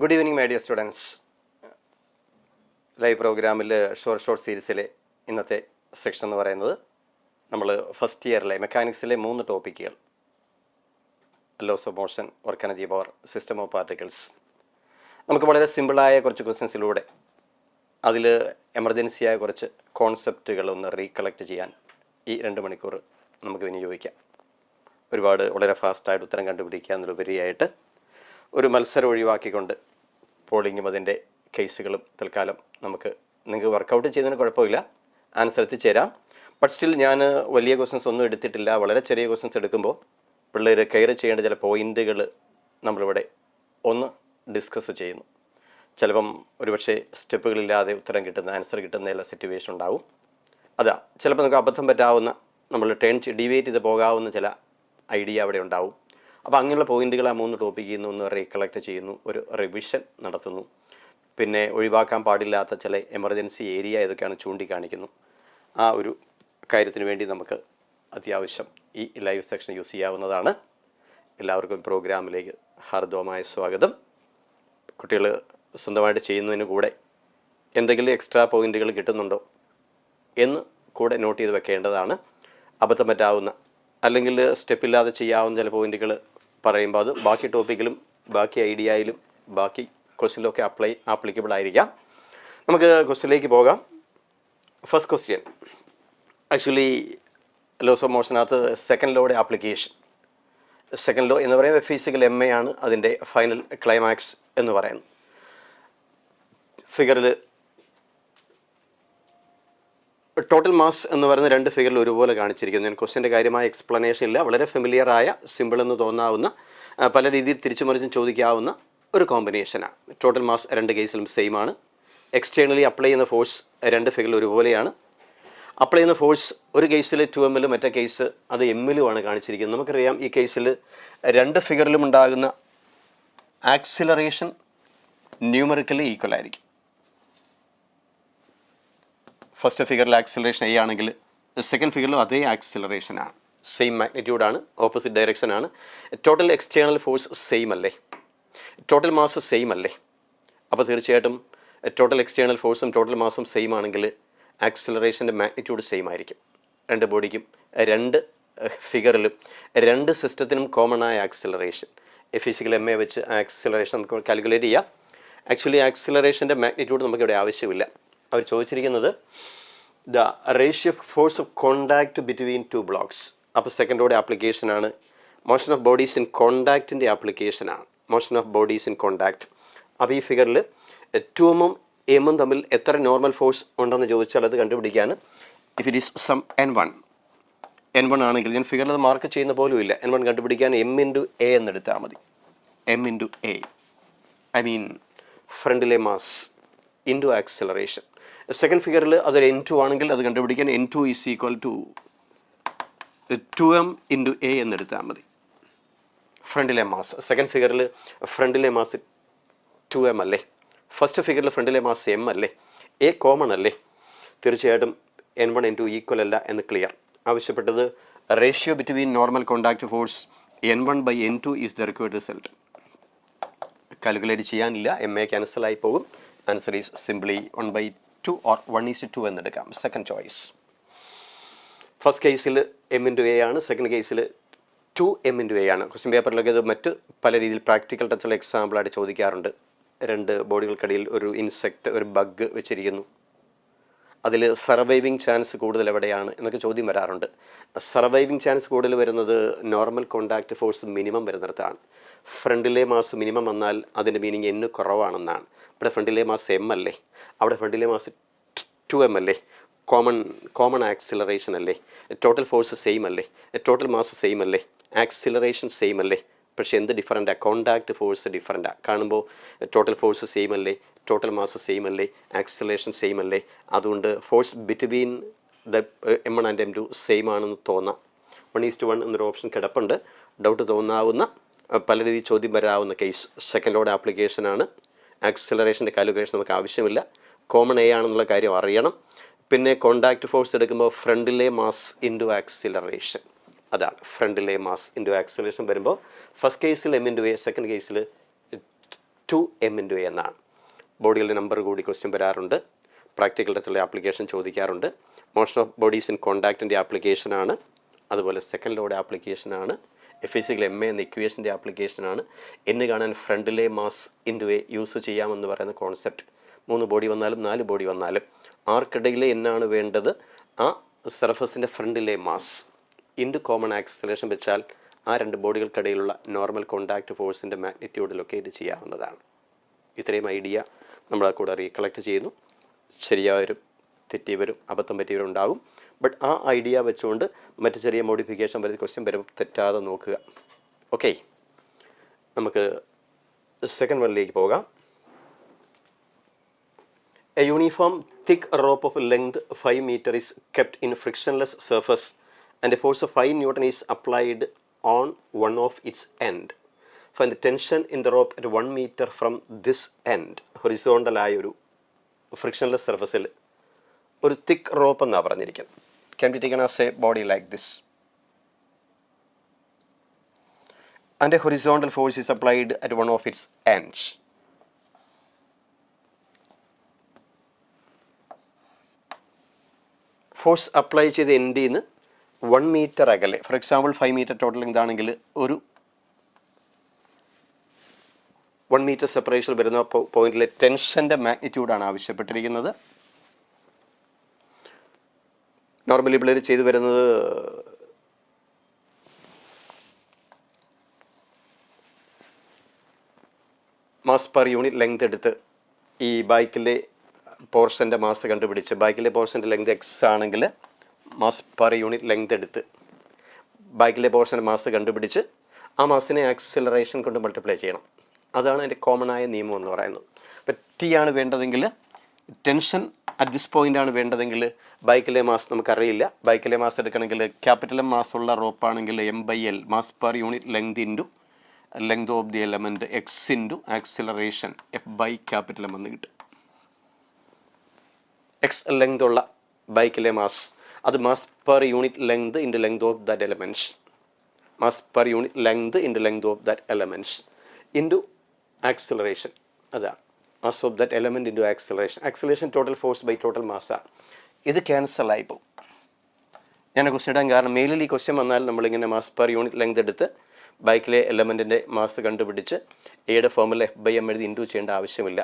Good evening, my dear students. Live പ്രോഗ്രാമിൽ short സീരീസിലെ ഇന്നത്തെ സെക്ഷൻ എന്ന് പറയുന്നത് നമ്മൾ ഫസ്റ്റ് ഇയറിലെ മെക്കാനിക്സിലെ 3 ടോപ്പിക്കുകൾ laws of motion, work energy power, system of particles. നമുക്ക് വളരെ സിമ്പിളായ കുറച്ച് ക്വസ്റ്റ്യൻസിലൂടെ അതിൽ എമർജൻസിയായ കുറച്ച് കോൺസെപ്റ്റുകൾ ഒന്ന് റീകളക്ട് ചെയ്യാൻ ഈ 2 മണിക്കൂർ നമുക്ക് വിനിയോഗിക്കാം. ഒരുപാട് വളരെ ഫാസ്റ്റായിട്ട് ഉത്തരം കണ്ടുപിടിക്കുക എന്നതിലുപരിയായിട്ട് ഒരു മത്സരം ഒഴിവാക്കിക്കൊണ്ട് പോളിങ്ങും അതിൻ്റെ കേസുകളും തൽക്കാലം നിങ്ങൾക്ക് വർക്കൗട്ട് ചെയ്യുന്നതിന് കുഴപ്പമില്ല, ആൻസർ എത്തിച്ചേരാം. ബട്ട് സ്റ്റിൽ ഞാൻ വലിയ ക്വസ്റ്റ്യൻസ് ഒന്നും എടുത്തിട്ടില്ല. വളരെ ചെറിയ ക്വസ്റ്റ്യൻസ് എടുക്കുമ്പോൾ പിള്ളേർ കെയർ ചെയ്യേണ്ട ചില പോയിന്റുകൾ നമ്മളിവിടെ ഒന്ന് ഡിസ്കസ് ചെയ്യുന്നു. ചിലപ്പം ഒരുപക്ഷെ സ്റ്റെപ്പുകളില്ലാതെ ഉത്തരം കിട്ടുന്ന, ആൻസർ കിട്ടുന്ന എല്ലാ സിറ്റുവേഷൻ ഉണ്ടാവും. അതാ ചിലപ്പോൾ നമുക്ക് അബദ്ധം പറ്റാവുന്ന, നമ്മൾ ഡീവിയേറ്റ് ചെയ്ത് പോകാവുന്ന ചില ഐഡിയ അവിടെ ഉണ്ടാവും. അപ്പോൾ അങ്ങനെയുള്ള പോയിന്റുകൾ ആ 3 ടോപ്പിക്കിൽ നിന്ന് ഒന്ന് റീകളക്ട് ചെയ്യുന്നു, ഒരു റിവിഷൻ നടത്തുന്നു. പിന്നെ ഒഴിവാക്കാൻ പാടില്ലാത്ത ചില എമർജൻസി ഏരിയ ഏതൊക്കെയാണ് ചൂണ്ടിക്കാണിക്കുന്നു. ആ ഒരു കാര്യത്തിന് വേണ്ടി നമുക്ക് അത്യാവശ്യം ഈ ലൈവ് സെക്ഷൻ യൂസ് ചെയ്യാവുന്നതാണ്. എല്ലാവർക്കും പ്രോഗ്രാമിലേക്ക് ഹാർദവമായ സ്വാഗതം. കുട്ടികൾ സ്വന്തമായിട്ട് ചെയ്യുന്നതിന് കൂടെ എന്തെങ്കിലും എക്സ്ട്രാ പോയിന്റുകൾ കിട്ടുന്നുണ്ടോ എന്ന് കൂടെ നോട്ട് ചെയ്ത് വെക്കേണ്ടതാണ്. അബദ്ധം പറ്റാവുന്ന അല്ലെങ്കിൽ സ്റ്റെപ്പില്ലാതെ ചെയ്യാവുന്ന ചില പോയിന്റുകൾ പറയുമ്പോൾ അത് ബാക്കി ടോപ്പിക്കിലും ബാക്കി ഐഡിയയിലും ബാക്കി ക്വസ്റ്റ്യനിലൊക്കെ ആപ്ലിക്കബിൾ ആയിരിക്കാം. നമുക്ക് ക്വസ്റ്റ്യനിലേക്ക് പോകാം. First question actually laws of മോഷനകത്ത് സെക്കൻഡ് ലോയുടെ ആപ്ലിക്കേഷൻ. സെക്കൻഡ് ലോ എന്ന് പറയുന്നത് ഫിസിക്കൽ MA ആണ് അതിൻ്റെ ഫൈനൽ ക്ലൈമാക്സ് എന്ന് പറയുന്നത്. ഫിഗറിൽ ടോട്ടൽ മാസ് എന്ന് പറയുന്ന 2 ഫിഗറിൽ ഒരുപോലെ കാണിച്ചിരിക്കുന്നു. ഞാൻ ക്വസ്റ്റ്യൻ്റെ കാര്യമായ എക്സ്പ്ലനേഷൻ ഇല്ല. വളരെ ഫെമിലിയറായ, സിമ്പിൾ എന്ന് തോന്നാവുന്ന, പല രീതിയിൽ തിരിച്ചു മറിച്ചും ചോദിക്കാവുന്ന ഒരു കോമ്പിനേഷനാണ്. ടോട്ടൽ മാസ് 2 കേസിലും സെയിം ആണ്. എക്സ്റ്റേണലി അപ്ലൈ ചെയ്യുന്ന ഫോഴ്സ് 2 ഫിഗറിൽ ഒരുപോലെയാണ്. അപ്ലൈ ചെയ്യുന്ന ഫോഴ്സ് ഒരു കേസിൽ 2 ml, മറ്റേ കേസ് അത് mലുമാണ് കാണിച്ചിരിക്കുന്നത്. നമുക്കറിയാം ഈ കേസിൽ 2 ഫിഗറിലും ഉണ്ടാകുന്ന ആക്സിലറേഷൻ ന്യൂമറിക്കലി ഈക്വൽ ആയിരിക്കും. ഫസ്റ്റ് ഫിഗറിൽ ആക്സിലറേഷൻ A ആണെങ്കിൽ സെക്കൻഡ് ഫിഗറിലും അതേ ആക്സിലറേഷനാണ്, സെയിം മാഗ്നിറ്റ്യൂഡാണ്, ഓപ്പോസിറ്റ് ഡയറക്ഷനാണ്. ടോട്ടൽ എക്സ്റ്റേണൽ ഫോഴ്സ് സെയിം അല്ലേ, ടോട്ടൽ മാസ് സെയിം അല്ലേ. അപ്പോൾ തീർച്ചയായിട്ടും ടോട്ടൽ എക്സ്റ്റേണൽ ഫോഴ്സും ടോട്ടൽ മാസും സെയിം ആണെങ്കിൽ ആക്സിലറേഷൻ്റെ മാഗ്നിറ്റ്യൂഡ് സെയിം ആയിരിക്കും. 2 ബോഡിക്കും 2 ഫിഗറിലും 2 സിസ്റ്റത്തിനും കോമൺ ആയ ആക്സിലറേഷൻ. ഫിസിക്കൽ MA വെച്ച് ആക്സിലറേഷൻ നമുക്ക് കാൽക്കുലേറ്റ് ചെയ്യാം. ആക്ച്വലി ആക്സിലറേഷൻ്റെ മാഗ്നിറ്റ്യൂഡ് നമുക്കിവിടെ ആവശ്യമില്ല. അവർ ചോദിച്ചിരിക്കുന്നത് the ratio of force of contact between 2 blocks. അപ്പോൾ സെക്കൻഡോടെ ആപ്ലിക്കേഷനാണ്. മോഷൻ ഓഫ് ബോഡീസ് ഇൻ കോണ്ടാക്റ്റിൻ്റെ ആപ്ലിക്കേഷനാണ്. Motion of bodies in contact. അപ്പോൾ ഈ ഫിഗറിൽ 2M ഉം M ഉം തമ്മിൽ എത്ര നോർമൽ ഫോഴ്സ് ഉണ്ടെന്ന് ചോദിച്ചാൽ അത് കണ്ടുപിടിക്കാൻ if it is some N1 ആണെങ്കിൽ, ഞാൻ ഫിഗറിൽ അത് മാർക്ക് ചെയ്യുന്ന പോലും ഇല്ല, N1 കണ്ടുപിടിക്കാൻ M×A എന്നെടുത്താൽ മതി. M×A ഐ മീൻ ഫ്രണ്ടിലെ മാസ് ഇൻറ്റു ആക്സിലറേഷൻ. സെക്കൻഡ് ഫിഗറിൽ അതൊരു N2 ആണെങ്കിൽ അത് കണ്ടുപിടിക്കാൻ N2 is equal to 2M×A എന്നെടുത്താൽ മതി. ഫ്രണ്ടിലെ മാസ് സെക്കൻഡ് ഫിഗറിൽ ഫ്രണ്ടിലെ മാസ് 2M അല്ലേ, ഫസ്റ്റ് ഫിഗറിൽ ഫ്രണ്ടിലെ മാസ് M അല്ലേ, A കോമൺ അല്ലേ. തീർച്ചയായിട്ടും N1 N2 ഈക്വൽ അല്ല എന്ന് ക്ലിയർ. ആവശ്യപ്പെട്ടത് ratio between normal contact force N1/N2 is the required result. Calculate ചെയ്യാനില്ല, MA ക്യാൻസലായി പോകും. ആൻസർ ഈസ് സിംപ്ലി 1/2 ഓർ 1:2 എന്നെടുക്കാം. Second choice. ഫസ്റ്റ് കേസിൽ M×A ആണ്, സെക്കൻഡ് കേസിൽ 2M×A ആണ്. ക്വസ്റ്റ്യൻ പേപ്പറിലൊക്കെ ഇത് മറ്റ് പല രീതിയിൽ പ്രാക്ടിക്കൽ ടച്ചുള്ള എക്സാമ്പിളായിട്ട് ചോദിക്കാറുണ്ട്. 2 ബോഡികൾക്കിടയിൽ ഒരു ഇൻസെക്റ്റ്, ഒരു ബഗ് വെച്ചിരിക്കുന്നു. അതിൽ സർവൈവിങ് ചാൻസ് കൂടുതൽ എവിടെയാണ് എന്നൊക്കെ ചോദ്യം വരാറുണ്ട്. സർവൈവിങ് ചാൻസ് കൂടുതൽ വരുന്നത് നോർമൽ കോണ്ടാക്ട് ഫോഴ്സ് മിനിമം വരുന്നിടത്താണ്. ഫ്രണ്ടിലെ മാസ് മിനിമം വന്നാൽ അതിൻ്റെ മീനിങ് N കുറവാണെന്നാണ്. ഇവിടെ ഫ്രണ്ടിലെ മാസ് M അല്ലേ, അവിടെ ഫ്രണ്ടിലെ മാസ് 2M അല്ലേ, കോമൺ ആക്സിലറേഷൻ അല്ലേ, ടോട്ടൽ ഫോഴ്സ് സെയിം അല്ലേ, ടോട്ടൽ മാസ് സെയിം അല്ലേ, ആക്സിലറേഷൻ സെയിം അല്ലേ. പക്ഷേ എന്ത് ഡിഫറൻറ്റാണ്? കോണ്ടാക്ട് ഫോഴ്സ് ഡിഫറൻറ്റാണ്. കാണുമ്പോൾ ടോട്ടൽ ഫോഴ്സ് സെയിം അല്ലേ, ടോട്ടൽ മാസ് സെയിം അല്ലേ, ആക്സിലറേഷൻ സെയിം അല്ലേ. അതുകൊണ്ട് force between the M1 and M2 same ആണെന്ന് തോന്നാം. 1:1 എന്നൊരു ഓപ്ഷൻ കിടപ്പുണ്ട്. ഡൗട്ട് തോന്നാവുന്ന, പല രീതിയിൽ ചോദ്യം വരാവുന്ന കേസ് സെക്കൻഡ് ഓർഡർ ആപ്ലിക്കേഷനാണ്. ആക്സിലറേഷൻ്റെ കാൽക്കുലേഷൻ നമുക്ക് ആവശ്യമില്ല, കോമൺ A ആണെന്നുള്ള കാര്യം അറിയണം. പിന്നെ കോണ്ടാക്ട് ഫോഴ്സ് എടുക്കുമ്പോൾ ഫ്രണ്ടിലെ മാസ് ഇൻറ്റു ആക്സിലറേഷൻ, അതാണ് ഫ്രണ്ടിലെ മാസ് ഇൻറ്റു ആക്സിലറേഷൻ വരുമ്പോൾ ഫസ്റ്റ് കേസിൽ M×A, സെക്കൻഡ് കേസിൽ 2m/a എന്നാണ്. ബോഡികളുടെ നമ്പർ കൂടി ക്വസ്റ്റ്യൻ വരാറുണ്ട്. പ്രാക്ടിക്കൽ ടെസ്റ്റിലെ ആപ്ലിക്കേഷൻ ചോദിക്കാറുണ്ട്. മോഷൻ ഓഫ് ബോഡീസ് ഇൻ കോണ്ടാക്റ്റിൻ്റെ ആപ്ലിക്കേഷനാണ്. അതുപോലെ സെക്കൻഡ് ലോയുടെ ആപ്ലിക്കേഷനാണ്. ഫിസിക്കൽ MA എന്ന ഇക്വേഷൻ്റെ ആപ്ലിക്കേഷനാണ്. എന്ന് കാണാൻ ഫ്രണ്ടിലെ മാസ് ഇൻറ്റു എ യൂസ് ചെയ്യാമെന്ന് പറയുന്ന കോൺസെപ്റ്റ്. 3 ബോഡി വന്നാലും 4 ബോഡി വന്നാലും ആർക്കിടയിലെ എന്നാണ് വേണ്ടത്? ആ സർഫസിൻ്റെ ഫ്രണ്ടിലെ മാസ് ഇൻറ്റു കോമൺ ആക്സിലറേഷൻ വെച്ചാൽ ആ 2 ബോഡികൾക്കിടയിലുള്ള നോർമൽ കോണ്ടാക്ട് ഫോഴ്സിൻ്റെ മാഗ്നിറ്റ്യൂഡ് ലൊക്കേറ്റ് ചെയ്യാവുന്നതാണ്. ഇത്രയും ഐഡിയ നമ്മൾ ആ കൂടെ റീകളക്ട് ചെയ്യുന്നു. ശരിയായവരും തെറ്റിയവരും അബദ്ധം പറ്റിയവരും ഉണ്ടാകും. ബട്ട് ആ ഐഡിയ വെച്ചുകൊണ്ട് മറ്റു ചെറിയ മോഡിഫിക്കേഷൻ വരുന്ന ക്വസ്റ്റ്യൻ വരുമ്പോൾ തെറ്റാതെ നോക്കുക. ഓക്കെ, നമുക്ക് സെക്കൻഡ് വണ്ണിലേക്ക് പോകാം. A uniform thick rope of length 5 meter is kept in frictionless surface and a force of 5 Newton is applied on one of its end. Find the tension in the rope at 1 meter from this end. Horizontal ആയ ഒരു frictionless സർഫസിൽ ഒരു തിക്ക് rope എന്നാണ് പറഞ്ഞിരിക്കുന്നത്. Can be taken as a body like this. And a horizontal force is applied at one of its ends. Force apply ചെയ്ത് എൻഡിൽ നിന്ന് 1 metre അകലെ, for example 5 metre total length ആണെങ്കിൽ ഒരു 1 മീറ്റർ സെപ്പറേഷൻ വരുന്ന പോയിന്റിലെ ടെൻഷൻ്റെ മാഗ്നിറ്റ്യൂഡാണ് ആവശ്യപ്പെട്ടിരിക്കുന്നത്. നോർമലി പിള്ളേർ ചെയ്തു വരുന്നത് മാസ് പെർ യൂണിറ്റ് ലെങ്ത് എടുത്ത് ഈ ബൈക്കിലെ പോർഷൻ്റെ മാസ് കണ്ടുപിടിച്ച്, ബൈക്കിലെ പോർഷൻ്റെ ലെങ്ത് x ആണെങ്കിൽ മാസ് പെർ യൂണിറ്റ് ലെങ്ത് എടുത്ത് ബൈക്കിലെ പോർഷൻ്റെ മാസ് കണ്ടുപിടിച്ച് ആ മാസിനെ ആക്സിലറേഷൻ കൊണ്ട് മൾട്ടിപ്ലൈ ചെയ്യണം. അതാണ് അതിൻ്റെ കോമൺ ആയ നിയമം എന്ന് പറയുന്നത്. ഇപ്പം T ആണ് വേണ്ടതെങ്കിൽ, ടെൻഷൻ അറ്റ് ദിസ് പോയിൻ്റ് ആണ് വേണ്ടതെങ്കിൽ ബൈക്കിലെ മാസ് നമുക്കറിയില്ല. ബൈക്കിലെ മാസ് എടുക്കണമെങ്കിൽ ക്യാപിറ്റൽ M മാസുള്ള റോപ്പാണെങ്കിൽ M/L mass per unit length into length of the element x into acceleration F/M എന്ന് കിട്ടും. x ലെങ്ത് ഉള്ള ബൈക്കിലെ മാസ്, അത് mass per unit length into length of that elements, mass per unit length into length of that elements into acceleration. അതാണ് mass of that element into acceleration. Acceleration total force by total മാസ്സാണ്. ഇത് cancel ആയി പോകും. ഞാൻ question ഇടാൻ കാരണം മെയിലിൽ ഈ ക്വസ്റ്റ്യൻ വന്നാൽ നമ്മളിങ്ങനെ മാസ് പെർ യൂണിറ്റ് ലെങ്ത് എടുത്ത് ബൈക്കിലെ എലമെൻറ്റിൻ്റെ മാസ് കണ്ടുപിടിച്ച് എയുടെ ഫോമിൽ F/M എഴുതി ഇൻറ്റു ചെയ്യേണ്ട ആവശ്യമില്ല.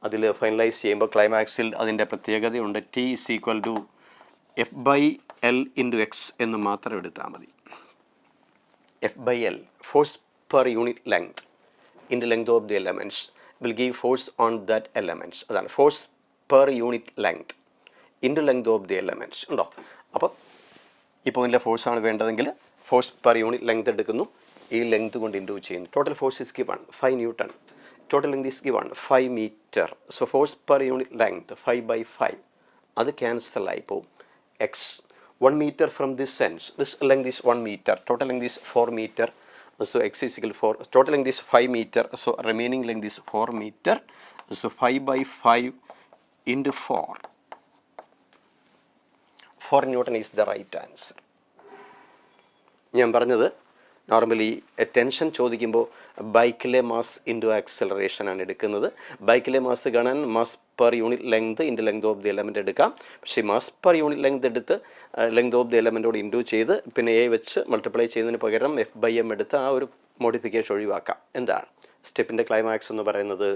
അതിൽ ഫൈനലൈസ് ചെയ്യുമ്പോൾ ക്ലൈമാക്സിൽ അതിൻ്റെ പ്രത്യേകതയുണ്ട്. T = F/L × x എന്ന് മാത്രം എടുത്താൽ മതി. F/L force per unit length into length of the elements will give force on that elements. അതാണ് force per unit length into length of the elements. ഉണ്ടോ? അപ്പം ഈ പോയിന്റിലെ ഫോഴ്സാണ് വേണ്ടതെങ്കിൽ ഫോഴ്സ് പെർ യൂണിറ്റ് ലെങ്ത് എടുക്കുന്നു, ഈ ലെങ്ത് കൊണ്ട് ഇൻറ്റു ചെയ്യുന്നു. Total force is given 5 Newton. Total length is given 5 meter. So force per unit length 5/5. അത് ക്യാൻസൽ ആയി പോകും. x 1 meter from this ends. This length is 1 meter. Total length is 4 meter. So x is equal to 4. Total length is 5 meter. So remaining length is 4 meter. So 5/5 into 4. 4 Newton is the right answer. ഞാൻ പറഞ്ഞത് normally tension ചോദിക്കുമ്പോൾ ബൈക്കിലെ mass into acceleration ആണ് എടുക്കുന്നത്. ബൈക്കിലെ mass കാണാൻ mass per unit length into length of the element എടുക്കാം. പക്ഷേ mass per unit length എടുത്ത് length of the എലമെൻറ്റോട് into ചെയ്ത് പിന്നെ എ വെച്ച് മൾട്ടിപ്ലൈ ചെയ്യുന്നതിന് പകരം F/M എടുത്ത് ആ ഒരു മോഡിഫിക്കേഷൻ ഒഴിവാക്കാം. എന്താണ് സ്റ്റെപ്പിൻ്റെ ക്ലൈമാക്സ് എന്ന് പറയുന്നത്?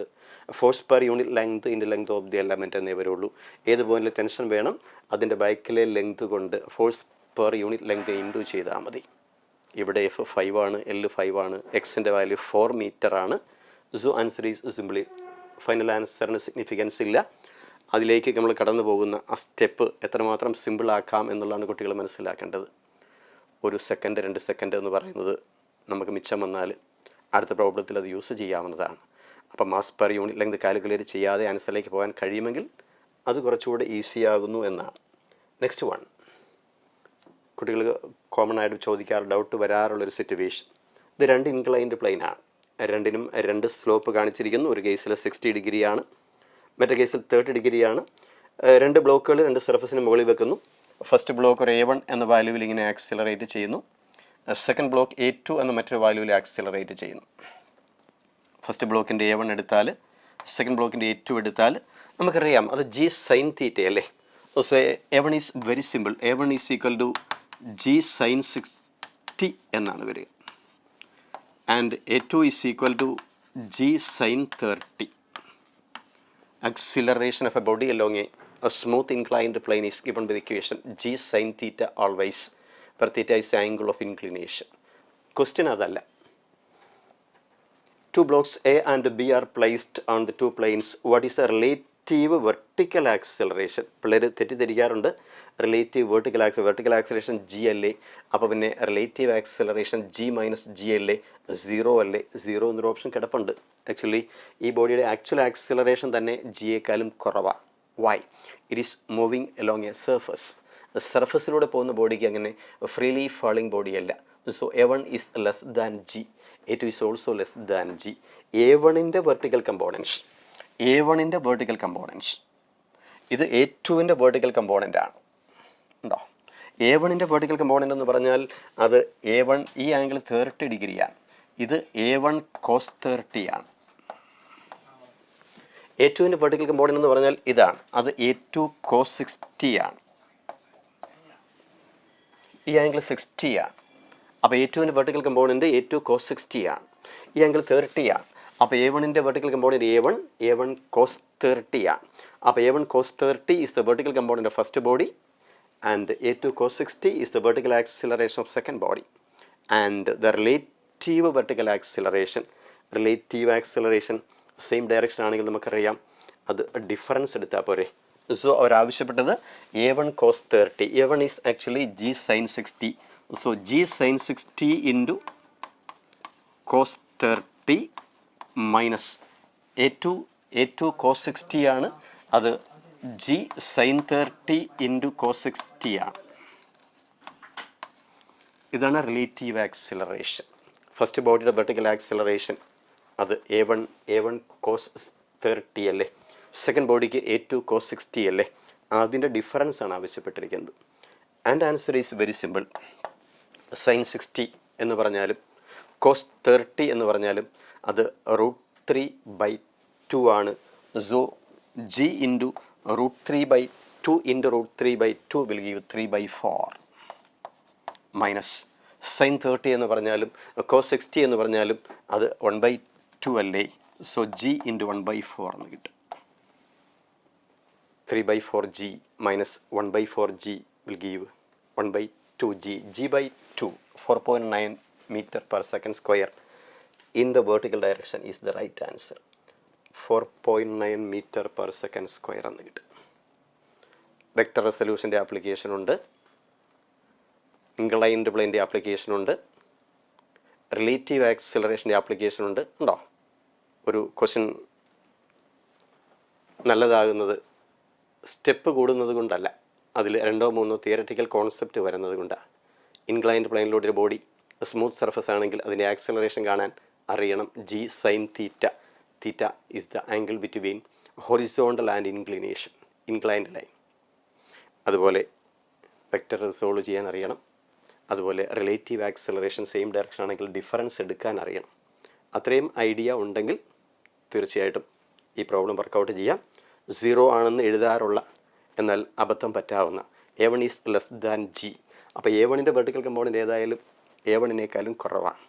Force per unit length into length of the element എന്നേ വരുള്ളൂ. ഏത് പോയിന്റിൽ ടെൻഷൻ വേണം അതിൻ്റെ ബൈക്കിലെ ലെങ്ത് കൊണ്ട് force per unit length into ചെയ്താൽ മതി. ഇവിടെ F 5 ആണ്, L 5 ആണ്, എക്സിൻ്റെ വാല്യൂ 4 മീറ്റർ ആണ്. So answer is simply. Final ആൻസറിന് സിഗ്നിഫിക്കൻസ് ഇല്ല. അതിലേക്ക് നമ്മൾ കടന്നു പോകുന്ന ആ സ്റ്റെപ്പ് എത്രമാത്രം സിമ്പിളാക്കാം എന്നുള്ളതാണ് കുട്ടികൾ മനസ്സിലാക്കേണ്ടത്. 1 സെക്കൻഡ് 2 സെക്കൻഡ് എന്ന് പറയുന്നത് നമുക്ക് മിച്ചം വന്നാൽ അടുത്ത പ്രോബ്ലത്തിൽ അത് യൂസ് ചെയ്യാവുന്നതാണ്. അപ്പം mass per unit length calculate ചെയ്യാതെ ആൻസറിലേക്ക് പോകാൻ കഴിയുമെങ്കിൽ അത് കുറച്ചുകൂടെ ഈസി ആകുന്നു എന്നാണ്. നെക്സ്റ്റ് വൺ, കുട്ടികൾ കോമൺ ആയിട്ട് ചോദിക്കാറ് ഡൗട്ട് വരാറുള്ളൊരു സിറ്റുവേഷൻ. ഇത് 2 ഇൻക്ലൈൻഡ് പ്ലെയിനാണ്. രണ്ടിനും 2 സ്ലോപ്പ് കാണിച്ചിരിക്കുന്നു. ഒരു കേസിൽ 60 ഡിഗ്രിയാണ്, മറ്റേ കേസിൽ 30 ഡിഗ്രിയാണ്. 2 ബ്ലോക്കുകൾ 2 സർഫസിന് മുകളിൽ വെക്കുന്നു. ഫസ്റ്റ് ബ്ലോക്ക് ഒരു A1 എന്ന വാല്യൂവിൽ ഇങ്ങനെ ആക്സിലറേറ്റ് ചെയ്യുന്നു. സെക്കൻഡ് ബ്ലോക്ക് A2 എന്ന മറ്റൊരു വാല്യൂവിൽ ആക്സിലറേറ്റ് ചെയ്യുന്നു. ഫസ്റ്റ് ബ്ലോക്കിൻ്റെ A1 എടുത്താൽ സെക്കൻഡ് ബ്ലോക്കിൻ്റെ A2 എടുത്താൽ നമുക്കറിയാം അത് G sin theta അല്ലേ. So A1 is very simple. A1 is equal to G sin 60 എന്നാണ് വരിക. ആൻഡ് A2 is equal to G sin 30. Acceleration of a body along a smooth inclined plane is given by the equation G sin theta always, where theta is the angle of inclination. Question adalla. Two blocks A and B are placed on the two planes. What is the relative vertical acceleration? പിള്ളേർ തെറ്റിദ്ധരിക്കാറുണ്ട്. Relative vertical acceleration G അല്ലേ, അപ്പോൾ പിന്നെ relative acceleration G minus G അല്ലേ, 0 അല്ലേ? 0 എന്നൊരു option കിടപ്പുണ്ട്. Actually ഈ ബോഡിയുടെ ആക്ച്വൽ ആക്സിലറേഷൻ തന്നെ ജിയേക്കാളും കുറവാണ്. Why? It is moving along a surface. സർഫസിലൂടെ പോകുന്ന ബോഡിക്ക് അങ്ങനെ ഫ്രീലി ഫാളിങ് ബോഡിയല്ല. So A1 is less than G, A2 is also less than G. A1ൻ്റെ വെർട്ടിക്കൽ കമ്പോണൻസ്, A1ൻ്റെ വെർട്ടിക്കൽ കമ്പോണൻസ്, ഇത് A2ൻ്റെ വെർട്ടിക്കൽ കമ്പോണൻ്റ് ആണ്. ഉണ്ടോ? A1ൻ്റെ വെർട്ടിക്കൽ കമ്പോണൻ്റ് എന്ന് പറഞ്ഞാൽ അത് A1 ഈ ആംഗിൾ 30 ഡിഗ്രിയാണ്. ഇത് A1 cos 30 ആണ്. A2ൻ്റെ വെർട്ടിക്കൽ കമ്പോണൻ്റ് എന്ന് പറഞ്ഞാൽ ഇതാണ്, അത് A2 cos 60 ആണ്. ഈ ആംഗിൾ 60 ആണ്. അപ്പോൾ A2ൻ്റെ വെർട്ടിക്കൽ കമ്പോണൻ്റ് A2 cos 60 ആണ്. ഈ ആംഗിൾ 30 ആണ്. അപ്പോൾ A1ൻ്റെ വെർട്ടിക്കൽ കമ്പോണൻ്റ് A1 cos 30 ആണ്. അപ്പോൾ A1 cos 30 is the vertical component of first body and A2 cos 60 is the vertical acceleration of second body. And the relative vertical acceleration, same direction ആണെങ്കിൽ നമുക്കറിയാം അത് difference എടുത്താൽ പോരെ. So അവരാവശ്യപ്പെട്ടത് A1 cos 30. A1 is actually G sin 60. So G sin 60 into cos 30 minus A2 cos 60 ആണ്, അത് G sin 30 into cos 60 ആണ്. ഇതാണ് റിലേറ്റീവ് ആക്സിലറേഷൻ. ഫസ്റ്റ് ബോഡിയുടെ വെർട്ടിക്കൽ ആക്സിലറേഷൻ അത് A1 cos 30 അല്ലേ, സെക്കൻഡ് ബോഡിക്ക് A2 cos 60 അല്ലേ, അതിൻ്റെ ഡിഫറൻസ് ആണ് ആവശ്യപ്പെട്ടിരിക്കുന്നത്. And answer is very simple. sin 60 എന്ന് പറഞ്ഞാലും cos 30 എന്ന് പറഞ്ഞാലും അത് √3/2 ആണ്. So G into √3/2 into √3/2 will give 3/4 minus sin 30 എന്ന് പറഞ്ഞാലും cos 60 എന്ന് പറഞ്ഞാലും അത് 1/2 അല്ലേ. സോ G ഇൻറ്റു 1/4 എന്ന് കിട്ടും. 3/4G minus 1/4G will give 1/2G. G/2, 4.9 meter per second square in the vertical direction is the right answer. 4.9 meter per second square എന്ന് കിട്ടും. വെക്ടർ റെസൊല്യൂഷൻ്റെ ആപ്ലിക്കേഷൻ ഉണ്ട്, ഇൻക്ലൈൻഡ് പ്ലെയിൻ്റെ ആപ്ലിക്കേഷൻ ഉണ്ട്, റിലേറ്റീവ് ആക്സിലറേഷൻ്റെ ആപ്ലിക്കേഷൻ ഉണ്ട്. ഉണ്ടോ? ഒരു question നല്ലതാകുന്നത് step കൂടുന്നത് കൊണ്ടല്ല, അതിൽ 2-3 തിയററ്റിക്കൽ കോൺസെപ്റ്റ് വരുന്നത് കൊണ്ടാണ്. ഇൻക്ലൈൻഡ് പ്ലെയിനിലൂടെ ഒരു ബോഡി സ്മൂത്ത് സർഫസ് ആണെങ്കിൽ അതിൻ്റെ ആക്സിലറേഷൻ കാണാൻ അറിയണം G sin theta. Theta is the angle between horizontal and inclined line. അതുപോലെ വെക്ടർ റിസോൾവ് ചെയ്യാൻ അറിയണം. അതുപോലെ റിലേറ്റീവ് ആക്സിലറേഷൻ സെയിം ഡയറക്ഷൻ ആണെങ്കിൽ ഡിഫറൻസ് എടുക്കാൻ അറിയണം. അത്രയും ഐഡിയ ഉണ്ടെങ്കിൽ തീർച്ചയായിട്ടും ഈ പ്രോബ്ലം വർക്കൗട്ട് ചെയ്യാം. 0 ആണെന്ന് എഴുതാറുള്ള എന്നാൽ അബദ്ധം പറ്റാവുന്ന A1 is less than G. അപ്പോൾ A1ൻ്റെ വെർട്ടിക്കൽ കമ്പോണൻ്റ് ഏതായാലും A1-നേക്കാളും കുറവാണ്.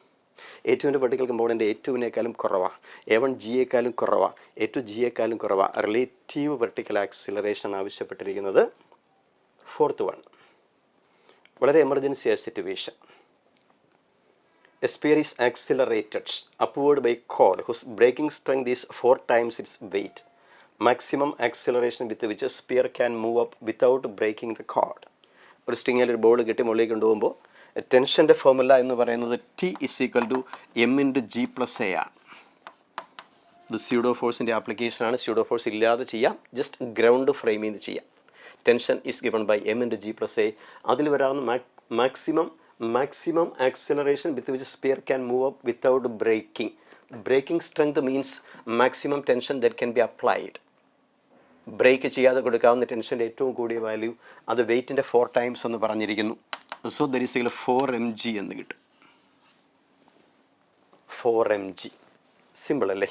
A2ൻ്റെ വെർട്ടിക്കൽ കമ്പോണൻ്റ് A2-നേക്കാളും കുറവാണ്. A1 G-യേക്കാളും കുറവാണ്. A2 G-യേക്കാളും കുറവാണ്. റിലേറ്റീവ് വെർട്ടിക്കൽ ആക്സിലറേഷൻ ആവശ്യപ്പെട്ടിരിക്കുന്നത് 4th one. വളരെ എമർജൻസി ആയ situation. A sphere is accelerated upward by cord whose braking strength is 4 times its weight. Maximum acceleration with which a sphere can move up without breaking the cord. ഒരു സ്ട്രിങ്ങിൽ ഒരു ball കെട്ടി മുകളിലേക്ക് കൊണ്ടുപോകുമ്പോൾ ടെൻഷൻ്റെ formula എന്ന് പറയുന്നത് T is equal to M into G plus A ആണ്. ഇത് pseudo ഫോഴ്സിൻ്റെ ആപ്ലിക്കേഷനാണ്. സ്യൂഡോ ഫോഴ്സ് ഇല്ലാതെ ചെയ്യാം, ജസ്റ്റ് ഗ്രൗണ്ട് ഫ്രെയിമിൽ നിന്ന് ചെയ്യാം. Tension is given by M into G plus A. അതിൽ വരാവുന്ന maximum acceleration with which sphere can move up without breaking. Braking strength means maximum tension that can be applied. Break ചെയ്യാതെ കൊടുക്കാവുന്ന ടെൻഷൻ്റെ ഏറ്റവും കൂടിയ value അത് വെയ്റ്റിൻ്റെ 4 times എന്ന് പറഞ്ഞിരിക്കുന്നു. So there is 4 mg എന്ന് കിട്ടും. 4 mg സിമ്പിൾ അല്ലേ?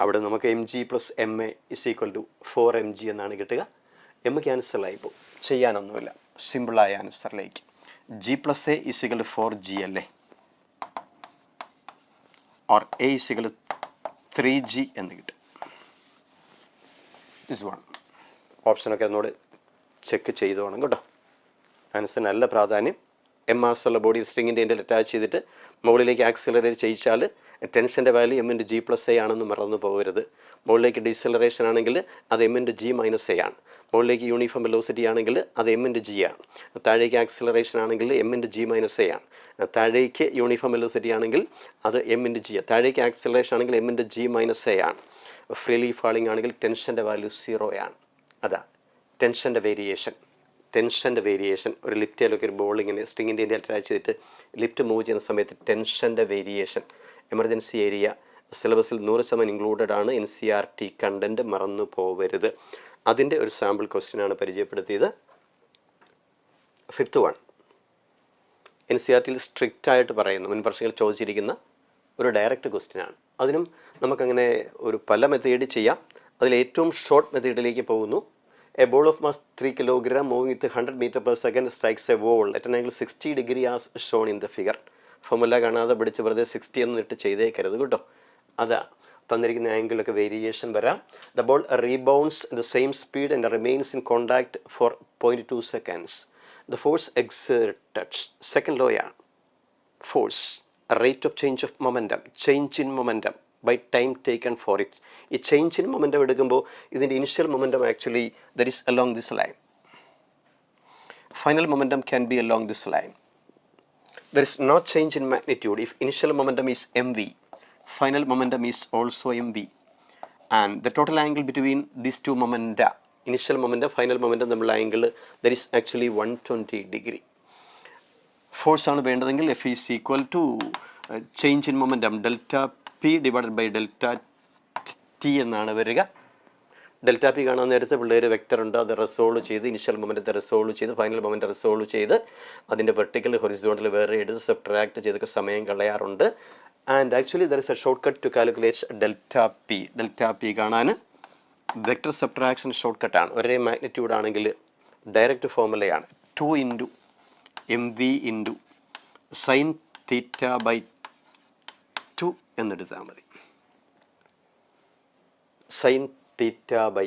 അവിടെ നമുക്ക് M G plus M A is equal to 4mg എന്നാണ് കിട്ടുക. എം ക്യാൻസലായി പോകും, ചെയ്യാനൊന്നുമില്ല. സിമ്പിളായ ആൻസറിലേക്ക് G plus A is equal to 4g അല്ലേ, or A is equal to 3g എന്ന് കിട്ടും. ദിസ് വൺ ഓപ്ഷനൊക്കെ എന്നോട് ചെക്ക് ചെയ്ത് വേണം കേട്ടോ. ആൻസർ നല്ല പ്രാധാന്യം. എം മാസുള്ള ബോഡി സ്ട്രിങ്ങിൻ്റെ എൻ്റെ അറ്റാച്ച് ചെയ്തിട്ട് മുകളിലേക്ക് ആക്സിലറേറ്റ് ചെയ്യിച്ചാൽ ടെൻഷൻ്റെ value M into G plus A ആണെന്ന് മറന്നു പോകരുത്. മുകളിലേക്ക് ഡീസലറേഷൻ ആണെങ്കിൽ അത് M into G minus A ആണ്. മുകളിലേക്ക് യൂണിഫോം വെലോസിറ്റി ആണെങ്കിൽ അത് എം ഇൻറ്റു ജി ആണ്. താഴേക്ക് ആക്സിലറേഷൻ ആണെങ്കിൽ M into G minus A ആണ്. താഴേക്ക് യൂണിഫോം വെലോസിറ്റി ആണെങ്കിൽ അത് എം ഇൻറ്റു ജി ആണ്. താഴേക്ക് ആക്സിലറേഷൻ ആണെങ്കിൽ M into G minus A ആണ്. ഫ്രീലി ഫാളിംഗ് ആണെങ്കിൽ ടെൻഷൻ്റെ വാല്യൂ 0 ആണ്. അതാ ടെൻഷൻ്റെ വേരിയേഷൻ. ഒരു ലിഫ്റ്റിലൊക്കെ ഒരു ബോൾ ഇങ്ങനെ സ്ട്രിങ്ങിൻ്റെ എൻ്റെ അറ്റാച്ച് ചെയ്തിട്ട് ലിഫ്റ്റ് മൂവ് ചെയ്യുന്ന സമയത്ത് ടെൻഷൻ്റെ വേരിയേഷൻ, എമർജൻസി ഏരിയ സിലബസിൽ 100% ഇൻക്ലൂഡഡ് ആണ്. NCERT കണ്ടൻറ്റ് മറന്നു പോവരുത്. അതിൻ്റെ ഒരു സാമ്പിൾ ക്വസ്റ്റ്യനാണ് പരിചയപ്പെടുത്തിയത്. 5th വൺ NCERTയിൽ സ്ട്രിക്റ്റ് ആയിട്ട് പറയുന്നു, മുൻ വർഷങ്ങളിൽ ചോദിച്ചിരിക്കുന്ന ഒരു ഡയറക്റ്റ് ക്വസ്റ്റ്യനാണ്. അതിനും നമുക്കങ്ങനെ ഒരു പല മെത്തേഡ് ചെയ്യാം. അതിൽ ഏറ്റവും ഷോർട്ട് മെത്തേഡിലേക്ക് പോകുന്നു. A ball of mass 3 kg moving with 100 m/s strikes a wall at an angle 60 degree as shown in the figure. Formula കാണാതെ പിടിച്ച് വെറുതെ 60 എന്ന് ഇട്ട് ചെയ്തേക്കരുത് കേട്ടോ. അതാ തന്നിരിക്കുന്ന ആംഗിളൊക്കെ വേരിയേഷൻ വരാം. The ball rebounds the same speed and remains in contact for 0.2 seconds. The force exerted, second ലോയാണ്. Force, rate of change of momentum, change in momentum by time taken for it. ഈ change in momentum എടുക്കുമ്പോൾ ഇതിൻ്റെ initial momentum actually that is along this line. Final momentum can be along this line. There is no change in magnitude if initial momentum is mv, final momentum is also mv, and the total angle between these two momenta, initial momentum final momentum തമ്മിലുള്ള angle that is actually 120 degree. Force ആണ് വേണ്ടതെങ്കിൽ F is equal to change in momentum delta P divided by delta T എന്നാണ് വരിക. Delta P കാണാൻ നേരത്തെ പിള്ളേർ vector ഉണ്ട്, അത് റിസോൾവ് ചെയ്ത് ഇനിഷ്യൽ മൊമെൻറ്റത്തെ റിസോൾവ് ചെയ്ത് ഫൈനൽ മൊമെൻറ്റ് റിസോൾവ് ചെയ്ത് അതിൻ്റെ വെർട്ടിക്കൽ ഹൊറിസോണ്ടൽ വേറെ എടുത്ത് സബ്ട്രാക്ട് ചെയ്തൊക്കെ സമയം കളയാറുണ്ട്. And actually there is a short cut to calculate delta P. Delta P കാണാൻ വെക്റ്റർ സബ്ട്രാക്ഷൻ ഷോർട്ട് കട്ടാണ്. ഒരേ മാഗ്നിറ്റ്യൂഡ് ആണെങ്കിൽ ഡയറക്റ്റ് ഫോർമുലയാണ് 2 × mv × സൈൻ തീറ്റ ബൈ 2 എന്നെടുത്താൽ മതി. Sine theta by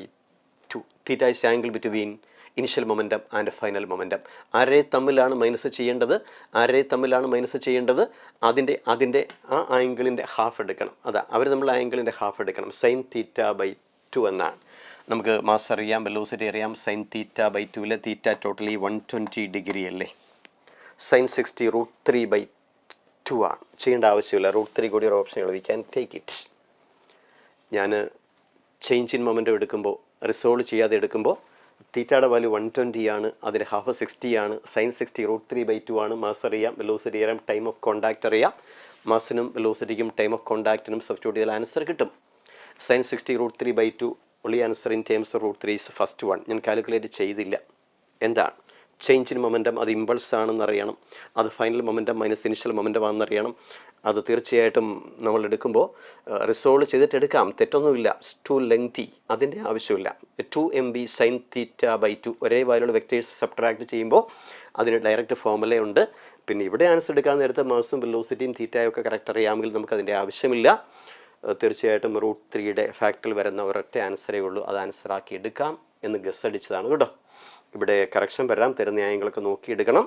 2. Theta is angle between initial momentum and final momentum. ആരെ തമ്മിലാണ് minus ചെയ്യേണ്ടത്? അതിൻ്റെ ആ ആംഗിളിൻ്റെ ഹാഫ് എടുക്കണം. അതാ അവർ നമ്മൾ ആംഗിളിൻ്റെ ഹാഫ് എടുക്കണം. സൈൻ തീറ്റ ബൈ 2 എന്നാണ്. നമുക്ക് മാസ് അറിയാം, വെലോസിറ്റി അറിയാം. Sine theta by 2 theta totally 120 degree അല്ലേ. സൈൻ 60 √3/2 ആണ്. ചെയ്യേണ്ട ആവശ്യമില്ല. √3 കൂടി ഒരു option we can take it. ഞാൻ ചേഞ്ച് ഇൻ മൊമെൻറ്റം എടുക്കുമ്പോൾ റിസോൾവ് ചെയ്യാതെ എടുക്കുമ്പോൾ തീറ്റയുടെ വാല്യൂ 120 ആണ്, അതിൻ്റെ ഹാഫ് 60 ആണ്. സൈൻ 60 √3/2 ആണ്. മാസ് അറിയാം, വെലോസിറ്റി അറിയാം, ടൈം ഓഫ് കോണ്ടാക്ട് അറിയാം. മാസിനും വെലോസിറ്റിക്കും ടൈം ഓഫ് കോണ്ടാക്റ്റിനും സബ്സ്റ്റിറ്റ്യൂട്ട് ചെയ്താൽ ആൻസർ കിട്ടും. സൈൻ 60 √3/2 ഒളി answer in terms of √3 is first one. ഞാൻ കാൽക്കുലേറ്റ് ചെയ്തില്ല. എന്താണ് ചേഞ്ച് ഇൻ മൊമെൻറ്റം? അത് ഇമ്പൾസ് ആണെന്ന് അറിയണം. അത് final momentum minus initial momentum ആണെന്ന് അറിയണം. അത് തീർച്ചയായിട്ടും നമ്മൾ എടുക്കുമ്പോൾ റിസോൾവ് ചെയ്തിട്ട് എടുക്കാം, തെറ്റൊന്നുമില്ല. ടു ലെങ്തി, അതിൻ്റെ ആവശ്യമില്ല. 2 mv സൈൻ തീറ്റ ബൈ 2 ഒരേ വാല്യുള്ള വെക്ടേഴ്സ് സബ്ട്രാക്ട് ചെയ്യുമ്പോൾ അതിന് ഡയറക്റ്റ് ഫോർമുലയുണ്ട്. പിന്നെ ഇവിടെ ആൻസർ എടുക്കാൻ നേരത്തെ മാസും വെലോസിറ്റിയും തീറ്റയും ഒക്കെ കറക്റ്റ് അറിയാമെങ്കിൽ നമുക്കതിൻ്റെ ആവശ്യമില്ല. തീർച്ചയായിട്ടും √3യുടെ ഫാക്ടറിൽ വരുന്ന ഒരൊറ്റ ആൻസറേ ഉള്ളൂ. അത് ആൻസറാക്കി എടുക്കാം എന്ന് ഗസ് അടിച്ചതാണ് കേട്ടോ. ഇവിടെ കറക്ഷൻ വരാം. തരുന്ന ആംഗിളൊക്കെ നോക്കിയെടുക്കണം.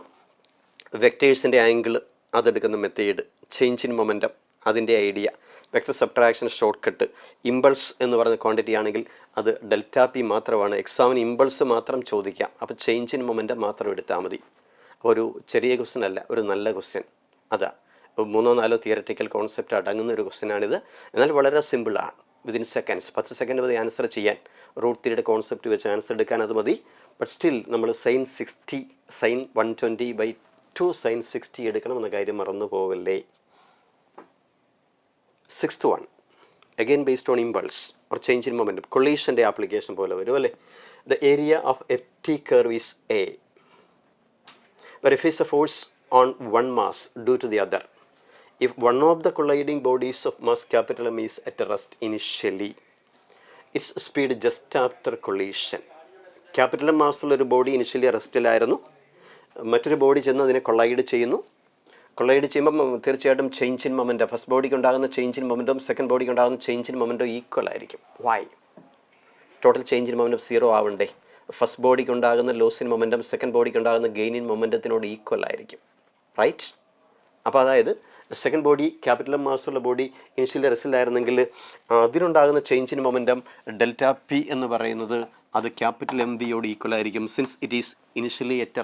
വെക്ടേഴ്സിൻ്റെ ആംഗിൾ അതെടുക്കുന്ന മെത്തേഡ്, ചേഞ്ച് ഇൻ മൊമെൻറ്റം അതിൻ്റെ idea, vector subtraction short cut, impulse എന്ന് പറയുന്ന ക്വാണ്ടിറ്റി ആണെങ്കിൽ അത് ഡെൽറ്റ പി മാത്രമാണ്. എക്സാമിന് ഇമ്പൾസ് മാത്രം ചോദിക്കാം. അപ്പോൾ ചേഞ്ച് ഇൻ മൊമെൻറ്റം മാത്രം എടുത്താൽ മതി. ഒരു ചെറിയ ക്വസ്റ്റ്യൻ അല്ല, ഒരു നല്ല ക്വസ്റ്റ്യൻ. അതാ 3-4 തിയററ്റിക്കൽ കോൺസെപ്റ്റ് അടങ്ങുന്ന ഒരു ക്വസ്റ്റ്യനാണിത്. എന്നാൽ വളരെ സിമ്പിളാണ്. വിതിൻ സെക്കൻഡ്സ് 10 സെക്കൻഡ് മതി ആൻസർ ചെയ്യാൻ. √3യുടെ കോൺസെപ്റ്റ് വെച്ച് ആൻസർ എടുക്കാൻ അത് മതി. ബട്ട് സ്റ്റിൽ നമ്മൾ സൈൻ 120/2 സൈൻ 60 എടുക്കണം എന്ന കാര്യം മറന്നു പോവല്ലേ. 6th one again based on impulse or change in momentum. കൊളീഷൻ്റെ ആപ്ലിക്കേഷൻ പോലെ വരും അല്ലേ. The area of a T curve is A where F is a force on one mass due to the other. if one of the colliding bodies of mass capital M is at rest initially, its speed just after collision. Capital മാസുള്ള ഒരു body initially റെസ്റ്റിലായിരുന്നു, മറ്റൊരു body ചെന്ന് അതിനെ collide ചെയ്യുന്നു. Collide ചെയ്യുമ്പം തീർച്ചയായിട്ടും change in momentum, first ബോഡിക്ക് ഉണ്ടാകുന്ന ചേഞ്ച് ഇൻ മൊമെൻറ്റും സെക്കൻഡ് ബോഡിക്ക് ഉണ്ടാകുന്ന ചേഞ്ച് ഇൻ മൊമെൻറ്റും ഈക്വൽ ആയിരിക്കും. Why? Total change in momentum 0 ആവണ്ടേ? ഫസ്റ്റ് ബോഡിക്ക് ഉണ്ടാകുന്ന ലോസ് ഇൻ മൊമെൻറ്റം സെക്കൻഡ് ബോഡിക്ക് ഉണ്ടാകുന്ന ഗെയിൻ ഇൻ മൊമെൻറ്റത്തിനോട് ഈക്വൽ ആയിരിക്കും, റൈറ്റ്? അപ്പോൾ അതായത് സെക്കൻഡ് ബോഡി ക്യാപിറ്റൽ മാസുള്ള ബോഡി ഇനിഷ്യലി റെസ്റ്റിലായിരുന്നെങ്കിൽ അതിനുണ്ടാകുന്ന change in momentum delta P എന്ന് പറയുന്നത് അത് ക്യാപിറ്റൽ എം വിയോട് ഈക്വൽ ആയിരിക്കും. Since it is initially at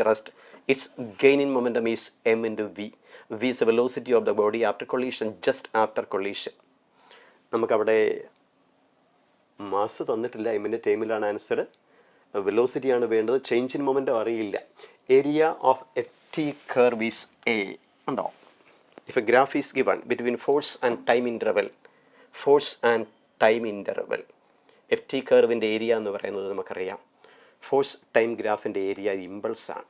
rest, its gain in momentum is m into v. V is the velocity of the body after collision, just after collision. നമുക്കവിടെ mass തന്നിട്ടില്ല, എമ്മിൻ്റെ ടേമിലാണ് answer. വെലോസിറ്റിയാണ് വേണ്ടത്, change in momentum അറിയില്ല. Area of F T curve is A ഉണ്ടോ? If a graph is given between force and time interval, F T കർവിൻ്റെ area എന്ന് പറയുന്നത് നമുക്കറിയാം. ഫോഴ്സ് ടൈം ഗ്രാഫിൻ്റെ ഏരിയ ഇമ്പൾസാണ്,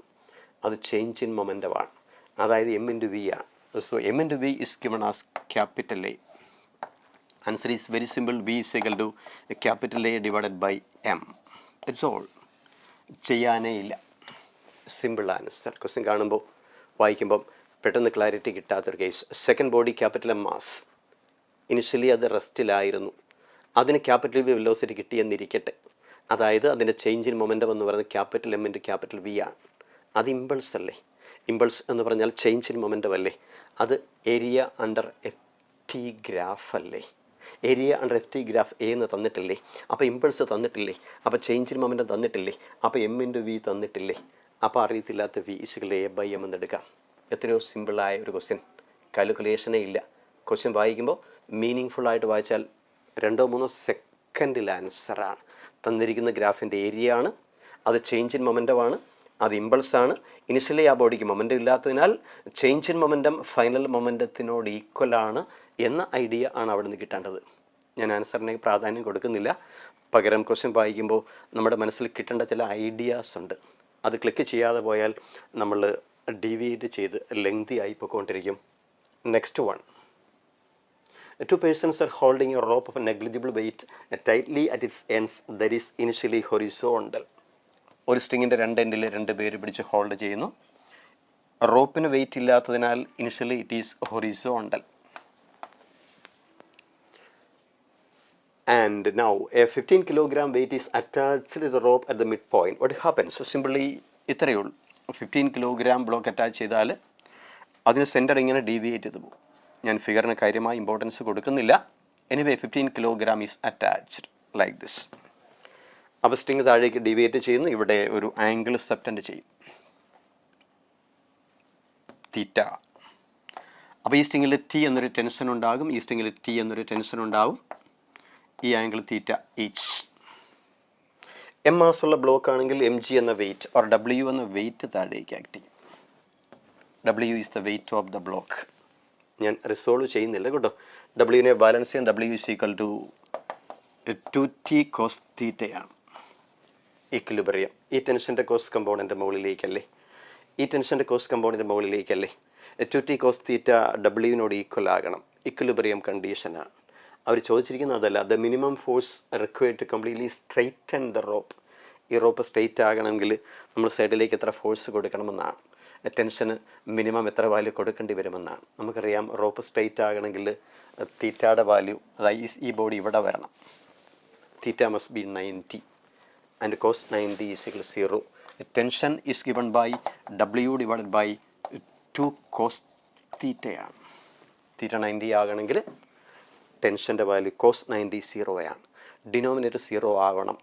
അത് ചേഞ്ച് ഇൻ മൊമെൻറ്റമാണ്, അതായത് എം ഇൻറ്റു വി ആണ്. So M into V is given as capital A. Answer is very simple. V is equal to capital A divided by M. It's all. ചെയ്യാനേ ഇല്ല, simple answer. Question കാണുമ്പോൾ വായിക്കുമ്പം പെട്ടെന്ന് clarity കിട്ടാത്തൊരു case. Second body capital M mass, initially അത് റെസ്റ്റിലായിരുന്നു, അതിന് capital V velocity കിട്ടിയെന്നിരിക്കട്ടെ, അതായത് അതിൻ്റെ ചേഞ്ച് ഇൻ മൊമെൻറ്റം എന്ന് പറയുന്നത് capital M into capital V ആണ്. അത് ഇമ്പൾസ് അല്ലേ? ഇമ്പൾസ് എന്ന് പറഞ്ഞാൽ ചേഞ്ച് ഇൻ മൊമെൻറ്റം അല്ലേ? അത് area under F T graph അല്ലേ? Area under F T graph A എന്ന് തന്നിട്ടില്ലേ? അപ്പോൾ ഇമ്പൾസ് തന്നിട്ടില്ലേ? അപ്പോൾ ചേഞ്ച് ഇൻ മൊമെൻറ്റം തന്നിട്ടില്ലേ? അപ്പോൾ എം ഇൻറ്റു വി തന്നിട്ടില്ലേ? അപ്പോൾ അറിയത്തില്ലാത്ത V is equal A by M എന്നെടുക്കാം. എത്രയോ സിമ്പിളായ ഒരു ക്വസ്റ്റ്യൻ, കാൽക്കുലേഷനേ ഇല്ല. ക്വസ്റ്റ്യൻ വായിക്കുമ്പോൾ മീനിങ് ഫുള്ളായിട്ട് വായിച്ചാൽ 2-3 സെക്കൻഡിൽ ആൻസറാണ്. തന്നിരിക്കുന്ന ഗ്രാഫിൻ്റെ ഏരിയ ആണ്, അത് ചേഞ്ച് ഇൻ മൊമെൻറ്റമാണ്, അത് ഇമ്പൾസാണ്. ഇനിഷ്യലി ആ ബോഡിക്ക് മൊമെൻറ്റം ഇല്ലാത്തതിനാൽ ചേഞ്ച് ഇൻ മൊമെൻറ്റം ഫൈനൽ മൊമെൻറ്റത്തിനോട് ഈക്വലാണ് എന്ന ഐഡിയ ആണ് അവിടെ നിന്ന് കിട്ടേണ്ടത്. ഞാൻ ആൻസറിനെ പ്രാധാന്യം കൊടുക്കുന്നില്ല, പകരം ക്വസ്റ്റ്യൻ വായിക്കുമ്പോൾ നമ്മുടെ മനസ്സിൽ കിട്ടേണ്ട ചില ഐഡിയാസ് ഉണ്ട്. അത് ക്ലിക്ക് ചെയ്യാതെ പോയാൽ നമ്മൾ ഡീവിയേറ്റ് ചെയ്ത് ലെങ്തി ആയി പോയിക്കൊണ്ടിരിക്കും. Next one. Two persons are holding a rope of a negligible weight tightly at its ends that is initially horizontal. ഒരു സ്ട്രിങ്ങിൻ്റെ 2 എൻഡിൽ 2 പേര് പിടിച്ച് ഹോൾഡ് ചെയ്യുന്നു. റോപ്പിന് വെയിറ്റ് ഇല്ലാത്തതിനാൽ initially it is horizontal. And now a 15 kilogram weight is attached to the rope at the midpoint. What happens? So simply ഇത്രയേ ഉള്ളൂ. 15 kilogram block attach ചെയ്താൽ അതിന് സെൻറ്റർ ഇങ്ങനെ ഡീവിയേറ്റ് ചെയ്ത് പോകും. ഞാൻ ഫിഗറിന് കാര്യമായി ഇമ്പോർട്ടൻസ് കൊടുക്കുന്നില്ല. Anyway 15 kilogram is attached like this. അപ്പോൾ സ്ട്രിങ് താഴേക്ക് ഡീവിയേറ്റ് ചെയ്യുന്നു. ഇവിടെ ഒരു ആംഗിൾ സബ്റ്റൻഡ് ചെയ്യും, തീറ്റ. അപ്പോൾ ഈ സ്ട്രിങ്ങിൽ ടി എന്നൊരു ടെൻഷൻ ഉണ്ടാകും, ഈ സ്ട്രിങ്ങിൽ ടി എന്നൊരു ടെൻഷൻ ഉണ്ടാകും. ഈ ആംഗിൾ തീറ്റ ഈച്ച്. എം മാസുള്ള ബ്ലോക്ക് ആണെങ്കിൽ എം ജി എന്ന വെയിറ്റ് ഓർ ഡബ്ല്യു എന്ന വെയിറ്റ് താഴേക്ക് ആക്ട് ചെയ്യും. W is the weight of the block. ഞാൻ റിസോൾവ് ചെയ്യുന്നില്ല കേട്ടോ. ഡബ്ല്യുവിനെ ബാലൻസ് ചെയ്യാൻ W is equal to 2t cos തീറ്റയാണ്. ഇക്വിലിബ്രിയം. ഈ ടെൻഷൻ്റെ കോസ് കമ്പോണൻ്റ് മുകളിലേക്കല്ലേ? ഈ ടെൻഷൻ്റെ കോസ് കമ്പോണൻ്റ് മുകളിലേക്കല്ലേ? 2t കോസ് തീറ്റ ഡബ്ല്യുവിനോട് ഈക്വൽ ആകണം. ഇക്വിലിബ്രിയം കണ്ടീഷനാണ്. അവർ ചോദിച്ചിരിക്കുന്നത് അതല്ല. The minimum force required to completely straighten the rope. ഈ റോപ്പ് സ്ട്രെയിറ്റ് ആകണമെങ്കിൽ നമ്മൾ സൈഡിലേക്ക് എത്ര ഫോഴ്സ് കൊടുക്കണമെന്നാണ്. ടെൻഷന് മിനിമം എത്ര വാല്യൂ കൊടുക്കേണ്ടി വരുമെന്നാണ്. നമുക്കറിയാം റോപ്പ് സ്ട്രെയിറ്റ് ആകണമെങ്കിൽ തീറ്റയുടെ വാല്യൂ, അതായത് ഈ ബോഡി ഇവിടെ വരണം. Theta must be 90 and cos 90 is equal 0. Tension is given by W divided by 2 cos തീറ്റയാണ്. തീറ്റ 90 ആകണമെങ്കിൽ ടെൻഷൻ്റെ വാല്യൂ കോസ് 90 0 ആണ്. ഡിനോമിനേറ്റർ 0 ആവണം,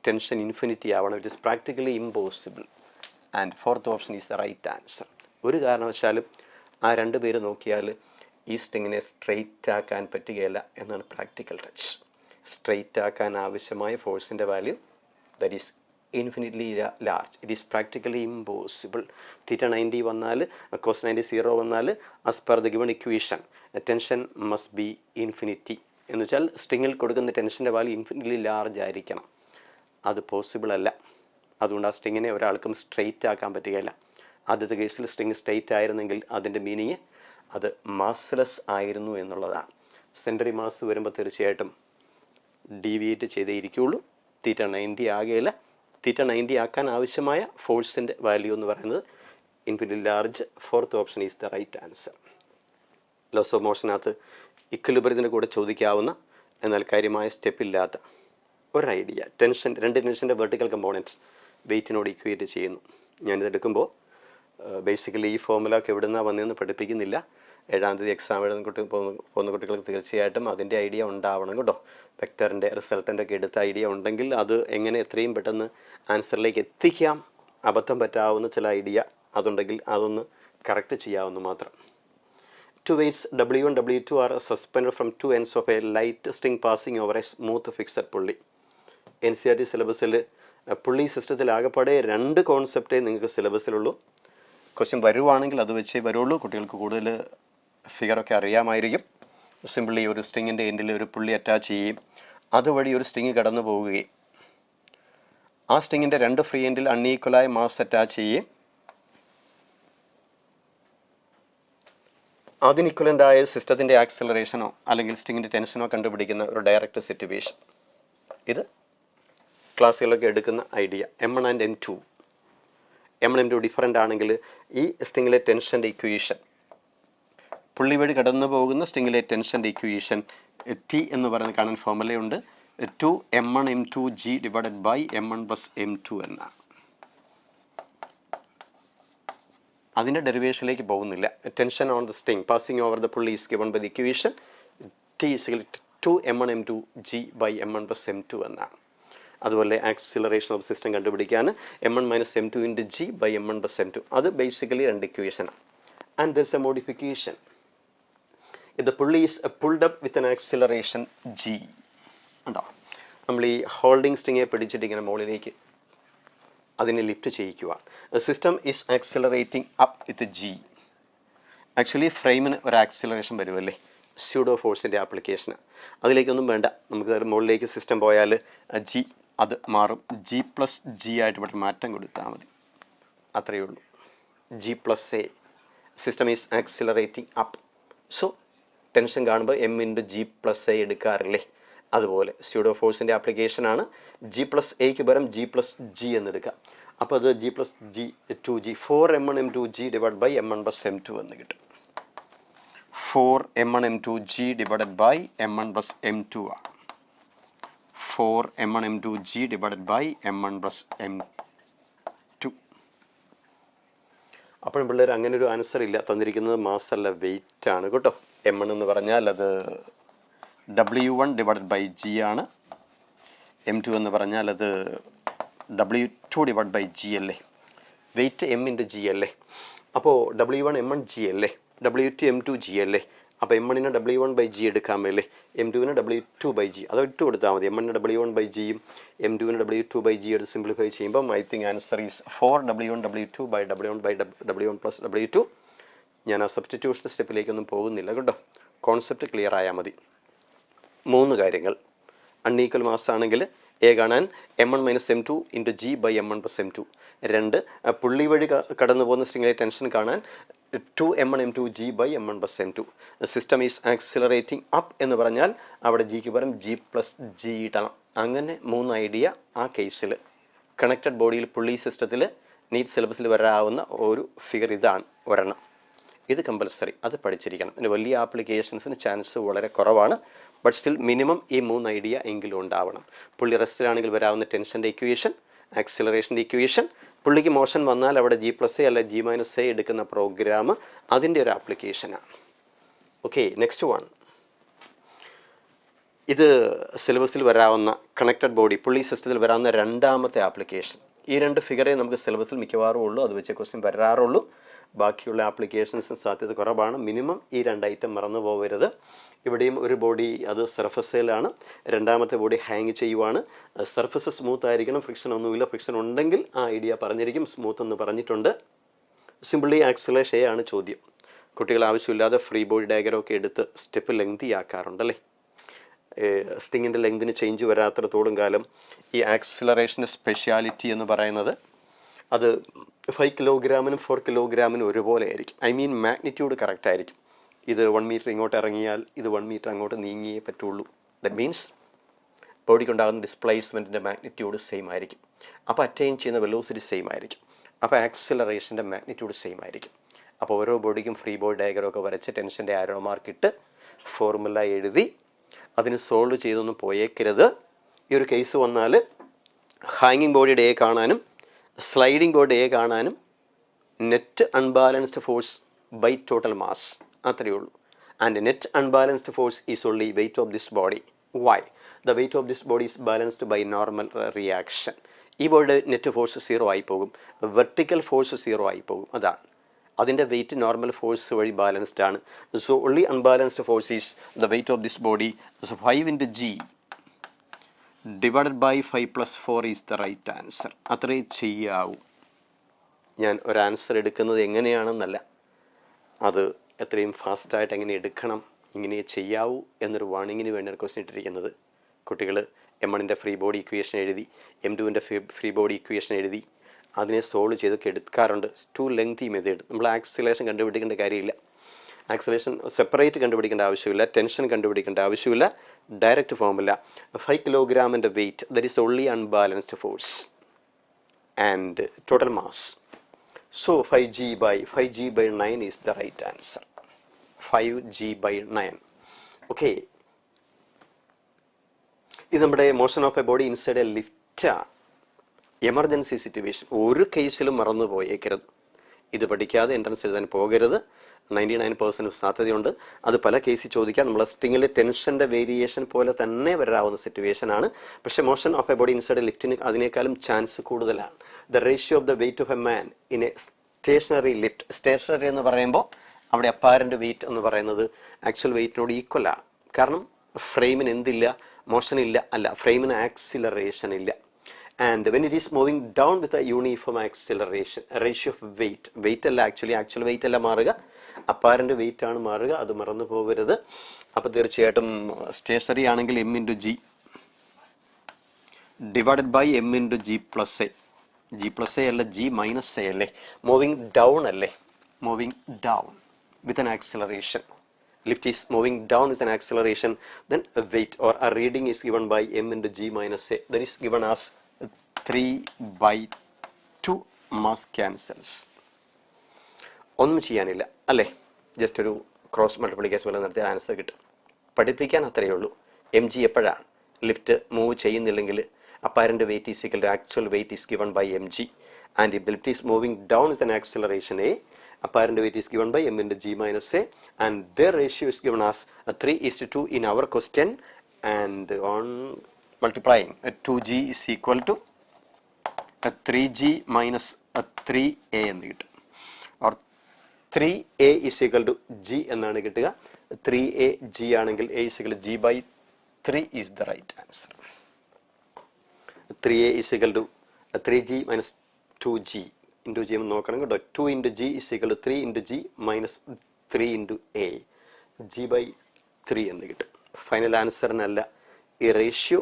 ടെൻഷൻ ഇൻഫിനിറ്റി ആവണം. It is practically impossible. And fourth option is the right answer. ഒരു കാരണവശാലും ആ 2 പേര് നോക്കിയാൽ ഈ സ്ട്രിങ്ങിനെ സ്ട്രെയിറ്റ് ആക്കാൻ പറ്റുകയില്ല എന്നാണ് പ്രാക്ടിക്കൽ ടച്ച്. സ്ട്രെയിറ്റ് ആക്കാൻ ആവശ്യമായ ഫോഴ്സിൻ്റെ value that is infinitely large. It is practically impossible. Theta 90 വന്നാൽ കോസ് 90 0 വന്നാൽ as per the given equation tension must be infinity. എന്ന് വെച്ചാൽ സ്ട്രിങ്ങിൽ കൊടുക്കുന്ന ടെൻഷൻ്റെ വാല്യൂ ഇൻഫിനിറ്റ്ലി ലാർജ് ആയിരിക്കണം. അത് പോസിബിൾ അല്ല. അതുകൊണ്ട് ആ സ്ട്രിങ്ങിനെ ഒരാൾക്കും സ്ട്രെയിറ്റ് ആക്കാൻ പറ്റുകയില്ല. ആദ്യത്തെ കേസിൽ സ്ട്രിങ് സ്ട്രെയിറ്റ് ആയിരുന്നെങ്കിൽ അതിൻ്റെ മീനിങ് അത് മാസ്ലെസ് ആയിരുന്നു എന്നുള്ളതാണ്. സെൻറ്ററി മാസ് വരുമ്പോൾ തീർച്ചയായിട്ടും ഡീവിയേറ്റ് ചെയ്തേ ഇരിക്കുകയുള്ളൂ. തീറ്റ 90 ആകുകയില്ല. തീറ്റ 90 ആക്കാൻ ആവശ്യമായ ഫോഴ്സിൻ്റെ വാല്യൂ എന്ന് പറയുന്നത് infinitely large. Fourth option is the right answer. Laws of മോഷനകത്ത് ഇക്വിലിബ്രിയത്തിൻ്റെ കൂടെ ചോദിക്കാവുന്ന എന്നാൽ കാര്യമായ സ്റ്റെപ്പില്ലാത്ത ഒരു ഐഡിയ. രണ്ട് ടെൻഷൻ്റെ വെർട്ടിക്കൽ കമ്പോണൻറ്റ് വെയ്റ്റിനോട് ഇക്വേറ്റ് ചെയ്യുന്നു. ഞാനിതെടുക്കുമ്പോൾ ബേസിക്കലി ഈ ഫോർമുലക്ക് എവിടെ നിന്നാണ് വന്നതെന്ന് പഠിപ്പിക്കുന്നില്ല. 7-ാം തീയതി എക്സാം എഴുതുന്ന പോകുന്ന കുട്ടികൾക്ക് തീർച്ചയായിട്ടും അതിൻ്റെ ഐഡിയ ഉണ്ടാവണം കേട്ടോ. വെക്ടറിൻ്റെ റിസൾട്ടൻ്റെ ഒക്കെ എടുത്ത ഐഡിയ ഉണ്ടെങ്കിൽ അത് എങ്ങനെ എത്രയും പെട്ടെന്ന് ആൻസറിലേക്ക് എത്തിക്കാം, അബദ്ധം പറ്റാവുന്ന ചില ഐഡിയ അതുണ്ടെങ്കിൽ അതൊന്ന് കറക്റ്റ് ചെയ്യാവുന്ന മാത്രം. Two weights W1 W2 are suspended from two ends of a light string passing over a smooth fixed pulley. NCERT സിലബസിൽ പുള്ളി സിസ്റ്റത്തിൽ ആകെപ്പാടെ 2 കോൺസെപ്റ്റേ നിങ്ങൾക്ക് സിലബസിലുള്ളൂ. ക്വസ്റ്റ്യൻ വരുവാണെങ്കിൽ അത് വെച്ചേ വരുള്ളൂ. കുട്ടികൾക്ക് കൂടുതൽ ഫിഗറൊക്കെ അറിയാമായിരിക്കും. സിമ്പിളി ഒരു സ്ട്രിങ്ങിൻ്റെ എൻഡിൽ ഒരു പുള്ളി അറ്റാച്ച് ചെയ്യുകയും അതുവഴി ഒരു സ്ട്രിങ് കടന്നു പോവുകയും ആ സ്ട്രിങ്ങിൻ്റെ 2 ഫ്രീ എൻഡിൽ അൺഈക്വലായ മാസ് അറ്റാച്ച് ചെയ്യുകയും അതിന് ഇക്വലൻ്റായ സിസ്റ്റത്തിൻ്റെ ആക്സിലറേഷനോ അല്ലെങ്കിൽ സ്ട്രിങ്ങിൻ്റെ ടെൻഷനോ കണ്ടുപിടിക്കുന്ന ഒരു ഡയറക്റ്റ് സിറ്റുവേഷൻ. ഇത് ക്ലാസ്സുകളൊക്കെ എടുക്കുന്ന idea. M1 and M2 M1 M2 different ആണെങ്കിൽ ഈ സ്ട്രിങ്ങിലെ ടെൻഷൻ്റെ ഇക്വേഷൻ, പുള്ളി വഴി കടന്നു പോകുന്ന സ്ട്രിങ്ങിലെ ടെൻഷൻ്റെ ഇക്വേഷൻ T എന്ന് പറയുന്ന കാണാൻ ഫോർമുലയുണ്ട്. 2M1 M2 G divided by M1 plus M2 എന്നാണ്. അതിൻ്റെ ഡെറിവേഷനിലേക്ക് പോകുന്നില്ല. Tension on the string passing over the pulley is given by the equation T is equal to 2M1 M2 G by M1 plus M2 എന്നാണ്. അതുപോലെ acceleration of system കണ്ടുപിടിക്കാൻ M1 minus M2 into G by M1 plus M2. അത് basically 2 ഇക്വേഷനാണ്. And there is a modification. If the pulley is pulled up with N acceleration G ഉണ്ടോ, നമ്മൾ ഈ holding സ്ട്രിങ്ങെ പിടിച്ചിട്ട് ഇങ്ങനെ മുകളിലേക്ക് അതിനെ ലിഫ്റ്റ് ചെയ്യിക്കുക. System is accelerating up with G. Actually ഫ്രെയിമിന് ഒരു ആക്സിലറേഷൻ വരുമല്ലേ, സ്യൂഡോ ഫോഴ്സിൻ്റെ ആപ്ലിക്കേഷന്. അതിലേക്കൊന്നും വേണ്ട, നമുക്ക് മുകളിലേക്ക് സിസ്റ്റം പോയാൽ G അത് മാറും. G പ്ലസ് G ആയിട്ട് ഇവിടെ മാറ്റം കൊടുത്താൽ മതി, അത്രയേ ഉള്ളൂ. G plus A. System is accelerating up. So tension കാണുമ്പോൾ M into G plus A എടുക്കാറില്ലേ, അതുപോലെ സ്യൂഡോ ഫോഴ്സിൻ്റെ ആപ്ലിക്കേഷനാണ്. G പ്ലസ് എക്ക് പകരം G പ്ലസ് G എന്നെടുക്കാം. അപ്പോൾ അത് G plus G 2G 4M1 M2 G divide by M1 plus M2 എന്ന് കിട്ടും. 4M1 M2 G divided by M1 plus M2 ആണ്. 4M1 M2 G divided by M1 plus M2. അപ്പോഴും പിള്ളേർ അങ്ങനെ ഒരു ആൻസർ ഇല്ല, തന്നിരിക്കുന്നത് മാസ് അല്ല വെയിറ്റ് ആണ് കേട്ടോ. M1 എന്ന് പറഞ്ഞാൽ അത് W1 ഡിവൈഡഡ് ബൈ G ആണ്. M2 എന്ന് പറഞ്ഞാൽ അത് W2 ഡിവൈഡ് ബൈ G അല്ലേ, വെയിറ്റ് M ഇൻറ്റു G അല്ലേ. അപ്പോൾ W1 M1 G അല്ലേ, W2 M2 G അല്ലേ. അപ്പോൾ M1ന് W1 ബൈ G എടുക്കാമല്ലേ, M2ന് W2 ബൈ G അത് ഇട്ട് കൊടുത്താൽ മതി. M1ന് W1 ബൈ Gയും M2ന് W2 ബൈ G എടുത്ത് സിംപ്ലിഫൈ ചെയ്യുമ്പം I think answer is 4W1 W2 by W1 by W1 plus W2. ഞാൻ ആ സബ്സ്റ്റിറ്റ്യൂഷൻ സ്റ്റെപ്പിലേക്കൊന്നും പോകുന്നില്ല കേട്ടോ, കോൺസെപ്റ്റ് ക്ലിയർ ആയാൽ മതി. 3 കാര്യങ്ങൾ. അൺഈക്വൽ മാസ് ആണെങ്കിൽ എ കാണാൻ M1 minus M2 into G by M1 plus M2. 2 പുള്ളി വഴി കടന്നു പോകുന്ന സ്ട്രിങ്ങിലെ ടെൻഷൻ കാണാൻ 2M1 M2 G by M1 plus M2. System is accelerating up എന്ന് പറഞ്ഞാൽ അവിടെ Gക്ക് പകരം G പ്ലസ് G ഇടണം. അങ്ങനെ 3 ഐഡിയ ആ കേസിൽ. കണക്റ്റഡ് ബോഡിയിൽ പുള്ളി സിസ്റ്റത്തിൽ നീറ്റ് സിലബസിൽ വരാവുന്ന ഒരു ഫിഗർ ഇതാണ് ഒരെണ്ണം. ഇത് കമ്പൽസറി, അത് പഠിച്ചിരിക്കണം. പിന്നെ വലിയ ആപ്ലിക്കേഷൻസിന് ചാൻസ് വളരെ കുറവാണ്, ബട്ട് സ്റ്റിൽ മിനിമം ഈ 3 ഐഡിയ എങ്കിലും ഉണ്ടാവണം. പുള്ളി റെസ്റ്റിലാണെങ്കിൽ വരാവുന്ന ടെൻഷൻ്റെ ഇക്വേഷൻ, ആക്സിലറേഷൻ്റെ ഇക്വേഷൻ, പുള്ളിക്ക് മോഷൻ വന്നാൽ അവിടെ G പ്ലസ് എ അല്ല G മൈനസ് എ എടുക്കുന്ന പ്രോഗ്രാം, അതിൻ്റെ ഒരു ആപ്ലിക്കേഷനാണ്. Okay, next one. ഇത് സിലബസിൽ വരാവുന്ന കണക്റ്റഡ് ബോഡി പുള്ളി സിസ്റ്റത്തിൽ വരാവുന്ന 2ാമത്തെ ആപ്ലിക്കേഷൻ. ഈ 2 ഫിഗറേ നമുക്ക് സിലബസിൽ മിക്കവാറും ഉള്ളൂ, അത് വെച്ച് ക്വസ്റ്റ്യൻ വരാറുള്ളൂ. ബാക്കിയുള്ള ആപ്ലിക്കേഷൻസിന് സാധ്യത കുറവാണ്. മിനിമം ഈ 2 ഐറ്റം മറന്നു പോകരുത്. ഇവിടെയും ഒരു ബോഡി അത് സർഫസിലാണ്, 2ാമത്തെ ബോഡി ഹാങ് ചെയ്യുവാണ്. സർഫസ് സ്മൂത്ത് ആയിരിക്കണം, ഫ്രിക്ഷൻ ഒന്നുമില്ല. ഫ്രിക്ഷൻ ഉണ്ടെങ്കിൽ ആ ഐഡിയ പറഞ്ഞിരിക്കും, സ്മൂത്ത് എന്ന് പറഞ്ഞിട്ടുണ്ട്. സിമ്പിളി ആക്സിലേഷൻ എ ആണ് ചോദ്യം. കുട്ടികൾ ആവശ്യമില്ലാതെ ഫ്രീ ബോഡി ഡയഗ്രാമൊക്കെ എടുത്ത് സ്റ്റെപ്പ് ലെങ്തി ആക്കാറുണ്ടല്ലേ. സ്ട്രിങ്ങിൻ്റെ ലെങ്തിന് ചേഞ്ച് വരാത്തിടത്തോളം കാലം ഈ ആക്സിലറേഷൻ്റെ സ്പെഷ്യാലിറ്റി എന്ന് പറയുന്നത് അത് 5 കിലോഗ്രാമിനും 4 കിലോഗ്രാമിനും ഒരുപോലെ ആയിരിക്കും. ഐ മീൻ മാഗ്നിറ്റ്യൂഡ് കറക്റ്റ് ആയിരിക്കും. ഇത് 1 മീറ്റർ ഇങ്ങോട്ട് ഇറങ്ങിയാൽ ഇത് 1 മീറ്റർ അങ്ങോട്ട് നീങ്ങിയേ പറ്റുള്ളൂ. ദറ്റ് മീൻസ് ബോഡിക്കുണ്ടാകുന്ന ഡിസ്പ്ലേസ്മെൻറ്റിൻ്റെ മാഗ്നിറ്റ്യൂഡ് സെയിം ആയിരിക്കും. അപ്പോൾ അറ്റൈൻ ചെയ്യുന്ന വെലോസിറ്റി സെയിം ആയിരിക്കും. അപ്പോൾ ആക്സിലറേഷൻ്റെ മാഗ്നിറ്റ്യൂഡ് സെയിം ആയിരിക്കും. അപ്പോൾ ഓരോ ബോഡിക്കും ഫ്രീ ബോഡി ഡയഗ്രം ഒക്കെ വരച്ച് ടെൻഷൻ്റെ ആരോ മാർക്ക് ഇട്ട് ഫോർമുല എഴുതി അതിന് സോൾവ് ചെയ്തൊന്നും പോയേക്കരുത്. ഈ ഒരു കേസ് വന്നാൽ ഹാങ്ങിങ് ബോഡിയുടെ എ കാണാനും സ്ലൈഡിംഗ് ബോഡി എ കാണാനും net unbalanced force by total mass അത്രയേ ഉള്ളൂ. And net unbalanced force is only weight of this body. Why? The weight of this body is balanced by normal reaction. ഈ ബോഡിയുടെ net force 0 ആയി പോകും, vertical force 0 ആയി പോകും. അതാണ് അതിൻ്റെ വെയിറ്റ് നോർമൽ ഫോഴ്സ് വഴി ബാലൻസ്ഡ് ആണ്. So only unbalanced force is the weight of this body. 5 into G divided by 5 + 4 is the right answer. അത്രേ ചെയ്യാവൂ. ഞാൻ ഒരു ആൻസർ എടുക്കുന്നത് എങ്ങനെയാണെന്നല്ല, അത് എത്രയും ഫാസ്റ്റായിട്ട് എങ്ങനെ എടുക്കണം, ഇങ്ങനെ ചെയ്യാവൂ എന്നൊരു വാണിങ്ങിന് വേണ്ടിയാണ് ക്വസ്റ്റ്യൻ ഇട്ടിരിക്കുന്നത്. കുട്ടികൾ M1ൻ്റെ ഫ്രീ ബോഡി ഇക്വേഷൻ എഴുതി, M2ൻ്റെ ഫ്രീ ബോഡി ഇക്വേഷൻ എഴുതി അതിനെ സോൾവ് ചെയ്തൊക്കെ എടുക്കാറുണ്ട്. Too lengthy method. നമ്മൾ ആക്സിലേഷൻ കണ്ടുപിടിക്കേണ്ട കാര്യമില്ല, ആക്സിലേഷൻ സെപ്പറേറ്റ് കണ്ടുപിടിക്കേണ്ട ആവശ്യമില്ല, ടെൻഷൻ കണ്ടുപിടിക്കേണ്ട ആവശ്യമില്ല. ഡയറക്റ്റ് ഫോർമുല 5 കിലോഗ്രാമിൻ്റെ weight, that is only unbalanced force and total mass. So 5G/9 is the right answer. 5G/9. Okay. ഇത് നമ്മുടെ motion of a body inside a ലിഫ്റ്റാണ്. Emergency situation. ഒരു കേസിലും മറന്നു പോയേക്കരുത്. ഇത് പഠിക്കാതെ എൻട്രൻസ് എഴുതാൻ പോകരുത്. 99% സാധ്യതയുണ്ട്. അത് പല കേസിൽ ചോദിക്കാം. നമ്മളെ സ്ട്രിങ്ങിലെ ടെൻഷൻ്റെ വേരിയേഷൻ പോലെ തന്നെ വരാവുന്ന സിറ്റുവേഷനാണ്. പക്ഷേ motion of a body inside a ലിഫ്റ്റിന് അതിനേക്കാളും ചാൻസ് കൂടുതലാണ്. The ratio of the weight of a man in a stationary lift. Stationary എന്ന് പറയുമ്പോൾ അവിടെ അപ്പാരൻ്റ് വെയിറ്റ് എന്ന് പറയുന്നത് ആക്ച്വൽ വെയിറ്റിനോട് ഈക്വലാണ്. കാരണം ഫ്രെയിമിന് എന്തില്ല? മോഷൻ ഇല്ല. അല്ല, ഫ്രെയിമിന് ആക്സിലറേഷൻ ഇല്ല. And when it is moving down with a uniform acceleration, ratio of weight അല്ല actual weight അല്ല മാറുക, അപ്പാരൻ്റ് വെയിറ്റ് ആണ് മാറുക. അത് മറന്നു പോകരുത്. അപ്പോൾ തീർച്ചയായിട്ടും സ്റ്റേഷനറി ആണെങ്കിൽ M into G divided by M into G plus A. G plus A അല്ല, G minus A അല്ലേ? മൂവിങ് ഡൗൺ അല്ലേ? Moving down with an acceleration. Lift is moving down with an acceleration, then a weight or a reading is given by M into G minus A. That is given as 3/2 mass cancels. ഒന്നും ചെയ്യാനില്ല അല്ലേ? Just ഒരു cross multiplication പോലെ നടത്തിയ answer കിട്ടും. പഠിപ്പിക്കാൻ അത്രയേ ഉള്ളൂ. mg എപ്പോഴാണ് ലിഫ്റ്റ് മൂവ് ചെയ്യുന്നില്ലെങ്കിൽ apparent weight is equal to actual weight is given by mg. And if the lift is moving down with an acceleration A, apparent weight is given by M into G minus A, and their ratio is given as 3:2 in our question, and on multiplying 2G is equal to 3G minus 3A എന്ന് കിട്ടും. or 3A is equal to G എന്നാണ് കിട്ടുക. 3A G ആണെങ്കിൽ A is equal to G/3 is the right answer. 3A is equal to 3G minus 2G into G നോക്കണമെങ്കിൽ 2 into G is equal to 3 into G minus 3 into A. G/3 എന്ന് കിട്ടും. Final ആൻസറിനല്ല, ഈ ratio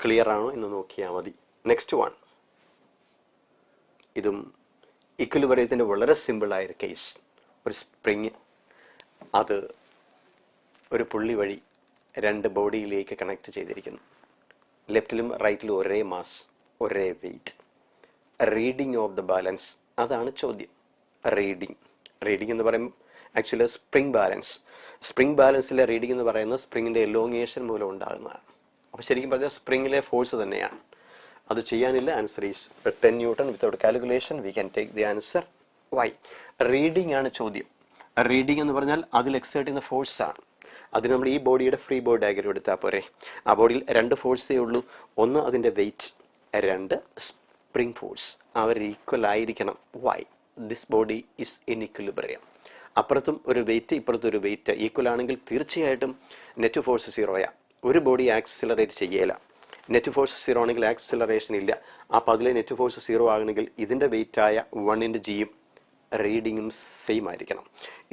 clear ആണോ എന്ന് നോക്കിയാൽ മതി. Next one. ഇതും ഇക്വിലിബ്രിയത്തിൻ്റെ വളരെ സിമ്പിളായൊരു കേസ്. ഒരു സ്പ്രിങ്, അത് ഒരു പുള്ളി വഴി രണ്ട് ബോഡിയിലേക്ക് കണക്ട് ചെയ്തിരിക്കുന്നു. ലെഫ്റ്റിലും റൈറ്റിലും ഒരേ മാസ്, ഒരേ weight. Reading of the balance, അതാണ് ചോദ്യം. റീഡിങ് എന്ന് പറയുമ്പോൾ ആക്ച്വലി സ്പ്രിങ് ബാലൻസിലെ റീഡിങ് എന്ന് പറയുന്നത് സ്പ്രിങ്ങിൻ്റെ എലോങ്ങേഷൻ മൂലം ഉണ്ടാകുന്നതാണ്. അപ്പോൾ ശരിക്കും പറഞ്ഞാൽ സ്പ്രിങ്ങിലെ ഫോഴ്സ് തന്നെയാണ്. അത് ചെയ്യാനില്ല. Answer is 10 Newton. Without calculation we can take the answer. Why? Reading ആണ് ചോദ്യം. റീഡിങ് എന്ന് പറഞ്ഞാൽ അതിൽ എക്സേർട്ട് ചെയ്യുന്ന ഫോഴ്സാണ്. അതിന് നമ്മൾ ഈ ബോഡിയുടെ ഫ്രീ ബോഡി ഡയഗ്രം എടുത്താൽ പോരെ. ആ ബോഡിയിൽ രണ്ട് ഫോഴ്സേ ഉള്ളൂ. ഒന്ന് അതിൻ്റെ വെയിറ്റ്, രണ്ട് സ്പ്രിങ് ഫോഴ്സ്. അവർ ഈക്വൽ ആയിരിക്കണം. Why? This body is in equilibrium. അപ്പുറത്തും ഒരു വെയിറ്റ്, ഇപ്പുറത്തും ഒരു വെയിറ്റ് ഈക്വൽ ആണെങ്കിൽ തീർച്ചയായിട്ടും നെറ്റ് ഫോഴ്സ് 0 ഒരു ബോഡി ആക്സിലറേറ്റ് ചെയ്യേല. നെറ്റ് ഫോഴ്സ് 0 ആണെങ്കിൽ ആക്സിലറേഷൻ ഇല്ല. അപ്പോൾ അതിലെ നെറ്റ് ഫോഴ്സ് 0 ആകണമെങ്കിൽ ഇതിൻ്റെ വെയിറ്റായ 1 into Gയും റീഡിങ്ങും സെയിം ആയിരിക്കണം.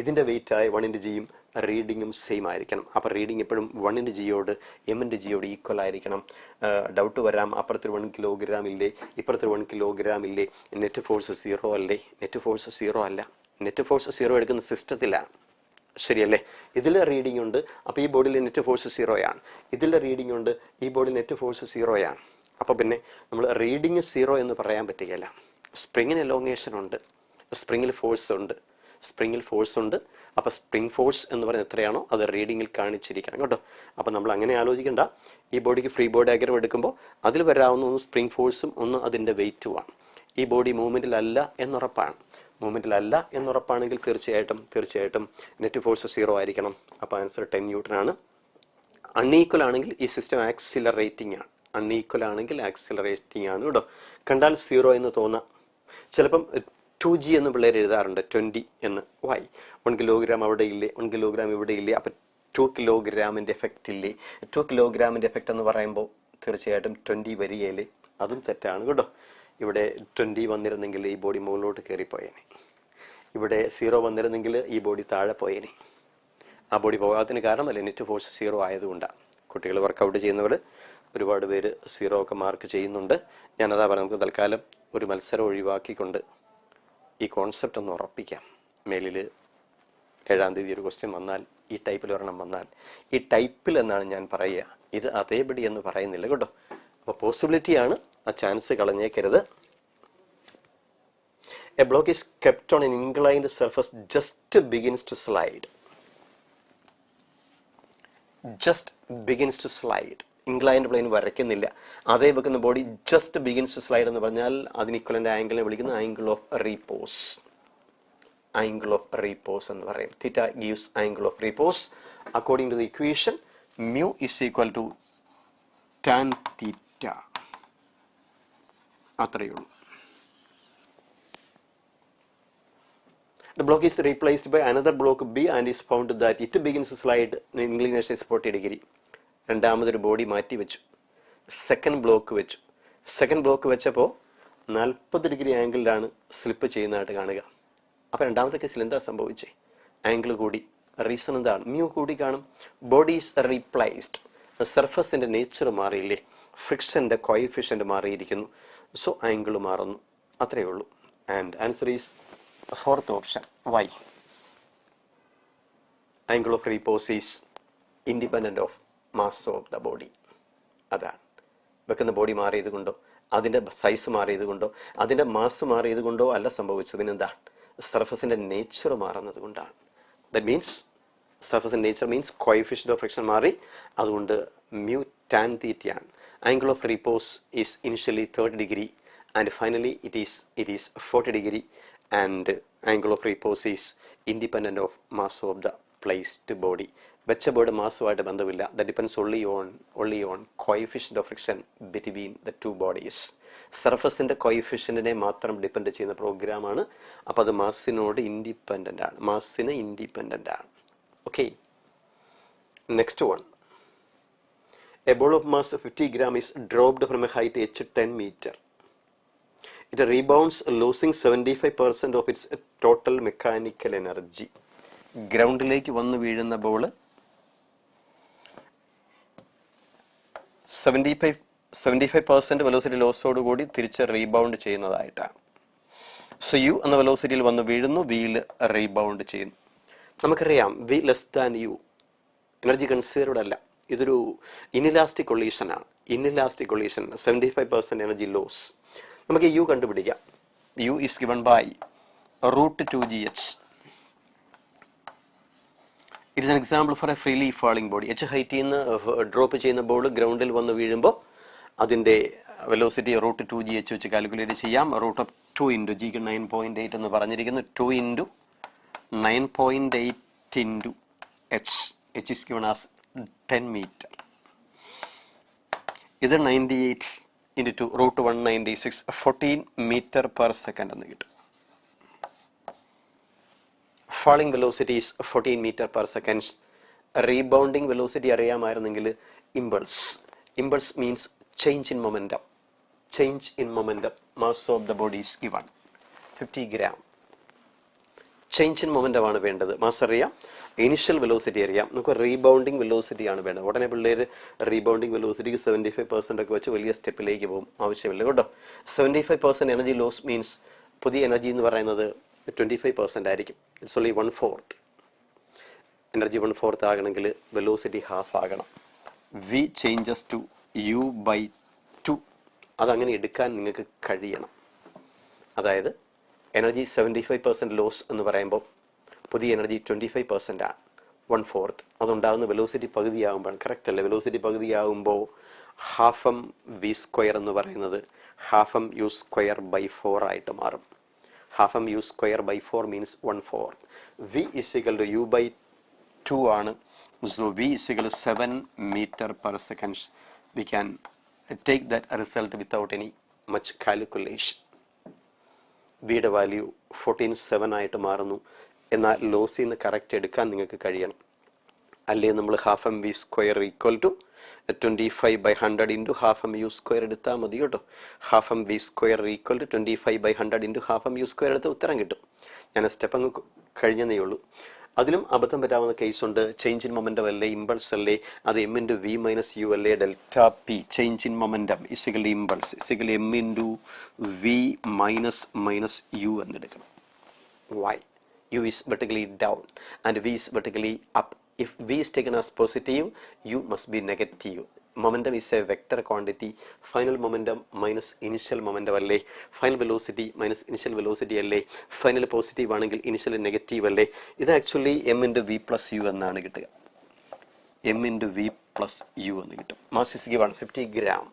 ഇതിൻ്റെ വെയിറ്റായ 1 into Gയും റീഡിങ്ങും സെയിം ആയിരിക്കണം. അപ്പോൾ റീഡിങ് എപ്പോഴും 1 ജിയോട് എമ്മിൻ്റെ ജിയോട് ഈക്വൽ ആയിരിക്കണം. ഡൗട്ട് വരാം, അപ്പുറത്തൊരു 1 കിലോഗ്രാം ഇല്ലേ, ഇപ്പുറത്തൊരു 1 കിലോഗ്രാം ഇല്ലേ, നെറ്റ് ഫോഴ്സ് 0 അല്ലേ? നെറ്റ് ഫോഴ്സ് 0 അല്ല. നെറ്റ് ഫോഴ്സ് 0 എടുക്കുന്ന സിസ്റ്റത്തിലാണ്, ശരിയല്ലേ? ഇതിൽ റീഡിംഗ് ഉണ്ട്, അപ്പോൾ ഈ ബോഡിയിൽ നെറ്റ് ഫോഴ്സ് 0 ആണ്. ഇതിൽ റീഡിംഗ് ഉണ്ട്, ഈ ബോഡിയിൽ നെറ്റ് ഫോഴ്സ് 0 ആണ്. അപ്പോൾ പിന്നെ നമ്മൾ റീഡിങ് 0 എന്ന് പറയാൻ പറ്റുകയില്ല. സ്പ്രിങ്ങിന് എലോങ്ങേഷൻ ഉണ്ട്, സ്പ്രിങ്ങിൽ ഫോഴ്സ് ഉണ്ട്, സ്പ്രിങ്ങിൽ ഫോഴ്സ് ഉണ്ട്. അപ്പോൾ സ്പ്രിങ് ഫോഴ്സ് എന്ന് പറയുന്നത് എത്രയാണോ അത് റീഡിങ്ങിൽ കാണിച്ചിരിക്കണം കേട്ടോ. അപ്പോൾ നമ്മൾ അങ്ങനെ ആലോചിക്കേണ്ട. ഈ ബോഡിക്ക് ഫ്രീ ബോഡി ഡയഗ്രം എടുക്കുമ്പോൾ അതിൽ വരാവുന്ന ഒന്ന് സ്പ്രിങ് ഫോഴ്സും ഒന്ന് അതിൻ്റെ വെയിറ്റുമാണ്. ഈ ബോഡി മൂവ്മെൻറ്റിലല്ല എന്നുറപ്പാണ്. മൂവ്മെൻറ്റിലല്ല എന്നുറപ്പാണെങ്കിൽ തീർച്ചയായിട്ടും നെറ്റ് ഫോഴ്സ് 0 ആയിരിക്കണം. അപ്പോൾ ആൻസർ 10 ന്യൂട്ടൺ ആണ്. അൺഈക്വൽ ആണെങ്കിൽ ഈ സിസ്റ്റം ആക്സിലറേറ്റിംഗ് ആണ്. അൺഈക്വൽ ആണെങ്കിൽ ആക്സിലറേറ്റിംഗ് ആണ് കേട്ടോ. കണ്ടാൽ 0 എന്ന് തോന്നാം. ചിലപ്പം 2G എന്ന് പിള്ളേർ എഴുതാറുണ്ട്, 20 എന്ന്. വൈ? 1 കിലോഗ്രാം അവിടെ ഇല്ലേ, 1 കിലോഗ്രാം ഇവിടെ ഇല്ലേ, അപ്പം 2 കിലോഗ്രാമിൻ്റെ എഫക്റ്റ് ഇല്ലേ? 2 കിലോഗ്രാമിൻ്റെ എഫക്റ്റ് എന്ന് പറയുമ്പോൾ തീർച്ചയായിട്ടും 20 വരികയില്ലേ? അതും തെറ്റാണ് കേട്ടോ. ഇവിടെ 20 വന്നിരുന്നെങ്കിൽ ഈ ബോഡി മുകളിലോട്ട് കയറിപ്പോയേനെ. ഇവിടെ 0 വന്നിരുന്നെങ്കിൽ ഈ ബോഡി താഴെ പോയേനെ. ആ ബോഡി പോകാത്തതിന് കാരണമല്ലേ നെറ്റ് ഫോഴ്സ് 0 ആയതുകൊണ്ടാണ്. കുട്ടികൾ വർക്കൗട്ട് ചെയ്യുന്നവർ ഒരുപാട് പേര് 0 ഒക്കെ മാർക്ക് ചെയ്യുന്നുണ്ട്. ഞാനതാ പറയാം, നമുക്ക് തൽക്കാലം ഒരു മത്സരം ഒഴിവാക്കിക്കൊണ്ട് ഈ കോൺസെപ്റ്റ് ഒന്ന് ഉറപ്പിക്കാം. മേലിൽ 7-ാം തീയതി ഒരു ക്വസ്റ്റ്യൻ വന്നാൽ, ഈ ടൈപ്പിൽ ഒരെണ്ണം വന്നാൽ, ഈ ടൈപ്പിൽ എന്നാണ് ഞാൻ പറയുക, ഇത് അതേപടി എന്ന് പറയുന്നില്ല കേട്ടോ. അപ്പോൾ പോസിബിലിറ്റിയാണ്, ആ ചാൻസ് കളഞ്ഞേക്കരുത്. A block is kept on an inclined surface just begins to slide. Just begins to slide. Inclined plane വരയ്ക്കുന്നില്ല, അതേ വെക്കുന്ന body just begins to slide എന്ന് പറഞ്ഞാൽ അതിന് ഇക്വലന്റ് ആംഗിളിനെ വിളിക്കുന്ന angle of repose. Angle of repose എന്ന് പറയും. Theta gives angle of repose. According to the equation mu is equal to tan theta. അത്രയേ ഉള്ളൂ. The block is replaced by another block B and is found that it begins to slide. Inclination is 40 degree. രണ്ടാമതൊരു body മാറ്റി വെച്ചു, second block വെച്ചു. Second block വെച്ചപ്പോൾ 40 degree ആംഗിളിലാണ് slip ചെയ്യുന്നതായിട്ട് കാണുക. അപ്പോൾ രണ്ടാമത്തെ കേസിൽ എന്താ സംഭവിച്ചേ? ആംഗിൾ കൂടി. റീസൺ എന്താണ്? മ്യൂ കൂടി കാണും. Body is replaced. സർഫസിൻ്റെ നേച്ചർ മാറിയില്ലേ? ഫ്രിക്ഷൻ്റെ കോയിഫിഷ്യൻ്റ് മാറിയിരിക്കുന്നു. സോ ആംഗിൾ മാറുന്നു. അത്രയേ ഉള്ളൂ. And answer is fourth option. Why? Angle of repose is independent of mass of the body. അതാണ്. വെക്കുന്ന ബോഡി മാറിയത് കൊണ്ടോ, അതിൻ്റെ സൈസ് മാറിയത് കൊണ്ടോ, അതിൻ്റെ മാസ് മാറിയത് കൊണ്ടോ അല്ല സംഭവിച്ചത്. പിന്നെന്താണ്? സർഫസിൻ്റെ നേച്ചർ മാറുന്നത് കൊണ്ടാണ്. ദാറ്റ് മീൻസ് സർഫസിൻ്റെ nature means coefficient of friction മാറി. അതുകൊണ്ട് മ്യൂ ടാൻ തീറ്റയാണ്. Angle of repose is initially 30 degree and finally it is 40 degree and angle of repose is independent of mass of the placed body. വെച്ച board മാസുമായിട്ട് ബന്ധമില്ല. The depends only on coefficient of friction between the two bodies. സർഫസിൻ്റെ കോയിഫിഷ്യൻറ്റിനെ മാത്രം depend ചെയ്യുന്ന പ്രോഗ്രാമാണ്. അപ്പോൾ അത് മാസിനോട് ഇൻഡിപെൻഡൻ്റ് ആണ്. മാസിന് ഇൻഡിപെൻഡൻ്റ് ആണ്. Okay, next one. A ball of mass 50 gram is dropped from a height h 10 meter. It rebounds losing 75% of its total mechanical energy. ഗ്രൗണ്ടിലേക്ക് വന്ന് വീഴുന്ന ബോള് 75% വെലോസിറ്റി ലോസോടുകൂടി തിരിച്ച് റീബൗണ്ട് ചെയ്യുന്നതായിട്ടാണ്. സോ യു എന്ന വെലോസിറ്റിയിൽ വന്ന് വീഴുന്നു, വിയിൽ റീബൗണ്ട് ചെയ്യുന്നു. നമുക്കറിയാം v less than u energy considered അല്ല. ഇതൊരു ഇൻഇലാസ്റ്റിക് കൊളീഷനാണ്. Inelastic collision 75% energy loss. നമുക്ക് യു കണ്ടുപിടിക്കാം. U is given by √2gh. It is an example for a freely falling body. h ഹൈറ്റിൽ നിന്ന് ഡ്രോപ്പ് ചെയ്യുന്ന ബോൾ ഗ്രൗണ്ടിൽ വന്ന് വീഴുമ്പോൾ അതിൻ്റെ വെലോസിറ്റി √2gh വെച്ച് കാൽക്കുലേറ്റ് ചെയ്യാം. √2 ഇൻറ്റു ജിക്ക് 9.8 എന്ന് പറഞ്ഞിരിക്കുന്നു. 2 into 9.8 into h. h is given as 10 meter. ഇത് 98 ഇൻറ്റു 2 √196 14 meter per second എന്ന് കിട്ടും. Falling velocity is 14 meter per second. Rebounding velocity അറിയാമായിരുന്നെങ്കിൽ impulse. Impulse means change in momentum. Change in momentum. Mass of the body is given 50 gram. Change in momentum ആണ് വേണ്ടത്. Mass അറിയാം, initial velocity അറിയാം, നമുക്ക് rebounding velocity ആണ് വേണ്ടത്. ഉടനെ പിള്ളേർ rebounding വെലോസിറ്റിക്ക് 75% ഒക്കെ വെച്ച് വലിയ സ്റ്റെപ്പിലേക്ക് പോകും, ആവശ്യമില്ല കേട്ടോ. 75% എനർജി ലോസ് മീൻസ് പുതിയ എനർജി എന്ന് പറയുന്നത് 25% ആയിരിക്കും. It's only 1/4. എനർജി 1/4 ആകണമെങ്കിൽ വെലോസിറ്റി ഹാഫ് ആകണം. V changes to u/2. അതങ്ങനെ എടുക്കാൻ നിങ്ങൾക്ക് കഴിയണം. അതായത് എനർജി 75% ലോസ് എന്ന് പറയുമ്പോൾ പുതിയ എനർജി 25% ആണ്, 1/4. അതുണ്ടാകുന്ന വെലോസിറ്റി പകുതിയാകുമ്പോൾ, കറക്റ്റ് അല്ലേ? വെലോസിറ്റി പകുതിയാകുമ്പോൾ ഹാഫ് v² എന്ന് പറയുന്നത് ഹാഫ് u²/4 ആയിട്ട് മാറും. Half u²/4 means 1/4. v = u/2 ആണ്. So v = 7 meter/second. We can take that result without any much calculation. വിയുടെ വാല്യൂ 14.7 ആയിട്ട് മാറുന്നു. എന്നാൽ ലോസിൽ നിന്ന് കറക്റ്റ് എടുക്കാൻ നിങ്ങൾക്ക് കഴിയണം. അല്ലെങ്കിൽ നമ്മൾ half v² = 25/100 into half u² എടുത്താൽ മതി കേട്ടോ. Half v² = 25/100 into half u² എടുത്ത് ഉത്തരം കിട്ടും. ഞാൻ സ്റ്റെപ്പ് അങ്ങ് കഴിഞ്ഞതേ ഉള്ളൂ. അതിലും അബദ്ധം പറ്റാവുന്ന കേസുണ്ട്. ചേഞ്ച് ഇൻ മൊമെൻ്റം അല്ലേ, ഇമ്പൾസ് അല്ലേ, അത് m × v - u അല്ലേ, delta p. Change in momentum is equal impulse is equal m × v - u എന്നെടുക്കണം. Why? u is vertically down and v is vertically up. If v is taken as positive, u must be negative. Momentum is a vector quantity. Final momentum minus initial momentum അല്ലേ, final velocity minus initial velocity അല്ലേ, final positive ആണെങ്കിൽ initial negative അല്ലേ. ഇത് actually m × v + u എന്നാണ് കിട്ടുക. m × v + u എന്ന് കിട്ടും. Mass is given 50 gram.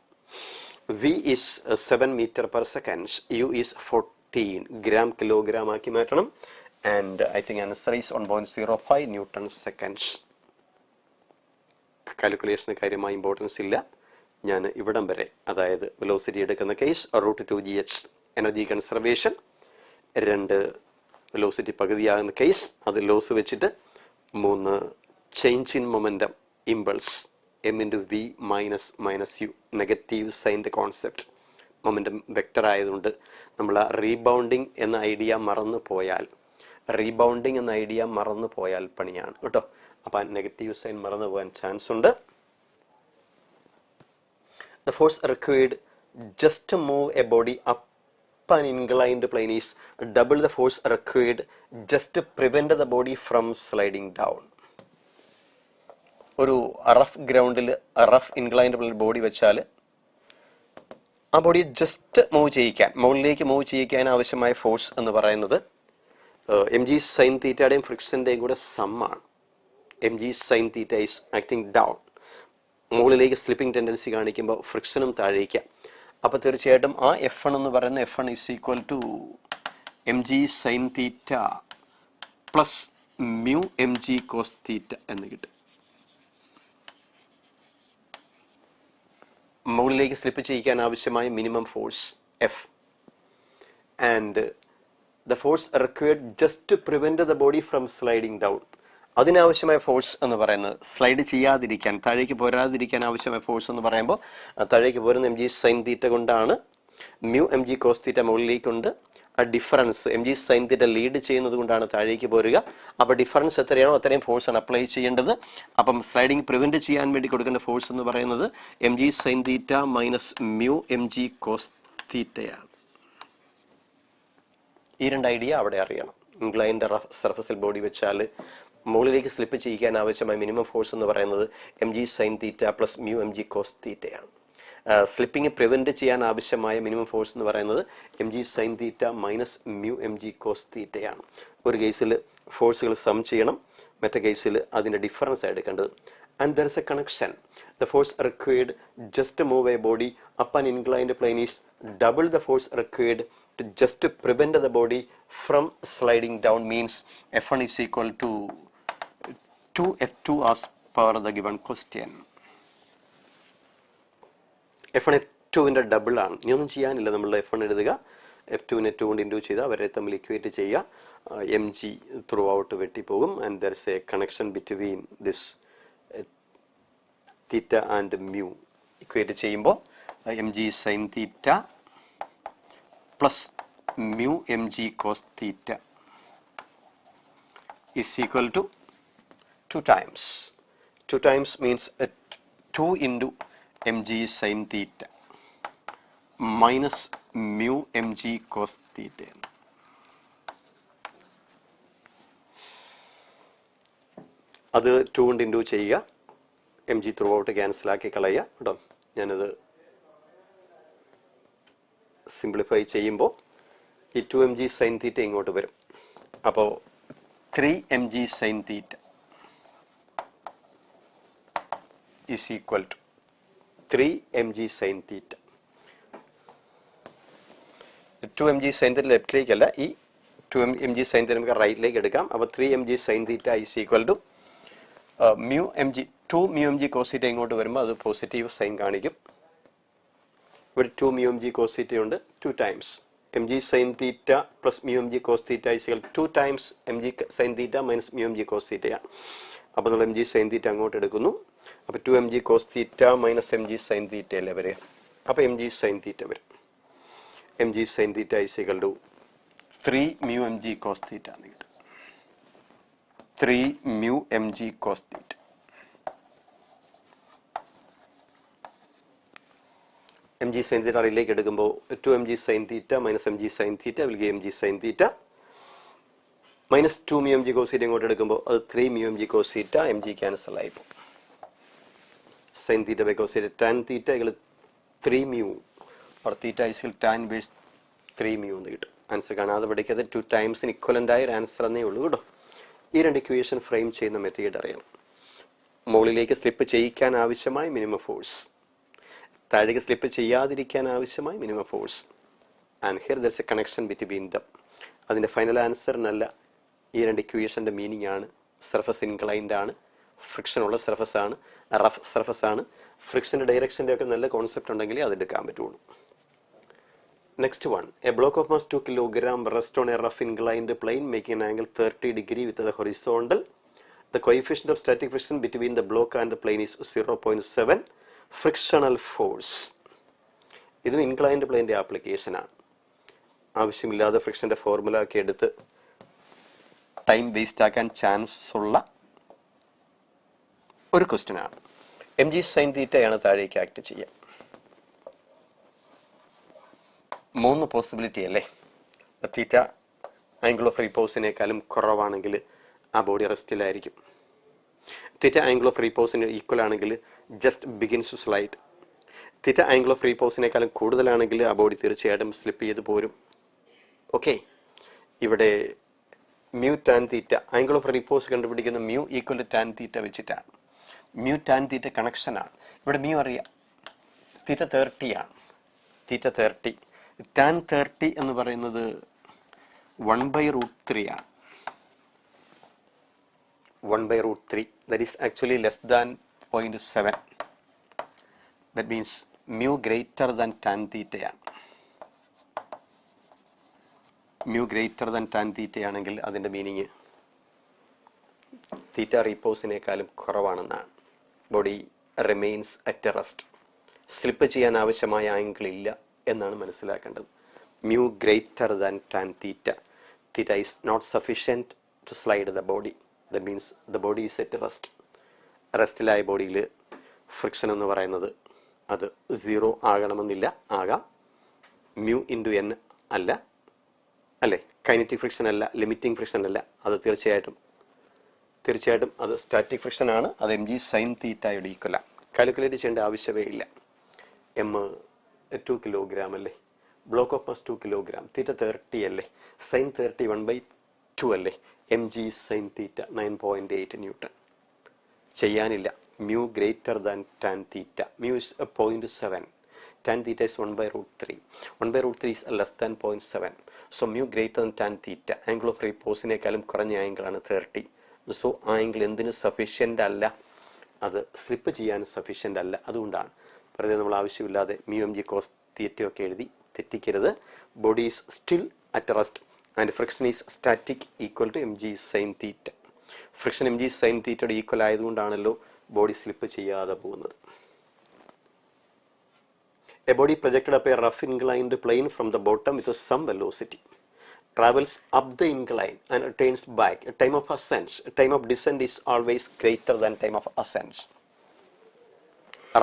v is 7 meter/second. u is 14 gram kilogram ആക്കി മാറ്റണം. And I think answer is 1.05 Newton/seconds. കാൽക്കുലേഷന് കാര്യമായ ഇമ്പോർട്ടൻസ് ഇല്ല. ഞാൻ ഇവിടം വരെ, അതായത് വെലോസിറ്റി എടുക്കുന്ന case √2gh energy conservation, 2 velocity പകുതിയാകുന്ന കേസ് അത് ലോസ് വെച്ചിട്ട്, 3 change in momentum impulse m × v - u negative സൈൻ്റെ കോൺസെപ്റ്റ്. മൊമെൻ്റം വെക്റ്റർ ആയതുകൊണ്ട് നമ്മൾ ആ റീബൗണ്ടിങ് എന്ന ഐഡിയ മറന്നു പോയാൽ പണിയാണ് കേട്ടോ. അപ്പം നെഗറ്റീവ് സൈൻ മറന്നു പോകാൻ ചാൻസ് ഉണ്ട്. The force required just to move a body up an inclined plane is double the force required just to prevent the body from sliding down. ഒരു റഫ് ഗ്രൗണ്ടിൽ റഫ് ഇൻക്ലൈൻഡ് ബോഡി വെച്ചാൽ ആ body just move ചെയ്യിക്കാൻ, മുകളിലേക്ക് move ചെയ്യിക്കാൻ ആവശ്യമായ force എന്ന് പറയുന്നത് mg sin തീറ്റയുടെയും ഫ്രിക്ഷൻ്റെയും കൂടെ സമ്മാണ്. mg sin theta is acting down. മുകളിലേക്ക് സ്ലിപ്പിംഗ് ടെൻഡൻസി കാണിക്കുമ്പോൾ ഫ്രിക്ഷനും താഴേക്കാം. അപ്പോൾ തീർച്ചയായിട്ടും ആ F1 എന്ന് പറയുന്ന F1 = mg sin theta plus mu mg cos തീറ്റ എന്ന് കിട്ടും. മുകളിലേക്ക് സ്ലിപ്പ് ചെയ്യിക്കാൻ ആവശ്യമായ minimum force F and the force required just to prevent the body from sliding down. അതിനാവശ്യമായ ഫോഴ്സ് എന്ന് പറയുന്നത് സ്ലൈഡ് ചെയ്യാതിരിക്കാൻ, താഴേക്ക് പോരാതിരിക്കാൻ ആവശ്യമായ ഫോഴ്സ് എന്ന് പറയുമ്പോൾ താഴേക്ക് പോരുന്ന mg sin തീറ്റ കൊണ്ടാണ്. mu mg cos തീറ്റ മുകളിലേക്കുണ്ട്. ആ ഡിഫറൻസ് mg sin തീറ്റ ലീഡ് ചെയ്യുന്നത് കൊണ്ടാണ് താഴേക്ക് പോരുക. അപ്പോൾ ഡിഫറൻസ് എത്രയാണോ അത്രയും ഫോഴ്സാണ് അപ്ലൈ ചെയ്യേണ്ടത്. അപ്പം സ്ലൈഡിങ് പ്രിവെൻറ്റ് ചെയ്യാൻ വേണ്ടി കൊടുക്കേണ്ട ഫോഴ്സ് എന്ന് പറയുന്നത് mg sin theta minus mu mg cos തീറ്റയാണ്. ഈ 2 ഐഡിയ അവിടെ അറിയണം. ഇൻക്ലൈൻഡ് റഫ് സർഫസിൽ ബോഡി വെച്ചാൽ മുകളിലേക്ക് സ്ലിപ്പ് ചെയ്യിക്കാൻ ആവശ്യമായ മിനിമം ഫോഴ്സ് എന്ന് പറയുന്നത് mg sin theta plus mu mg cos തീറ്റയാണ്. സ്ലിപ്പിംഗ് പ്രിവെൻറ്റ് ചെയ്യാൻ ആവശ്യമായ മിനിമം ഫോഴ്സ് എന്ന് പറയുന്നത് mg sin theta minus mu mg cos തീറ്റയാണ്. ഒരു കേസിൽ ഫോഴ്സുകൾ സം ചെയ്യണം, മറ്റേ കേസിൽ അതിൻ്റെ ഡിഫറൻസ് എടുക്കേണ്ടത്. And there is a connection. The force required just to move a body up an inclined plane is double the force required to just to prevent the body from sliding down. Means F1 is equal to 2F2 as per the given question. F1 F2-ൻ്റെ double ആണ്. ഇനിയൊന്നും ചെയ്യാനില്ല, നമ്മൾ F1 എഴുതുക, F2-നെ 2 കൊണ്ട് into ചെയ്താൽ അവരെ തമ്മിൽ ഇക്വേറ്റ് ചെയ്യുക. mg ത്രൂ ഔട്ട് വെട്ടിപ്പോകും. And there is a connection between this theta and mu. Equate ചെയ്യുമ്പോൾ mg sin theta plus mu mg cos theta is equal to 2 times. 2 times means 2 into mg sin theta minus mu mg cos theta. അത് 2 കൊണ്ട് into ചെയ്യുക, M G through out ക്യാൻസലാക്കി കളയുക കേട്ടോ. ഞാനത് simplify ചെയ്യുമ്പോൾ ഈ 2 mg sine തീറ്റ ഇങ്ങോട്ട് വരും. അപ്പോൾ 3 mg sine theta is equal to 3 mg sine theta. 2 mg sine theta ലെഫ്റ്റിലേക്കല്ല, ഈ 2 mg സൈൻ തീറ്റ നമുക്ക് റൈറ്റിലേക്ക് എടുക്കാം. അപ്പോൾ 3 mg sine theta is equal to mu mg 2 mu mg cos theta ഇങ്ങോട്ട് വരുമ്പോൾ അത് പോസിറ്റീവ് സൈൻ കാണിക്കും. ഇവിടെ 2 mu mg cos തീറ്റ ഉണ്ട്. 2 times mg sin theta plus mu mg cos theta is equal to 2 times mg sin theta minus mu mg cos തീറ്റയാണ്. അപ്പോൾ നമ്മൾ mg sin തീറ്റ അങ്ങോട്ട് എടുക്കുന്നു. അപ്പോൾ 2 mg cos തീറ്റ മൈനസ് mg sin തീറ്റ അല്ലേ വരിക. അപ്പോൾ mg sin തീറ്റ വരും. mg sin theta is equal to 3 mu mg cos തീറ്റ എന്ന് കിട്ടും. 3 mu mg cos theta. mg sin തീറ്റ റൈറ്റിലേക്ക് എടുക്കുമ്പോൾ 2 mg sin theta minus mg sin theta will give mg sin theta minus 2 mu mg cos theta ഇങ്ങോട്ട് എടുക്കുമ്പോൾ അത് 3 mu mg cos theta, mg cancel ആയി പോകും. sin theta by cos theta tan theta equal 3 mu or theta is equal tan ബേസ് 3 mu എന്ന് കിട്ടും. Answer കാണാതെ പഠിക്കാതെ 2 ടൈംസിന് ഇക്വലൻ്റ് ആയ ഒരു ആൻസർ എന്നേ ഉള്ളൂ കേട്ടോ. ഈ രണ്ട് ഇക്വേഷൻ ഫ്രെയിം ചെയ്യുന്ന മെത്തേഡ് അറിയണം. മുകളിലേക്ക് സ്ലിപ്പ് ചെയ്യിക്കാൻ ആവശ്യമായ മിനിമം ഫോഴ്സ്, താഴേക്ക് സ്ലിപ്പ് ചെയ്യാതിരിക്കാൻ ആവശ്യമായ minimum force. And here there is a connection between them. അതിൻ്റെ ഫൈനൽ ആൻസറിനല്ല, ഈ രണ്ട് ഇക്വേഷൻ്റെ മീനിങ് ആണ്. സർഫസ് ഇൻക്ലൈൻഡ് ആണ്, ഫ്രിക്ഷൻ ഉള്ള സർഫസ് ആണ്, റഫ് സർഫസ് ആണ്. ഫ്രിക്ഷൻ്റെ ഡയറക്ഷൻ്റെ ഒക്കെ നല്ല കോൺസെപ്റ്റ് ഉണ്ടെങ്കിലേ അത് എടുക്കാൻ പറ്റുള്ളൂ. Next one, A block of mass 2 kilogram rest on A rough inclined plane making an angle 30 degree with the horizontal. The coefficient of static friction between the block and the plain is 0.7 frictional force. ഇതും inclined പ്ലെയിൻ്റെ ആപ്ലിക്കേഷനാണ്. ആവശ്യമില്ലാതെ ഫ്രിക്ഷൻ്റെ formula ഒക്കെ എടുത്ത് time waste ആക്കാൻ chance ഉള്ള ഒരു question ആണ്. mg sin തീറ്റയാണ് താഴേക്ക് ആക്ട് ചെയ്യുക. 3 പോസിബിലിറ്റി അല്ലേ. തീറ്റ ആംഗിൾ ഓഫ് റീപോസിനേക്കാളും കുറവാണെങ്കിൽ ആ ബോഡി റെസ്റ്റിലായിരിക്കും. തീറ്റ ആംഗിൾ ഓഫ് റീപോസിന് ഈക്വൽ ആണെങ്കിൽ just begins to slide. Theta angle of റീപോസിനേക്കാളും കൂടുതലാണെങ്കിൽ ആ ബോഡി തീർച്ചയായിട്ടും സ്ലിപ്പ് ചെയ്ത് പോരും. ഓക്കെ, ഇവിടെ mu tan theta angle of repose കണ്ടുപിടിക്കുന്ന mu equal to tan theta വെച്ചിട്ടാണ്. മ്യൂ ടാൻ തീറ്റ കണക്ഷനാണ്. ഇവിടെ മ്യൂ അറിയാം, തീറ്റ 30 ആണ്. തീറ്റ 30, ടാൻ 30 എന്ന് പറയുന്നത് 1/√3 ആണ്. 1/√3, that is actually less than 0.7. that means mu greater than tan theta ആണ്. mu greater than tan theta ആണെങ്കിൽ അതിൻ്റെ മീനിങ് തീറ്റ റീപോസിനേക്കാളും കുറവാണെന്നാണ്. Body remains at rest. Slip ചെയ്യാൻ ആവശ്യമായ ആംഗിൾ ഇല്ല എന്നാണ് മനസ്സിലാക്കേണ്ടത്. mu greater than tan theta. Theta is not sufficient to slide the body. That means the body is at rest. റെസ്റ്റിലായ ബോഡിയിൽ ഫ്രിക്ഷൻ എന്ന് പറയുന്നത് അത് 0 ആകണമെന്നില്ല, ആകാം. മ്യൂ ഇൻറ്റു എൻ അല്ല, അല്ലേ? കൈനറ്റിക് ഫ്രിക്ഷൻ അല്ല, ലിമിറ്റിംഗ് ഫ്രിക്ഷൻ അല്ല. അത് തീർച്ചയായിട്ടും അത് സ്റ്റാറ്റിക് ഫ്രിക്ഷൻ ആണ്. അത് mg sin തീറ്റയുടെ ഈക്വലാണ്. കാൽക്കുലേറ്റ് ചെയ്യേണ്ട ആവശ്യമേ ഇല്ല. m 2 kilogram അല്ലേ, ബ്ലോക്ക് ഓഫ് മാസ് 2 kilogram, തീറ്റ 30 അല്ലേ, സൈൻ 30 1/2 അല്ലേ, mg sin തീറ്റ 9.8 ന്യൂട്ടൺ. ചെയ്യാനില്ല. Mu greater than tan theta. Mu is 0.7. tan theta is 1/√3. 1/√3 is less than 0.7. So mu greater than tan theta. Angle of reposeനേക്കാളും കുറഞ്ഞ angle ആണ് 30. So ആ angle എന്തിന് sufficient അല്ല, അത് slip ചെയ്യാൻ സഫീഷ്യൻ്റ് അല്ല. അതുകൊണ്ടാണ് വെറുതെ നമ്മൾ ആവശ്യമില്ലാതെ മ്യൂ mg കോസ് തീറ്റയൊക്കെ എഴുതി തെറ്റിക്കരുത്. Body is still at rest and friction is static equal to mg sin theta. Friction mg sin തീറ്റയുടെ ഈക്വൽ ആയതുകൊണ്ടാണല്ലോ ബോഡി സ്ലിപ്പ് ചെയ്യാതെ പോകുന്നത്. A body projected up a rough inclined plane from the bottom with some velocity. travels up the incline and returns back. Time of ascent, time of descent is always greater than time of ascent.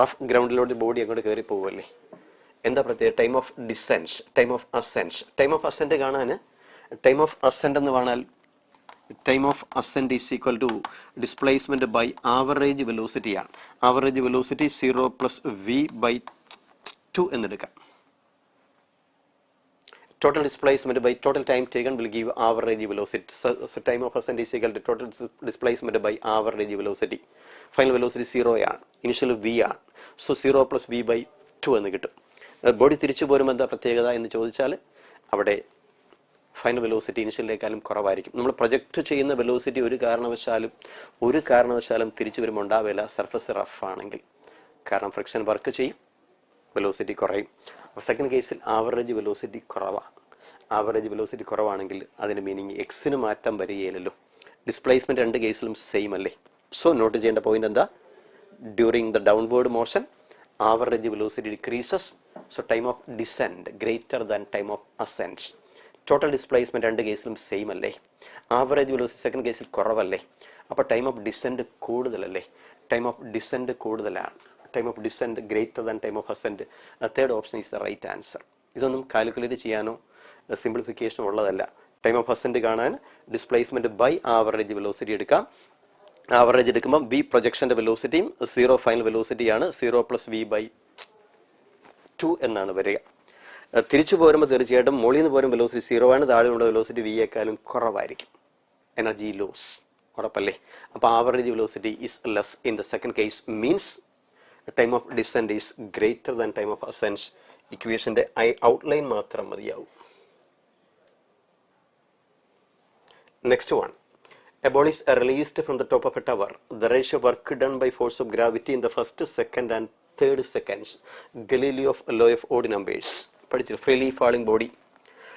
Rough ഗ്രൗണ്ടിലോട്ട് body അങ്ങോട്ട് കയറി പോവുമല്ലേ. എന്താ പ്രത്യേക? Time of descent, time of ascent. Time of ascent കാണാൻ time of ascent എന്ന് പറഞ്ഞാൽ time of ascent is equal to displacement by average വെലോസിറ്റിയാണ്. ആവറേജ് വെലോസിറ്റി 0 + v/2 എന്നെടുക്കാം. Total displacement by total time taken will give average velocity. So time of ascent is equal to total displacement by average velocity. Final velocity 0 ആണ്, initial v ആണ്. So 0 + v/2 എന്ന് കിട്ടും. Body തിരിച്ചു പോരുമ്പോൾ എന്താ പ്രത്യേകത എന്ന് ചോദിച്ചാൽ അവിടെ ഫൈനൽ വെലോസിറ്റി ഇനിഷ്യലിനേക്കാളും കുറവായിരിക്കും. നമ്മൾ പ്രൊജക്റ്റ് ചെയ്യുന്ന വെലോസിറ്റി ഒരു കാരണവശാലും തിരിച്ചു വരുമ്പോൾ ഉണ്ടാവില്ല സർഫസ് റഫ് ആണെങ്കിൽ. കാരണം ഫ്രിക്ഷൻ വർക്ക് ചെയ്യും, വെലോസിറ്റി കുറയും. സെക്കൻഡ് കേസിൽ ആവറേജ് വെലോസിറ്റി കുറവാണ്. ആവറേജ് വെലോസിറ്റി കുറവാണെങ്കിൽ അതിൻ്റെ മീനിങ് എക്സിന് മാറ്റം വരികയില്ലല്ലോ. ഡിസ്പ്ലേസ്മെൻറ്റ് രണ്ട് കേസിലും സെയിം അല്ലേ. സോ നോട്ട് ചെയ്യേണ്ട പോയിന്റ് എന്താ? During the downward motion average velocity decreases. So time of descend greater than time of assent. Total displacement രണ്ട് കേസിലും സെയിം അല്ലേ. ആവറേജ് വെലോസിറ്റി സെക്കൻഡ് കേസിൽ കുറവല്ലേ. അപ്പോൾ ടൈം ഓഫ് ഡിസെൻഡ് കൂടുതലല്ലേ. ടൈം ഓഫ് ഡിസെൻഡ് കൂടുതലാണ്. Time of descend greater than time of ascent. Third option is the right answer. ഇതൊന്നും calculate ചെയ്യാനോ സിംപ്ലിഫിക്കേഷനോ ഉള്ളതല്ല. ടൈം ഓഫ് അസെൻറ്റ് കാണാൻ ഡിസ്പ്ലേസ്മെൻറ്റ് ബൈ ആവറേജ് വെലോസിറ്റി എടുക്കാം. ആവറേജ് എടുക്കുമ്പം v പ്രൊജക്ഷൻ്റെ വെലോസിറ്റിയും 0 ഫൈനൽ വെലോസിറ്റിയാണ്. 0 + v/2 എന്നാണ് വരിക. തിരിച്ചു പോരുമ്പോൾ തീർച്ചയായിട്ടും മുകളിൽ നിന്ന് പോരും വെലോസിറ്റി 0 ആണ്, താഴെയുള്ള വെലോസിറ്റി v-യേക്കാളും കുറവായിരിക്കും. എനർജി ലോസ് ഉറപ്പല്ലേ. അപ്പോൾ average velocity is less in the second case, means time of descend is greater than time of ascent. ഇക്വേഷൻ്റെ ഔട്ട്ലൈൻ മാത്രം മതിയാവും. Next one. A body is released from the top of a tower. The ratio of work done by force of gravity in the first, second and third seconds. Galileo's law of odd numbers. പഠിച്ചു. Freely falling body.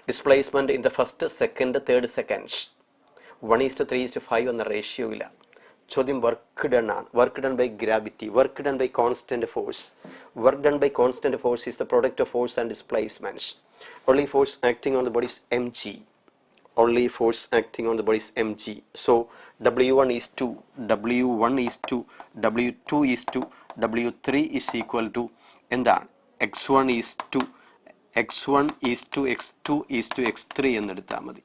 Displacement in the first, second, third seconds. 1:3:5 എന്ന ratio ഇല്ല. ചോദ്യം work done ആണ്. Work done by gravity. Work done by constant force. Work done by constant force is the product of force and displacements. Only force acting on the body is mg. Only force acting on the body is mg. So W1 is 2, W1 is 2, W2 is 2, W3 is equal to എന്താണ്? x1 is 2, x1 is 2, x2 is 2, x3 എന്നെടുത്താൽ മതി.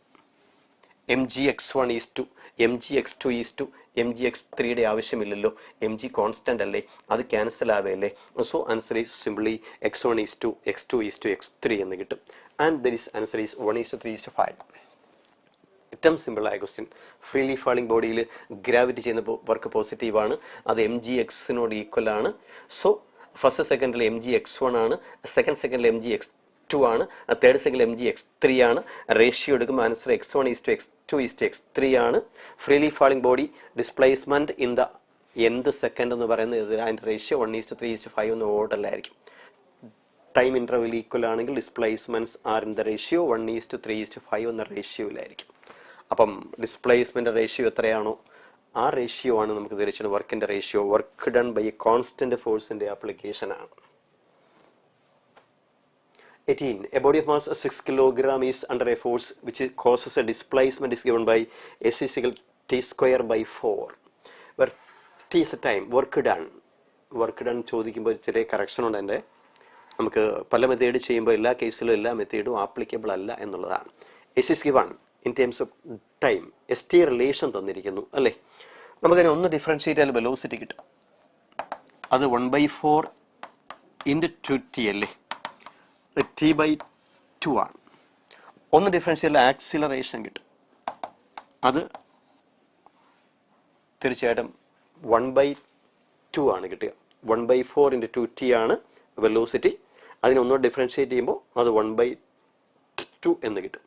mg x1 is 2, mg x2 is 2, mg x3യുടെ ആവശ്യമില്ലല്ലോ. mg constant അല്ലേ, അത് cancel ആവേല്ലേ. So answer is simply x1 is 2, x2 is 2, x3 എന്ന് കിട്ടും. And there is answer is 1:3:5. ഏറ്റവും സിമ്പിളായ question. Freely falling ബോഡിയിൽ ഗ്രാവിറ്റി ചെയ്യുന്ന വർക്ക് പോസിറ്റീവാണ്. അത് mg x-നോട് ഈക്വൽ ആണ്. സോ ഫസ്റ്റ് സെക്കൻഡിൽ mg x1 ആണ്, സെക്കൻഡ് സെക്കൻഡിൽ mg x2 ആണ്, തേർഡ് സെക്കൻഡിൽ mg x3 ആണ്. റേഷ്യോ എടുക്കുമ്പോൾ answer x1 is to x2 is to x3 ആണ്. Freely falling body displacement in the എന്ത് സെക്കൻഡ് എന്ന് പറയുന്നത് അതിൻ്റെ റേഷ്യോ 1:3:5 എന്ന ഓർഡറിലായിരിക്കും. ടൈം ഇൻ്റർവെൽ ഈക്വൽ ആണെങ്കിൽ displacements are in the ratio 1:3:5 എന്ന റേഷ്യോയിലായിരിക്കും. അപ്പം ഡിസ്പ്ലേസ്മെൻ്റ് റേഷ്യോ എത്രയാണോ ആ റേഷ്യോ ആണ് നമുക്ക് തിരിച്ചുള്ള വർക്കിൻ്റെ ratio. Work done by a constant ഫോഴ്സിൻ്റെ ആപ്ലിക്കേഷനാണ്. 18. A body of mass 6 kg is under a force which causes a displacement is given by s is equal t²/4, where t is a time. Work done ചോദിക്കുമ്പോൾ ചെറിയ correction ഉണ്ട്. എൻ്റെ നമുക്ക് പല method ചെയ്യുമ്പോൾ എല്ലാ കേസിലും എല്ലാ മെത്തേഡും ആപ്ലിക്കബിൾ അല്ല എന്നുള്ളതാണ്. s is given in terms of time. st relation തന്നിരിക്കുന്നു അല്ലേ. നമുക്കതിനെ ഒന്ന് ഡിഫറൻഷിയേറ്റ് ചെയ്താൽ വെലോസിറ്റി കിട്ടും. അത് 1/4 × 2t അല്ലേ. t/2 ആണ്. ഒന്ന് ഡിഫറൻഷിയേറ്റ് ആക്സിലറേഷൻ കിട്ടും. അത് തീർച്ചയായിട്ടും 1/2 ആണ് കിട്ടുക. 1/4 × 2t ആണ് വെലോസിറ്റി. അതിനൊന്നുകൂടെ ഡിഫറൻഷിയേറ്റ് ചെയ്യുമ്പോൾ അത് 1/2 എന്ന് കിട്ടും.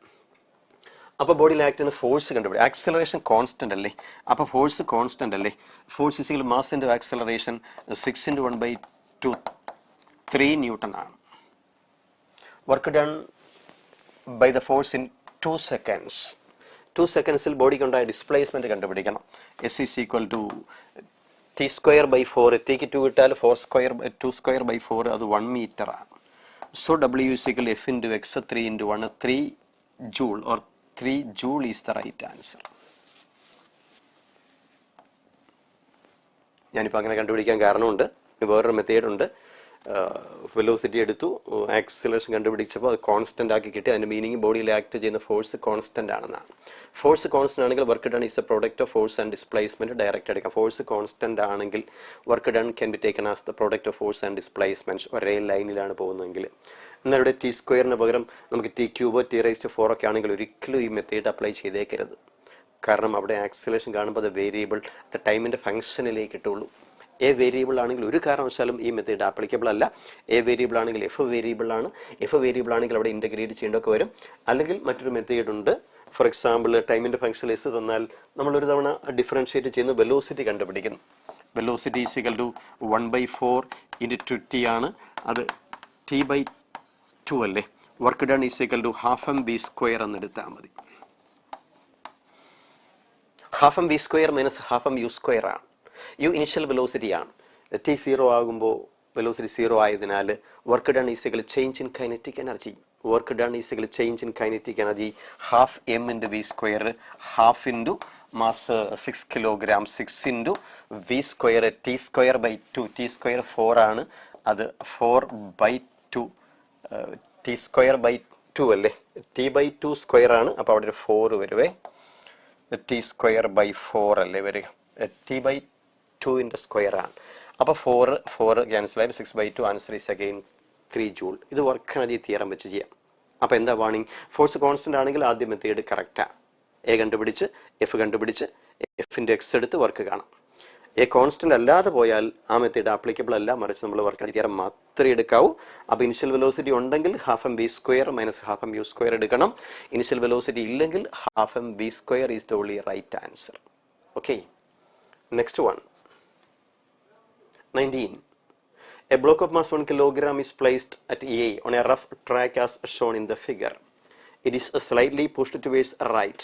അപ്പോൾ ബോഡിയിൽ ആക്ട് ചെയ്യുന്ന ഫോഴ്സ് കണ്ടുപിടി. ആക്സിലറേഷൻ കോൺസ്റ്റന്റ് അല്ലേ. അപ്പോൾ ഫോഴ്സ് കോൺസ്റ്റന്റ് അല്ലേ. Force is equal mass into acceleration 6 × 1/2 3 newton ആണ്. Work done by the force in 2 seconds. 2 secondsൽ ബോഡിക്കുണ്ടായ ഡിസ്പ്ലേസ്മെൻറ്റ് കണ്ടുപിടിക്കണം. s is equal to t²/4. ടിക്ക് 2 ഇട്ടാൽ 2²/4 അത് 1 മീറ്റർ ആണ്. So w is equal f × x 3 × 1 3 joule or 3 joule is the right answer. ഞാനിപ്പോൾ അങ്ങനെ കണ്ടുപിടിക്കാൻ കാരണമുണ്ട്. വേറൊരു മെത്തേഡുണ്ട്. വെലോസിറ്റി എടുത്തു, ആക്സിലറേഷൻ കണ്ടുപിടിച്ചപ്പോൾ അത് കോൺസ്റ്റന്റ് ആക്കി കിട്ടി. അതിൻ്റെ മീനിങ് ബോഡിയിൽ ആക്ട് ചെയ്യുന്ന ഫോഴ്സ് കോൺസ്റ്റന്റ് ആണെന്നാണ്. ഫോഴ്സ് കോൺസ്റ്റന്റ് ആണെങ്കിൽ work done is A product of force and displacement. Direct എടുക്കാം. ഫോഴ്സ് കോൺസ്റ്റന്റ് ആണെങ്കിൽ work done can be taken as the product of force and displacement. ഒരേ ലൈനിലാണ് പോകുന്നതെങ്കിൽ. എന്നാൽ ഇവിടെ ടി സ്ക്വയറിന് പകരം നമുക്ക് ടി ക്യൂബോ ടി റൈസ് ടു 4 ഒക്കെ ആണെങ്കിൽ ഒരിക്കലും ഈ മെത്തേഡ് അപ്ലൈ ചെയ്തേക്കരുത്. കാരണം അവിടെ ആക്സിലറേഷൻ കാണുമ്പോൾ അത് വേരിയബിൾ ടൈമിൻ്റെ ഫംഗ്ഷനിലേക്ക് കിട്ടുള്ളൂ. എ വേരിയബിൾ ആണെങ്കിൽ ഒരു കാരണവശാലും ഈ മെത്തേഡ് ആപ്ലിക്കബിൾ അല്ല. എ വേരിയബിൾ ആണെങ്കിൽ എഫ് വേരിയബിൾ ആണ്. എഫ് വേരിയബിൾ ആണെങ്കിൽ അവിടെ ഇൻ്റഗ്രേറ്റ് ചെയ്യേണ്ടതൊക്കെ വരും. അല്ലെങ്കിൽ മറ്റൊരു മെത്തേഡ് ഉണ്ട്. ഫോർ എക്സാമ്പിൾ ടൈമിൻ്റെ ഫംഗ്ഷൻ എസ് തന്നാൽ നമ്മളൊരു തവണ ഡിഫറൻഷിയേറ്റ് ചെയ്യുന്ന വെലോസിറ്റി കണ്ടുപിടിക്കുന്നു. Velocity is equal to 1/4 × 2t ആണ്. അത് t/2 അല്ലേ. Work done is equal to 12 mv² എന്ന് എടുത്താൽ മതി. 12 mv² മൈനസ് 12 u² ആണ്. യു ഇനിഷ്യൽ വെലോസിറ്റി ആണ്. ടി 0 ആകുമ്പോൾ വെലോസിറ്റി 0 ആയതിനാൽ work done is equal change in kinetic energy. Work done is equal change in kinetic energy 12 m × v², 12 × mass 6 kilogram, 6 × v², t²/2. t² 4 ആണ്. അത് 4/2 t²/2 അല്ലേ. t/2² ആണ്. അപ്പോൾ അവിടെ ഒരു 4 വരുവേ. t²/4 അല്ലേ വരിക. t/2 സ്ക്വയർ ആണ്. അപ്പോൾ 4 ക്യാൻസൽ ആയി 6/2. Answer is again 3 joule. ഇത് വർക്ക് എനർജി തിയറം വെച്ച് ചെയ്യാം. അപ്പോൾ എന്താ വാണിംഗ്? ഫോഴ്സ് കോൺസ്റ്റന്റ് ആണെങ്കിൽ ആദ്യം മെത്തേഡ് കറക്റ്റാണ്. എ കണ്ടുപിടിച്ച് എഫ് കണ്ടുപിടിച്ച് എഫിൻ്റെ എക്സ് എടുത്ത് വർക്ക് കാണാം. എ കോൺസ്റ്റന്റ് അല്ലാതെ പോയാൽ ആ മെത്തേഡ് ആപ്ലിക്കബിൾ അല്ല. മറിച്ച് നമ്മൾ വർക്ക് എനർജി തിയറം മാത്രമേ എടുക്കാവൂ. അപ്പോൾ ഇനിഷ്യൽ വെലോസിറ്റി ഉണ്ടെങ്കിൽ 12 mv² മൈനസ് 12 u² എടുക്കണം. ഇനിഷ്യൽ വെലോസിറ്റി ഇല്ലെങ്കിൽ 12 mv² is the only right answer. Okay, next one 19. A block of mass 1 kilogram is placed at A on a rough track as shown in the figure. It is slightly pushed towards right.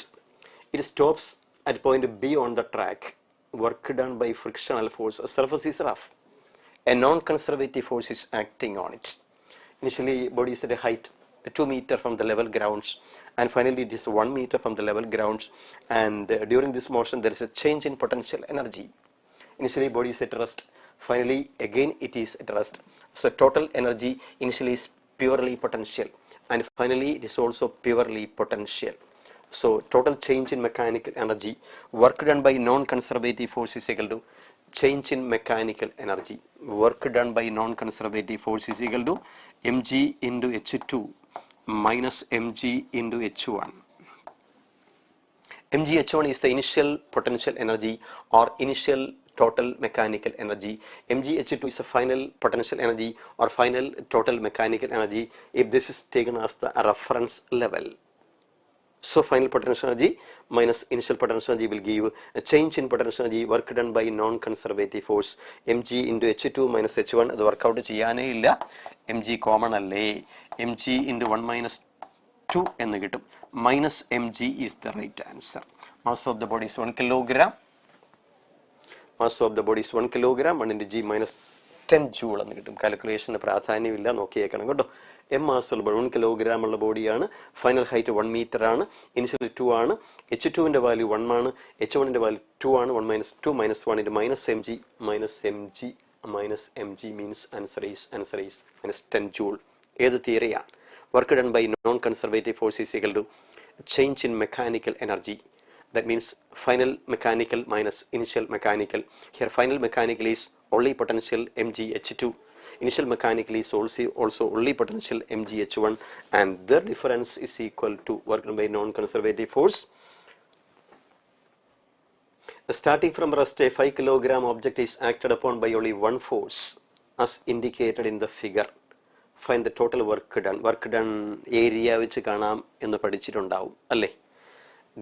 It stops at point B on the track. Work done by frictional force. A surface is rough. A non-conservative force is acting on it. Initially, body is at a height 2 meters from the level grounds, and finally it is 1 meter from the level grounds. And during this motion, there is a change in potential energy. Initially, body is at rest. Finally, again it is at rest. So total energy initially is purely potential, and finally it is also purely potential. So total change in mechanical energy, work done by non-conservative force is equal to change in mechanical energy. Work done by non-conservative force is equal to mg into h2 minus mg into h1. mg h1 is the initial potential energy or initial total mechanical energy. mg h2 is the final potential energy or final total mechanical energy if this is taken as the reference level. So final potential energy minus initial potential energy will give a change in potential energy work done by non-conservative force. mg into h2 minus h1 അത് workout ചെയ്യാനേ ഇല്ല. mg common അല്ലേ. mg into 1 minus 2 എന്ന് കിട്ടും. minus mg is the right answer. Mass of the body is 1 kilogram. Mass of the body is 1 kilogram. 1 into g minus 10 joule എന്ന് കിട്ടും. കാൽക്കുലേഷന് പ്രാധാന്യമില്ല, നോക്കിയേക്കണം കേട്ടോ. M mass ഉള്ള 1 കിലോഗ്രാം ഉള്ള ബോഡിയാണ്. ഫൈനൽ ഹൈറ്റ് 1 മീറ്റർ ആണ്. Initial 2 ആണ്. h2ന്റെ വാല്യൂ 1 ആണ്. h1ന്റെ വാല്യൂ 2 ആണ്. 1 minus 2 minus 1 into minus mg minus mg means answer is minus 10 joule. ഏത് തിയറിയാണ്? Work done by non conservative force is equal to change in mechanical energy. That means final mechanical minus initial mechanical. Here final mechanical is only potential mg h2. Initial mechanical is also only potential mg h1, and their difference is equal to work done by non-conservative force. Starting from rest, a 5 kilogram object is acted upon by only one force as indicated in the figure. Find the total work done. Work done area which കാണാം എന്ന് പഠിച്ചിട്ടുണ്ടാവും അല്ലേ?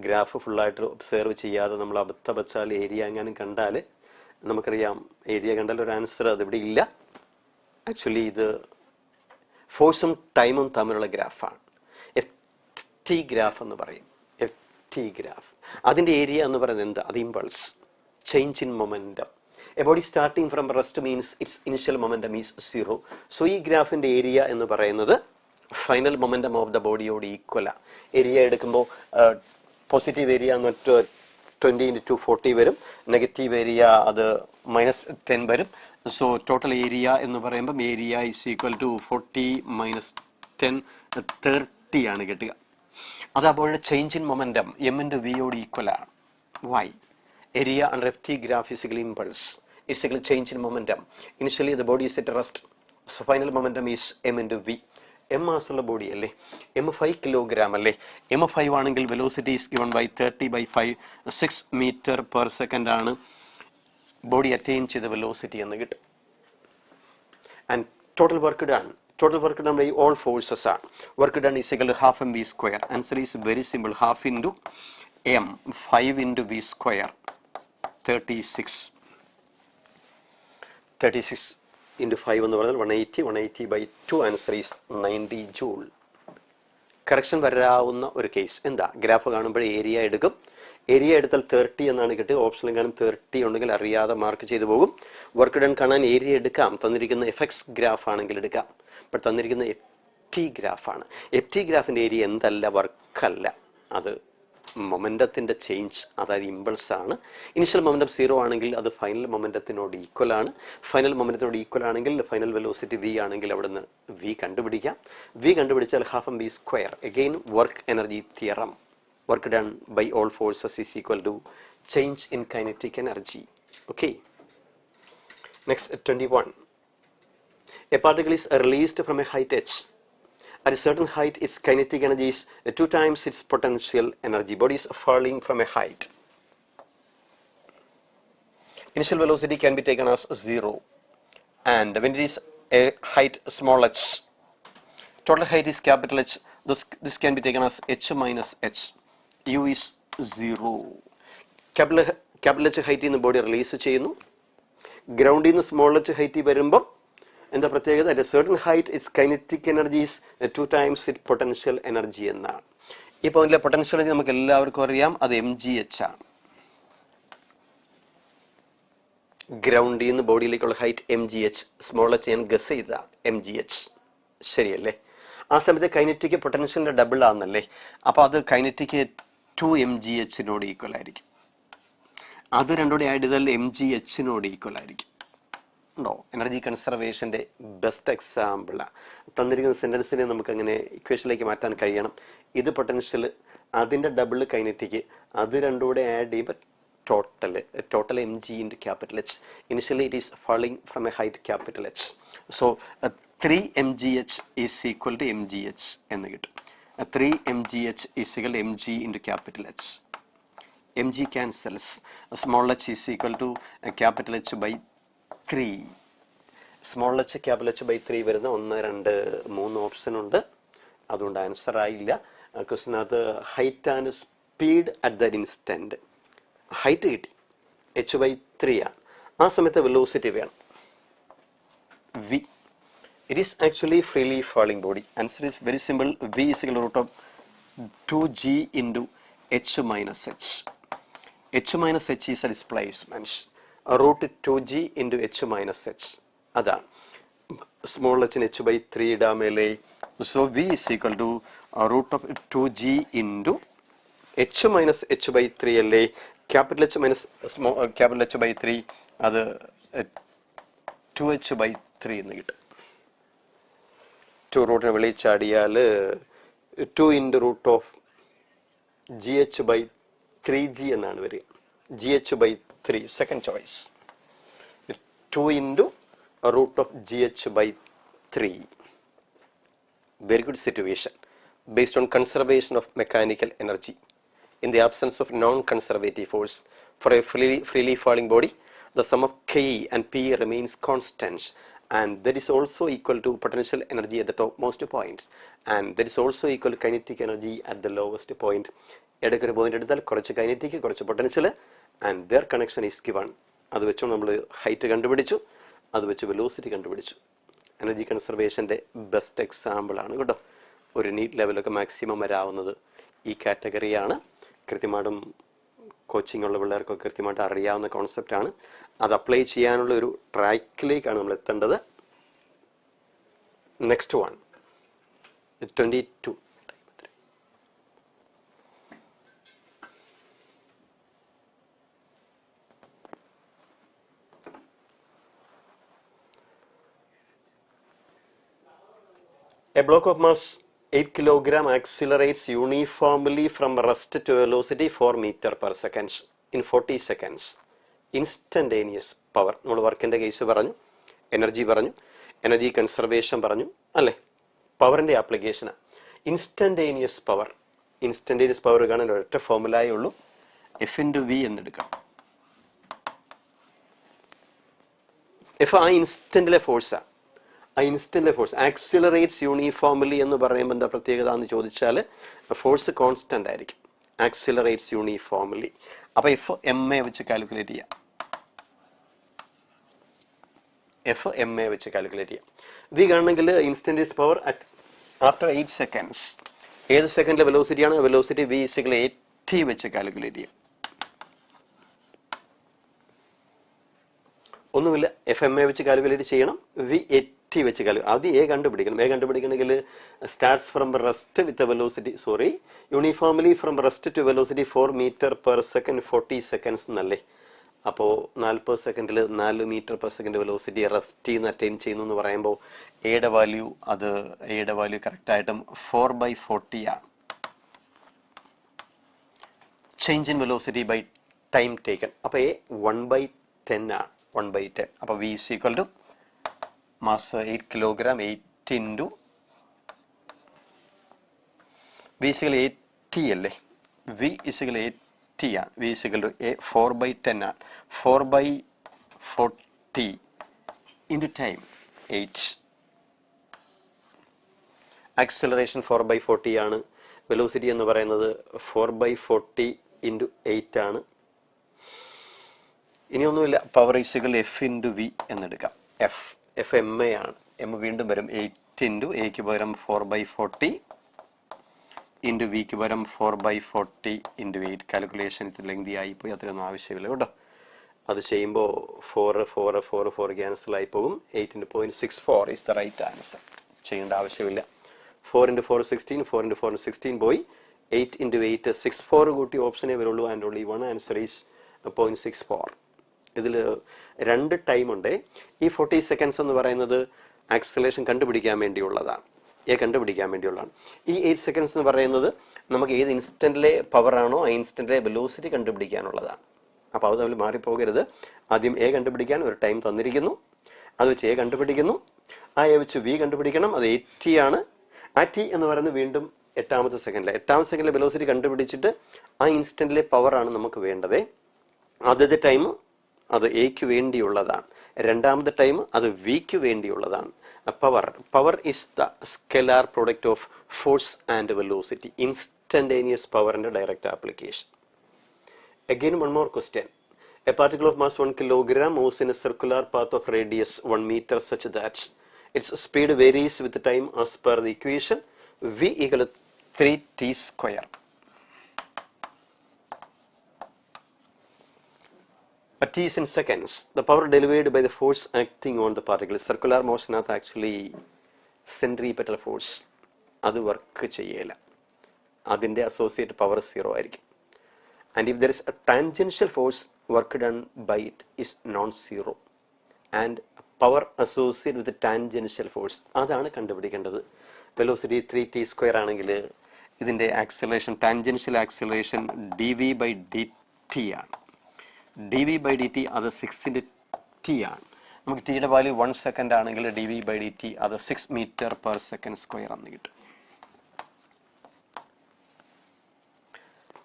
Graph ഫുള്ളായിട്ട് observe ചെയ്യാതെ നമ്മൾ അബദ്ധം വെച്ചാൽ area എങ്ങാനും കണ്ടാൽ നമുക്കറിയാം, ഏരിയ കണ്ടാൽ ഒരു ആൻസർ അതിവിടെ ഇല്ല. ആക്ച്വലി ഇത് ഫോഴ്സും ടൈമും തമ്മിലുള്ള ഗ്രാഫാണ്. FT ഗ്രാഫ് എന്ന് പറയും. FT graph. അതിൻ്റെ ഏരിയ എന്ന് പറയുന്നത് എന്താ? അത് impulse, change in momentum. A body starting from rest means it's initial momentum is 0. So ഈ ഗ്രാഫിൻ്റെ ഏരിയ എന്ന് പറയുന്നത് ഫൈനൽ മൊമെൻറ്റം ഓഫ് ദ ബോഡിയോട് ഈക്വലാണ്. ഏരിയ എടുക്കുമ്പോൾ പോസിറ്റീവ് ഏരിയ എന്നിട്ട് 20 × 40 വരും, നെഗറ്റീവ് ഏരിയ അത് -10 വരും. സോ ടോട്ടൽ ഏരിയ എന്ന് പറയുമ്പം ഏരിയ ഇസ് ഈക്വൽ ടു 40 - 10 30 ആണ് കിട്ടുക. അതപ്പോൾ change in momentum m into വിയോട് ഈക്വലാണ്. Why? Area under FT graph physical impulse is equal to change in momentum. Initially the body is at rest, so final momentum is m into v. m മാസുള്ള body അല്ലേ, m 5 kilogram അല്ലേ, m 5 ആണെങ്കിൽ velocity is given by 30/5 6 meter per second ആണ് body attain ചെയ്ത velocity എന്ന് കിട്ടും. And total work done, total work done by all forces ആണ്. Work done is equal to half mv². Answer is very simple, half into m 5 into v square 36 into 5 എന്ന് പറഞ്ഞാൽ 180/2. Answer is 90 joule. Correction വരാവുന്ന ഒരു case എന്താ, graph കാണുമ്പോൾ area എടുക്കും, area എടുത്താൽ 30 എന്നാണ് കിട്ടുക. ഓപ്ഷനിൽ കാണും 30 ഉണ്ടെങ്കിൽ അറിയാതെ മാർക്ക് ചെയ്തു പോകും. വർക്ക് ഡൺ കാണാൻ ഏരിയ എടുക്കാം, തന്നിരിക്കുന്ന എഫക്ട്സ് ഗ്രാഫ് ആണെങ്കിൽ എടുക്കാം. ബട്ട് തന്നിരിക്കുന്ന FT ഗ്രാഫാണ്. FT ഗ്രാഫിൻ്റെ ഏരിയ എന്തല്ല, വർക്കല്ല, അത് മൊമെൻറ്റത്തിൻ്റെ ചേഞ്ച്, അതായത് ഇമ്പൾസ് ആണ്. ഇനിഷ്യൽ മൊമെൻറ്റം 0 ആണെങ്കിൽ അത് ഫൈനൽ മൊമെൻറ്റത്തിനോട് ഈക്വൽ ആണ്. ഫൈനൽ മൊമെൻറ്റത്തിനോട് ഈക്വൽ ആണെങ്കിൽ ഫൈനൽ വെലോസിറ്റി v ആണെങ്കിൽ അവിടുന്ന് v കണ്ടുപിടിക്കാം. v കണ്ടുപിടിച്ചാൽ half mv². Again work energy theorem. Work done by all forces is equal to change in kinetic energy. Okay, next 21. A particle is released from a height h. At a certain height, its kinetic energy is 2 times its potential energy. Body is falling from a height. Initial velocity can be taken as 0. And when it is a height small h, total height is capital H. This can be taken as h minus h. U is 0. Capital H height in the body release ചെയ്യുന്നു. Ground in the small h height വരുമ്പോൾ എന്താ പ്രത്യേകത, at A certain height it's kinetic energies 2 times it potential energy എന്നാണ്. ഈ പോയിന്റിലെ potential energy നമുക്ക് എല്ലാവർക്കും അറിയാം, അത് mgh ആണ്. ഗ്രൗണ്ടിൽ നിന്ന് ബോഡിയിലേക്കുള്ള ഹൈറ്റ് mgh, സ്മോൾ h ഞാൻ ഗസ് ചെയ്ത mgh, ശരിയല്ലേ? ആ സമയത്ത് കൈനറ്റിക് പൊട്ടൻഷ്യലിന്റെ ഡബിൾ ആണെന്നല്ലേ, അപ്പോൾ അത് കൈനറ്റിക് 2 mgh ഈക്വൽ ആയിരിക്കും. അത് രണ്ടോടെ ആഡ് ചെയ്താൽ mgh ഈക്വൽ ആയിരിക്കും. ഉണ്ടോ? എനർജി കൺസർവേഷൻ്റെ ബെസ്റ്റ് എക്സാമ്പിളാണ്. തന്നിരിക്കുന്ന സെൻറ്റൻസിനെ നമുക്ക് അങ്ങനെ ഇക്വേഷനിലേക്ക് മാറ്റാൻ കഴിയണം. ഇത് പൊട്ടൻഷ്യൽ, അതിൻ്റെ ഡബിൾ കൈനറ്റിക്, അത് രണ്ടുകൂടെ ആഡ് ചെയ്യുമ്പോൾ total mg into capital H. Initially it is falling from a height capital H. So 3 mgh is equal to mgh എന്ന് കിട്ടും. 3 mgh is equal to mg into capital H. mg cancels. Small h is equal to capital H by 3. Small h capital h by 3 വരുന്ന 1, 2, 3 option ഉണ്ട്. അതുകൊണ്ട് answer ആയില്ല. ക്വസ്റ്റിനകത്ത് height and speed at the instant. Height കിട്ടി, h by 3 ആണ്. ആ സമയത്ത് velocity വേണം, v. It is actually freely falling body. Answer is very simple. v is equal to root of 2g into h minus h. h minus h is a displacement. Root 2g into h minus h. അതാണ് small h h by 3 ഇടാൻ മേലെ. So v is equal to root of 2g into h minus h by 3 അല്ലേ. Capital h minus capital h by 3 അത് 2h by 3 എന്ന് കിട്ടും. 2 റൂട്ടിനെ വെളിച്ചാടിയാൽ 2 into root of gh by 3g എന്നാണ് വരിക. gh by 3, second choice. 2 into root of gh by 3. Very good situation based on conservation of mechanical energy in the absence of non-conservative force. For a freely falling body, the sum of k and p remains constant, and that is also equal to potential energy at the topmost point, and that is also equal to kinetic energy at the lowest point. ഇടയ്ക്കൊരു point എടുത്താൽ കുറച്ച് kinetic, കുറച്ച് potential, and their connection is given. അത് വെച്ചും നമ്മൾ height കണ്ടുപിടിച്ചു, അത് വെച്ച് വെലോസിറ്റി കണ്ടുപിടിച്ചു. എനർജി കൺസർവേഷൻ്റെ ബെസ്റ്റ് എക്സാമ്പിളാണ് കേട്ടോ. ഒരു നീറ്റ് ലെവലൊക്കെ മാക്സിമം വരാവുന്നത് ഈ കാറ്റഗറിയാണ്. കൃത്യമായിട്ടും കോച്ചിങ് ഉള്ള പിള്ളേർക്കൊക്കെ കൃത്യമായിട്ട് അറിയാവുന്ന കോൺസെപ്റ്റാണ്. അത് അപ്ലൈ ചെയ്യാനുള്ള ഒരു ട്രാക്കിലേക്കാണ് നമ്മൾ എത്തേണ്ടത്. Next one, 22. A block of mass 8 kilogram accelerates uniformly from rest to velocity 4 meter per second in 40 seconds. Instantaneous power. നമ്മൾ വർക്കിൻ്റെ കേസ് പറഞ്ഞു, എനർജി പറഞ്ഞു, എനർജി കൺസർവേഷൻ പറഞ്ഞു അല്ലേ, പവറിൻ്റെ ആപ്ലിക്കേഷനാണ്. Instantaneous power. ഇൻസ്റ്റൻറ്റേനിയസ് പവർ കാണാൻ ഒരൊറ്റ ഫോർമുലായേ ഉള്ളൂ, എഫ് ഇൻറ്റു വി എന്നെടുക്കാം. എഫ് ആ ഇൻസ്റ്റൻറ്റിലെ ഫോഴ്സാണ്. ആ ഇൻസ്റ്റൻറ്റിലെ ഫോഴ്സ് ആക്സിലറേറ്റ്സ് യൂണിഫോംലി എന്ന് പറയുമ്പോൾ എന്താ പ്രത്യേകത എന്ന് ചോദിച്ചാൽ ഫോഴ്സ് കോൺസ്റ്റൻ്റ് ആയിരിക്കും. Accelerates uniformly. അപ്പോൾ എഫ് എം എ വെച്ച് കാൽക്കുലേറ്റ് ചെയ്യാം. എഫ് എം എ വെച്ച് കാൽക്കുലേറ്റ് ചെയ്യാം. വി കാണണമെങ്കിൽ instantaneous power at after 8 seconds. ഏത് സെക്കൻഡിലെ വെലോസിറ്റിയാണ്? വെലോസിറ്റി വി ഇസിക്കൽ 80 വെച്ച് കാൽക്കുലേറ്റ് ചെയ്യാം. ഒന്നുമില്ല, എഫ് എം എ വെച്ച് കാൽക്കുലേറ്റ് ചെയ്യണം. വി 80 വെച്ച് കാൽക്കുലേറ്റ്. ആദ്യം എ കണ്ടുപിടിക്കണം. എ കണ്ടുപിടിക്കണമെങ്കിൽ starts from rest with velocity uniformly from rest to velocity 4 metre per second 40 seconds എന്നല്ലേ. അപ്പോൾ 40 സെക്കൻഡിൽ 4 മീറ്റർ പെർ സെക്കൻഡ് വെലോസിറ്റി റെസ്റ്റിൽ നിന്ന് അറ്റൈൻ ചെയ്യുന്നു എന്ന് പറയുമ്പോൾ എയുടെ വാല്യൂ കറക്റ്റായിട്ടും 4/40 ആണ്. Change in velocity by time taken. അപ്പോൾ എ 1/10 ആണ്. 1/10. അപ്പോൾ V is equal to mass 8 kilogram 8 into V is equal 80 അല്ലേ. വി ഇസിക്കൽ 80 ആണ്. വി ഇസിക്കൽ ടു 4/10 ആണ്. 4/40 ഇൻറ്റു ടൈം 8. ആക്സിലറേഷൻ 4/40 ആണ്. വെലോസിറ്റി എന്ന് പറയുന്നത് 4/40 ഇൻറ്റു 8 ആണ്. ഇനിയൊന്നുമില്ല, power is equal F into v എന്നെടുക്കാം. എഫ് എം എ ആണ്. എം വീണ്ടും വരും 8 ഇൻറ്റു എക്ക് പകരം 4/40 ഇൻറ്റു വിക്ക് പകരം 4/40 ഇൻറ്റു 8. കാൽക്കുലേഷൻ ഇത് ലെങ്തി ആയിപ്പോയി, അത്രയൊന്നും ആവശ്യമില്ല കേട്ടോ. അത് ചെയ്യുമ്പോൾ 4 ക്യാൻസൽ ആയി പോകും. 8 × 0.64 ഈസ് ദ റൈറ്റ് ആൻസർ. ചെയ്യേണ്ട ആവശ്യമില്ല. 4 × 4 16, 4 × 4 16 പോയി. 8 × 8 64 കൂട്ടി ഓപ്ഷനേ വരുള്ളൂ. And only one answer is 0.64. ഇതിൽ 2 ടൈം ഉണ്ട്. ഈ 40 സെക്കൻഡ്സ് എന്ന് പറയുന്നത് ആക്സിലറേഷൻ കണ്ടുപിടിക്കാൻ വേണ്ടിയുള്ളതാണ്. ഈ 8 സെക്കൻഡ്സ് എന്ന് പറയുന്നത് നമുക്ക് ഏത് ഇൻസ്റ്റൻറ്റിലെ പവറാണോ ആ ഇൻസ്റ്റൻറ്റിലെ വെലോസിറ്റി കണ്ടുപിടിക്കാനുള്ളതാണ്. അപ്പോൾ അത് തമ്മിൽ മാറിപ്പോകരുത്. ആദ്യം എ കണ്ടുപിടിക്കാൻ ഒരു ടൈം തന്നിരിക്കുന്നു, അത് വെച്ച് എ കണ്ടുപിടിക്കുന്നു. ആ എ വെച്ച് വി കണ്ടുപിടിക്കണം, അത് 80 ആണ്. ആ ടി എന്ന് പറയുന്നത് വീണ്ടും 8ാമത്തെ സെക്കൻഡിലെ വെലോസിറ്റി കണ്ടുപിടിച്ചിട്ട് ആ ഇൻസ്റ്റൻറ്റിലെ പവറാണ് നമുക്ക് വേണ്ടത്. ആദ്യത്തെ ടൈം അത് എക്ക് വേണ്ടിയുള്ളതാണ്. രണ്ടാമത്തെ ടൈം അത് വിക്ക് വേണ്ടിയുള്ളതാണ്. Power is the scalar product of force and velocity. Instantaneous പവറിന്റെ direct application. Again, one more question. A particle of mass 1 kilogram moves in a circular path of radius 1 meter such that its speed varies with time as per the equation v equal to 3t square. At t is in seconds. The power delivered by the force acting on the particle. Circular motion is actually centripetal force. അത് work ചെയ്യില്ല. അതിൻ്റെ associated power 0 ആയിരിക്കും. And if there is a tangential force, work done by it is non-zero. And power associated with the tangential force, അതാണ് കണ്ടുപിടിക്കേണ്ടത്. Velocity 3t square ആണെങ്കിൽ ഇതിൻ്റെ acceleration, tangential acceleration dv/dt ആണ്. dv/dt അത് 6 × ആണ്. നമുക്ക് ടിയുടെ വാല്യൂ 1 സെക്കൻഡ് ആണെങ്കിൽ dv/dt അത് 6 മീറ്റർ പെർ സെക്കൻഡ് സ്ക്വയർ എന്ന് കിട്ടും.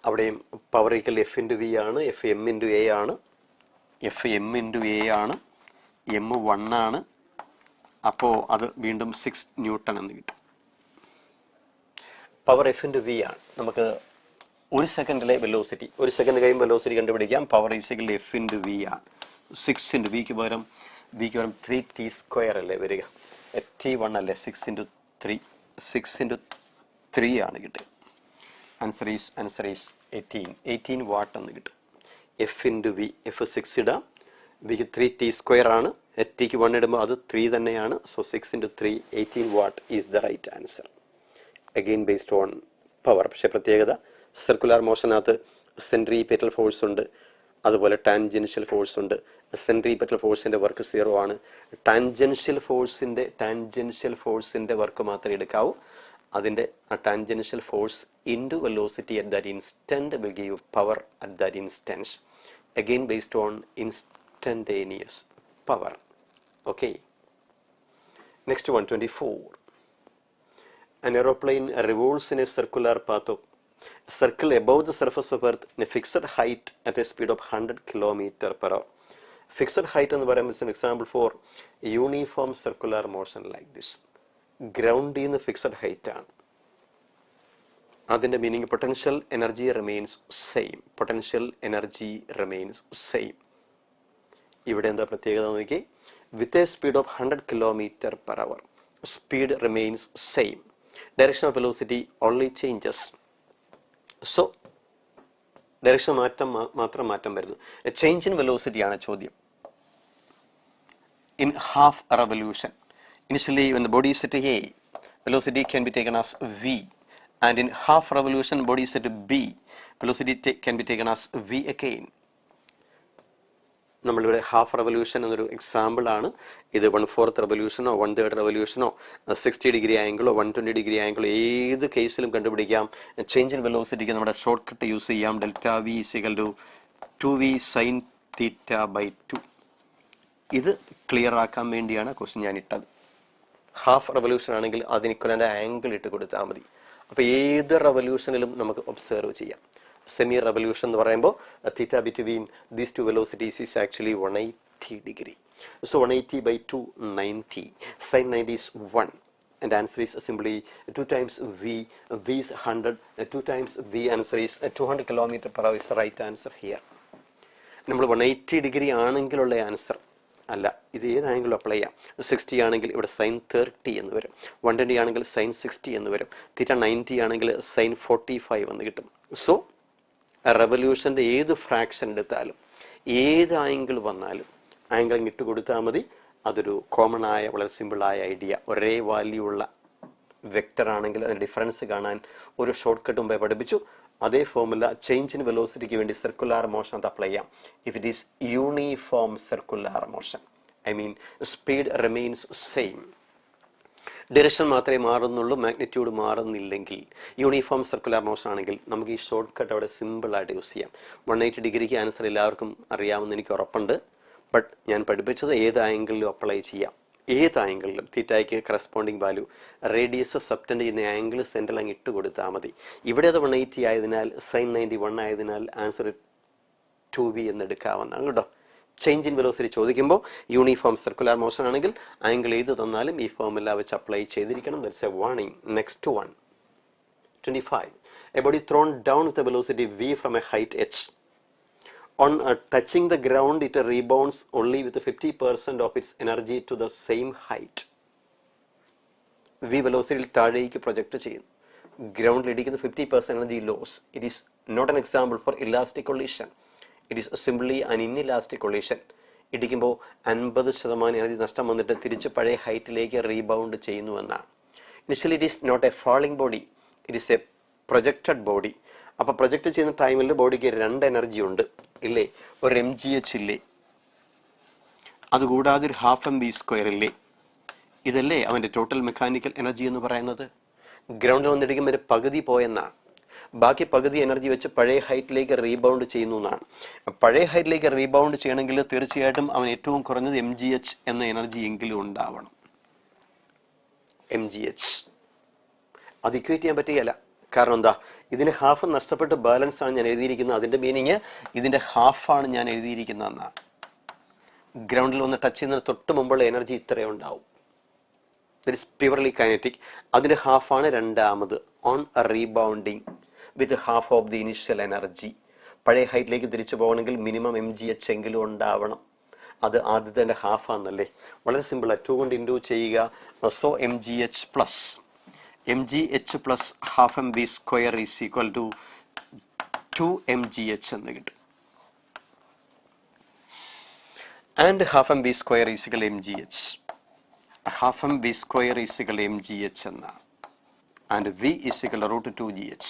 അവിടെയും power equal F into V ആണ്. എഫ് എം ഇൻറ്റു എ ആണ്. എം 1 ആണ്. അപ്പോൾ അത് വീണ്ടും 6 ന്യൂട്ടൺ എന്ന് കിട്ടും. പവർ എഫ് ഇൻറ്റു വി ആണ്. നമുക്ക് 1 സെക്കൻഡിലെ വെലോസിറ്റി, 1 സെക്കൻഡ് കഴിയുമ്പോൾ വെലോസിറ്റി കണ്ടുപിടിക്കാം. Power equal F into V ആണ്. 6 ഇൻറ്റു വിക്ക് പകരം 3t സ്ക്വയർ അല്ലേ വരിക. t1 അല്ലേ. 6 × 3 ആണ് കിട്ടുക. ആൻസർ ഈസ് 18 വാട്ട് എന്ന് കിട്ടും. എഫ് ഇൻറ്റു വി, എഫ് 6 ഇടാം, വിക്ക് 3t സ്ക്വയർ ആണ്. ടിക്ക് 1 ഇടുമ്പോൾ അത് 3 തന്നെയാണ്. So 6 × 3 18 watt is the right answer. Again based on power. പക്ഷേ പ്രത്യേകത സർക്കുലർ മോഷനകത്ത് സെൻട്രിപെറ്റൽ ഫോഴ്സ് ഉണ്ട്, അതുപോലെ ടാൻജൻഷ്യൽ ഫോഴ്സ് ഉണ്ട്. സെൻട്രിപെറ്റൽ ഫോഴ്സിൻ്റെ വർക്ക് 0 ആണ്. ടാൻജൻഷ്യൽ ഫോഴ്സിൻ്റെ വർക്ക് മാത്രമേ എടുക്കാവൂ. അതിൻ്റെ ആ tangential force into velocity at that instant will give power at that instance. Again based on instantaneous power. Okay. Next 124. An aeroplane revolves in a circular path of circle above the surface of Earth in a fixed height at a speed of 100 km/h. Fixed height എന്ന് പറയുമ്പോൾ is an example for uniform circular motion like this. ഗ്രൗണ്ടിൽ നിന്ന് fixed height ആണ്. അതിൻ്റെ meaning potential energy remains same. ഇവിടെ എന്താ പ്രത്യേകത നോക്കി, with a speed of 100 km/h speed remains same. Direction of velocity only changes. So direction മാത്രം മാറ്റം വരുന്നു. ചേഞ്ച് ഇൻ വെലോസിറ്റി ആണ് ചോദ്യം. In half revolution, initially when the body is at A, velocity can be taken as v, and in half revolution body is at B, velocity can be taken as v again. നമ്മളിവിടെ half revolution എന്നൊരു example ആണ്. ഇത് 1/4 റെവല്യൂഷനോ 1/3 റെവല്യൂഷനോ 60 degree ആംഗിളോ 120 degree ആംഗിളോ ഏത് കേസിലും കണ്ടുപിടിക്കാം. Change in വെലോസിറ്റിക്ക് നമ്മുടെ short cut use ചെയ്യാം. Delta V = 2v sin θ/2. ഇത് ക്ലിയർ ആക്കാൻ വേണ്ടിയാണ് ക്വസ്റ്റ്യൻ ഞാൻ ഇട്ടത്. ഹാഫ് റെവല്യൂഷൻ ആണെങ്കിൽ അതിന് ഇക്വലൻ്റ് ആംഗിൾ ഇട്ട് കൊടുത്താൽ മതി. അപ്പോൾ ഏത് റെവല്യൂഷനിലും നമുക്ക് ഒബ്സർവ് ചെയ്യാം. സെമി റെവല്യൂഷൻ എന്ന് പറയുമ്പോൾ theta between these two velocities is actually 180 degree. So 180/2 90. Sin 90 is 1. And answer is simply 2 times v. V is 100. 2 times v. Answer is 200 km/h is the right answer here. നമ്മൾ 180 degree ആണെങ്കിലുള്ള answer അല്ല, ഇത് ഏത് ആംഗിളും apply ചെയ്യാം. 60 ആണെങ്കിൽ ഇവിടെ sin 30 എന്ന് വരും. 120 ആണെങ്കിൽ sin 60 എന്ന് വരും. തീറ്റ 90 ആണെങ്കിൽ sin 45 എന്ന് കിട്ടും. സോ റെവല്യൂഷൻ്റെ ഏത് ഫ്രാക്ഷൻ എടുത്താലും ഏത് ആംഗിൾ വന്നാലും ആംഗിൾ ഇട്ട് കൊടുത്താൽ മതി. അതൊരു കോമൺ ആയ വളരെ സിമ്പിളായ ഐഡിയ. ഒരേ വാല്യൂ ഉള്ള വെക്റ്റർ ആണെങ്കിൽ അതിൻ്റെ ഡിഫറൻസ് കാണാൻ ഒരു ഷോർട്ട് കട്ട് മുമ്പേ പഠിപ്പിച്ചു. അതേ ഫോമുല ചേഞ്ച് ഇൻ വെലോസിറ്റിക്ക് വേണ്ടി സർക്കുലർ മോഷൻ അത് അപ്ലൈ ചെയ്യാം. If it is uniform circular motion, I mean speed remains same, direction മാത്രമേ മാറുന്നുള്ളൂ, മാഗ്നിറ്റ്യൂഡ് മാറുന്നില്ലെങ്കിൽ, യൂണിഫോം സർക്കുലർ മോഷൻ ആണെങ്കിൽ നമുക്ക് ഈ ഷോർട്ട് കട്ട് അവിടെ സിമ്പിളായിട്ട് യൂസ് ചെയ്യാം. 180 ഡിഗ്രിക്ക് ആൻസർ എല്ലാവർക്കും അറിയാമെന്ന് എനിക്ക് ഉറപ്പുണ്ട്. ബട്ട് ഞാൻ പഠിപ്പിച്ചത് ഏത് ആംഗിളിലും അപ്ലൈ ചെയ്യാം. ഏത് ആംഗിളിലും തീറ്റയ്ക്ക് കറസ്പോണ്ടിങ് വാല്യൂ റേഡിയസ് സബ്റ്റൻഡ് ചെയ്യുന്ന ആംഗിൾ സെൻട്രൽ അങ്ങ് ഇട്ട് കൊടുത്താൽ മതി. ഇവിടെ അത് 180 ആയതിനാൽ sin 91 ആയതിനാൽ ആൻസർ 2v എന്നെടുക്കാവുന്നതാണ് കേട്ടോ. ചേഞ്ച് ഇൻ വെലോസിറ്റി ചോദിക്കുമ്പോൾ യൂണിഫോം സർക്കുലർ മോഷൻ ആണെങ്കിൽ ആംഗിൾ ഏത് തന്നാലും ഈ ഫോമുല വെച്ച് അപ്ലൈ ചെയ്തിരിക്കണം. That's A warning. Next 125. A body thrown down with a velocity v from a height h. On touching the ground, it rebounds only with 50% of its energy to the same height. V velocity താഴേക്ക് project ചെയ്യുന്നു. ഗ്രൗണ്ടിൽ ഇടിക്കുന്ന 50% energy loss. It is not an example for elastic collision. It is simply an inelastic collision. ഇടിക്കുമ്പോൾ 50% energy നഷ്ടം വന്നിട്ട് തിരിച്ച് പഴയ ഹൈറ്റിലേക്ക് റീബൗണ്ട് ചെയ്യുന്നു എന്നാണ്. Initially it is not a falling body, it is a projected body. അപ്പോൾ പ്രൊജക്റ്റ് ചെയ്യുന്ന ടൈമിൽ ബോഡിക്ക് 2 എനർജി ഉണ്ട് ഇല്ലേ? ഒരു mgh ഇല്ലേ, അതുകൂടാതെ ഒരു 12 mv² ഇല്ലേ? ഇതല്ലേ അവൻ്റെ ടോട്ടൽ മെക്കാനിക്കൽ എനർജി എന്ന് പറയുന്നത്. ഗ്രൗണ്ടിൽ വന്നിടിക്കുമ്പോൾ ഒരു പകുതി പോയെന്നാണ്. ബാക്കി പകുതി എനർജി വെച്ച് പഴയ ഹൈറ്റിലേക്ക് റീബൗണ്ട് ചെയ്യുന്നു എന്നാണ്. പഴയ ഹൈറ്റിലേക്ക് റീബൗണ്ട് ചെയ്യണമെങ്കിൽ തീർച്ചയായിട്ടും അവൻ ഏറ്റവും കുറഞ്ഞത് mgh എന്ന എനർജി എങ്കിലും ഉണ്ടാവണം. mgh അത് ഇക്വേറ്റ് ചെയ്യാൻ പറ്റുകയല്ല. കാരണം എന്താ, ഇതിന് ഹാഫ് നഷ്ടപ്പെട്ട് ബാലൻസ് ആണ് ഞാൻ എഴുതിയിരിക്കുന്നത്. അതിൻ്റെ മീനിങ് ഇതിൻ്റെ ഹാഫാണ് ഞാൻ എഴുതിയിരിക്കുന്നതെന്നാണ്. ഗ്രൗണ്ടിൽ വന്ന് ടച്ച് ചെയ്യുന്നതിന് തൊട്ട് മുമ്പുള്ള എനർജി ഇത്രയും ഉണ്ടാവും. That is purely kinetic. അതിൻ്റെ ഹാഫാണ് രണ്ടാമത് on rebounding with half of the initial energy. പഴയ ഹൈറ്റിലേക്ക് തിരിച്ചു പോകണമെങ്കിൽ മിനിമം mgh എങ്കിലും ഉണ്ടാവണം. അത് ആദ്യത്തെ ഹാഫാണെന്നല്ലേ. വളരെ സിമ്പിളാണ്. 2 കൊണ്ട് ഇൻറ്റു ചെയ്യുക. So mgh plus 12 mv² is equal to 2 mgh എന്ന് കിട്ടും. And 12 mv² is equal mgh. 12 mv² is equal mgh എന്നാണ്. And V is equal to root 2gh.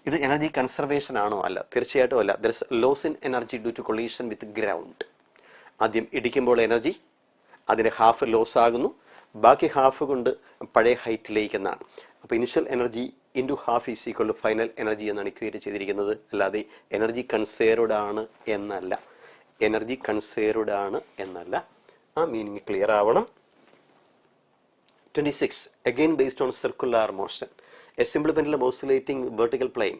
ഇത് എനർജി കൺസർവേഷൻ ആണോ? അല്ല, തീർച്ചയായിട്ടും അല്ല. There is loss in energy due to collision with ground. ആദ്യം ഇടിക്കുമ്പോൾ എനർജി അതിൻ്റെ ഹാഫ് ലോസ് ആകുന്നു, ബാക്കി ഹാഫ് കൊണ്ട് പഴയ ഹൈറ്റിലേക്ക് എന്നാണ്. അപ്പോൾ initial energy into half is equal to final energy എന്നാണ് ഇക്വേറ്റ് ചെയ്തിരിക്കുന്നത്. അല്ലാതെ എനർജി കൺസേർവ്ഡ് ആണ് എന്നല്ല. എനർജി കൺസേർവ്ഡ് ആണ് എന്നല്ല. ആ മീനിങ് ക്ലിയർ ആവണം. 26. Again based on circular motion. A simple pendulum oscillating vertical plane.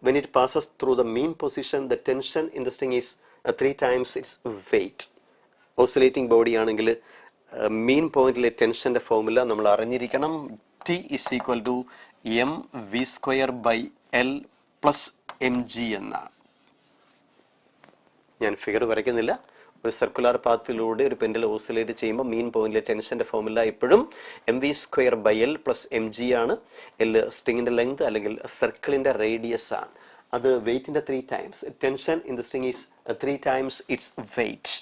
When it passes through the mean position, the tension in the string is 3 times its weight. Oscillating body ആണെങ്കിൽ മീൻ പോയിന്റിലെ ടെൻഷൻ്റെ formula നമ്മൾ അറിഞ്ഞിരിക്കണം. T is equal to mv²/L plus mg എന്നാണ്. ഞാൻ figure വരയ്ക്കുന്നില്ല. ഒരു circular പാത്തിലൂടെ ഒരു pendulum oscillate ചെയ്യുമ്പോൾ മീൻ പോയിന്റിലെ ടെൻഷൻ്റെ ഫോർമുല എപ്പോഴും mv²/L plus mg ആണ്. L സ്ട്രിങ്ങിൻ്റെ ലെങ്ത് അല്ലെങ്കിൽ സർക്കിളിൻ്റെ റേഡിയസ് ആണ്. അത് വെയിറ്റിൻ്റെ 3 times. Tension in the string is 3 times its weight.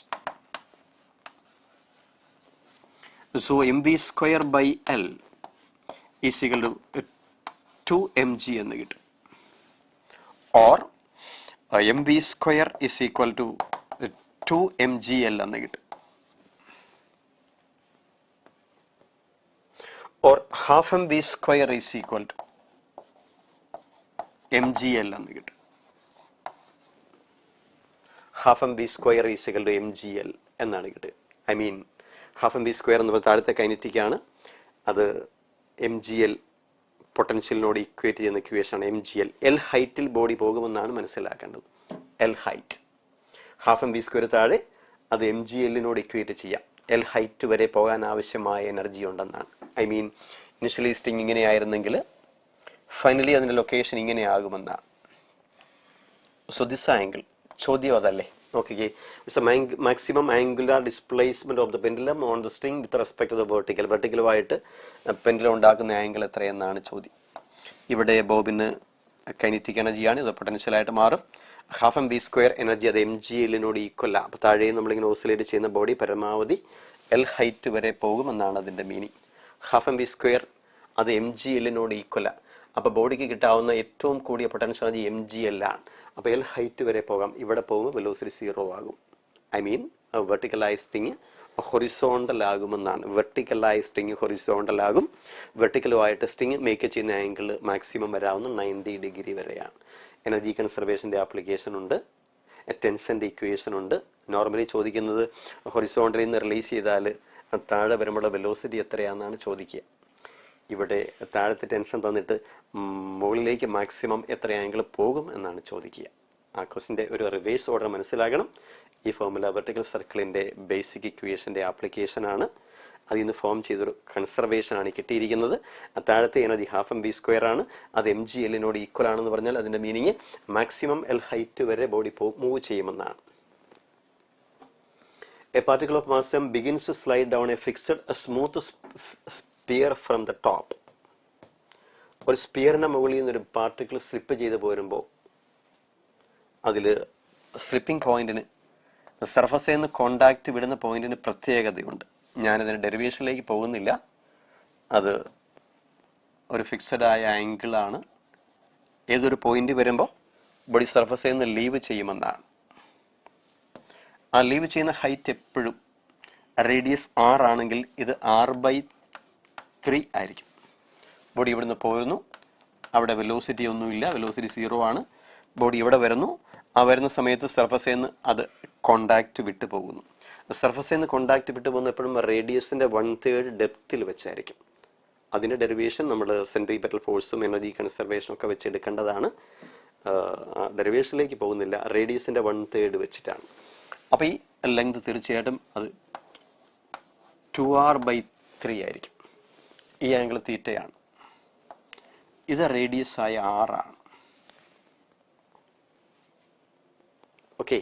So mv²/L is equal to 2mg എന്ന് കിട്ടും. Or mv² is equal to 2mgl എന്ന് കിട്ടും. Or half mv² is equal to mgl എന്ന് കിട്ടും. Half mv² is equal to mgl എന്നാണ് കിട്ടുക. I mean half mv² എന്ന് പറഞ്ഞാൽ താഴത്തെ കൈനറ്റിക് ആണ്. അത് mgl പൊട്ടൻഷ്യലിനോട് ഇക്വേറ്റ് ചെയ്യുന്ന ഇക്വേഷനാണ് mgl. എൽ ഹൈറ്റിൽ ബോഡി പോകുമെന്നാണ് മനസ്സിലാക്കേണ്ടത്. എൽ ഹൈറ്റ് ഹാഫ് mv² താഴെ അത് mgl-നോട് ഇക്വേറ്റ് ചെയ്യാം. എൽ ഹൈറ്റ് വരെ പോകാൻ ആവശ്യമായ എനർജി ഉണ്ടെന്നാണ്. ഐ മീൻ ഇനിഷ്യലി സ്ട്രിങ് ഇങ്ങനെ ആയിരുന്നെങ്കിൽ ഫൈനലി അതിൻ്റെ ലൊക്കേഷൻ ഇങ്ങനെ ആകുമെന്നാണ്. സോ ദിസ് ആംഗിൾ, ചോദ്യം അതല്ലേ? നോക്കിക്കേ, it's a maximum angular displacement of the pendulum on the string with respect to the vertical. വെർട്ടിക്കലുമായിട്ട് പെൻഡുലം ഉണ്ടാക്കുന്ന ആംഗിൾ എത്രയെന്നാണ് ചോദ്യം. ഇവിടെ ബോബിന് കൈനറ്റിക് എനർജിയാണ്, ഇത് പൊട്ടൻഷ്യലായിട്ട് മാറും. ഹാഫ് mv² എനർജി അത് mgl-നോട് ഈക്വൽ ആണ്. അപ്പോൾ താഴെ നമ്മളിങ്ങനെ ഓസിലേറ്റ് ചെയ്യുന്ന ബോഡി പരമാവധി എൽ ഹൈറ്റ് വരെ പോകുമെന്നാണ് അതിൻ്റെ മീനിങ്. ഹാഫ് mv² അത് mgl-നോട് ഈക്വൽ ആണ്. അപ്പോൾ ബോഡിക്ക് കിട്ടാവുന്ന ഏറ്റവും കൂടിയ പൊട്ടൻഷ്യൽ എനർജി mgl ആണ്. അപ്പോൾ എൽ ഹൈറ്റ് വരെ പോകാം. ഇവിടെ പോകുമ്പോൾ വെലോസിറ്റി 0 ആകും. ഐ മീൻ വെർട്ടിക്കലായ സ്ട്രിങ് ഹൊറിസോണ്ടൽ ആകുമെന്നാണ്. വെർട്ടിക്കലായ സ്ട്രിങ് ഹൊറിസോണ്ടൽ ആകും. വെർട്ടിക്കലുമായിട്ട് സ്ട്രിങ് മേക്ക് ചെയ്യുന്ന ആംഗിൾ മാക്സിമം വരാവുന്ന 90 ഡിഗ്രി വരെയാണ്. എനർജി കൺസർവേഷൻ്റെ ആപ്ലിക്കേഷൻ ഉണ്ട്, ടെൻഷൻ്റെ ഇക്വേഷൻ ഉണ്ട്. നോർമലി ചോദിക്കുന്നത് ഹൊറിസോണ്ടലിൽ നിന്ന് റിലീസ് ചെയ്താൽ താഴെ വരുമ്പോഴുള്ള വെലോസിറ്റി എത്രയാണെന്നാണ് ചോദിക്കുക. ഇവിടെ താഴത്തെ ടെൻഷൻ തന്നിട്ട് മുകളിലേക്ക് മാക്സിമം എത്ര ആംഗിൾ പോകും എന്നാണ് ചോദിക്കുക. ആ ക്വസ്റ്റിൻ്റെ ഒരു റിവേഴ്സ് ഓർഡർ മനസ്സിലാക്കണം. ഈ ഫോർമുല വെർട്ടിക്കൽ സർക്കിളിൻ്റെ ബേസിക് ഇക്വേഷൻ്റെ ആപ്ലിക്കേഷനാണ്. അതിൽ നിന്ന് ഫോം ചെയ്തൊരു കൺസർവേഷനാണ് കിട്ടിയിരിക്കുന്നത്. താഴത്തെ എനർജി ഹാഫ് mv² ആണ്. അത് mgl-നോട് ഈക്വൽ ആണെന്ന് പറഞ്ഞാൽ അതിൻ്റെ മീനിങ് മാക്സിമം എൽ ഹൈറ്റ് വരെ ബോഡി മൂവ് ചെയ്യുമെന്നാണ്. A particle of mass m begins to slide down a smooth sphere from the top. ഒരു സ്പിയറിൻ്റെ മുകളിൽ നിന്നൊരു പാർട്ടിക്കിൾ സ്ലിപ്പ് ചെയ്ത് പോരുമ്പോൾ അതിൽ സ്ലിപ്പിംഗ് പോയിന്റിന് സർഫസിൽ നിന്ന് കോണ്ടാക്ട് വിടുന്ന പോയിന്റിന് പ്രത്യേകതയുണ്ട്. ഞാനതിന് ഡെറിവേഷനിലേക്ക് പോകുന്നില്ല. അത് ഒരു ഫിക്സഡ് ആയ ആംഗിളാണ്. ഏതൊരു പോയിന്റ് വരുമ്പോൾ ബോഡി സർഫസിൽ നിന്ന് ലീവ് ചെയ്യുമെന്നാണ്. ആ ലീവ് ചെയ്യുന്ന ഹൈറ്റ് എപ്പോഴും റേഡിയസ് r ആണെങ്കിൽ ഇത് r/3 ആയിരിക്കും. ബോഡി ഇവിടുന്ന് പോരുന്നു, അവിടെ വെലോസിറ്റി ഒന്നുമില്ല, വെലോസിറ്റി 0 ആണ്. ബോഡി ഇവിടെ വരുന്നു, ആ വരുന്ന സമയത്ത് സർഫസിൽ നിന്ന് അത് കോണ്ടാക്ട് വിട്ടു പോകുന്നു. സർഫസിൽ നിന്ന് കോണ്ടാക്ട് വിട്ടു പോകുന്ന എപ്പോഴും റേഡിയസിൻ്റെ 1/3 ഡെപ്തിൽ വെച്ചായിരിക്കും. അതിൻ്റെ ഡെറിവേഷൻ നമ്മൾ സെൻട്രിപെറ്റൽ ഫോഴ്സും എനർജി കൺസർവേഷനും ഒക്കെ വെച്ചെടുക്കേണ്ടതാണ്. ഡെറിവേഷനിലേക്ക് പോകുന്നില്ല, റേഡിയസിൻ്റെ 1/3 വെച്ചിട്ടാണ്. അപ്പോൾ ഈ ലെങ്ത് തീർച്ചയായിട്ടും അത് 2r/3 ആയിരിക്കും. ഈ ആംഗിൾ തീറ്റയാണ്. ഇത് റേഡിയസ് ആയ r ആണ്. ഓക്കെ,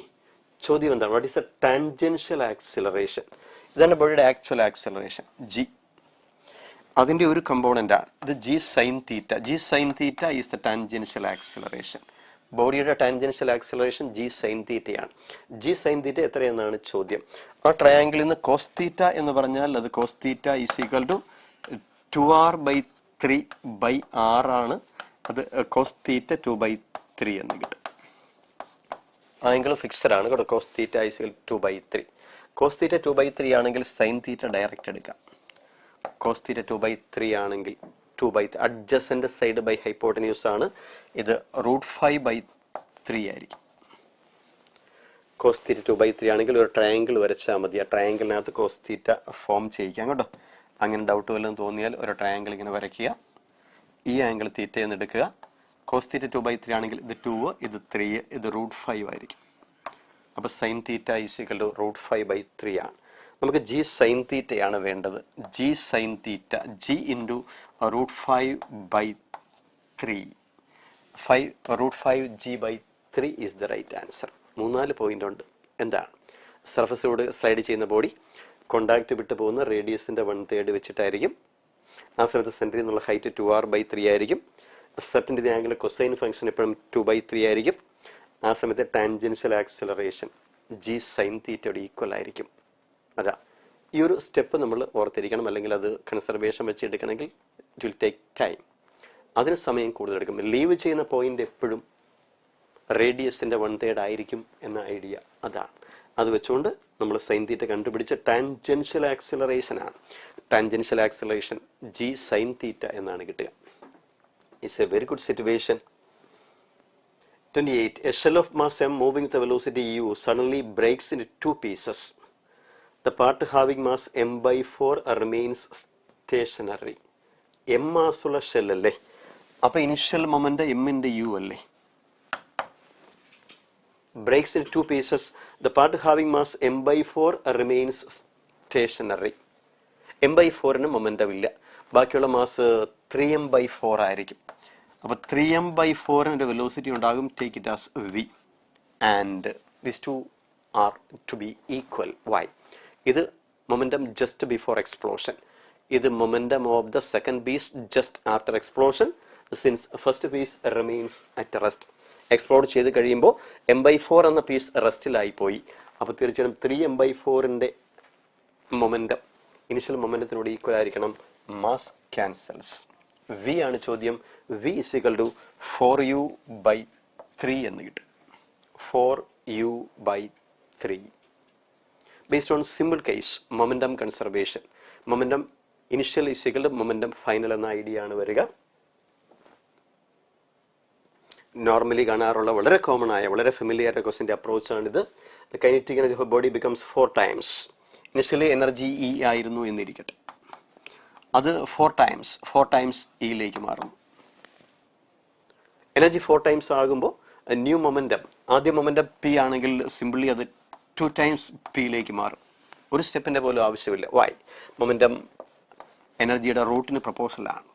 ചോദ്യം എന്താണ്? What is A tangential acceleration? ഇതാണ് ബോഡിയുടെ ആക്ച്വൽ ആക്സിലറേഷൻ g. അതിൻ്റെ ഒരു കമ്പോണൻ്റാണ് ഇത് g sin theta. g sin theta is the tangential acceleration. ബോഡിയുടെ ടാൻജൻഷ്യൽ ആക്സിലറേഷൻ g sin തീറ്റയാണ്. g sin തീറ്റ എത്രയെന്നാണ് ചോദ്യം. ആ ട്രയാങ്കിളിൽ നിന്ന് കോസ് തീറ്റ എന്ന് പറഞ്ഞാൽ അത് cos theta is equal to 2r/3/r ആണ്. അത് cos θ 2/3 എന്ന് കിട്ടും. ആംഗിൾ ഫിക്സഡ് ആണ് കേട്ടോ. cos θ = 2/3. cos θ 2/3 ആണെങ്കിൽ sin θ ഡയറക്റ്റ് എടുക്കാം. cos θ 2/3 ആണെങ്കിൽ 2/3 അഡ്ജസന്റ് സൈഡ് ബൈ ഹൈപ്പോട്ടന്യൂസ് ആണ്. ഇത് √5/3 ആയിരിക്കും. cos θ 2/3 ആണെങ്കിൽ ഒരു ട്രയാങ്കിൾ വരച്ചാൽ മതി. ആ ട്രയാങ്കിളിനകത്ത് cos θ ഫോം ചെയ്യിക്കാം കേട്ടോ. അങ്ങനെ ഡൗട്ട് വല്ലതും തോന്നിയാൽ ഒരു ട്രയാങ്കിൾ ഇങ്ങനെ വരയ്ക്കുക. ഈ ആംഗിൾ θ എന്ന് എടുക്കുക. cos θ 2/3 ആണെങ്കിൽ ഇത് 2, ഇത് 3, ഇത് √5 ആയിരിക്കും. അപ്പോൾ sin θ = √5/3 ആണ്. നമുക്ക് g sin θ ആണ് വേണ്ടത്. g sin θ g × √5/3 √5g/3 is the right answer. 3-4 point ഉണ്ട്. എന്താണ്? സർഫസിലൂടെ സ്ലൈഡ് ചെയ്യുന്ന ബോഡി കോണ്ടാക്ട് വിട്ട് പോകുന്ന റേഡിയസിന്റെ 1/3 വെച്ചിട്ടായിരിക്കും. ആ സമയത്ത് സെന്ററിൽ നിന്നുള്ള ഹൈറ്റ് 2r/3 ആയിരിക്കും. സെറ്റിന്റെ ആംഗിൾ കൊസൈൻ ഫംഗ്ഷൻ എപ്പോഴും 2/3 ആയിരിക്കും. ആ സമയത്ത് tangential acceleration g sin θ equal ആയിരിക്കും. അതാ ഈ ഒരു സ്റ്റെപ്പ് നമ്മൾ ഓർത്തിരിക്കണം. അല്ലെങ്കിൽ അത് കൺസർവേഷൻ വെച്ച് എടുക്കണമെങ്കിൽ ഇറ്റ് വിൽ ടേക്ക് ടൈം. അതിന് സമയം കൂടുതൽ എടുക്കും. ലീവ് ചെയ്യുന്ന പോയിന്റ് എപ്പോഴും റേഡിയസിന്റെ 1/3 ആയിരിക്കും എന്ന ഐഡിയ അതാണ്. അത് വെച്ചുകൊണ്ട് നമ്മൾ sin θ കണ്ടുപിടിച്ച ടാൻജൻഷ്യൽ ആക്സിലറേഷൻ ആണ്. ടാൻജൻഷ്യൽ ആക്സിലറേഷൻ g sin θ എന്നാണ് കിട്ടുക. It's A very good situation. 28. A shell of mass m moving with a velocity u suddenly breaks into 2 pieces. The part having mass m/4 remains stationary. m മാസുള്ള shell അല്ലേ? അപ്പോൾ initial moment m × u അല്ലേ? Breaks into 2 pieces. The part having mass m/4 remains stationary. m/4 momentum ഇല്ല. ബാക്കിയുള്ള mass 3m/4 ആയിരിക്കും. അപ്പോൾ 3m/4 velocity ഉണ്ടാകും. Take it as v and these two are to be equal. Why? ഇത് momentum just before explosion. ഇത് momentum of the second piece just after explosion. Since first piece remains at rest. Explode ചെയ്ത് കഴിയുമ്പോൾ m/4 എന്ന piece റെസ്റ്റിലായി പോയി. അപ്പോൾ തീർച്ചയായും 3m/4 momentum initial മൊമെന്റത്തിനോട് equal ആയിരിക്കണം. Mass ക്യാൻസൽസ്. v ആണ് ചോദ്യം. v = 4u/3 എന്ന് കിട്ടും. 4u/3. Based on simple case, momentum conservation. Momentum initial = momentum final എന്ന ഐഡിയ ആണ് വരിക. നോർമലി കാണാറുള്ള വളരെ കോമൺ ആയ വളരെ ഫെമിലിയർ ക്വസ്റ്റിന്റെ അപ്രോച്ച് ആണിത്. The kinetic energy of a body becomes 4 times. Initially energy E ആയിരുന്നു എന്നിരിക്കട്ടെ. അത് 4 times E യിലേക്ക് മാറും. എനർജി 4 times ആകുമ്പോൾ ന്യൂ മൊമെന്റം, ആദ്യ മൊമെന്റം P ആണെങ്കിൽ സിംപിളി അത് 2 times P യിലേക്ക് മാറും. ഒരു സ്റ്റെപ്പിന്റെ പോലും ആവശ്യമില്ല. വൈ? മൊമെന്റം എനർജിയുടെ റൂട്ടിന് പ്രപ്പോസലാണ്.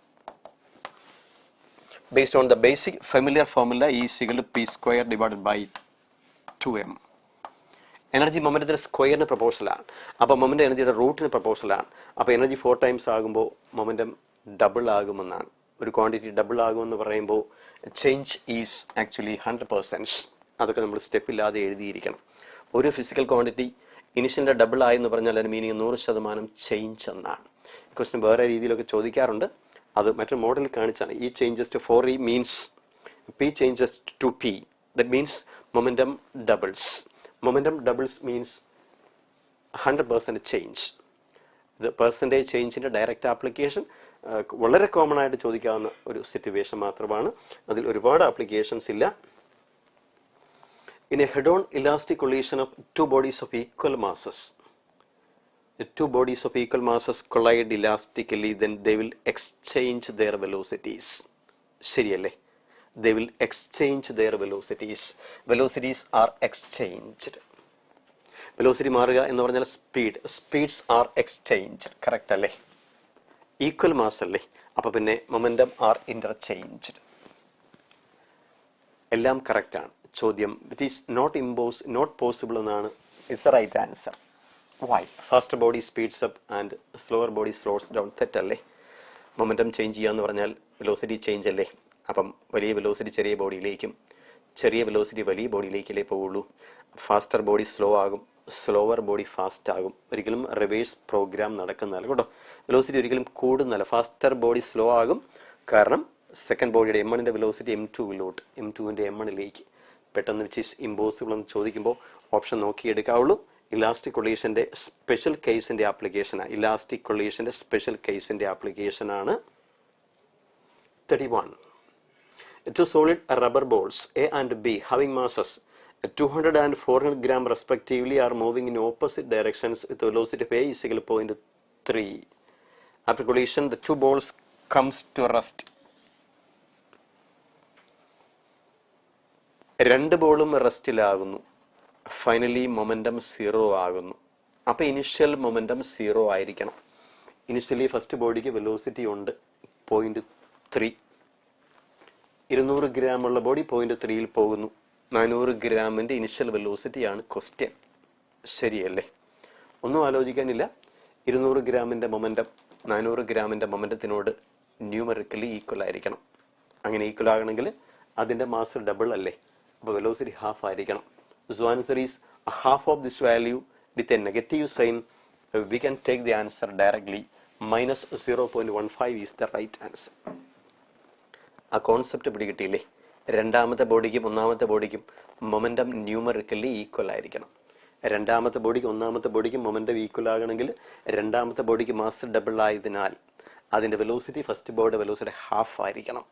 Based on the basic familiar formula, E = p²/2m. Energy മൊമെന്റത്തിന് സ്ക്വയറിന് പ്രപ്പോസലാണ്. അപ്പോൾ മൊമെന്റം എനർജിയുടെ റൂട്ടിന് പ്രപ്പോസലാണ്. അപ്പോൾ എനർജി 4 times ആകുമ്പോൾ മൊമെന്റം ഡബിൾ ആകുമെന്നാണ്. ഒരു ക്വാണ്ടിറ്റി ഡബിൾ ആകുമെന്ന് പറയുമ്പോൾ ചേഞ്ച് ഈസ് ആക്ച്വലി 100%. അതൊക്കെ നമ്മൾ സ്റ്റെപ്പില്ലാതെ എഴുതിയിരിക്കണം. ഒരു ഫിസിക്കൽ ക്വാണ്ടിറ്റി ഇനിഷ്യലിൻ്റെ ഡബിൾ ആയെന്ന് പറഞ്ഞാൽ അതിന് മീനിങ് 100% ചേഞ്ച് എന്നാണ്. ക്വസ്റ്റ്യൻ വേറെ രീതിയിലൊക്കെ ചോദിക്കാറുണ്ട്. അത് മറ്റൊരു മോഡലിൽ കാണിച്ചാണ്. E changes to 4e means P changes to P. That means momentum doubles. Momentum doubles means 100% change. The percentage change in a direct application വളരെ കോമൺ ആയിട്ട് ചോദിക്കാവുന്ന ഒരു സിറ്റുവേഷൻ മാത്രമാണ്. അതിൽ ഒരുപാട് ആപ്ലിക്കേഷൻസ് ഇല്ല. In a head-on elastic collision of two bodies of equal masses, the two bodies of equal masses collide elastically, then they will exchange their velocities. ശരിയല്ലേ? They will exchange their velocities. Velocities are exchanged. Velocity മാറുക എന്ന് പറഞ്ഞാൽ speeds are exchange. Correct അല്ലേ? Equal mass അല്ലേ? അപ്പോൾ പിന്നെ momentum are interchanged. എല്ലാം കറക്റ്റാണ്. ചോദ്യം ഇറ്റ് ഈസ് നോട്ട് പോസിബിൾ എന്നാണ്. It's a right answer. Why? Faster body speeds up and slower body slows down. തെറ്റല്ലേ? മൊമെന്റം ചേഞ്ച് ചെയ്യുക എന്ന് പറഞ്ഞാൽ വെലോസിറ്റി ചേഞ്ച് അല്ലേ? അപ്പം വലിയ വെലോസിറ്റി ചെറിയ ബോഡിയിലേക്കും ചെറിയ വെലോസിറ്റി വലിയ ബോഡിയിലേക്കല്ലേ പോവുള്ളൂ. ഫാസ്റ്റർ ബോഡി സ്ലോ ആകും, സ്ലോവർ ബോഡി ഫാസ്റ്റ് ആകും. ഒരിക്കലും റിവേഴ്സ് പ്രോഗ്രാം നടക്കുന്നതല്ല കേട്ടോ. വെലോസിറ്റി ഒരിക്കലും കൂടുന്നതല്ല. ഫാസ്റ്റർ ബോഡി സ്ലോ ആകും. കാരണം സെക്കൻഡ് ബോഡിയുടെ M1ന്റെ വെലോസിറ്റി M2വിലോട്ട്, M2ന്റെ M1ലേക്ക് പെട്ടെന്ന് വിച്ച് ഈസ് ഇമ്പോസിബിൾ എന്ന് ചോദിക്കുമ്പോൾ ഓപ്ഷൻ നോക്കിയെടുക്കാവുള്ളൂ. ഇലാസ്റ്റിക് കൊളീഷൻ്റെ സ്പെഷ്യൽ കേസിൻ്റെ ആപ്ലിക്കേഷനാണ്. ഇലാസ്റ്റിക് കൊളീഷൻ്റെ സ്പെഷ്യൽ കേസിൻ്റെ ആപ്ലിക്കേഷനാണ് 31. Two solid rubber balls A and B having masses 200 and 400 gram respectively are moving in opposite directions with a velocity of A is equal to 0.3. After collision, the two balls comes to rest. രണ്ട് ബോളും റെസ്റ്റിലാകുന്നു. Finally momentum 0 ആകുന്നു. അപ്പോൾ initial momentum 0 ആയിരിക്കണം. Initially first ബോഡിക്ക് velocity ഉണ്ട് 0.3. 200 ഗ്രാമുള്ള body 0.3യിൽ പോകുന്നു. 400 ഗ്രാമിൻ്റെ initial വെലോസിറ്റിയാണ് question. ശരിയല്ലേ? ഒന്നും ആലോചിക്കാനില്ല. 200 ഗ്രാമിൻ്റെ മൊമെൻറ്റം 400 ഗ്രാമിൻ്റെ മൊമെൻറ്റത്തിനോട് ന്യൂമറിക്കലി ഈക്വൽ ആയിരിക്കണം. അങ്ങനെ ഈക്വൽ ആകണമെങ്കിൽ അതിൻ്റെ മാസ് ഡബിൾ അല്ലേ? അപ്പോൾ വെലോസിറ്റി ഹാഫ് ആയിരിക്കണം. So answer is half of this value with a negative sign. We can take the answer directly. -0.15 is the right answer. ആ കോൺസെപ്റ്റ് പിടികിട്ടിയില്ലേ? രണ്ടാമത്തെ ബോഡിക്കും ഒന്നാമത്തെ ബോഡിക്കും മൊമെൻറ്റം ന്യൂമറിക്കലി ഈക്വൽ ആയിരിക്കണം. രണ്ടാമത്തെ ബോഡിക്ക് ഒന്നാമത്തെ ബോഡിക്കും മൊമെൻറ്റം ഈക്വൽ ആകണമെങ്കിൽ രണ്ടാമത്തെ ബോഡിക്ക് മാസ് ഡബിൾ ആയതിനാൽ അതിൻ്റെ വെലോസിറ്റി ഫസ്റ്റ് ബോഡിയുടെ വെലോസിറ്റി ഹാഫ് ആയിരിക്കണം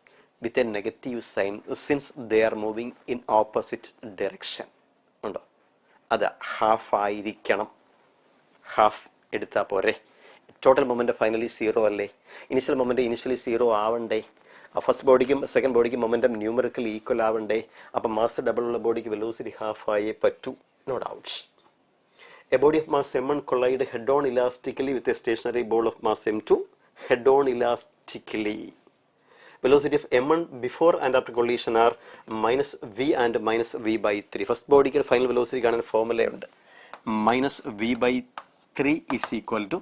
with a negative sign since they are moving in opposite direction. ഉണ്ടോ? അത് ഹാഫ് ആയിരിക്കണം. ഹാഫ് എടുത്താൽ പോരെ? ടോട്ടൽ മൊമെൻറ്റ് ഫൈനലി 0 അല്ലേ? ഇനിഷ്യൽ മൊമെൻറ്റ് ഇനിഷ്യലി 0 ആവണ്ടേ? ഫസ്റ്റ് ബോഡിക്കും സെക്കൻഡ് ബോഡിക്കും മൊമെൻറ്റം ന്യൂമറിക്കലി ഈക്വൽ ആവണ്ടേ? അപ്പം മാസ് ഡബിൾ ഉള്ള ബോഡിക്ക് വെലോസിറ്റി ഹാഫ് ആയേ പറ്റൂ. No doubts. A body of mass M1 collide head on elastically with a stationary ball of mass M2 head on elastically. Velocity of M1 before and after collision are -v and -v/3. First ബോഡിക്ക് final velocity കാണാൻ formula ഉണ്ട്. -v/3 is equal to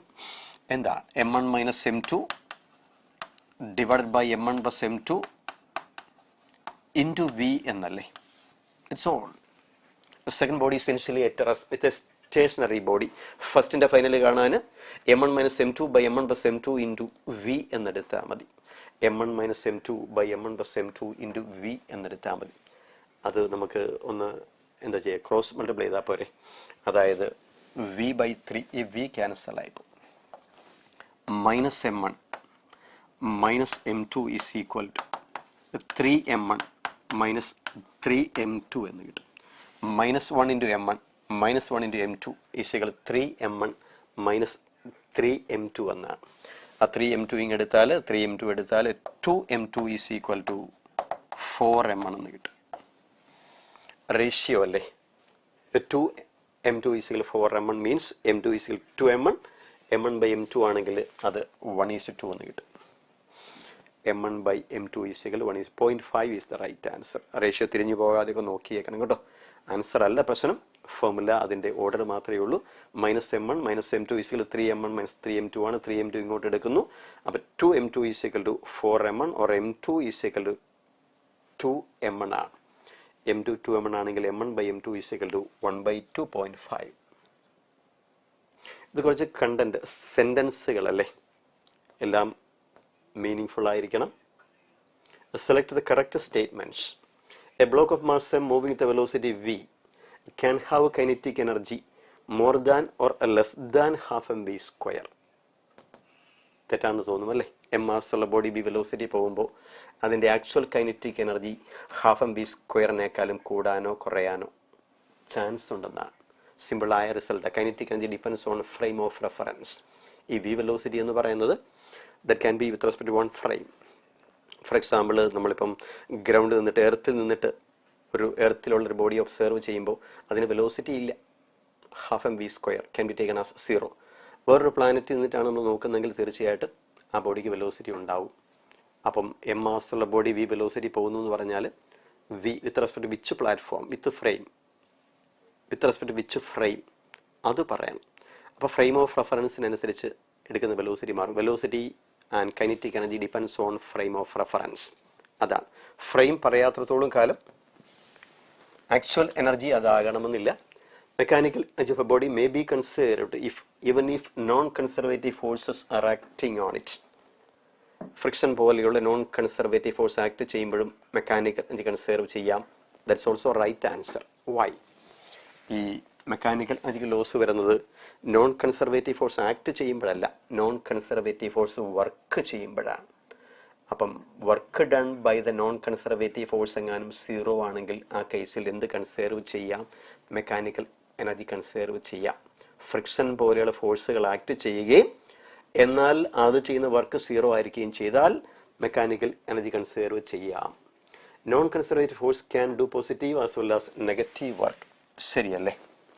എന്താണ്? M1 minus M2 divided by M1 plus M2 into V എന്നല്ലേ? It's all. The second body is essentially at rest with a stationary body. ഫസ്റ്റിൻ്റെ final കാണാൻ M1 minus M2 by M1 plus M2 into V എന്നെടുത്താൽ മതി. M1 minus M2 by M1 plus M2 into V എന്നെടുത്താൽ മതി. അത് നമുക്ക് ഒന്ന് എന്താ ചെയ്യുക? Cross multiply ചെയ്താൽ പോരെ? അതായത് V/3 ഈ V ക്യാൻസൽ ആയിപ്പോൾ. -M1 minus M2 is equal to 3M1 minus 3M2 എന്ന് കിട്ടും. -1 into M1 -1 into M2 is equal to 3M1 minus 3M2 എന്നാണ്. ആ 3M2 എടുത്താൽ 3M2 എടുത്താൽ 2M2 is equal to 4M1 എന്ന് കിട്ടും. റേഷ്യോ അല്ലേ? 2M2 is equal to 4M1 means M2 is equal to 2M1. M1 by M2 ആണെങ്കിൽ അത് 1:2 എന്ന് കിട്ടും. M1 by M2 is equal to 1:0.5 is the right answer. Ratio തിരിഞ്ഞു പോകാതെയൊക്കെ നോക്കിയേക്കണം കേട്ടോ. Answer അല്ല പ്രശ്നം, ഫോർമുല അതിൻ്റെ ഓർഡർ മാത്രമേ ഉള്ളൂ. -M1 minus M2 is equal to 3M1 minus 3M2 ആണ്. 3M2 ഇങ്ങോട്ട് എടുക്കുന്നു. അപ്പോൾ 2M2 is equal to 4M1 or M2 is equal to 2M1 ആണ്. M2 2M1 ആണെങ്കിൽ M1 by M2 is equal to 1/2.5. ഇത് കുറച്ച് കണ്ടന്റ് സെൻറ്റൻസുകളല്ലേ? എല്ലാം മീനിങ്ഫുൾ ആയിരിക്കണം. Select the correct statements. A block of mass M moving with velocity V can have kinetic energy more than or less than half mv². തെറ്റാന്ന് തോന്നുമല്ലേ? M mass ഉള്ള body B velocity പോകുമ്പോൾ അതിൻ്റെ actual kinetic energy ½ mv²നേക്കാളും കൂടാനോ കുറയാനോ chance ഉണ്ടെന്നാണ് സിമ്പിളായ result. Kinetic energy depends on frame of reference. ഈ V വെലോസിറ്റി എന്ന് പറയുന്നത് that can be with respect to one frame. For example, നമ്മളിപ്പം ഗ്രൗണ്ടിൽ നിന്നിട്ട് എർത്തിൽ നിന്നിട്ട് ഒരു എർത്തിലുള്ളൊരു ബോഡി ഒബ്സർവ് ചെയ്യുമ്പോൾ അതിന് വെലോസിറ്റി ഇല്ല. ½ mv² can be taken as 0. വേറൊരു പ്ലാനറ്റിൽ നിന്നിട്ടാണ് നമ്മൾ നോക്കുന്നതെങ്കിൽ തീർച്ചയായിട്ടും ആ ബോഡിക്ക് വെലോസിറ്റി ഉണ്ടാവും. അപ്പം M മാസ് ഉള്ള ബോഡി V വെലോസിറ്റി പോകുന്നു എന്ന് പറഞ്ഞാൽ V with respect which platform with frame അത് പറയണം. അപ്പോൾ ഫ്രെയിം ഓഫ് റെഫറൻസിനനുസരിച്ച് എടുക്കുന്ന വെലോസിറ്റി മാറും. Velocity and kinetic energy depends on frame of reference. അതാണ് ഫ്രെയിം പറയാത്രത്തോളം കാലം ആക്ച്വൽ എനർജി അതാകണമെന്നില്ല. Mechanical energy of a body may be conserved even if non-conservative forces are acting on it. Friction പോലെയുള്ള non conservative force act ചെയ്യുമ്പോഴും mechanical energy conserve ചെയ്യാം. That's also right answer. Why? ഈ mechanical എനർജിക്ക് loss വരുന്നത് non conservative force act ചെയ്യുമ്പോഴല്ല, non conservative force work ചെയ്യുമ്പോഴാണ്. അപ്പം work done by the non conservative force എങ്ങാനും 0 ആണെങ്കിൽ ആ കേസിൽ എന്ത് കൺസേർവ് ചെയ്യാം? മെക്കാനിക്കൽ എനർജി കൺസേർവ് ചെയ്യാം. ഫ്രിക്ഷൻ പോലെയുള്ള ഫോഴ്സുകൾ ആക്ട് ചെയ്യുകയും എന്നാൽ അത് ചെയ്യുന്ന വർക്ക് 0 ആയിരിക്കുകയും ചെയ്താൽ മെക്കാനിക്കൽ എനർജി കൺസേർവ് ചെയ്യാം. Non conservative force can do positive as well as negative work. ശരിയല്ലേ?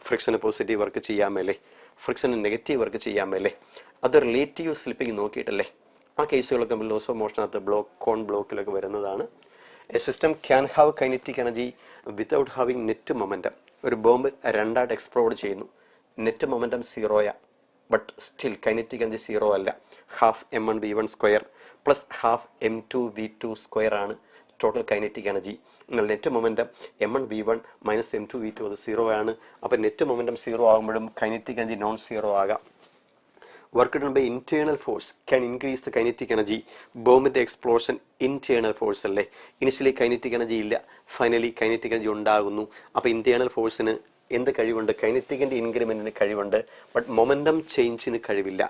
ഫ്രിക്ഷന് പോസിറ്റീവ് വർക്ക് ചെയ്യാമല്ലേ, ഫ്രിക്ഷന് നെഗറ്റീവ് വർക്ക് ചെയ്യാമല്ലേ? അത് റിലേറ്റീവ് സ്ലിപ്പിംഗ് നോക്കിയിട്ടല്ലേ? ആ കേസുകളൊക്കെ ലോസ് ഓഫ് മോഷനകത്ത് കോൺ ബ്ലോക്കിലൊക്കെ വരുന്നതാണ്. A system can have kinetic energy without having net momentum. ഒരു bomb രണ്ടായിട്ട് എക്സ്പ്ലോഡ് ചെയ്യുന്നു, net momentum 0 but still kinetic energy 0 അല്ല. Half m1v1 square plus half m2v2 square ആണ് ടോട്ടൽ കൈനറ്റിക് എനർജി. എന്നാൽ net momentum m1v1 minus m2v2 അത് 0 ആണ്. അപ്പോൾ net momentum 0 ആകുമ്പോഴും കൈനറ്റിക് എനർജി നോൺ 0 ആകാം. Work done by internal force can increase the kinetic energy. ബോംബിന്റെ explosion internal force അല്ലേ? Initially kinetic energy ഇല്ല, ഫൈനലി കൈനറ്റിക് എനർജി ഉണ്ടാകുന്നു. അപ്പോൾ ഇന്റേണൽ ഫോഴ്സിന് എന്ത് കഴിവുണ്ട്? കൈനറ്റിക്കിന്റെ ഇൻക്രിമെന്റിന് കഴിവുണ്ട്, ബട്ട് മൊമെന്റം ചേഞ്ചിന് കഴിവില്ല.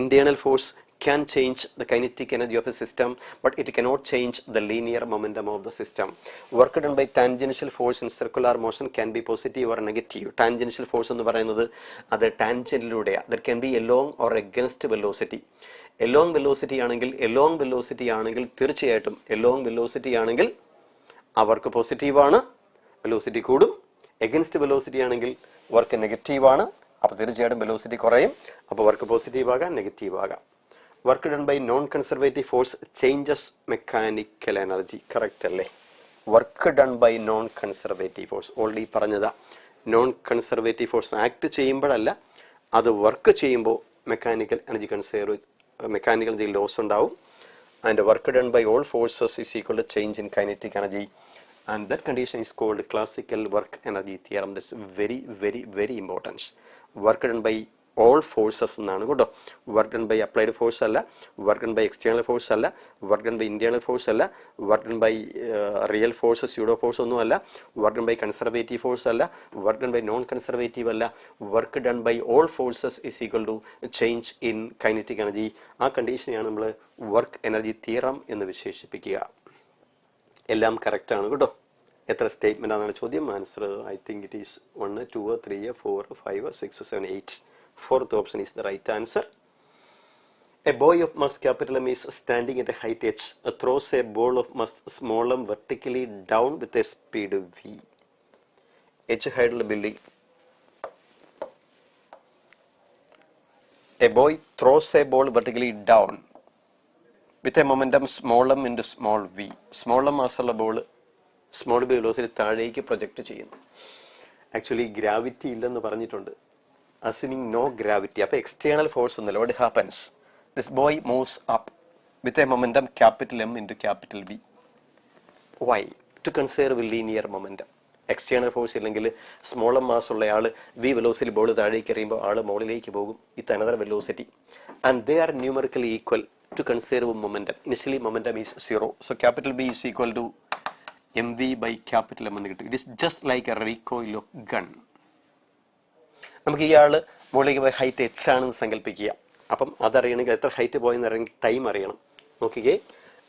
Internal force can change the kinetic energy of a system, but it cannot change the linear momentum of the system. Work done by tangential force in circular motion can be positive or negative. Tangential force എന്ന് പറയുന്നത് അത് ടാൻജന്റിലൂടെയാണ്. That can be along or against velocity. Along velocity ആണെങ്കിൽ തീർച്ചയായിട്ടും along velocity ആണെങ്കിൽ ആ work positive ആണ്, velocity കൂടും. Against velocity ആണെങ്കിൽ വർക്ക് നെഗറ്റീവ് ആണ്, അപ്പോൾ തീർച്ചയായിട്ടും വെലോസിറ്റി കുറയും. അപ്പോൾ വർക്ക് പോസിറ്റീവ് ആകാം, നെഗറ്റീവ് ആകാം. Work done by non conservative force changes mechanical energy. Correct അല്ലേ? Work done by non conservative force already പറഞ്ഞതാ. നോൺ കൺസർവേറ്റീവ് ഫോഴ്സ് ആക്ട് ചെയ്യുമ്പോഴല്ല, അത് വർക്ക് ചെയ്യുമ്പോൾ mechanical energy mechanical energy loss ഉണ്ടാവും. And work done by all forces is equal to change in kinetic energy. And that condition is called classical work energy theorem. That's very, very, very important. Work done by all forces എന്നാണ് കേട്ടോ. Work done by applied force അല്ല, work done by external force അല്ല, work done by internal force അല്ല, work done by real force pseudo force ഒന്നും അല്ല, work done by conservative force അല്ല, work done by non conservative അല്ല. Work done by all forces is equal to change in kinetic energy. ആ കണ്ടീഷനെയാണ് നമ്മൾ work energy theorem എന്ന് വിശേഷിപ്പിക്കുക. എല്ലാം correct ആണ് കേട്ടോ. എത്ര സ്റ്റേറ്റ്മെന്റ് ആണെന്നാണ് ചോദ്യം. Answer I think it is 1, 2, 3, 4, 5, 6, 7, 8. Fourth option is the right answer. A boy of mass capital M is standing at a height h, throws a ball of mass small m vertically down with a speed v. H height ഉള്ള building. A boy throws a ball vertically down with a momentum small m into small v. Small m മാസ്സുള്ള ball small v velocity താഴേക്ക് project ചെയ്യുന്നു. Actually gravity ഇല്ലെന്ന് പറഞ്ഞിട്ടുണ്ട്. assuming no gravity, അപ്പോൾ external force ഒന്നുമില്ല. What happens? This boy moves up with a momentum capital M into capital V. Why? To conserve linear momentum. External force ഇല്ലെങ്കിൽ small mass ഉള്ള ആൾ V velocity ball താഴേക്ക് എറിയുമ്പോൾ ആൾ മുകളിലേക്ക് പോകും with another velocity. And they are numerically equal to conserve momentum. Initially momentum is 0. So capital B is equal to mv by capital M എന്ന് കിട്ടും. It is just like a recoil of gun. നമുക്ക് ഇയാൾ മുകളിലേക്ക് പോയി height h ആണെന്ന് സങ്കല്പിക്കുക. അപ്പം അതറിയണമെങ്കിൽ എത്ര ഹൈറ്റ് പോയെന്ന് അറിയണമെങ്കിൽ ടൈം അറിയണം. നോക്കിക്കേ,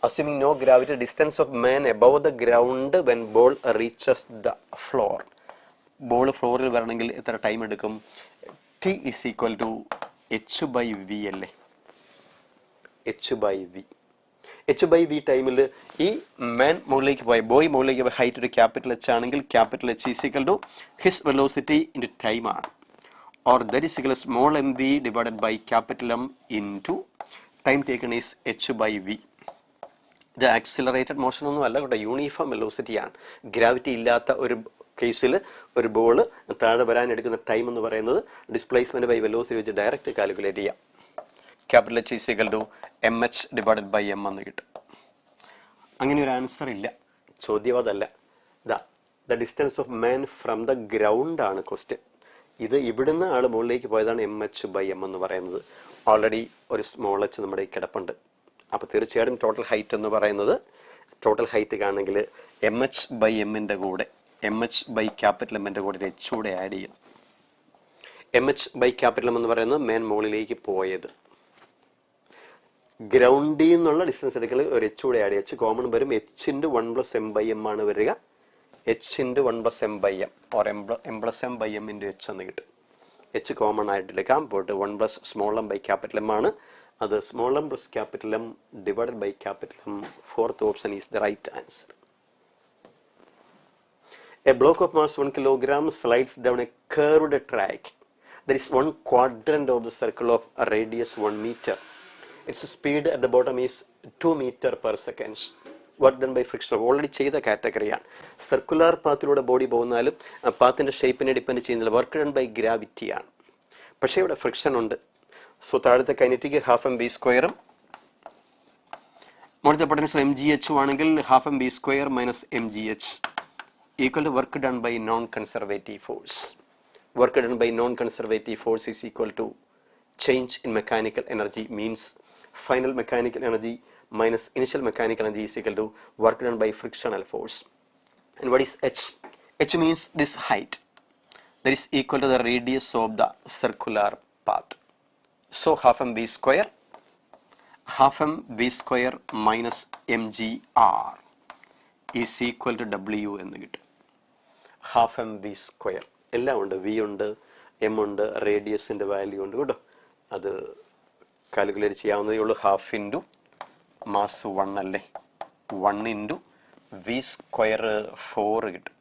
assuming no gravity, distance of man above the ground when ball reaches the floor. Ball ഫ്ലോറിൽ വരണമെങ്കിൽ എത്ര ടൈം എടുക്കും? t is equal to h by v അല്ലേ? h by v. h by v ടൈമിൽ ഈ മാൻ മുകളിലേക്ക് പോയ ബോയ് മുകളിലേക്ക് പോയ ഹൈറ്റ് ഒരു ക്യാപിറ്റൽ h ആണെങ്കിൽ capital h is equal to his velocity into time ആണ്. Or that is equal to small mv divided by capital M into time taken is h by v. ഇത് accelerated motion ഒന്നും അല്ല കേട്ടോ, uniform velocity ആണ്. Gravity ഇല്ലാത്ത ഒരു കേസിൽ ഒരു ബോൾ താഴെ വരാൻ എടുക്കുന്ന ടൈം എന്ന് പറയുന്നത് ഡിസ്പ്ലേസ്മെന്റ് ബൈ വെലോസിറ്റി വെച്ച് ഡയറക്റ്റ് കാൽക്കുലേറ്റ് ചെയ്യാം. Capital h is equal to mh divided by m എന്ന് കിട്ടും. അങ്ങനെ ഒരു ആൻസർ ഇല്ല, ചോദ്യം അതല്ല. The distance of man from the ground ആണ് ക്വസ്റ്റ്യൻ. ഇത് ഇവിടുന്ന് ആൾ മുകളിലേക്ക് പോയതാണ് MH/m എന്ന് പറയുന്നത്. ഓൾറെഡി ഒരു സ്മോൾ h നമ്മുടെ കിടപ്പുണ്ട്. അപ്പോൾ തീർച്ചയായിട്ടും ടോട്ടൽ ഹൈറ്റ് എന്ന് പറയുന്നത് ടോട്ടൽ ഹൈറ്റ് കാണണമെങ്കിൽ MH/mൻ്റെ കൂടെ MH/M കൂടെ ഒരു h കൂടെ ആഡ് ചെയ്യണം. MH/M എന്ന് പറയുന്നത് മേൻ മുകളിലേക്ക് പോയത്. ഗ്രൗണ്ടിൽ നിന്നുള്ള ഡിസ്റ്റൻസ് എടുക്കൽ ഒരു h കൂടെ ആഡ് h കോമൺ വരും. h×1+m/m ആണ് വരിക. h×1+m/m or m+m/m into h എന്ന് കിട്ടും. h കോമൺ ആയിട്ട് എടുക്കാം. പോയിട്ട് 1+m/M ആണ്. അത് m+M divided by M. Fourth option is the right answer. A block of mass 1 kilogram slides down a curved track. There is one quadrant of the circle of a radius 1 meter. Its speed at the bottom is 2 meter per second. Work done by friction. Already ചെയ്ത കാറ്റഗറിയാണ്. Circular പാത്തിലൂടെ body പോകുന്നാലും പാത്തിൻ്റെ ഷേപ്പിനെ depend ചെയ്യുന്നില്ല. Work done by ഗ്രാവിറ്റിയാണ്. പക്ഷേ ഇവിടെ ഫ്രിക്ഷൻ ഉണ്ട്. സോ താഴത്തെ കൈനറ്റിക് ½ mv², മുകളിലത്തെ പൊട്ടൻഷ്യൽ mgh ആണെങ്കിൽ ½ mv² - mgh equal to work done by non-conservative force. Work done by non-conservative force is equal to change in mechanical energy, means final mechanical energy minus initial mechanical energy is equal to work done by frictional force. And what is h? H means this height. That is equal to the radius of the circular path. So ½ mv² minus mgr is equal to w എന്ന് കിട്ടും. ½ mv². എല്ലാം ഉണ്ട്. v ഉണ്ട്, m ഉണ്ട്, റേഡിയസിൻ്റെ value ഉണ്ട് കേട്ടോ. അത് calculate ചെയ്യാവുന്നതേ ഉള്ളൂ. ½ ഇൻറ്റു മാസ് 1 അല്ലേ, 1 ഇൻറ്റു v² 4 കിട്ടും,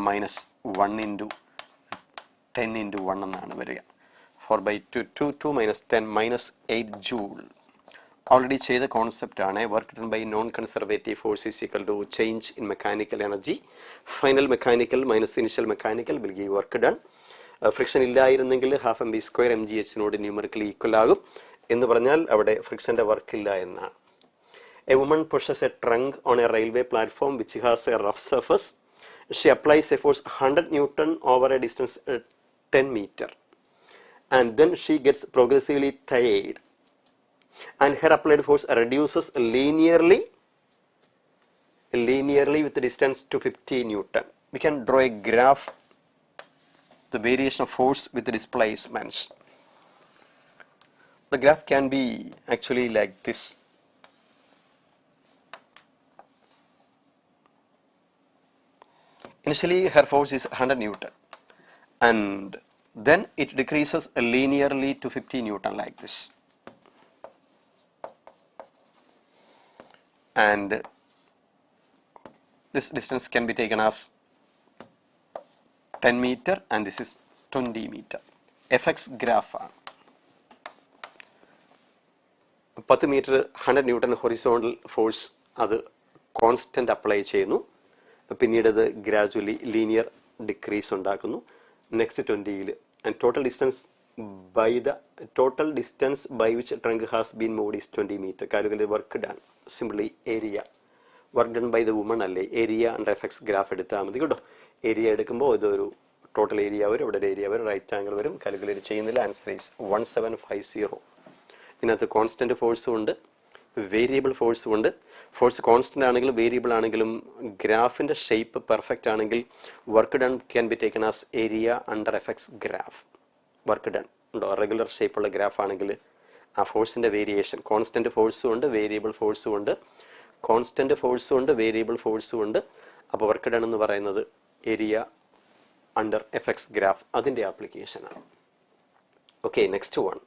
മൈനസ് 1 ഇൻറ്റു 10 ഇൻറ്റു 1 എന്നാണ് വരിക. 4/2 2 minus 10 minus 8 joule. Already ചെയ്ത കോൺസെപ്റ്റ് ആണ്. Work done by non conservative force is equal to change in mechanical energy. Final mechanical minus initial mechanical will give work done. Friction ഇല്ലായിരുന്നെങ്കിൽ ½ mv² mgh numerically equal ആകും. എന്ന് പറഞ്ഞാൽ അവിടെ ഫ്രിക്ഷൻ്റെ work ഇല്ല എന്നാണ്. A woman pushes a trunk on a railway platform which has a rough surface. She applies a force 100 Newton over a distance 10 meter. And then she gets progressively tired. And her applied force reduces linearly with the distance to 50 Newton. We can draw a graph, the variation of force with the displacements. The graph can be actually like this. Initially her force is 100 Newton and then it decreases linearly to 50 Newton like this. And this distance can be taken as 10 meter and this is 20 meter. Fx graph ആണ്. 10 meter 100 Newton horizontal force അത് constant apply ചെയ്യുന്നു. പിന്നീട് അത് gradually linear decrease ഉണ്ടാക്കുന്നു. Next 20ൽ and total distance by which trunk has been moved is 20 meter. Calculate work done. Simply area. Work done by the woman അല്ലേ. Area and എഫക്സ് graph എടുത്താൽ മതി കേട്ടോ. ഏരിയ എടുക്കുമ്പോൾ ഇതൊരു ടോട്ടൽ ഏരിയ വരും, ഇവിടെ ഒരു ഏരിയ വരും, റൈറ്റ് ആംഗിൾ വരും. കാൽക്കുലേറ്റ് ചെയ്യുന്നില്ല. Answer is 1750. ഇതിനകത്ത് കോൺസ്റ്റന്റ് ഫോഴ്സും ഉണ്ട്, വേരിയബിൾ ഫോഴ്സും ഉണ്ട്. ഫോഴ്സ് കോൺസ്റ്റന്റ് ആണെങ്കിലും വേരിയബിൾ ആണെങ്കിലും ഗ്രാഫിൻ്റെ ഷേപ്പ് പെർഫെക്റ്റ് ആണെങ്കിൽ work done can be taken as area under എഫക്സ് graph. Work done ഉണ്ടോ റെഗുലർ ഷേപ്പുള്ള ഗ്രാഫ് ആണെങ്കിൽ ആ ഫോഴ്സിൻ്റെ വേരിയേഷൻ കോൺസ്റ്റന്റ് ഫോഴ്സും ഉണ്ട്, വേരിയബിൾ ഫോഴ്സും ഉണ്ട്. കോൺസ്റ്റന്റ് ഫോഴ്സും ഉണ്ട്, വേരിയബിൾ ഫോഴ്സും ഉണ്ട്. അപ്പോൾ വർക്ക് ഡൺ എന്ന് പറയുന്നത് ഏരിയ അണ്ടർ എഫക്സ് ഗ്രാഫ് അതിൻ്റെ ആപ്ലിക്കേഷനാണ്. Okay, next one.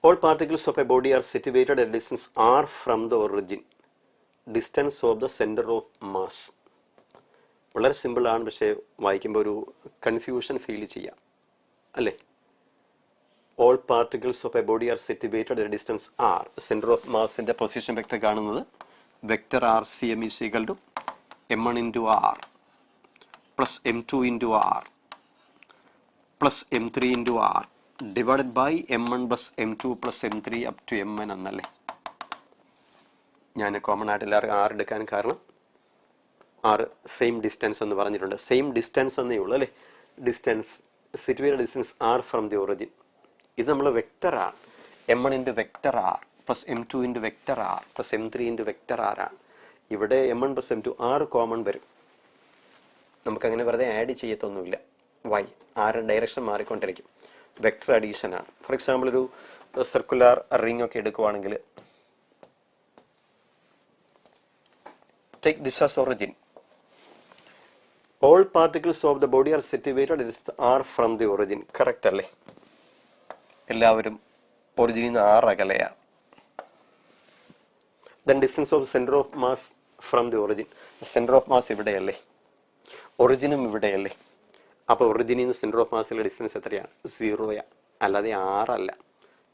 All particles of a body are situated at a distance r from the origin. Distance of the center of mass. വളരെ സിമ്പിൾ ആണ്, പക്ഷേ വായിക്കുമ്പോൾ ഒരു കൺഫ്യൂഷൻ ഫീൽ ചെയ്യാം അല്ലേ. All particles of a body are situated at a distance r. Center of massന്റെ position vector കാണുന്നത് vector RCM is equal to m1 into r plus m2 into r plus m3 into r divided by m1 plus m2 plus m3 up to mn എന്നല്ലേ. ഞാൻ common ആയിട്ട് എല്ലാവർക്കും r എടുക്കാൻ കാരണം r same distance എന്ന് പറഞ്ഞിട്ടുണ്ട്. Same distance എന്നേ ഉള്ളൂ അല്ലേ. Distance situated distance R from the origin. ഇത് നമ്മൾ vector R m1 into vector R plus m2 into vector R plus m3 into vector R ആണ്. ഇവിടെ m1 പ്ലസ് m2 ആറ് കോമൺ വരും. നമുക്കങ്ങനെ വെറുതെ ആഡ് ചെയ്യത്തൊന്നുമില്ല. വൈ ആറ് ഡയറക്ഷൻ മാറിക്കൊണ്ടിരിക്കും. വെക്റ്റർ അഡീഷൻ ആണ്. ഫോർ എക്സാമ്പിൾ ഒരു സർക്കുലർ റിംഗ് ഒക്കെ എടുക്കുവാണെങ്കിൽ take this as origin. All particles of the body are situated r from the origin. Correct അല്ലേ? എല്ലാവരും ഒറിജിനിൽ നിന്ന് r അകലെയാണ്. Then distance of the center of mass from the origin. Center of mass ഇവിടെയല്ലേ? ഒറിജിനും ഇവിടെയല്ലേ? അപ്പോൾ ഒറിജിനിൽ നിന്ന് സെൻറ്റർ ഓഫ് മാസിലെ ഡിസ്റ്റൻസ് എത്രയാണ്? 0 അല്ലാതെ 6 അല്ല.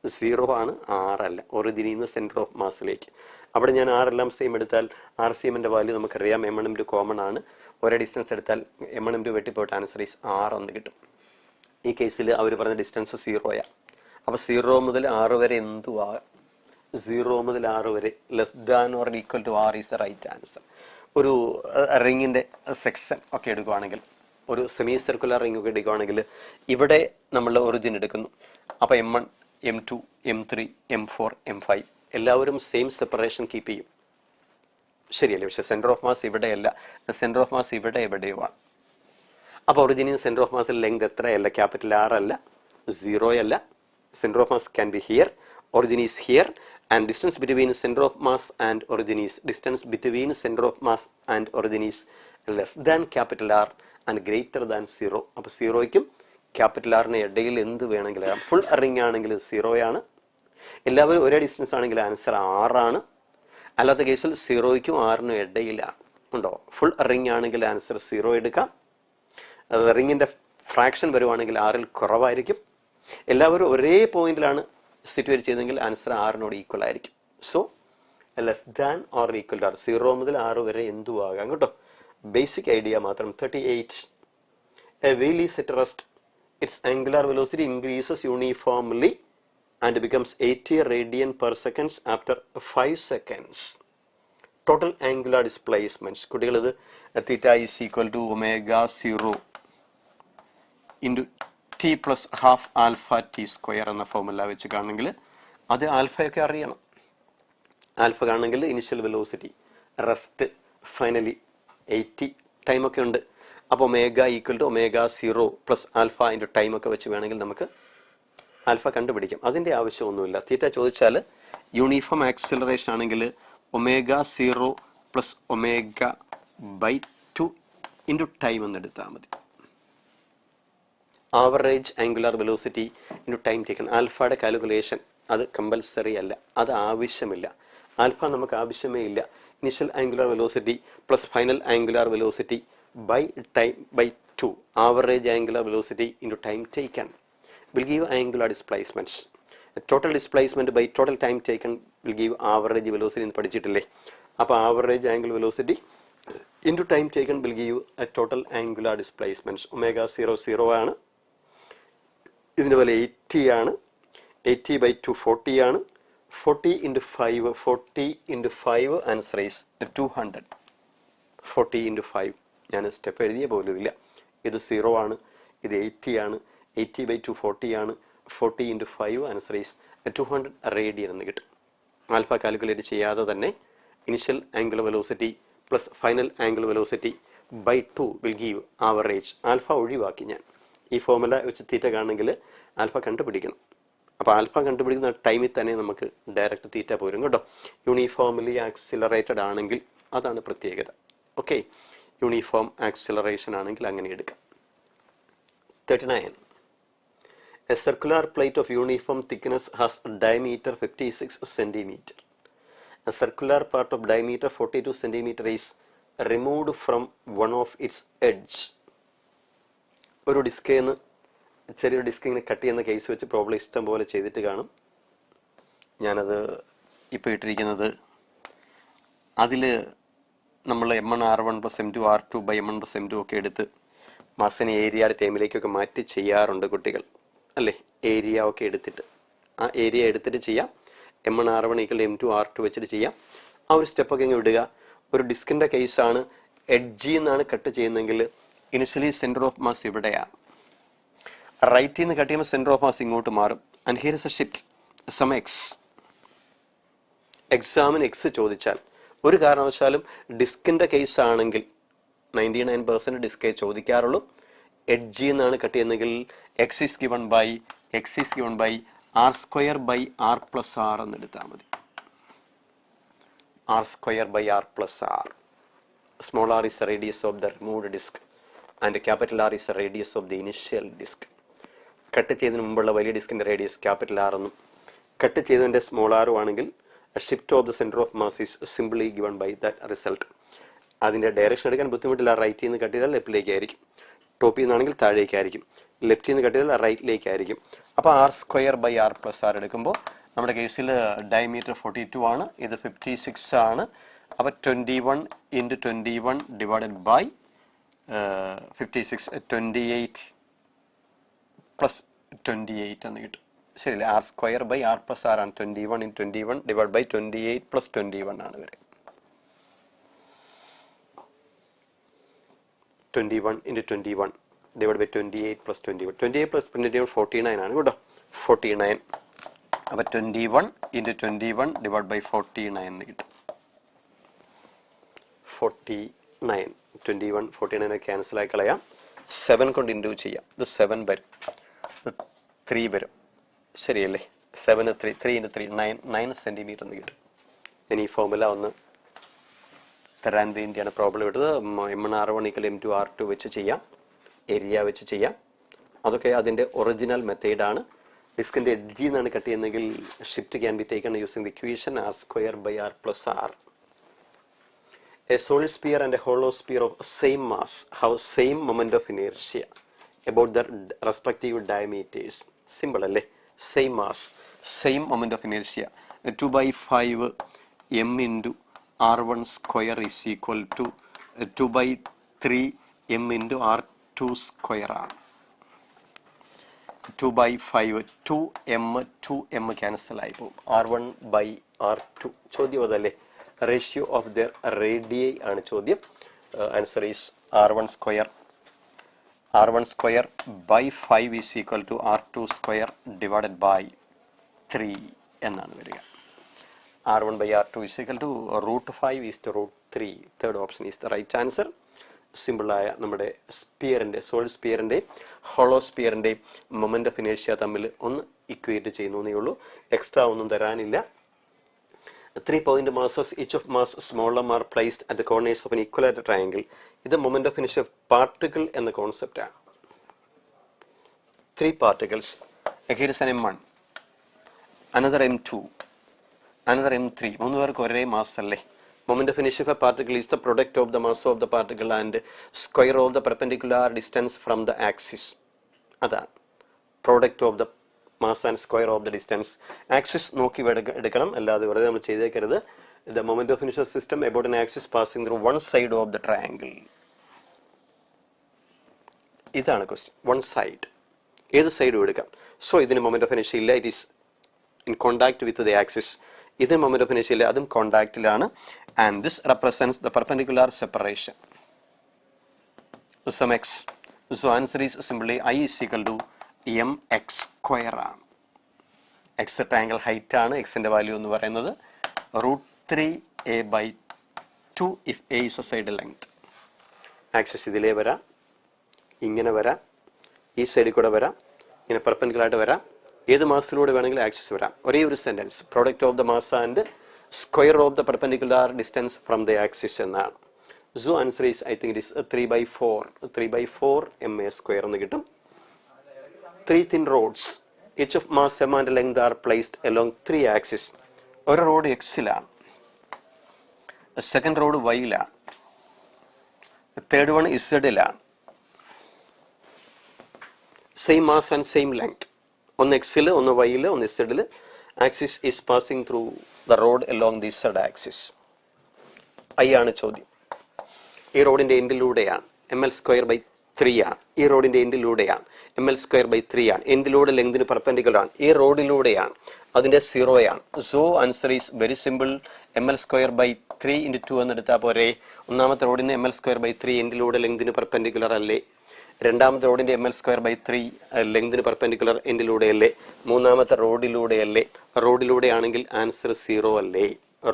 0 ആണ്, 6 അല്ല. ഒറിജിനിൽ നിന്ന് സെൻറ്റർ ഓഫ് മാസിലേക്ക്. അവിടെ ഞാൻ ആറെല്ലാം സെയിം എടുത്താൽ RCMൻ്റെ വാല്യൂ നമുക്കറിയാം. m1 m2 കോമൺ ആണ്. ഒരേ ഡിസ്റ്റൻസ് എടുത്താൽ m1 m2 വെട്ടിപ്പോയിട്ട് ആൻസർ ഈസ് 6 എന്ന് കിട്ടും. ഈ കേസിൽ അവർ പറഞ്ഞ ഡിസ്റ്റൻസ് 0 അപ്പോൾ 0 മുതൽ 6 വരെ എന്തുവാ? 0 മുതൽ 6 വരെ less than or equal to r is the right answer. ഒരു റിങ്ങിൻ്റെ സെക്ഷൻ ഒക്കെ എടുക്കുകയാണെങ്കിൽ, ഒരു സെമി സർക്കുലർ റിംഗ് ഒക്കെ എടുക്കുകയാണെങ്കിൽ ഇവിടെ നമ്മൾ ഒറിജിൻ എടുക്കുന്നു. അപ്പോൾ m1 m2 m3 m4 m5 എല്ലാവരും സെയിം സെപ്പറേഷൻ കീപ്പ് ചെയ്യും. ശരിയല്ലേ? പക്ഷേ സെൻറ്റർ ഓഫ് മാസ് ഇവിടെയല്ല. സെൻറ്റർ ഓഫ് മാസ് ഇവിടെ എവിടെയുമാണ്. അപ്പോൾ ഒറിജിനിൽ സെൻറ്റർ ഓഫ് മാസിൽ ലെങ്ത് എത്രയല്ല? ക്യാപിറ്റൽ R അല്ല, 0 അല്ല. Centre of mass can be here, origin is here, and distance between center of mass and origin is less than capital R and greater than 0. അപ്പോൾ 0യ്ക്കും capital ആറിന് ഇടയിൽ എന്ത് വേണമെങ്കിലും, full ring ആണെങ്കിൽ 0 ആണ്. എല്ലാവരും ഒരേ ഡിസ്റ്റൻസ് ആണെങ്കിൽ ആൻസർ 6 ആണ്. അല്ലാത്ത കേസിൽ 0യ്ക്കും 6നും ഇടയിലാണ്. ഉണ്ടോ? ഫുൾ റിംഗ് ആണെങ്കിൽ ആൻസർ 0 എടുക്കാം. റിങ്ങിൻ്റെ ഫ്രാക്ഷൻ വരുവാണെങ്കിൽ 6ൽ കുറവായിരിക്കും. എല്ലാവരും ഒരേ പോയിന്റിലാണ് സിറ്റുവേറ്റ് ചെയ്തെങ്കിൽ ആൻസർ 6നോട് ഈക്വൽ ആയിരിക്കും. So less than or equal to 0 മുതൽ 6 വരെ എന്തും ആകാം കേട്ടോ. ബേസിക് ഐഡിയ മാത്രം. 38. A wheel is at rest. It's angular velocity increases uniformly and becomes 80 radian per second after 5 seconds. Total angular displacements. കുട്ടികൾ ഇത് theta is equal to omega 0 into t plus half alpha t square എന്ന formula വെച്ച് കാണണമെങ്കിൽ അത് ആൽഫയൊക്കെ അറിയണം. Alpha കാണണമെങ്കിൽ initial velocity, rest, finally 80 ടൈമൊക്കെ ഉണ്ട്. അപ്പോൾ omega equal to omega 0 plus alpha into ടൈമൊക്കെ വെച്ച് വേണമെങ്കിൽ നമുക്ക് ആൽഫ കണ്ടുപിടിക്കാം. അതിൻ്റെ ആവശ്യമൊന്നുമില്ല. തീറ്റ ചോദിച്ചാൽ യൂണിഫോം ആക്സിലറേഷൻ ആണെങ്കിൽ omega 0 plus omega by 2 into time എന്നെടുത്താൽ മതി. Average angular velocity into time taken. ആൽഫയുടെ കാൽക്കുലേഷൻ അത് കമ്പൽസറി അല്ല, അത് ആവശ്യമില്ല. ആൽഫ നമുക്ക് ആവശ്യമേ ഇല്ല. Initial angular velocity plus final angular velocity by time by 2 average angular velocity into time taken will give angular displacements. Total displacement by total time taken will give average velocity എന്ന് പഠിച്ചിട്ടില്ലേ? അപ്പോൾ average angular velocity into time taken will give a total angular displacements. Omega 0 ആണ്. ഇതിൻ്റെ പോലെ 80 ആണ്. 80 by 2 40 ആണ്. 40 into 5 answer is 200. 40 into 5 ഞാൻ step എഴുതിയ പോലും ഇല്ല. ഇത് 0 ആണ്, ഇത് 80 ആണ്. 80 by 2 40 ആണ്. 40 into 5 ആൻസർ ഈസ് 200 റേഡിയൻ എന്ന് കിട്ടും. ആൽഫ കാൽക്കുലേറ്റ് ചെയ്യാതെ തന്നെ initial angular velocity plus final angular velocity by 2 will give average. Alpha ഒഴിവാക്കി ഞാൻ ഈ ഫോർമുല വെച്ച് തീറ്റ കാണണമെങ്കിൽ ആൽഫ കണ്ടുപിടിക്കണം. അപ്പോൾ ആൽഫ കണ്ടുപിടിക്കുന്ന ടൈമിൽ തന്നെ നമുക്ക് ഡയറക്റ്റ് തീറ്റ പോരും കേട്ടോ. യൂണിഫോംലി ആക്സിലറേറ്റഡ് ആണെങ്കിൽ അതാണ് പ്രത്യേകത. ഓക്കെ, യൂണിഫോം ആക്സിലറേഷൻ ആണെങ്കിൽ അങ്ങനെ എടുക്കാം. 39. A circular plate of uniform thickness has a diameter 56 cm. A circular part of diameter 42 cm is removed from one of its edge. ഒരു ഡിസ്കിൽ നിന്ന് ചെറിയൊരു ഡിസ്ക് ഇങ്ങനെ കട്ട് ചെയ്യുന്ന കേസ് വെച്ച് പ്രോബ്ലം ഇഷ്ടം പോലെ ചെയ്തിട്ട് കാണും. ഞാനത് ഇപ്പോൾ ഇട്ടിരിക്കുന്നത് അതിൽ നമ്മൾ m1 r1 plus m2 r2 by m1 plus m2 ഒക്കെ എടുത്ത് മാസിനെ ഏരിയയുടെ ടൈമിലേക്കൊക്കെ മാറ്റി ചെയ്യാറുണ്ട് കുട്ടികൾ അല്ലേ? ഏരിയ ഒക്കെ എടുത്തിട്ട് ആ ഏരിയ എടുത്തിട്ട് ചെയ്യാം. m1 r1 = m2 r2 വെച്ചിട്ട് ചെയ്യാം. ആ ഒരു സ്റ്റെപ്പൊക്കെ ഇങ്ങനെ വിടുക. ഒരു ഡിസ്കിൻ്റെ കേസാണ്, എഡ്ജിൽ നിന്നാണ് കട്ട് ചെയ്യുന്നതെങ്കിൽ ഇനിഷ്യലി സെൻറ്റർ ഓഫ് മാസ് ഇവിടെയാണ്. റൈറ്റിൽ നിന്ന് കട്ട് ചെയ്യുമ്പോൾ സെൻറ്റർ ഓഫ് മാസ് ഇങ്ങോട്ട് മാറും. And here is a shift some X. എക്സാമിന് എക്സ് ചോദിച്ചാൽ ഒരു കാരണവശാലും ഡിസ്കിൻ്റെ കേസ് ആണെങ്കിൽ 99% ഡിസ്കേ ചോദിക്കാറുള്ളൂ. എഡ്ജിൽ നിന്നാണ് കട്ട് ചെയ്യുന്നതെങ്കിൽ X is given by R square by R plus R എന്ന് എടുത്താൽ മതി. R square by R plus R. Small R is a radius of the removed disc and capital R is a radius of the initial disc. Cut ചെയ്തതിന് മുമ്പുള്ള വലിയ ഡിസ്കിൻ്റെ radius capital R എന്നും cut ചെയ്തതിൻ്റെ small ആറും ആണെങ്കിൽ shift of the centre of mass is simply given by that result. അതിൻ്റെ direction എടുക്കാൻ ബുദ്ധിമുട്ടില്ല. റൈറ്റിൽ നിന്ന് കട്ട് ചെയ്താൽ ലെഫ്റ്റിലേക്കായിരിക്കും, ടോപ്പിൽ നിന്നാണെങ്കിൽ താഴേക്കായിരിക്കും, ലെഫ്റ്റിൽ നിന്ന് കട്ട് ചെയ്താൽ റൈറ്റിലേക്കായിരിക്കും. അപ്പോൾ R square by R plus R എടുക്കുമ്പോൾ നമ്മുടെ കേസിൽ ഡയമീറ്റർ 42 ആണ്, ഇത് 56 ആണ്. അപ്പോൾ 21 × 21 ഡിവൈഡഡ് ബൈ 56 28 പ്ലസ് 28 എന്ന് കിട്ടും. ശരിയല്ലേ? R square by R plus R ആണ്. 21 × 21 ഡിവൈഡ് ബൈ 28 പ്ലസ് 21 ആണ് വരെ. 21 × 21 ഡിവൈഡ് ബൈ 28 പ്ലസ് 21. 28 പ്ലസ് 21 49 ആണ് കേട്ടോ. 49. അപ്പോൾ 21 × 21 ഡിവൈഡ് ബൈ 49 എന്ന് കിട്ടും. 49. 21 49 ക്യാൻസൽ ആയി കളയാം. 7 കൊണ്ട് ഇൻറ്റു ചെയ്യാം. ഇത് 7 വരും, ഇത് 3 വരും. ശരിയല്ലേ? 7 3 × 3 9 സെൻറ്റിമീറ്റർ എന്ന് കിട്ടും. ഇനി ഈ ഫോർമുല ഒന്ന് തരാൻ വേണ്ടിയാണ് പ്രോബ്ലം എടുത്തത്. M1R1 = M2R2 വെച്ച് ചെയ്യാം, ഏരിയ വെച്ച് ചെയ്യാം. അതൊക്കെ അതിൻ്റെ ഒറിജിനൽ മെത്തേഡാണ്. ഡിസ്കിൻ്റെ എഡ്ജിൽ നിന്നാണ് കട്ട് ചെയ്യുന്നതെങ്കിൽ shift can be taken using the equation R square by R plus R. A solid sphere and a hollow sphere of same mass have same moment of inertia about their respective diameters. Simple അല്ലേ? Same mass, same moment of inertia. 2/5 m into r1 square is equal to 2/3 m into r2 square ആണ്. 2/5 2m cancel ആയി പോകും. r1/r2. ചോദ്യം അതല്ലേ? Ratio of there radii ആണ് ചോദ്യം. Answer is r1 square by 5 is equal to r2 square divided by 3 എന്നാണ് വരിക. r1 by r2 is equal to √5 is to √3. Third option is the right answer. സിമ്പിളായ നമ്മുടെ സ്പിയറിൻ്റെ, solid സ്പിയറിൻ്റെ hollow സ്പിയറിൻ്റെ moment of ഇനേഷ്യ തമ്മിൽ ഒന്ന് ഇക്വേറ്റ് ചെയ്യുന്നു എന്നേ ഉള്ളൂ. എക്സ്ട്രാ ഒന്നും തരാനില്ല. 3 point masses, each of mass smaller are placed at the corners of an equilateral triangle. ഇത് moment of inertia particle എന്ന കോൺസെപ്റ്റ് ആണ്. 3 particles. Here is an M1, another M2, another M3. മൂന്ന് പേർക്ക് ഒരേ മാസ് അല്ലേ? Moment of inertia of a particle is the product of the mass of the particle and square of the perpendicular distance from the axis. അതാണ് product of the mass and square of the distance. Axis നോക്കി എടുക്കണം, അല്ലാതെ വെറുതെ നമ്മൾ ചെയ്തേക്കരുത്. The moment of inertia system about an axis passing through one side of the triangle. ഇതാണ് question. One side, ഏത് സൈഡും എടുക്കാം. സോ ഇതിന് മൊമെന്റ് ഓഫ് ഇനർഷ്യ ഇല്ല, it is in contact with the axis. ഇതിന് മൊമെന്റ് ഓഫ് ഇനർഷ്യ ഇല്ല, അതും കോണ്ടാക്റ്റിലാണ്. And this represents the perpendicular separation sum x. So answer is simply I is equal to mx² ആണ്. X triangle height ആണ്. എക്സിന്റെ value എന്ന് പറയുന്നത് √3a/2 if a is a side length. Axis ഇതിലേ വരാം, ഇങ്ങനെ വരാം, ഈ സൈഡിൽ കൂടെ വരാം, ഇങ്ങനെ പെർപെൻഡിക്കുലറായിട്ട് വരാം, ഏത് മാസത്തിലൂടെ വേണമെങ്കിലും ആക്സിസ് വരാം. ഒരേ ഒരു sentence, product of the mass and square of the perpendicular distance from the axis എന്നാണ്. So answer is I think it is 3/4 ma² എന്ന് കിട്ടും. 3 thin rods, each of mass m and length are placed along 3 axes. ഒരു rod എക്സിലാണ്, second rod വൈയിലാണ്, third one ഇസഡിലാണ്. Same mass and same length. ഒന്ന് എക്സിൽ, ഒന്ന് വൈയിൽ, ഒന്ന് ഇസഡിൽ. Axis is passing through the rod along the z axis. I ആണ് ചോദ്യം. ഈ റോഡിന്റെ എൻഡിലൂടെയാണ്, ml²/3 ആണ്. ഈ റോഡിന്റെ എൻഡിലൂടെയാണ്, ml²/3 ആണ്. എൻഡിലൂടെ ലെങ്തിന് പെർപെൻഡിക്കുലർ ആണ്. ഈ റോഡിലൂടെയാണ്, അതിന്റെ 0 ആണ്. So answer is very simple. ml²/3 × 2 എന്നെടുത്താൽ പോരെ. ഒന്നാമത്തെ റോഡിന് ml²/3 എൻഡിലൂടെ ലെങ്തിന് പെർപെൻഡിക്കുലർ അല്ലേ? രണ്ടാമത്തെ റോഡിൻ്റെ ml²/3 ലെങ്തിന് പെർപെൻഡിക്കുലർ എൻഡിലൂടെയല്ലേ? മൂന്നാമത്തെ റോഡിലൂടെയല്ലേ? റോഡിലൂടെ ആണെങ്കിൽ ആൻസർ 0 അല്ലേ?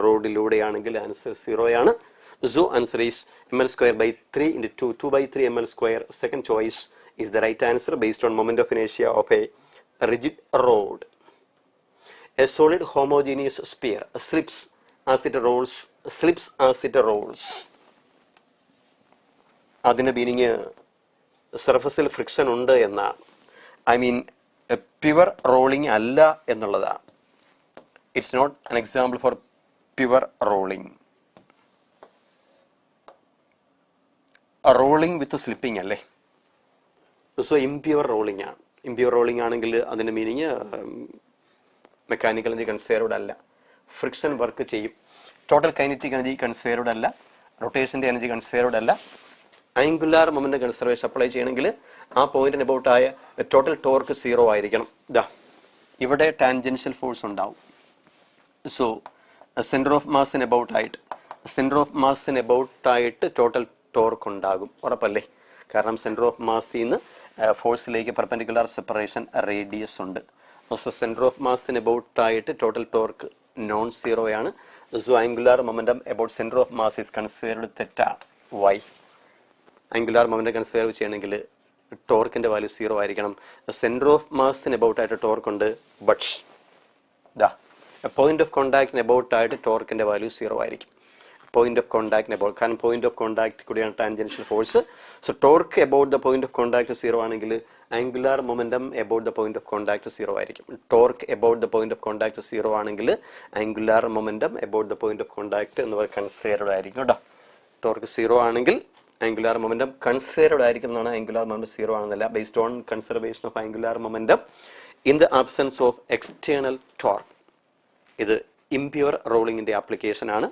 റോഡിലൂടെയാണെങ്കിൽ ആൻസർ 0 ആണ്. So answer is ml²/3 into 2/3 ml². Second choice is the right answer based on moment of inertia of a rigid road. A solid homogeneous sphere slips as it rolls. Slips as it rolls. അതിൻ്റെ meaning സർഫസിൽ friction ഉണ്ട് എന്നാണ്. I mean pure rolling അല്ല എന്നുള്ളതാണ്. It's not an example for pure rolling. Rolling with slipping അല്ലേ? So impure rolling ആണ്. Impure rolling ആണെങ്കിൽ അതിൻ്റെ മീനിങ് മെക്കാനിക്കൽ എനർജി കൺസേർവ്ഡ് അല്ല, ഫ്രിക്ഷൻ വർക്ക് ചെയ്യും. ടോട്ടൽ കൈനറ്റിക് എനർജി കൺസേർവ്ഡ് അല്ല, റൊട്ടേഷൻ്റെ എനർജി കൺസേർവ്ഡ് അല്ല. ആംഗുലാർ മൊമെന്റ് കൺസർവേഷൻ അപ്ലൈ ചെയ്യണമെങ്കിൽ ആ പോയിന്റിന് അബൌട്ടായ ടോട്ടൽ ടോർക്ക് 0 ആയിരിക്കണം. ഇതാ ഇവിടെ ടാൻജൻഷ്യൽ ഫോഴ്സ് ഉണ്ടാവും. സോ സെൻറ്റർ ഓഫ് മാസിന് അബൌട്ടായിട്ട് ടോട്ടൽ ടോർക്ക് ഉണ്ടാകും, ഉറപ്പല്ലേ? കാരണം സെൻറ്റർ ഓഫ് മാസിൽ നിന്ന് ഫോഴ്സിലേക്ക് പെർപെൻഡിക്കുലർ സെപ്പറേഷൻ റേഡിയസ് ഉണ്ട്. സോ സെൻറ്റർ ഓഫ് മാസിന് അബൌട്ടായിട്ട് ടോട്ടൽ ടോർക്ക് നോൺ 0 ആണ്. So angular momentum about centre of mass is considered തെറ്റാണ്. വൈ? ആംഗുലാർ മൊമെന്റ് കൺസിഡർ ചെയ്യണമെങ്കിൽ ടോർക്കിന്റെ വാല്യൂ 0 ആയിരിക്കണം. സെൻറ്റർ ഓഫ് മാസിന് അബൌട്ടായിട്ട് ടോർക്ക് ഉണ്ട്, ബട്ട് പോയിന്റ് ഓഫ് കോണ്ടാക്ടിന് അബൌട്ടായിട്ട് ടോർക്കിന്റെ വാല്യൂ 0 ആയിരിക്കും. പോയിന്റ് ഓഫ് കോണ്ടാക്ടിന് അബൌട്ട്, കാരണം പോയിന്റ് ഓഫ് കോണ്ടാക്ട് കൂടിയാണ് tangential force. So torque about the point of contact 0 ആണെങ്കിൽ angular momentum about the point of contact 0 ആയിരിക്കും. Torque about the point of contact 0 ആണെങ്കിൽ angular momentum about the point of contact എന്ന് പറയുന്നത് considered ആയിരിക്കും കേട്ടോ. Torque 0 ആണെങ്കിൽ angular momentum considered ആയിരിക്കും എന്നാണ്. ആംഗുലാർ മൊമെന്റം 0 ആണെന്നല്ല. Based on conservation of angular momentum in the absence of external torque. ഇത് ഇംപ്യുവർ റോളിംഗിന്റെ ആപ്ലിക്കേഷൻ ആണ്.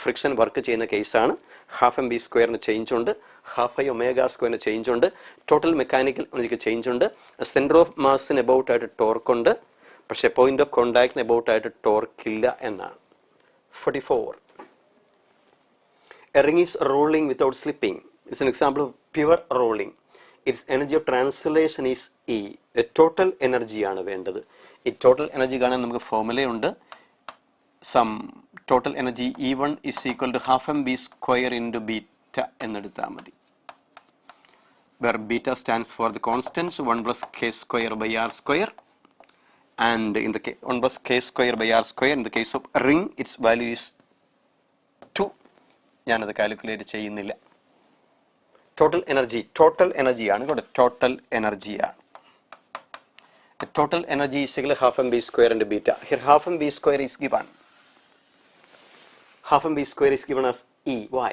ഫ്രിക്ഷൻ വർക്ക് ചെയ്യുന്ന കേസാണ്. ഹാഫ് എം ബി സ്ക്വയറിന് ചേഞ്ച് ഉണ്ട്, ഹാഫ് ഐ ഒമേഗ സ്ക്വയറിന് ചേഞ്ച് ഉണ്ട്, ടോട്ടൽ മെക്കാനിക്കൽ എനർജിക്ക് ചേഞ്ച് ഉണ്ട്, സെൻറ്റർ ഓഫ് മാസിന് അബൌട്ടായിട്ട് ടോർക്ക് ഉണ്ട്, പക്ഷേ പോയിന്റ് ഓഫ് കോണ്ടാക്ടിന് അബൌട്ടായിട്ട് ടോർക്ക് ഇല്ല എന്നാണ്. 44. A ring is rolling without slipping. It's an example of pure rolling. Its energy of translation is E. A total energy ആണ് വേണ്ടത്. ഈ ടോട്ടൽ എനർജി കാണാൻ നമുക്ക് ഫോർമുലയുണ്ട്. Sum total energy E1 is equal to half mb square into beta എന്നെടുത്താൽ മതി. Where beta stands for the constants 1 plus k square by r square, and in the 1 plus k square by r square, in the case of ring its value is 2. ഞാനത് calculate ചെയ്യുന്നില്ല. Total എനർജിയാണ് ഇവിടെ. Total എനർജിയാണ്. Total energy is equal half m v square into beta. Here half m v square is given. Half mb square is given as E. Why?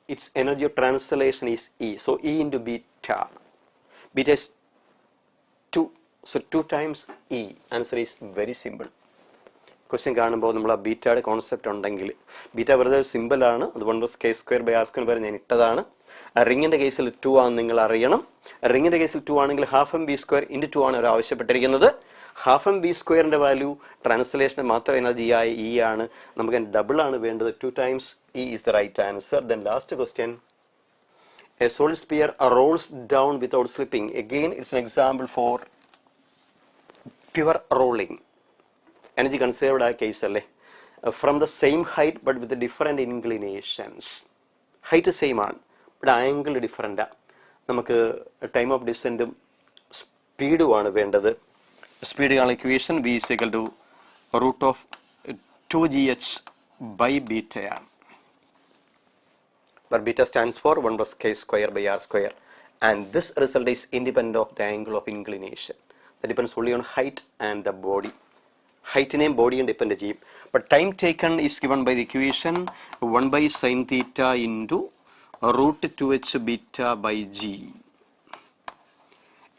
Its energy of translation is E. So E into beta. Beta is 2. So 2 times E. Answer is very simple. Question കാണുമ്പോൾ നമ്മൾ ആ ബീറ്റയുടെ concept ഉണ്ടെങ്കിൽ, beta വെറുതെ സിമ്പിളാണ്. അത് 1 plus k square by r square വരെ ഞാൻ ഇട്ടതാണ്. റിങ്ങിൻ്റെ കേസിൽ 2 ആണെന്ന് നിങ്ങൾ അറിയണം. റിങ്ങിൻ്റെ കേസിൽ 2 ആണെങ്കിൽ half m v square into 2 ആണ് അവർ ആവശ്യപ്പെട്ടിരിക്കുന്നത്. ഹാഫ് എം ബി സ്ക്വയറിൻ്റെ വാല്യൂ ട്രാൻസ്ലേഷന് മാത്രം എനർജിയായ ഇ ആണ്. നമുക്ക് ഡബിൾ ആണ് വേണ്ടത്. 2 times E is the right answer. Then last question. A solid sphere rolls down without slipping. Again, it's an example for pure rolling. Energy conserved ആയ case അല്ലേ? From the same height but with different inclinations. Height same ആണ്, ഇവിടെ angle ഡിഫറൻറ്റാണ്. നമുക്ക് time of ഡിസെൻറ്റും സ്പീഡുമാണ് വേണ്ടത്. Speed കാണുന്ന equation v is equal to root of 2gh by beta ആണ്. Where beta stands for 1 plus k square by r square, and this result is independent of the angle of inclination. That depends only on height and the body. ഹൈറ്റിനെയും ബോഡിയും depend ചെയ്യും. But time taken is given by the equation 1 by sin theta into root 2h beta by g.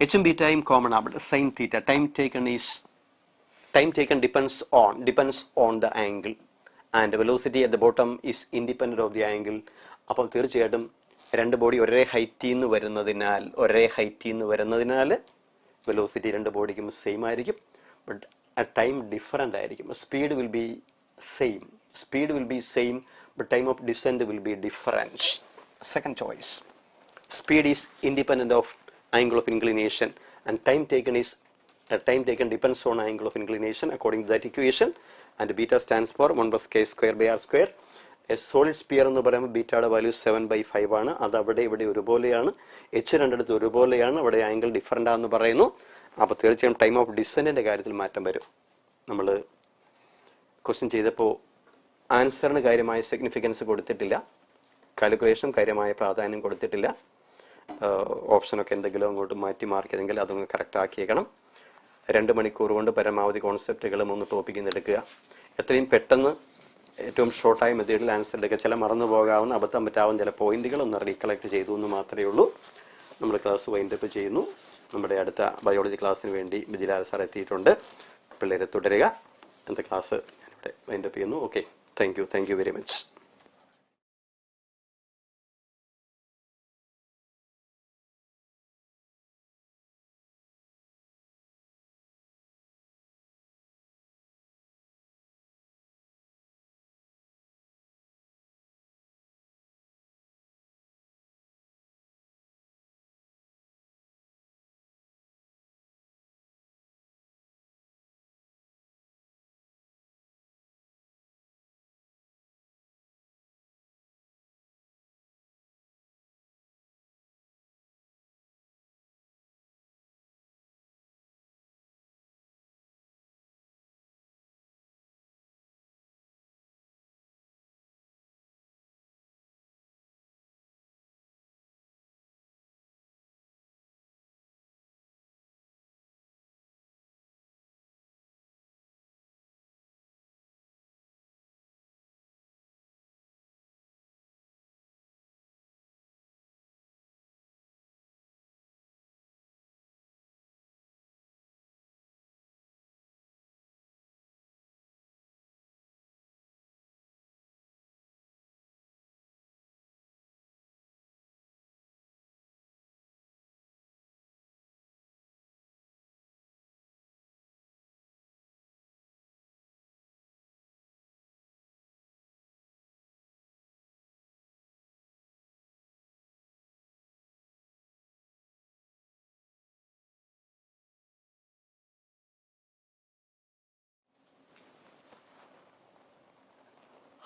Hും ബീറ്റയും common ആണ്. ബട്ട് sin theta time taken depends on the angle, and velocity at the bottom is independent of the angle. അപ്പം തീർച്ചയായിട്ടും രണ്ട് body ഒരേ ഹൈറ്റിൽ നിന്ന് വരുന്നതിനാൽ വെലോസിറ്റി രണ്ട് ബോഡിക്കും സെയിം ആയിരിക്കും. ബട്ട് ടൈം ഡിഫറൻ്റ് ആയിരിക്കും. Speed will be same but time of descent will be different. Second choice. Speed is independent of angle of inclination, and time taken depends on angle of inclination according to that equation, and beta stands for 1 plus k square by r square. A solid sphere എന്ന് പറയുമ്പോൾ ബീറ്റയുടെ value 7/5 ആണ്. അത് അവിടെ ഇവിടെ ഒരുപോലെയാണ്. h രണ്ടിടത്ത് ഒരുപോലെയാണ്. അവിടെ ആംഗിൾ ഡിഫറൻ്റ് ആണെന്ന് പറയുന്നു. അപ്പോൾ തീർച്ചയായും ടൈം ഓഫ് ഡിസെൻറ്റിൻ്റെ കാര്യത്തിൽ മാറ്റം വരും. നമ്മൾ ക്വസ്റ്റ്യൻ ചെയ്തപ്പോൾ ആൻസറിന് കാര്യമായ സിഗ്നിഫിക്കൻസ് കൊടുത്തിട്ടില്ല, കാൽക്കുലേഷൻ കാര്യമായ പ്രാധാന്യം കൊടുത്തിട്ടില്ല. ഓപ്ഷനൊക്കെ എന്തെങ്കിലും അങ്ങോട്ട് മാറ്റി മാർക്കിയതെങ്കിൽ അതൊന്ന് കറക്റ്റ് ആക്കിയേക്കണം. 2 മണിക്കൂർ കൊണ്ട് പരമാവധി കോൺസെപ്റ്റുകൾ 3 ടോപ്പിക്കിൽ നിന്ന് എടുക്കുക. എത്രയും പെട്ടെന്ന് ഏറ്റവും ഷോർട്ടായ മെത്തേഡിൽ ആൻസർ എടുക്കുക. ചില മറന്നു പോകാവുന്ന അബദ്ധം പറ്റാവുന്ന ചില പോയിന്റുകൾ ഒന്ന് റീകളക്ട് ചെയ്തു എന്ന് മാത്രമേ ഉള്ളൂ. നമ്മൾ ക്ലാസ് വൈൻഡപ്പ് ചെയ്യുന്നു. നമ്മുടെ അടുത്ത ബയോളജി ക്ലാസ്സിന് വേണ്ടി ബിജിലാൽ സാർ എത്തിയിട്ടുണ്ട്. പിള്ളേരെ തുടരുക. എൻ്റെ ക്ലാസ് ഞാനിവിടെ വൈൻഡപ്പ് ചെയ്യുന്നു. Okay, thank you very much.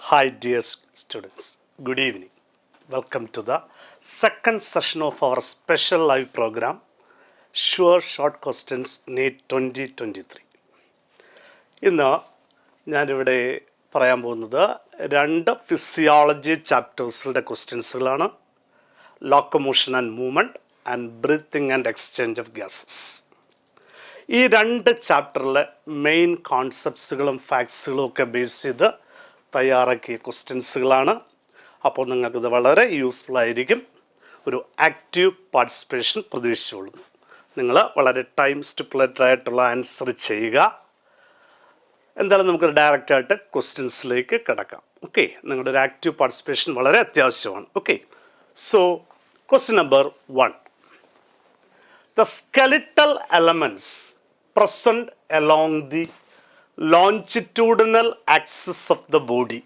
Hi dear students, good evening. Welcome to the second session of our special live program, Sure Short Questions NEET 2023. ഇന്ന് ഞാനിവിടെ പറയാൻ പോകുന്നത് 2 ഫിസിയോളജി ചാപ്റ്റേഴ്സിൻ്റെ ക്വസ്റ്റ്യൻസുകളാണ്. Locomotion and movement and breathing and exchange of gases. ഈ 2 ചാപ്റ്ററിലെ main കോൺസെപ്റ്റ്സുകളും ഫാക്ട്സുകളും ഒക്കെ base ചെയ്ത് തയ്യാറാക്കിയ ക്വസ്റ്റ്യൻസുകളാണ്. അപ്പോൾ നിങ്ങൾക്കിത് വളരെ യൂസ്ഫുൾ ആയിരിക്കും. ഒരു ആക്റ്റീവ് പാർട്ടിസിപ്പേഷൻ പ്രതീക്ഷിച്ചുകൊള്ളുന്നു. നിങ്ങൾ വളരെ ടൈം സ്റ്റിപ്പുലേറ്റഡ് ആയിട്ടുള്ള ആൻസർ ചെയ്യുക. എന്തായാലും നമുക്ക് ഡയറക്റ്റായിട്ട് ക്വസ്റ്റ്യൻസിലേക്ക് കിടക്കാം. ഓക്കെ, നിങ്ങളുടെ ഒരു ആക്റ്റീവ് പാർട്ടിസിപ്പേഷൻ വളരെ അത്യാവശ്യമാണ്. Okay, so question number 1. The skeletal elements present along the longitudinal axis of the body.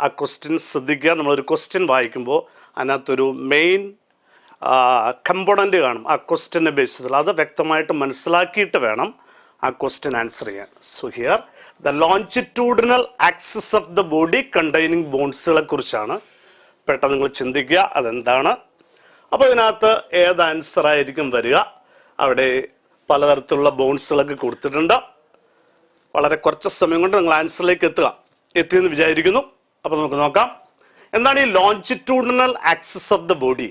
ആ ക്വസ്റ്റ്യൻ ശ്രദ്ധിക്കുക. നമ്മളൊരു ക്വസ്റ്റ്യൻ വായിക്കുമ്പോൾ അതിനകത്തൊരു മെയിൻ കമ്പോണൻ്റ് കാണും. ആ ക്വസ്റ്റ്യനെ ബേസ് ചെയ്തിട്ടുള്ള അത് വ്യക്തമായിട്ട് മനസ്സിലാക്കിയിട്ട് വേണം ആ ക്വസ്റ്റ്യൻ ആൻസർ ചെയ്യാൻ. So here the longitudinal axis of the body containing ബോൺസുകളെ കുറിച്ചാണ്. പെട്ടെന്ന് നിങ്ങൾ ചിന്തിക്കുക അതെന്താണ്. അപ്പോൾ ഇതിനകത്ത് ഏത് ആൻസർ ആയിരിക്കും വരിക? അവിടെ പലതരത്തിലുള്ള ബോൺസുകളൊക്കെ കൊടുത്തിട്ടുണ്ട്. വളരെ കുറച്ച് സമയം കൊണ്ട് നിങ്ങൾ ആൻസറിലേക്ക് എത്തിയെന്ന് വിചാരിക്കുന്നു. അപ്പോൾ നമുക്ക് നോക്കാം എന്താണ് ഈ longitudinal axis of the body.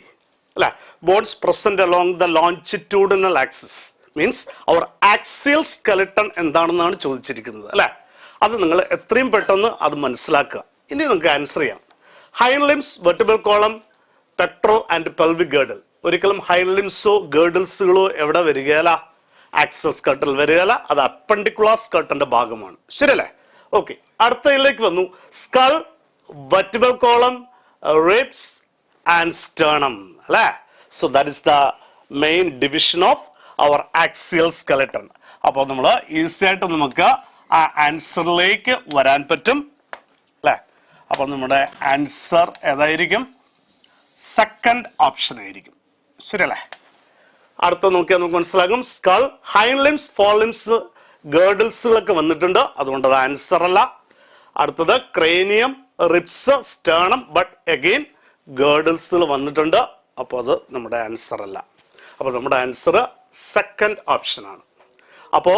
അല്ലേ, bones present along the longitudinal axis means our axial skeleton എന്താണെന്നാണ് ചോദിച്ചിരിക്കുന്നത്. അല്ലേ, അത് നിങ്ങൾ എത്രയും പെട്ടെന്ന് അത് മനസ്സിലാക്കുക. ഇനി നമുക്ക് ആൻസർ ചെയ്യാം. Hind limbs, vertebral column, pectoral and pelvic girdle. ഒരിക്കലും ഹൈൻഡ് ലിംസോ ഗേർഡിൽസുകളോ എവിടെ വരികയല്ല, ആക്സസ് സ്കർട്ടിൽ വരികയല്ല. അത് അപ്പൻഡിക്കുലർ സ്കർട്ടിന്റെ ഭാഗമാണ്. ശരിയല്ലേ? ഓക്കെ, അടുത്തതിലേക്ക് വന്നു. Skull, vertebral column, ribs and sternum. അല്ലേ, so that is the main division of our axial skeleton. അപ്പോൾ നമ്മൾ ഈസി ആയിട്ട് നമുക്ക് ആ ആൻസറിലേക്ക് വരാൻ പറ്റും. അല്ലേ, അപ്പോൾ നമ്മുടെ ആൻസർ ഏതായിരിക്കും? സെക്കൻഡ് ഓപ്ഷൻ ആയിരിക്കും. ശരിയല്ലേ? അടുത്ത നോക്കിയാൽ നമുക്ക് മനസ്സിലാകും. Skull, hind limbs, fore limbs, ഗേർഡിൽസുകളൊക്കെ വന്നിട്ടുണ്ട്, അതുകൊണ്ട് അത് ആൻസർ അല്ല. അടുത്തത് cranium, ribs, sternum, but again ഗേർഡിൽസുകൾ വന്നിട്ടുണ്ട്, അപ്പോൾ അത് നമ്മുടെ ആൻസർ അല്ല. അപ്പോൾ നമ്മുടെ ആൻസർ സെക്കൻഡ് ഓപ്ഷൻ ആണ്. അപ്പോൾ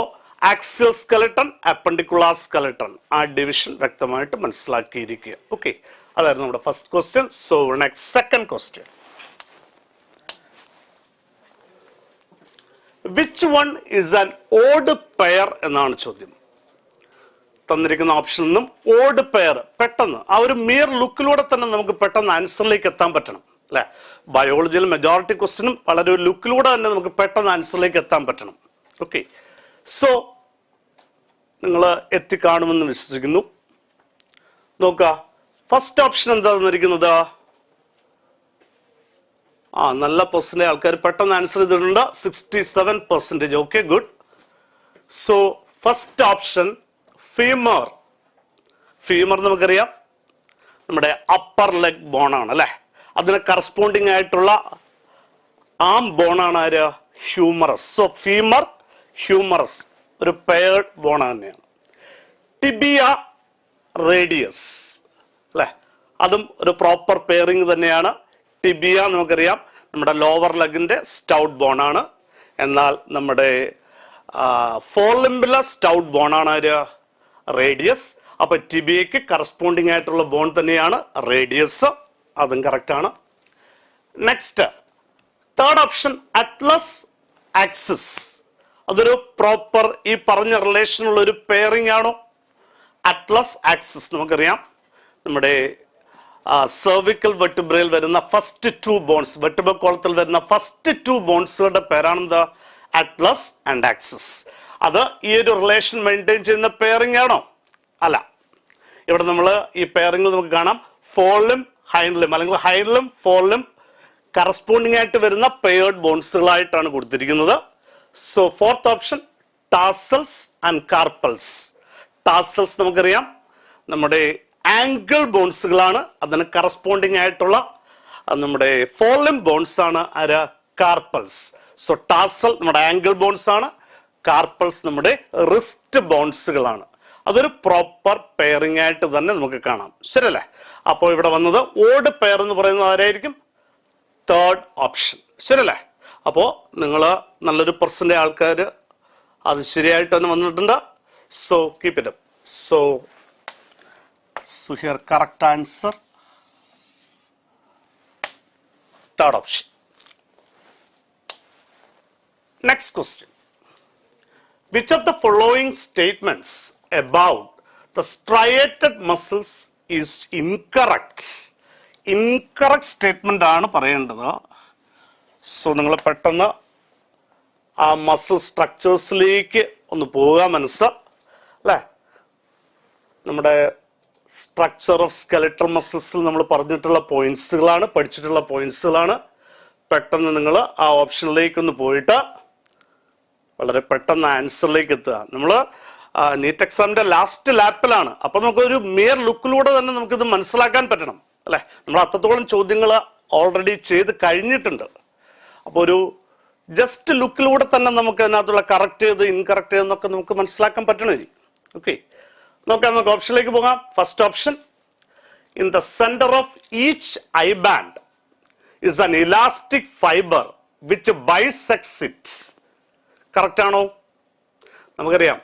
ആക്സിയൽ സ്കെലട്ടൺ, അപ്പൻഡിക്കുലാർ സ്കെലട്ടൺ, ആ ഡിവിഷൻ വ്യക്തമായിട്ട് മനസ്സിലാക്കിയിരിക്കുക. ഓക്കെ, അതായിരുന്നു നമ്മുടെ first question. So next second question. Which one is an odd pair എന്നാണ് ചോദ്യം. തന്നിരിക്കുന്ന ഓപ്ഷനിൽ നിന്നും ഓഡ് പെയർ പെട്ടെന്ന് ആ ഒരു മിയർ ലുക്കിലൂടെ തന്നെ നമുക്ക് പെട്ടെന്ന് ആൻസറിലേക്ക് എത്താൻ പറ്റണം അല്ലെ? ബയോളജിയിൽ മെജോറിറ്റി ക്വസ്റ്റ്യനും വളരെ ഒരു ലുക്കിലൂടെ തന്നെ നമുക്ക് പെട്ടെന്ന് ആൻസറിലേക്ക് എത്താൻ പറ്റണം. ഓക്കെ, സോ നിങ്ങൾ എത്തിക്കാണുമെന്ന് വിശ്വസിക്കുന്നു. നോക്കുക, ഫസ്റ്റ് ഓപ്ഷൻ എന്താ തന്നിരിക്കുന്നത്? നല്ല പെർസെൻറ്റേജ് ആൾക്കാർ പെട്ടെന്ന് ആൻസർ ചെയ്തിട്ടുണ്ട്, 67%. Okay, good. So first option femur. Femur നമുക്കറിയാം നമ്മുടെ അപ്പർ ലെഗ് ബോണാണ് അല്ലെ? അതിന് കറസ്പോണ്ടിങ് ആയിട്ടുള്ള ആം ബോണാണ് ആര്? ഹ്യൂമറസ്. സോ ഫീമർ, ഹ്യൂമറസ് ഒരു പെയർഡ് ബോൺ തന്നെയാണ്. ടിബിയ, റേഡിയസ് അല്ലെ? അതും ഒരു പ്രോപ്പർ പെയറിങ് തന്നെയാണ്. ടിബിയ നമുക്കറിയാം നമ്മുടെ ലോവർ ലെഗിന്റെ സ്റ്റൗട്ട് ബോണാണ്, എന്നാൽ നമ്മുടെ ഫോർലിംബിലെ സ്റ്റൗട്ട് ബോണാണ് ആര്? റേഡിയസ്. അപ്പൊ ടിബിയക്ക് കറസ്പോണ്ടിങ് ആയിട്ടുള്ള ബോൺ തന്നെയാണ് റേഡിയസ്, അതും കറക്റ്റ് ആണ്. Next third option Atlas, axis. അതൊരു പ്രോപ്പർ ഈ പറഞ്ഞ റിലേഷനുള്ള ഒരു പെയറിംഗ് ആണോ? അറ്റ്ലസ്, ആക്സിസ് നമുക്കറിയാം നമ്മുടെ സെർവിക്കൽ വെർട്ടിബ്രയിൽ വരുന്ന ഫസ്റ്റ് 2 ബോൺസ്, വെർട്ടിബ്രൽ കോളത്തിൽ വരുന്ന ഫസ്റ്റ് 2 ബോൺസുകളുടെ പേരാണെന്താ? Atlas and axis. അത് ഈ ഒരു റിലേഷൻ മെയിൻറ്റെയിൻ ചെയ്യുന്ന പെയറിംഗ് ആണോ? അല്ല. ഇവിടെ നമ്മൾ ഈ പെയറിംഗ് നമുക്ക് കാണാം ഫോർലിം, ഹൈൻഡ്ലിം, അല്ലെങ്കിൽ ഹൈൻഡ്ലിം, ഫോർലിം കറസ്പോണ്ടിങ് ആയിട്ട് വരുന്ന പെയർഡ് ബോൺസുകളായിട്ടാണ് കൊടുത്തിരിക്കുന്നത്. So fourth option tassels and carpels. Tassels നമുക്കറിയാം നമ്മുടെ ആംഗിൾ ബോൺസുകളാണ്, അതിന് കറസ്പോണ്ടിങ് ആയിട്ടുള്ള നമ്മുടെ ഫോർലിം ബോൺസ് ആണ് ആര്? കാർപ്പൽസ്. സോ ടാസൽ നമ്മുടെ ആംഗിൾ ബോൺസ് ആണ്, കാർപ്പൽസ് നമ്മുടെ റിസ്റ്റ് ബോൺസുകളാണ്. അതൊരു പ്രോപ്പർ പെയറിംഗ് ആയിട്ട് തന്നെ നമുക്ക് കാണാം, ശരിയല്ലേ? അപ്പോൾ ഇവിടെ വന്നത് ഓഡ് പെയർ എന്ന് പറയുന്നത് ആരായിരിക്കും? തേർഡ് ഓപ്ഷൻ, ശരിയല്ലേ? അപ്പോൾ നിങ്ങൾ നല്ലൊരു പെർസെൻറ്റേജ് ആൾക്കാർ അത് ശരിയായിട്ട് തന്നെ വന്നിട്ടുണ്ട്. So keep it up. So here correct answer third option. Next question. Which of the following statements about the striated muscles is incorrect? Incorrect statement ആണ് പറയേണ്ടത്. സോ നിങ്ങൾ പെട്ടെന്ന് ആ മസിൽ സ്ട്രക്ചേഴ്സിലേക്ക് ഒന്ന് പോവുക മനസ്സ് അല്ലേ? നമ്മുടെ സ്ട്രക്ചർ ഓഫ് സ്കെലറ്റൽ മസിൽസിൽ നമ്മൾ പറഞ്ഞിട്ടുള്ള പോയിന്റ്സുകളാണ്, പഠിച്ചിട്ടുള്ള പോയിന്റ്സുകളാണ്. പെട്ടെന്ന് നിങ്ങൾ ആ ഓപ്ഷനിലേക്ക് ഒന്ന് പോയിട്ട് വളരെ പെട്ടെന്ന് ആൻസറിലേക്ക് എത്തുക. നമ്മൾ നീറ്റ് എക്സാമിന്റെ ലാസ്റ്റ് ലാപ്പിലാണ്, അപ്പൊ നമുക്കൊരു മിയർ ലുക്കിലൂടെ തന്നെ നമുക്കിത് മനസ്സിലാക്കാൻ പറ്റണം അല്ലെ? നമ്മൾ അത്രത്തോളം ചോദ്യങ്ങൾ ഓൾറെഡി ചെയ്ത് കഴിഞ്ഞിട്ടുണ്ട്. അപ്പോൾ ഒരു ജസ്റ്റ് ലുക്കിലൂടെ തന്നെ നമുക്ക് അതിനകത്തുള്ള കറക്റ്റ് ചെയ്ത് ഇൻകറക്റ്റ് ചെയ്തെന്നൊക്കെ നമുക്ക് മനസ്സിലാക്കാൻ പറ്റണമായിരിക്കും. ഓക്കെ, നോക്കാം, നമുക്ക് ഓപ്ഷനിലേക്ക് പോകാം. First option, in the centre of each I band is an elastic fibre which bisects it. Correct ആണോ? നമുക്കറിയാം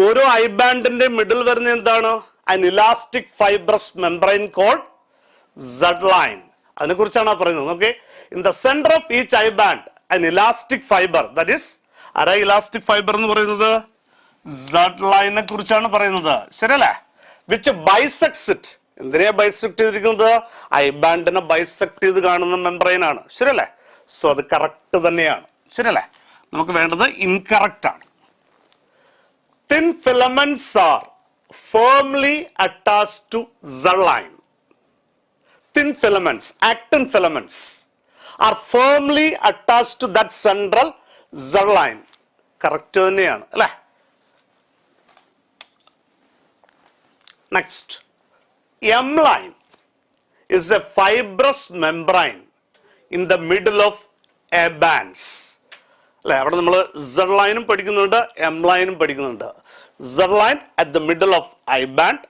ഓരോ ഐ ബാൻഡിന്റെ മിഡിൽ വരുന്ന എന്താണ്? An elastic fibrous membrane called Z line. അതിനെ കുറിച്ചാണ് പറയുന്നത്. Okay, in the centre of each I band an elastic fibre, that is ആരാ ഇലാസ്റ്റിക് ഫൈബർ എന്ന് പറയുന്നത്? സെഡ് ലൈനെ കുറിച്ചാണ് പറയുന്നത്, ശരിയല്ലേ? Which bisects it. എന്തിനാ ബൈസെക്ട് ചെയ്തിരിക്കുന്നത്? ഐ ബാൻഡിനെ ബൈസെക്ട് ചെയ്ത് കാണുന്ന മെംബ്രെയിൻ ആണ്, ശരിയല്ലേ? സോ അത് കറക്റ്റ് തന്നെയാണ്, ശരിയല്ലേ? നമുക്ക് വേണ്ടത് ഇൻകറക്റ്റ് ആണ്. Thin filaments are firmly attached to Z line. Thin filaments, actin filaments are firmly attached to that central Z line. Correct തന്നെയാണ് അല്ലേ? Next, M line is a fibrous membrane in the middle of A bands അല്ലേ? അവിടെ നമ്മൾ Z ലൈനും പഠിക്കുന്നുണ്ട്, M ലൈനും പഠിക്കുന്നുണ്ട്. Z line at the middle of I band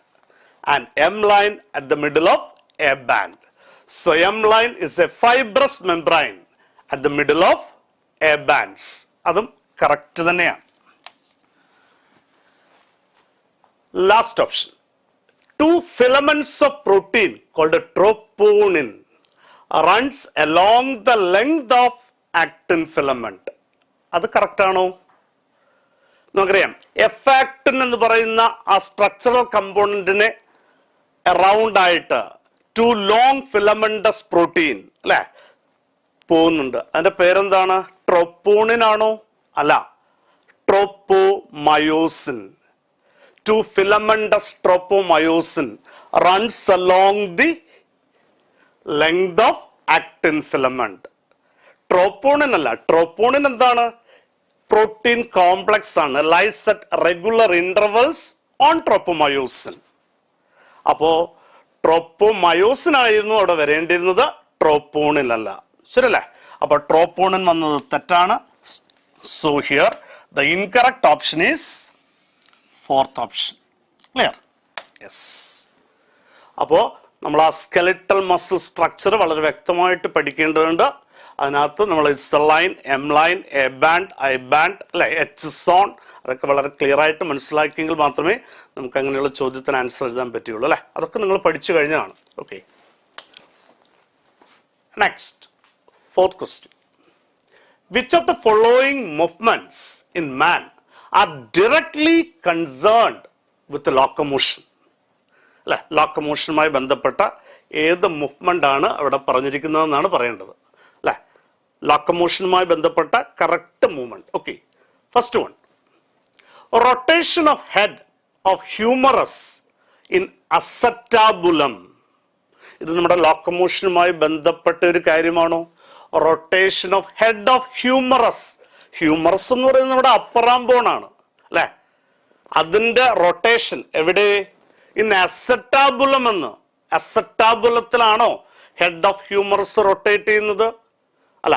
and M line at the middle of A band. So M line is a fibrous membrane at the middle of A bands. അതും correct തന്നെയാണ്. Last option. Two filaments of protein called a troponin runs along the length of actin filament. അത് correct ആണോ? നമുക്കറിയാം F actin എന്ന് പറയുന്ന ആ structural കമ്പോണന്റിനെ around ആയിട്ട് ടു ലോങ് ഫിലമെന്റസ് പ്രോട്ടീൻ അല്ലെ പോകുന്നുണ്ട്. അതിന്റെ പേരെന്താണ്? ട്രോപ്പോണിൻ ആണോ? അല്ല, tropomyosin. Two filamentous tropomyosin runs along the length of actin filament. Troponin അല്ല. ട്രോപ്പോണിൻ എന്താണ്? പ്രോട്ടീൻ കോംപ്ലക്സ് ആണ്. Lies at regular intervals on tropomyosin. അപ്പോ ട്രോപ്പോമയോസിൻ ആയിരുന്നു അവിടെ വരേണ്ടിയിരുന്നത്, ട്രോപ്പോണിൻ അല്ല. ശരിയല്ലേ? അപ്പൊ ട്രോപ്പോണിൻ വന്നത് തെറ്റാണ്. So here the incorrect option is fourth option. Clear? Yes. അപ്പോ നമ്മൾ ആ സ്കെലിറ്റൽ മസിൽ സ്ട്രക്ചർ വളരെ വ്യക്തമായിട്ട് പഠിക്കേണ്ടതുണ്ട്. അതിനകത്ത് നമ്മൾ Z line, M line, A band, I band അല്ലെ, H സോൺ അതൊക്കെ വളരെ ക്ലിയർ ആയിട്ട് മനസ്സിലാക്കിയെങ്കിൽ മാത്രമേ നമുക്ക് അങ്ങനെയുള്ള ചോദ്യത്തിന് ആൻസർ എഴുതാൻ പറ്റുള്ളൂ അല്ലെ. അതൊക്കെ നിങ്ങൾ പഠിച്ചു കഴിഞ്ഞതാണ്. Okay, next fourth question. Which of the following movements in man are directly concerned with locomotion അല്ലെ? ലോക്കോമോഷനുമായി ബന്ധപ്പെട്ട ഏത് മൂവ്മെന്റ് ആണ് അവിടെ പറഞ്ഞിരിക്കുന്നതെന്നാണ് പറയേണ്ടത് അല്ലെ? ലോക്കോമോഷനുമായി ബന്ധപ്പെട്ട correct movement. Okay, first one, rotation of head of humerus in acetabulum. ഇത് നമ്മുടെ ലോക്കോമോഷനുമായി ബന്ധപ്പെട്ട ഒരു കാര്യമാണോ? Rotation of head of humerus. Humerus എന്ന് പറയുന്നത് നമ്മുടെ അപ്പർ ആംബോൺ ആണ് അല്ലെ? അതിന്റെ റൊട്ടേഷൻ എവിടെ? ഇൻ അസറ്റാബുലം എന്ന്. അസറ്റാബുലത്തിലാണോ ഹെഡ് ഓഫ് ഹ്യൂമറസ് റൊട്ടേറ്റ് ചെയ്യുന്നത്? അല്ല,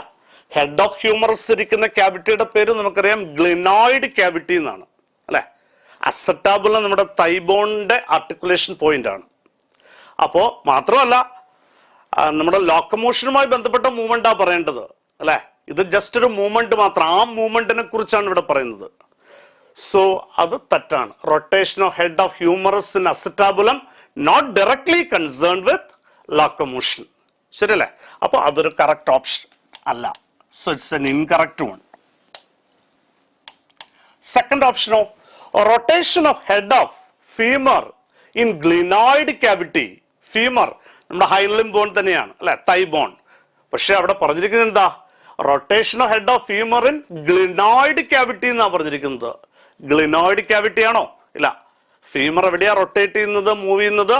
ഹെഡ് ഓഫ് ഹ്യൂമറസ് ഇരിക്കുന്ന ക്യാവിറ്റിയുടെ പേര് നമുക്കറിയാം ഗ്ലിനോയിഡ് ക്യാവിറ്റി എന്നാണ് അല്ലെ? അസറ്റാബുലം നമ്മുടെ തൈബോണിന്റെ ആർട്ടിക്കുലേഷൻ പോയിന്റ് ആണ്. അപ്പോ മാത്രമല്ല നമ്മുടെ ലോക്കോമോഷനുമായി ബന്ധപ്പെട്ട മൂവ്മെന്റാ പറയേണ്ടത് അല്ലെ? ഇത് ജസ്റ്റ് ഒരു മൂവ്മെന്റ് മാത്രം. ആ മൂവ്മെന്റിനെ കുറിച്ചാണ് ഇവിടെ പറയുന്നത്. സോ അത് തെറ്റാണ്. Rotation of head of humerus in acetabulum not directly concerned with locomotion. ശരിയല്ലേ? അപ്പൊ അതൊരു കറക്റ്റ് ഓപ്ഷൻ അല്ല. So it's an incorrect one. Second ഓപ്ഷനോ, rotation of head of femur in glenoid cavity. Femur നമ്മുടെ ഹൈൻലിംബ് ബോൺ തന്നെയാണ് അല്ലെ, തൈ bone. പക്ഷെ അവിടെ പറഞ്ഞിരിക്കുന്നത് എന്താ? Rotation of head of femur in glenoid cavity എന്നാണ് പറഞ്ഞിരിക്കുന്നത്. ഗ്ലിനോയിഡ് ക്യാവിറ്റി ആണോ? ഇല്ല. ഫീമർ എവിടെയാ റൊട്ടേറ്റ് ചെയ്യുന്നത്, മൂവ് ചെയ്യുന്നത്?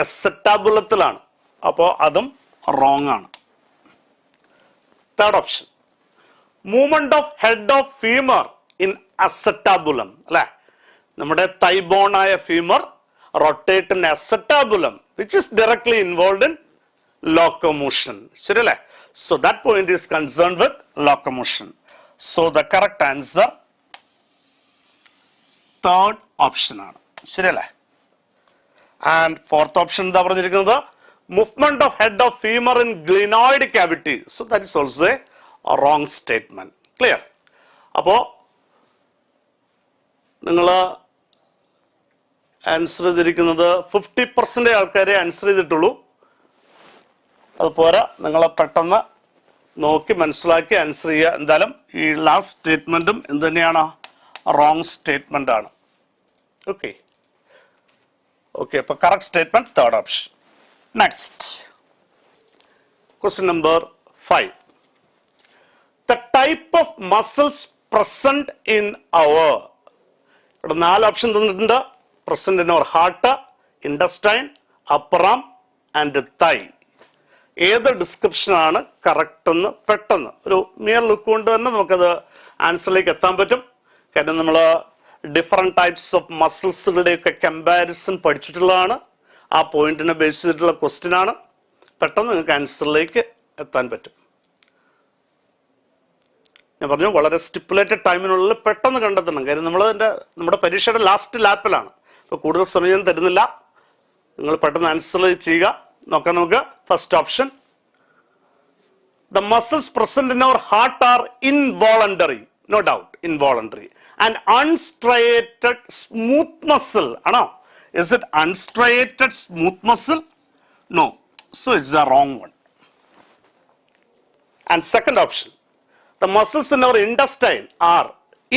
അസറ്റാബുലത്തിലാണ്. അപ്പോ അതും റോങ് ആണ്. Third option, movement of head of femur in acetabulum അല്ലെ? നമ്മുടെ തൈബോൺ ആയ femur rotate in acetabulum which is directly involved in locomotion. ശരിയല്ലേ? So that point is concerned with locomotion. So the correct answer third option ആണ്. ശരിയല്ലേ? And fourth option എന്താ പറഞ്ഞിരിക്കുന്നത്? Movement of head of femur in glenoid cavity. So that is also a wrong statement. Clear? അപ്പോ നിങ്ങൾ answer ചെയ്തിരിക്കുന്നത് 50% ആൾക്കാരെ answer ചെയ്തിട്ടുള്ളൂ. അതുപോലെ നിങ്ങൾ പെട്ടെന്ന് നോക്കി മനസ്സിലാക്കി ആൻസർ ചെയ്യുക. എന്തായാലും ഈ ലാസ്റ്റ് സ്റ്റേറ്റ്മെന്റും എന്ത് തന്നെയാണ്? റോങ് സ്റ്റേറ്റ്മെന്റ് ആണ്. ഓക്കെ ഓക്കെ അപ്പൊ correct statement third option. Next question number 5. The type of muscles present in our. ഇവിടെ 4 ഓപ്ഷൻ തന്നിട്ടുണ്ട്. Present in our heart, intestine, upper arm and thigh. ഏത് ഡിസ്ക്രിപ്ഷനാണ് കറക്റ്റ് എന്ന് പെട്ടെന്ന് ഒരു മിയർ ലുക്ക് കൊണ്ട് തന്നെ നമുക്കത് ആൻസറിലേക്ക് എത്താൻ പറ്റും. കാരണം നമ്മൾ ഡിഫറെന്റ് ടൈപ്സ് ഓഫ് മസിൽസുകളുടെയൊക്കെ കമ്പാരിസൺ പഠിച്ചിട്ടുള്ളതാണ്. ആ പോയിന്റിനെ ബേസ് ചെയ്തിട്ടുള്ള ക്വസ്റ്റ്യൻ ആണ്. പെട്ടെന്ന് നിങ്ങൾക്ക് ആൻസറിലേക്ക് എത്താൻ പറ്റും. ഞാൻ പറഞ്ഞു വളരെ സ്റ്റിപ്പുലേറ്റഡ് ടൈമിനുള്ളിൽ പെട്ടെന്ന് കണ്ടെത്തണം. കാര്യം നമ്മുടെ പരീക്ഷയുടെ ലാസ്റ്റ് ലാപ്പിലാണ്. അപ്പോൾ കൂടുതൽ സമയം തരുന്നില്ല. നിങ്ങൾ പെട്ടെന്ന് ആൻസർ ചെയ്യുക. നോക്കാം നമുക്ക്. First option, the muscles present in our heart are involuntary, no doubt, involuntary. And unstriated smooth muscle, ano? Is it unstriated smooth muscle? No. So it's the wrong one. And second option, the muscles in our intestine are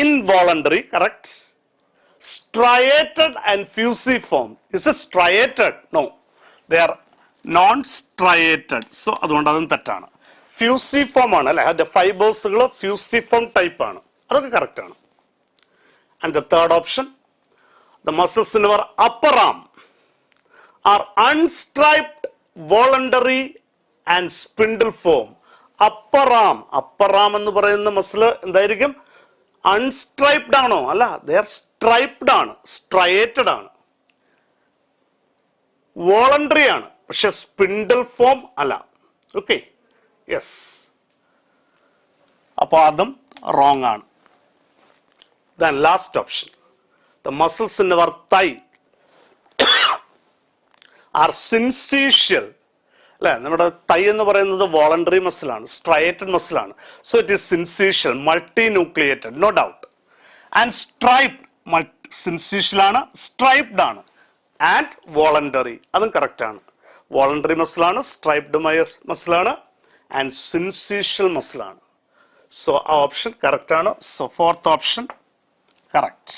involuntary, correct? Striated and fusiform. Is it striated? No. They are non-striated. So അതുകൊണ്ടതും തെറ്റാണ്. Fusiform ആണ് അല്ലെ, അതിന്റെ ഫൈബേഴ്സുകൾ fusiform type ആണ്. അതൊക്കെ correct ആണ്. And the third option, the muscles in our upper arm are unstriped, voluntary and spindle form. Upper arm എന്ന് പറയുന്ന muscle എന്തായിരിക്കും? അൺസ്ട്രൈപ്ഡ് ആണോ? അല്ല, ദേ ആർ സ്ട്രൈപ്ഡ് ആണ്, സ്ട്രയേറ്റഡ് ആണ്. വോളണ്ടറി ആണ്, പക്ഷെ സ്പിൻഡിൽ ഫോം അല്ല. Okay, yes. അപ്പോൾ അതും റോങ് ആണ്. Then last option, the muscles in our thigh are syncytial. അല്ലെ, നമ്മുടെ തൈ എന്ന് പറയുന്നത് വോളണ്ടറി മസിലാണ്, സ്ട്രയേറ്റഡ് മസിലാണ്. So it is syncytial, multi nucleated, no doubt. And striped, syncytial ആണ്, സ്ട്രൈപ്ഡ് ആണ്. ആൻഡ് വോളണ്ടറി, അതും കറക്റ്റ് ആണ്. വോളണ്ടറി മസിലാണ്, സ്ട്രൈപ്ഡ് മസിലാണ്, ആൻഡ് സിൻസീഷ്യൽ മസിലാണ്. സോ ആ ഓപ്ഷൻ കറക്റ്റ് ആണ്. So fourth option correct.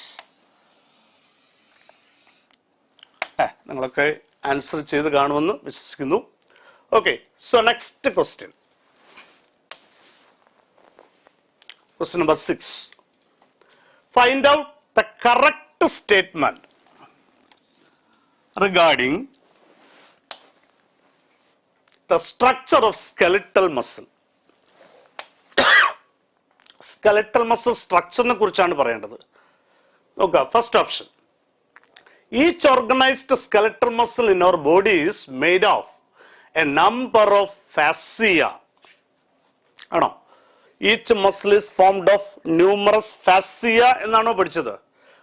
നിങ്ങളൊക്കെ ആൻസർ ചെയ്ത് കാണുമെന്ന് വിശ്വസിക്കുന്നു. Okay, so next question. Question number 6. Find out the correct statement regarding the structure of skeletal muscle. Skeletal muscle structure ne kurichana parayendadu. Okay, first option. Each organized skeletal muscle in our body is made of a number of fascia. ആണോ? Each muscle is formed of numerous fascia എന്നാണോ പഠിച്ചത്?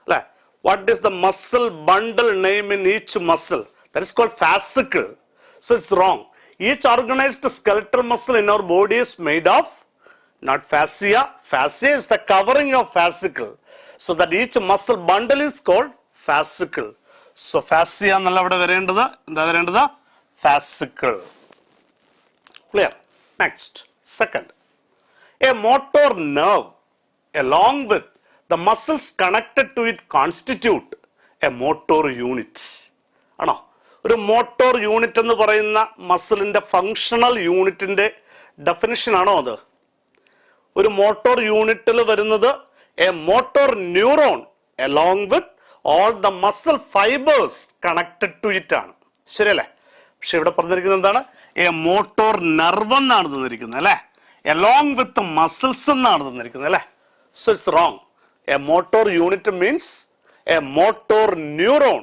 അല്ലേ? What is the muscle bundle name in each muscle? That is called fascicle. So it's wrong. Each organized skeletal muscle in our body is made of, not fascia. Fascia is the covering of fascicle. So that each muscle bundle is called fascicle. So fascia എന്നല്ല ഇവിടെ വരേണ്ടത്. എന്താ വരേണ്ടത്? Fascicle. Clear? Next. Second. A motor nerve along with the muscles connected to it constitute a motor unit. ആണോ? ഒരു motor unit എന്ന് പറയുന്ന മസിലിന്റെ functional യൂണിറ്റിന്റെ ഡെഫിനിഷൻ ആണോ അത്? ഒരു മോട്ടോർ യൂണിറ്റിൽ വരുന്നത് A motor neuron along with all the muscle fibers connected to it ആണ്. ശരിയല്ലേ? പക്ഷെ ഇവിടെ പറഞ്ഞിരിക്കുന്നത് എന്താണ്? എ മോട്ടോർ നെർവ് എന്നാണ് തന്നിരിക്കുന്നത് അല്ലെ, അലോങ് വിത്ത് മസിൽസ് എന്നാണ് തന്നിരിക്കുന്നത് അല്ലെ. So it's wrong. A motor unit means A motor neuron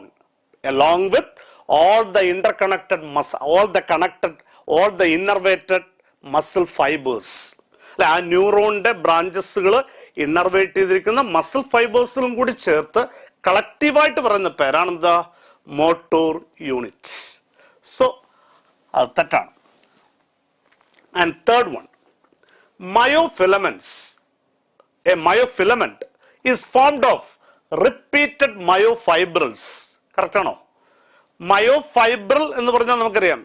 along with all the interconnected muscle, all the innervated muscle fibers. അല്ലെ, ആ ന്യൂറോണിന്റെ ബ്രാഞ്ചസുകൾ ഇന്നർവേറ്റ് ചെയ്തിരിക്കുന്ന മസിൽ ഫൈബേഴ്സിലും കൂടി ചേർത്ത് കളക്റ്റീവായിട്ട് പറയുന്ന പേരാണ് എന്താ? Motor unit. സോ അത് തെറ്റാണ്. And third one, myofilaments. A myofilament is formed of repeated myofibrils. Correct ആണോ? മയോഫൈബ്രൽ എന്ന് പറഞ്ഞാൽ നമുക്കറിയാം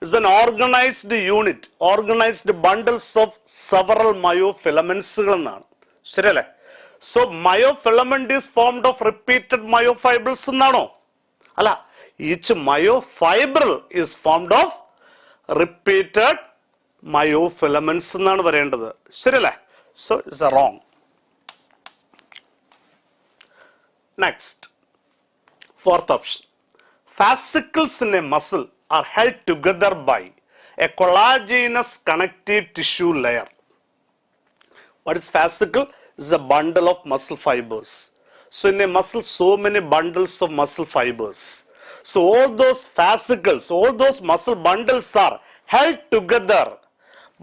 is an organized unit, organized bundles of several myofilaments എന്നാണ്. ശരിയല്ലേ? So myofilament is formed of repeated myofibrils എന്നാണോ? അല്ല, each myofibril is formed of repeated myofilaments എന്നാണ് പറയേണ്ടത്. ശരിയല്ലേ? So it's A wrong. Next, fourth option. Fascicles in a muscle are held together by a collagenous connective tissue layer. What is fascicle? Is a bundle of muscle fibers. So in a muscle, so many bundles of muscle fibers. So all those fascicles, all those muscle bundles are held together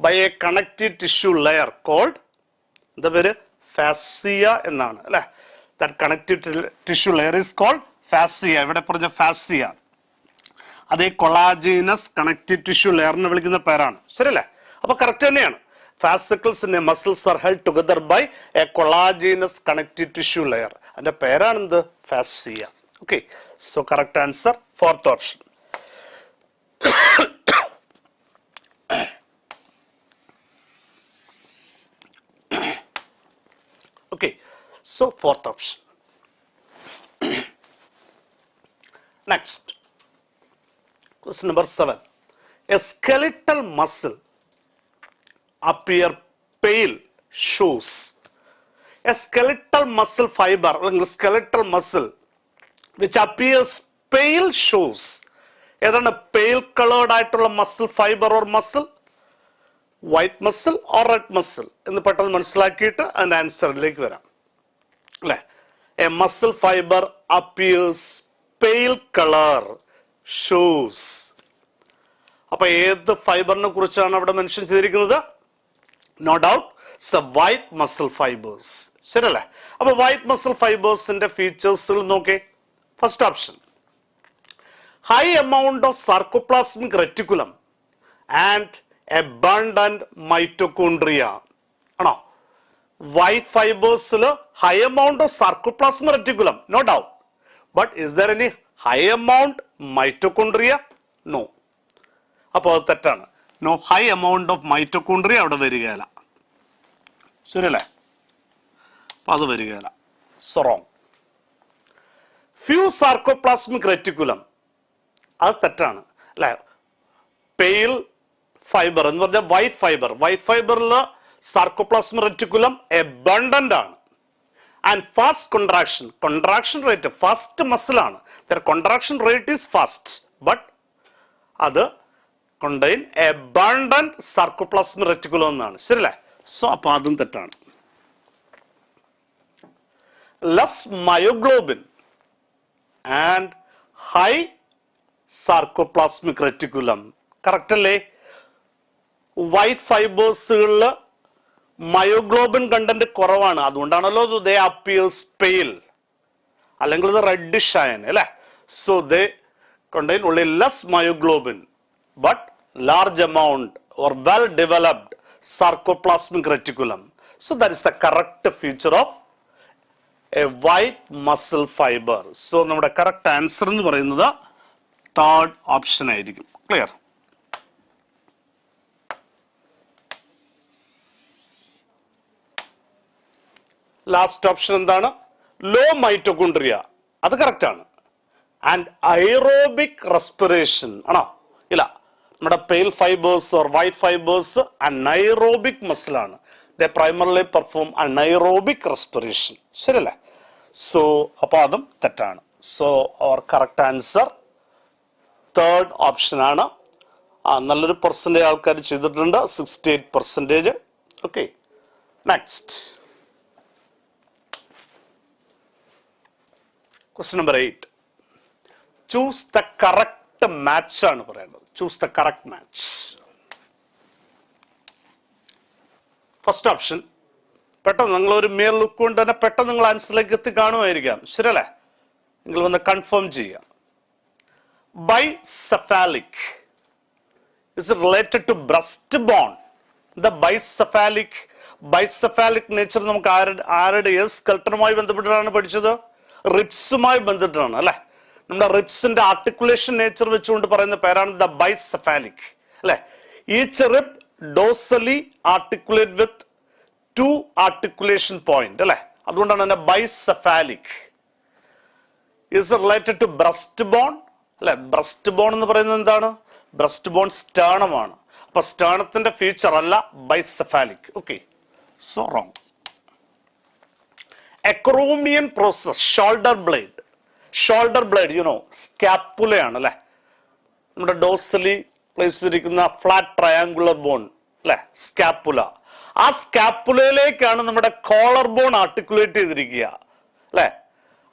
by a connective tissue layer called എന്താ പേര്? Fascia എന്നാണ് അല്ലേ. That connective tissue layer is called fascia. ഇവിടെ പറഞ്ഞ fascia അതേ കൊളാജീനസ് connective tissue ലെയറിനെ വിളിക്കുന്ന പേരാണ്. ശരിയല്ലേ? അപ്പൊ കറക്റ്റ് തന്നെയാണ്. Fascicles in a muscles are held together by a collagenous connective tissue layer. അതിന്റെ പേരാണ് എന്ത്? Fascia. Okay, so correct answer fourth option. Okay, so fourth option. Next, question number 7. A skeletal muscle appear pale shows. A skeletal muscle fiber, skeletal muscle which appears pale shows. ഏതാണ് pale colored ആയിട്ടുള്ള muscle fiber or muscle? White muscle or red muscle എന്ന് പെട്ടെന്ന് മനസ്സിലാക്കിയിട്ട് അതിന്റെ ആൻസറിലേക്ക് വരാം അല്ലേ. A muscle fiber appears pale color shows. അപ്പൊ ഏത് ഫൈബറിനെ കുറിച്ചാണ് അവിടെ മെൻഷൻ ചെയ്തിരിക്കുന്നത്? No doubt it's a white muscle fibres. ശരിയല്ലേ? അപ്പൊ വൈറ്റ് മസിൽ ഫൈബേഴ്സിന്റെ ഫീച്ചേഴ്സുകൾ നോക്കേ. First option, high amount of sarcoplasmic reticulum and abundant mitochondria. ആണോ? വൈറ്റ് ഫൈബേഴ്സിൽ high amount of sarcoplasmic reticulum, no doubt. But is there any high amount mitochondria? No. അപ്പോൾ അത് തെറ്റാണ്. No high amount of mitochondria അവിടെ വരികയില്ല. ശരിയല്ലേ? അപ്പൊ അത് വരികയില്ല. So wrong. Few sarcoplasmic reticulum, അത് തെറ്റാണ് അല്ലെ. പെയിൽ ഫൈബർ എന്ന് പറഞ്ഞാൽ വൈറ്റ് ഫൈബർ. വൈറ്റ് ഫൈബറിൽ സാർക്കോപ്ലാസ്മിക് റെറ്റിക്കുലം എബണ്ടന്റ് ആണ്. And fast contraction, contraction rate fast മസിലാണ്. There contraction rate is fast, but അത് contain abundant sarcoplasmic reticulum എന്നാണ്. ശരിയല്ലേ? സോ അപ്പൊ അതും തെറ്റാണ്. less myoglobin and high sarcoplasmic reticulum, correct അല്ലേ? വൈറ്റ് ഫൈബേഴ്സുകളിൽ മയോഗ്ലോബിൻ കണ്ടന്റ് കുറവാണ്, അതുകൊണ്ടാണല്ലോ ദേ അപ്പിയേഴ്സ് പെയിൽ, അല്ലെങ്കിൽ ഇത് റെഡിഷ് ആയൻ അല്ലേ. So they contain only less myoglobin but large amount or well developed sarcoplasmic reticulum. So that is the correct feature of a white muscle fiber. So നമ്മുടെ correct answer എന്ന് പറയുന്നത് third option ആയിരിക്കും. Clear? Last option എന്താണ്? Low mitochondria. അത് correct ആണ്. And aerobic respiration ആണോ? ഇല്ല, നമ്മുടെ pale fibres or white fibres anaerobic മസിലാണ്. They primarily perform anaerobic respiration. ശരിയല്ലേ? സോ അപ്പോൾ അതും തെറ്റാണ്. So our correct answer third option ആണ്. നല്ലൊരു പെർസെൻറ്റേജ് ആൾക്കാർ ചെയ്തിട്ടുണ്ട്, 68%. Okay, next question number 8. Choose the correct match ആണ് പറയേണ്ടത്. Choose the correct match. First option പെട്ടെന്ന് നിങ്ങൾ ഒരു മിയർ ലുക്ക് കൊണ്ട് തന്നെ പെട്ടെന്ന് നിങ്ങൾ ആൻസറിലേക്ക് എത്തി കാണുമായിരിക്കാം. ശരിയല്ലേ? നിങ്ങൾ വന്ന് കൺഫേം ചെയ്യുക. Bicephalic is related to breast bone. The bicephalic nature നമുക്ക് ആരുടെ സ്കെൽട്ടനുമായി ബന്ധപ്പെട്ടിട്ടാണ് പഠിച്ചത്? റിബ്സുമായി ബന്ധപ്പെട്ടാണ് അല്ലെ. നമ്മുടെ റിബ്സിന്റെ ആർട്ടിക്കുലേഷൻ നേച്ചർ വെച്ചുകൊണ്ട് പറയുന്ന പേരാണ് ദ ബൈസെഫാലിക് അല്ലെ. Each rib dorsally articulate with 2 articulation point അല്ലെ. അതുകൊണ്ടാണ് അതിന്റെ bicephalic. Is related to breast bone അല്ലെ. ബ്രസ്റ്റ് ബോൺ എന്ന് പറയുന്നത് എന്താണ്? ബ്രസ്റ്റ് ബോൺ സ്റ്റേണമാണ്. അപ്പൊ സ്റ്റേണത്തിന്റെ ഫീച്ചർ അല്ല bicephalic. Okay, so wrong. Acromion process, shoulder blade you know സ്കാപ്പുലയാണ് അല്ലെ. നമ്മുടെ ഡോസലി പ്ലേസ് ചെയ്തിരിക്കുന്ന ഫ്ലാറ്റ് ട്രയാങ്കുലർ ബോൺ അല്ലെ, സ്കാപ്പുല. ആ സ്കാപ്പുലയിലേക്കാണ് നമ്മുടെ കോളർ ബോൺ ആർട്ടിക്കുലേറ്റ് ചെയ്തിരിക്കുക അല്ലെ.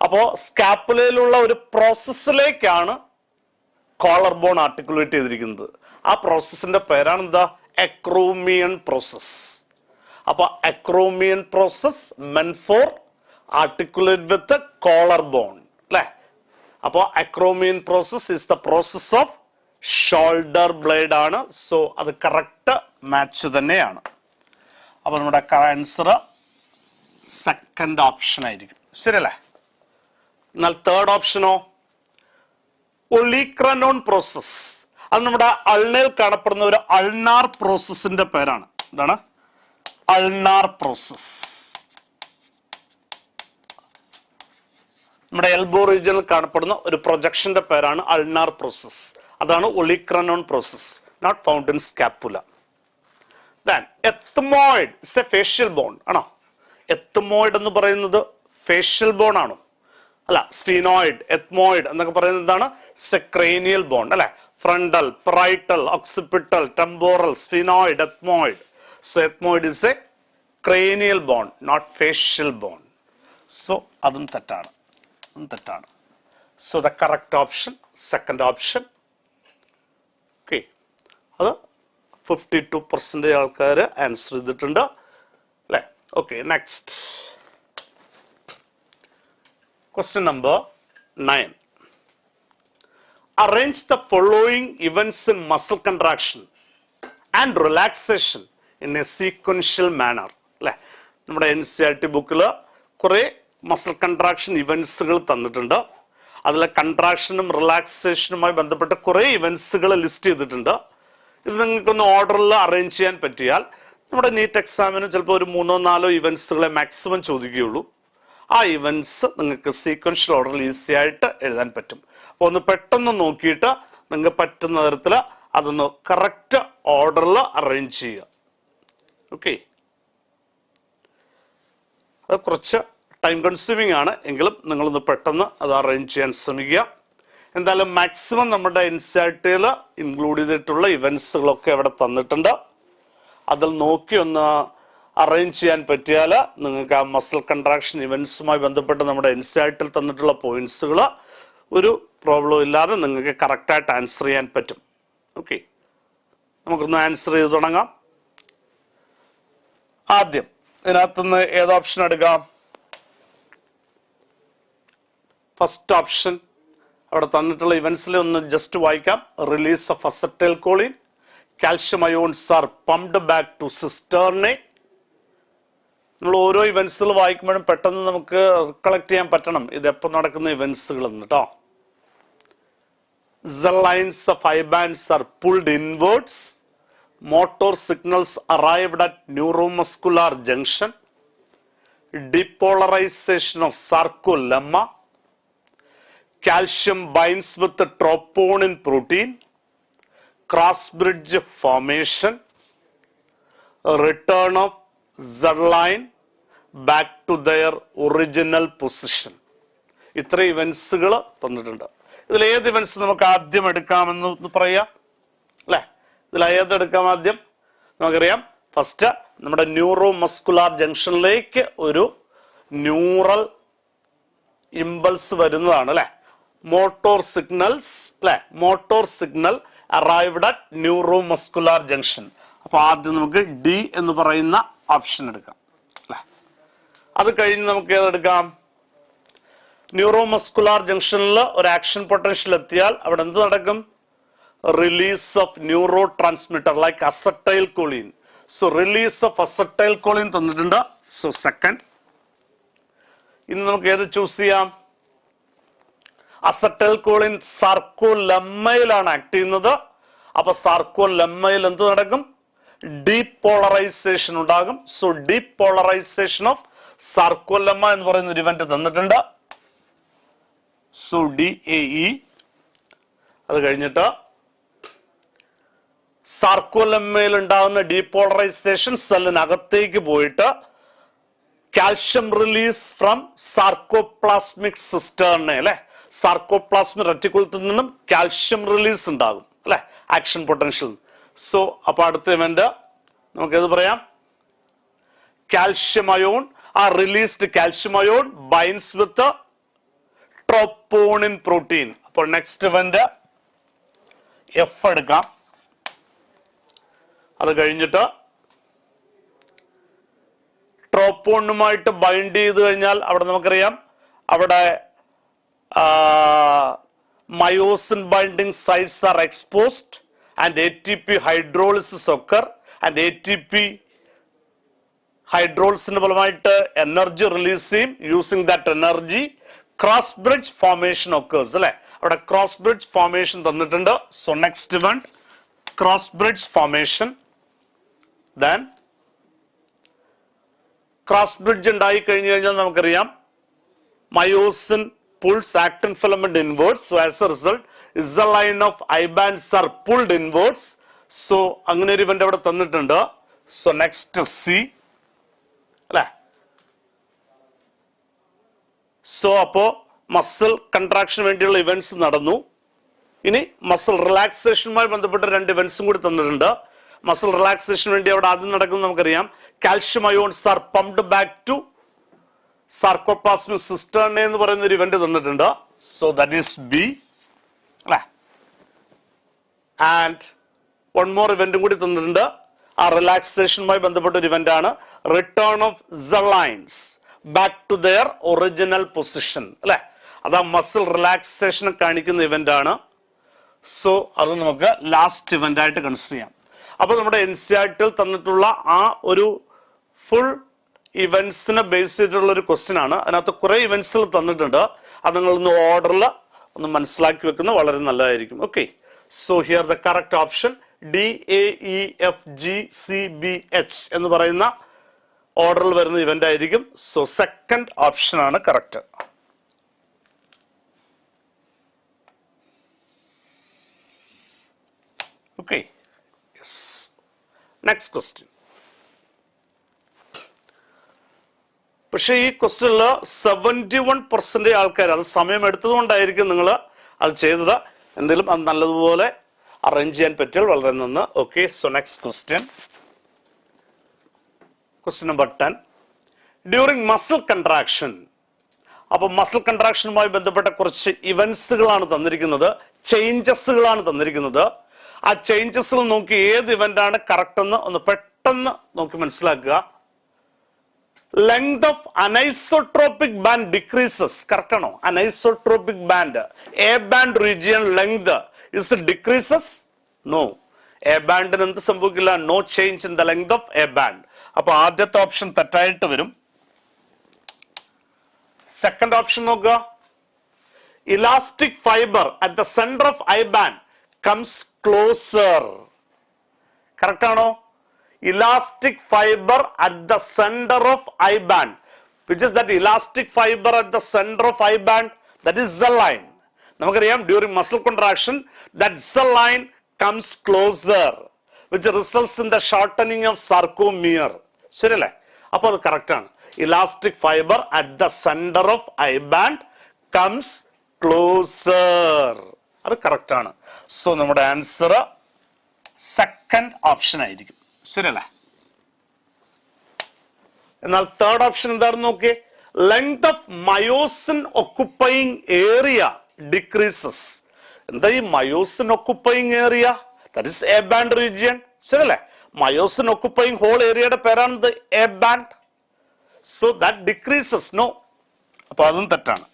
അപ്പോ സ്കാപ്പുലയിലുള്ള ഒരു പ്രോസസ്സിലേക്കാണ് കോളർ ബോൺ ആർട്ടിക്കുലേറ്റ് ചെയ്തിരിക്കുന്നത്. ആ പ്രോസസ്സിന്റെ പേരാണ് എന്താ? എക്രോമിയൻ പ്രോസസ്. അപ്പോൾ acromion process meant for articulate with the collarbone അല്ലേ. അപ്പോൾ acromion process is the process of shoulder blade ആണ്. സോ അത് കറക്റ്റ് മാച്ച് തന്നെയാണ്. അപ്പോൾ നമ്മുടെ ആൻസർ സെക്കൻഡ് ഓപ്ഷൻ ആയിരിക്കും. ശരിയല്ലേ? എന്നാൽ തേർഡ് ഓപ്ഷനോ ഒലിക്രനോൺ പ്രോസസ്. അത് നമ്മുടെ അൾനയിൽ കാണപ്പെടുന്ന ഒരു അൾനാർ പ്രോസസ്സിന്റെ പേരാണ്. എന്താണ്? Ulnar process. നമ്മുടെ എൽബോ റീജിയനിൽ കാണപ്പെടുന്ന ഒരു പ്രൊജക്ഷന്റെ പേരാണ് അൾനാർ പ്രോസസ്. അതാണ് olecranon process. Not found in scapula. Then ethmoid is a facial bone ആണോ? ethmoid എന്ന് പറയുന്നത് facial bone ആണോ? അല്ല, sphenoid, ethmoid എന്നൊക്കെ പറയുന്നത് എന്താണ്? cranial bone അല്ലെ? frontal, parietal, occipital, temporal, sphenoid, ethmoid. So ethmoid is a cranial bone, not facial bone. So അതും തെറ്റാണ്. തെറ്റാണ്. So the correct option, second option. Okay. അത് 52% ആൾക്കാർ ആൻസർ ചെയ്തിട്ടുണ്ട് അല്ലേ? Okay, next question number 9. Arrange the following events in muscle contraction and relaxation in a sequential manner അല്ലേ? നമ്മുടെ NCERT ബുക്കിൽ കുറേ മസിൽ കൺട്രാക്ഷൻ ഇവന്റ്സുകൾ തന്നിട്ടുണ്ട്. അതിലെ കൺട്രാക്ഷനും റിലാക്സേഷനുമായി ബന്ധപ്പെട്ട കുറേ ഇവന്റ്സുകൾ ലിസ്റ്റ് ചെയ്തിട്ടുണ്ട്. ഇത് നിങ്ങൾക്കൊന്ന് ഓർഡറിൽ അറേഞ്ച് ചെയ്യാൻ പറ്റിയാൽ നമ്മുടെ നീറ്റ് എക്സാമിന് ചിലപ്പോൾ ഒരു 3-4 ഇവന്റ്സുകളെ മാക്സിമം ചോദിക്കുകയുള്ളൂ. ആ ഇവന്റ്സ് നിങ്ങൾക്ക് സീക്വൻഷ്യൽ ഓർഡറിൽ ഈസി ആയിട്ട് എഴുതാൻ പറ്റും. അപ്പോൾ ഒന്ന് പെട്ടെന്ന് നോക്കിയിട്ട് നിങ്ങൾക്ക് പറ്റുന്ന തരത്തിൽ അതൊന്ന് കറക്റ്റ് ഓർഡറിൽ അറേഞ്ച് ചെയ്യുക. ഓക്കെ, അത് കുറച്ച് ടൈം കൺസ്യൂമിങ് ആണ്, എങ്കിലും നിങ്ങളൊന്ന് പെട്ടെന്ന് അത് അറേഞ്ച് ചെയ്യാൻ ശ്രമിക്കുക. എന്തായാലും മാക്സിമം നമ്മുടെ NCERTയിൽ ഇൻക്ലൂഡ് ചെയ്തിട്ടുള്ള ഇവന്റ്സുകളൊക്കെ അവിടെ തന്നിട്ടുണ്ട്. അതിൽ നോക്കി ഒന്ന് അറേഞ്ച് ചെയ്യാൻ പറ്റിയാൽ നിങ്ങൾക്ക് ആ മസിൽ കൺട്രാക്ഷൻ ഇവന്റ്സുമായി ബന്ധപ്പെട്ട് നമ്മുടെ NCERTയിൽ തന്നിട്ടുള്ള പോയിന്റ്സുകൾ ഒരു പ്രോബ്ലം ഇല്ലാതെ നിങ്ങൾക്ക് കറക്റ്റായിട്ട് ആൻസർ ചെയ്യാൻ പറ്റും. ഓക്കെ, നമുക്കൊന്ന് ആൻസർ ചെയ്ത് തുടങ്ങാം. ആദ്യം ഇതിനകത്തുനിന്ന് ഏത് ഓപ്ഷൻ എടുക്കാം? First option. അവിടെ തന്നിട്ടുള്ള ഇവന്റ്സിൽ ഒന്ന് ജസ്റ്റ് വായിക്കാം. Release of acetylcholine, calcium ions are pumped back to cisternae. നമ്മൾ ഓരോ ഇവന്റ്സുകൾ വായിക്കുമ്പോഴും പെട്ടെന്ന് നമുക്ക് റിക്കളക്ട് ചെയ്യാൻ പറ്റണം ഇത് എപ്പോൾ നടക്കുന്ന ഇവന്റ്സുകൾ എന്ന് കേട്ടോ. The lines of eye bands are pulled inwards. Motor signals arrived at neuromuscular junction. Depolarization of sarcolemma. Calcium binds with the troponin protein. Cross bridge formation. Return of Z-line back to their original position. ഇത്ര ഇവന്റ്സുകൾ തന്നിട്ടുണ്ട്. ഇതിൽ ഏത് events നമുക്ക് ആദ്യം എടുക്കാമെന്ന് പറയാം അല്ലേ? ഇതിൽ ഏതെടുക്കാം ആദ്യം? നമുക്കറിയാം ഫസ്റ്റ് നമ്മുടെ ന്യൂറോ മസ്കുലാർ ജംഗ്ഷനിലേക്ക് ഒരു ന്യൂറൽ ഇമ്പൾസ് വരുന്നതാണ് അല്ലെ? മോട്ടോർ സിഗ്നൽസ് അല്ലെ? Motor signal arrived at neuro muscular junction. അപ്പൊ ആദ്യം നമുക്ക് ഡി എന്ന് പറയുന്ന ഓപ്ഷൻ എടുക്കാം അല്ലെ? അത് കഴിഞ്ഞ് നമുക്ക് ഏതെടുക്കാം? ന്യൂറോ മസ്കുലാർ ജംഗ്ഷനിൽ ഒരു ആക്ഷൻ പൊട്ടൻഷ്യൽ എത്തിയാൽ അവിടെ എന്ത് നടക്കും? Release of neurotransmitter like acetylcholine. So release of acetylcholine തന്നിട്ടുണ്ട്. So second. ഇനി നമുക്ക് ഏത് ചൂസ് ചെയ്യാം? അസറ്റൈൽ കോളിൻ സാർക്കോലെമ്മയിലാണ് ആക്ട് ചെയ്യുന്നത്. അപ്പൊ സാർക്കോലെമ്മയിൽ എന്ത് നടക്കും? ഡീപോളറൈസേഷൻ ഉണ്ടാകും. സോ ഡീപോളറൈസേഷൻ ഓഫ് സാർക്കോലെമ്മ എന്ന് പറയുന്ന ഒരു ഇവന്റ് തന്നിട്ടുണ്ട്. So DAE. അത് കഴിഞ്ഞിട്ട് സാർക്കോലെമ്മയിൽ ഉണ്ടാകുന്ന ഡീപോളറൈസേഷൻ സെല്ലിനകത്തേക്ക് പോയിട്ട് കാൽഷ്യം റിലീസ് ഫ്രം സാർക്കോപ്ലാസ്മിക് സിസ്റ്റേർനെ അല്ലെ? സാർക്കോപ്ലാസ്മിക് റെറ്റിക്കുലത്തിൽ നിന്നും കാൽഷ്യം റിലീസ് ഉണ്ടാകും അല്ലെ? Action potential. സോ അപ്പൊ അടുത്ത ഇവന്റ് നമുക്ക് ഏത് പറയാം? Calcium ion. ആ റിലീസ്ഡ് കാൽഷ്യം അയോൺ ബൈൻഡ്സ് വിത്ത് ട്രോപ്പോണിൻ പ്രോട്ടീൻ. അപ്പോൾ നെക്സ്റ്റ് ഇവന്റ് എഫ് എടുക്കാം. അത് കഴിഞ്ഞിട്ട് പ്രോപ്പോണുമായിട്ട് ബൈൻഡ് ചെയ്ത് കഴിഞ്ഞാൽ അവിടെ നമുക്കറിയാം അവിടെ myosin binding sites R exposed and ATP hydrolysis occur and ATP hydrolysis ഫലമായിട്ട് എനർജി റിലീസ് ചെയ്യും. Using that energy cross bridge formation occurs അല്ലെ. അവിടെ ക്രോസ് ബ്രിഡ്ജ് ഫോർമേഷൻ തന്നിട്ടുണ്ട്. So next one cross bridge formation. Then cross bridge ഉണ്ടായി കഴിഞ്ഞു കഴിഞ്ഞാൽ നമുക്കറിയാം myosin pulls actin filament inwards. So as a result is the line of I bands are pulled inwards. So അങ്ങനെ ഒരു event അവിടെ തന്നിട്ടുണ്ട്. So next C അല്ലേ. So അപ്പോ മസിൽ കൺട്രാക്ഷന് വേണ്ടിയുള്ള ഇവന്റ്സ് നടന്നു. ഇനി മസിൽ റിലാക്സേഷനുമായി ബന്ധപ്പെട്ട 2 ഇവന്റ്സും കൂടി തന്നിട്ടുണ്ട്. മസിൽ റിലാക്സേഷന് വേണ്ടി അവിടെ ആദ്യം നടക്കുന്നത് നമുക്കറിയാം calcium ions are pumped back to sarcoplasmic cistern എന്ന് പറയുന്ന ഒരു ഇവന്റ് തന്നിട്ടുണ്ട്. സോ ദാറ്റ് ഈസ് ബി അല്ലേ. ആൻഡ് വൺ മോർ ഇവന്റും കൂടി തന്നിട്ടുണ്ട്. ആ റിലാക്സേഷനുമായി ബന്ധപ്പെട്ട ഒരു ഇവന്റ് ആണ് return of salines back to their original position അല്ലെ. അത് ആ മസിൽ റിലാക്സേഷൻ കാണിക്കുന്ന ഇവന്റ് ആണ്. സോ അത് നമുക്ക് ലാസ്റ്റ് ഇവന്റ് ആയിട്ട് കൺസിഡർ ചെയ്യാം. അപ്പൊ നമ്മുടെ NCERT തന്നിട്ടുള്ള ആ ഒരു ഫുൾ ഇവന്റ്സിനെ ബേസ് ചെയ്തിട്ടുള്ള ഒരു ക്വസ്റ്റ്യൻ ആണ്. അതിനകത്ത് കുറെ ഇവന്റ്സുകൾ തന്നിട്ടുണ്ട്. അത് നിങ്ങളൊന്ന് ഓർഡറിൽ ഒന്ന് മനസ്സിലാക്കി വെക്കുന്നത് വളരെ നല്ലതായിരിക്കും. Okay. So here the correct option DAEFGCBH എന്ന് പറയുന്ന ഓർഡറിൽ വരുന്ന ഇവന്റ് ആയിരിക്കും. സോ സെക്കൻഡ് ഓപ്ഷൻ ആണ് correct. Okay. Yes. Next question. പക്ഷെ ഈ ക്വസ്റ്റ്യനിൽ 71% ആൾക്കാർ അത് സമയം എടുത്തതുകൊണ്ടായിരിക്കും നിങ്ങൾ അത് ചെയ്തത്. എന്തെങ്കിലും അത് നല്ലതുപോലെ അറേഞ്ച് ചെയ്യാൻ പറ്റിയാൽ വളരെ നന്ന്. Okay. So next question. Question number 10. During muscle contraction. അപ്പൊ മസിൽ കൺട്രാക്ഷനുമായി ബന്ധപ്പെട്ട കുറച്ച് ഇവന്റ്സുകളാണ് തന്നിരിക്കുന്നത്, ചേഞ്ചസുകളാണ് തന്നിരിക്കുന്നത്. ആ ചേഞ്ചസിൽ നോക്കി ഏത് ഇവന്റ് ആണ് കറക്റ്റ് എന്ന് ഒന്ന് പെട്ടെന്ന് നോക്കി മനസ്സിലാക്കുക. Length of anisotropic band decreases. Correct ആണോ? Anisotropic band, A band region length is it decreases? No. A band എന്ത് സംഭവിക്കില്ല? No change in the length of A band. അപ്പൊ ആദ്യത്തെ ഓപ്ഷൻ തെറ്റായിട്ട് വരും. സെക്കൻഡ് ഓപ്ഷൻ നോക്കുക. Elastic fiber at the center of I band comes closer. Correct ആണോ? Elastic fiber at the center of I band. Which is that elastic fiber at the center of I band? That is the line. നമുക്കറിയാം during muscle contraction that cell line comes closer, which results in the shortening of sarcomere. ശരിയല്ലേ? അപ്പോൾ അത് correct ആണ്. Elastic fiber at the center of I band comes closer. അത് correct ആണ്. So നമ്മുടെ answer second option ആയിരിക്കും. ശരിയല്ലേ? എന്നാൽ തേർഡ് ഓപ്ഷൻ എന്താണെന്ന് നോക്കിയേ. Length of myosin occupying area decreases. എന്താ ഈ myosin occupying area? That is A band region. ശരിയല്ലേ? മയോസിൻ ഒക്കുപ്പയിങ് ഹോൾ ഏരിയയുടെ പേരാണ് A band. So that decreases. No. അപ്പൊ അതും തെറ്റാണ്.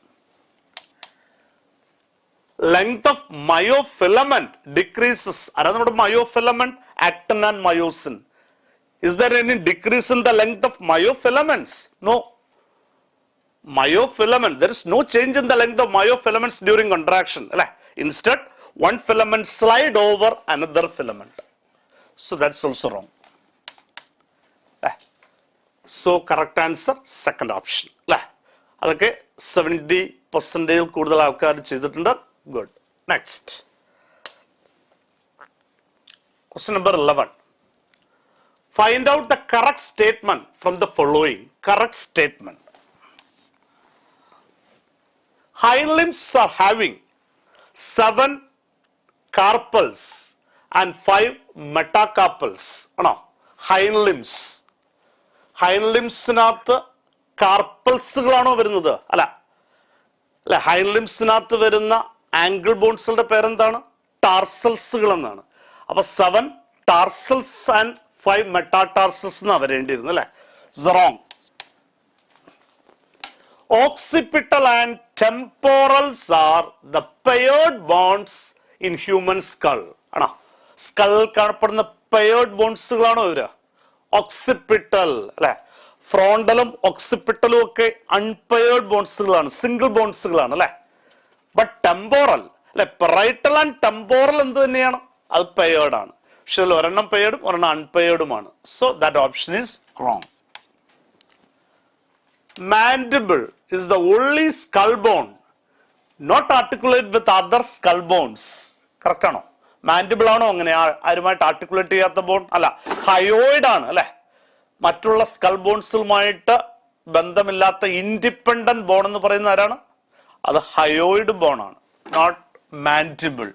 Length of myofilament decreases. അതായത് നമ്മുടെ myofilament actin and myosin. Is there any decrease in the length of myofilaments? No. Myofilament, there is no change in the length of myofilaments during contraction. Instead, one filament slide over another filament. So that's also wrong. So correct answer, second option. അതൊക്കെ 70% കൂടുതൽ ആൾക്കാർ ചെയ്തിട്ടുണ്ട്. Good. Next. Question number 11. Find out the correct statement from the following. Correct statement. Hind limbs are having 7 carpals and 5 metacarpals. No, hind limbs. Hind limbs-നകത്ത് കാർപ്പൽസുകളാണോ വരുന്നത്? അല്ല, hind ലിംസിനകത്ത് വരുന്ന angle ബോൺസുകളുടെ പേരെന്താണ്? ടാർസൽസുകൾ എന്നാണ്. അപ്പൊ 7 ടാർസൽസ് ആൻഡ് 5 മെറ്റാടാർസൽസ് എന്നാ വരേണ്ടിയിരുന്നു അല്ലെ. Wrong. Occipital and temporals are the paired bones in human skull. ആണോ? സ്കള്ളിൽ കാണപ്പെടുന്ന paired ബോൺസുകളാണോ ഇവര്? ഓക്സിപിറ്റൽ അല്ലെ, ഫ്രോണ്ടലും ഓക്സിപിറ്റലും ഒക്കെ അൺപെയർഡ് ബോൺസുകളാണ്, സിംഗിൾ ബോൺസുകളാണ് അല്ലെ. ബട്ട് ടെമ്പോറൽ അല്ലെ, പെറൈറ്റൽ ആൻഡ് ടെമ്പോറൽ എന്ത് തന്നെയാണ്? അത് പെയർഡ് ആണ്. പക്ഷെ അതിൽ ഒരെണ്ണം പെയർഡും ഒരെണ്ണം അൺപെയർഡുമാണ്. So that option is wrong. Mandible is the only skull bone not articulate with other skull bones. Correct ആണോ? മാൻഡിബിൾ ആണോ അങ്ങനെ ആരുമായിട്ട് ആർട്ടിക്കുലേറ്റ് ചെയ്യാത്ത ബോൺ? അല്ല, ഹയോയിഡ് ആണ് അല്ലെ. മറ്റുള്ള സ്കൾ ബോൺസുമായിട്ട് ബന്ധമില്ലാത്ത ഇൻഡിപെൻഡന്റ് ബോൺ എന്ന് പറയുന്ന ആരാണ്? അത് ഹയോയിഡ് ബോൺ ആണ്, not mandible.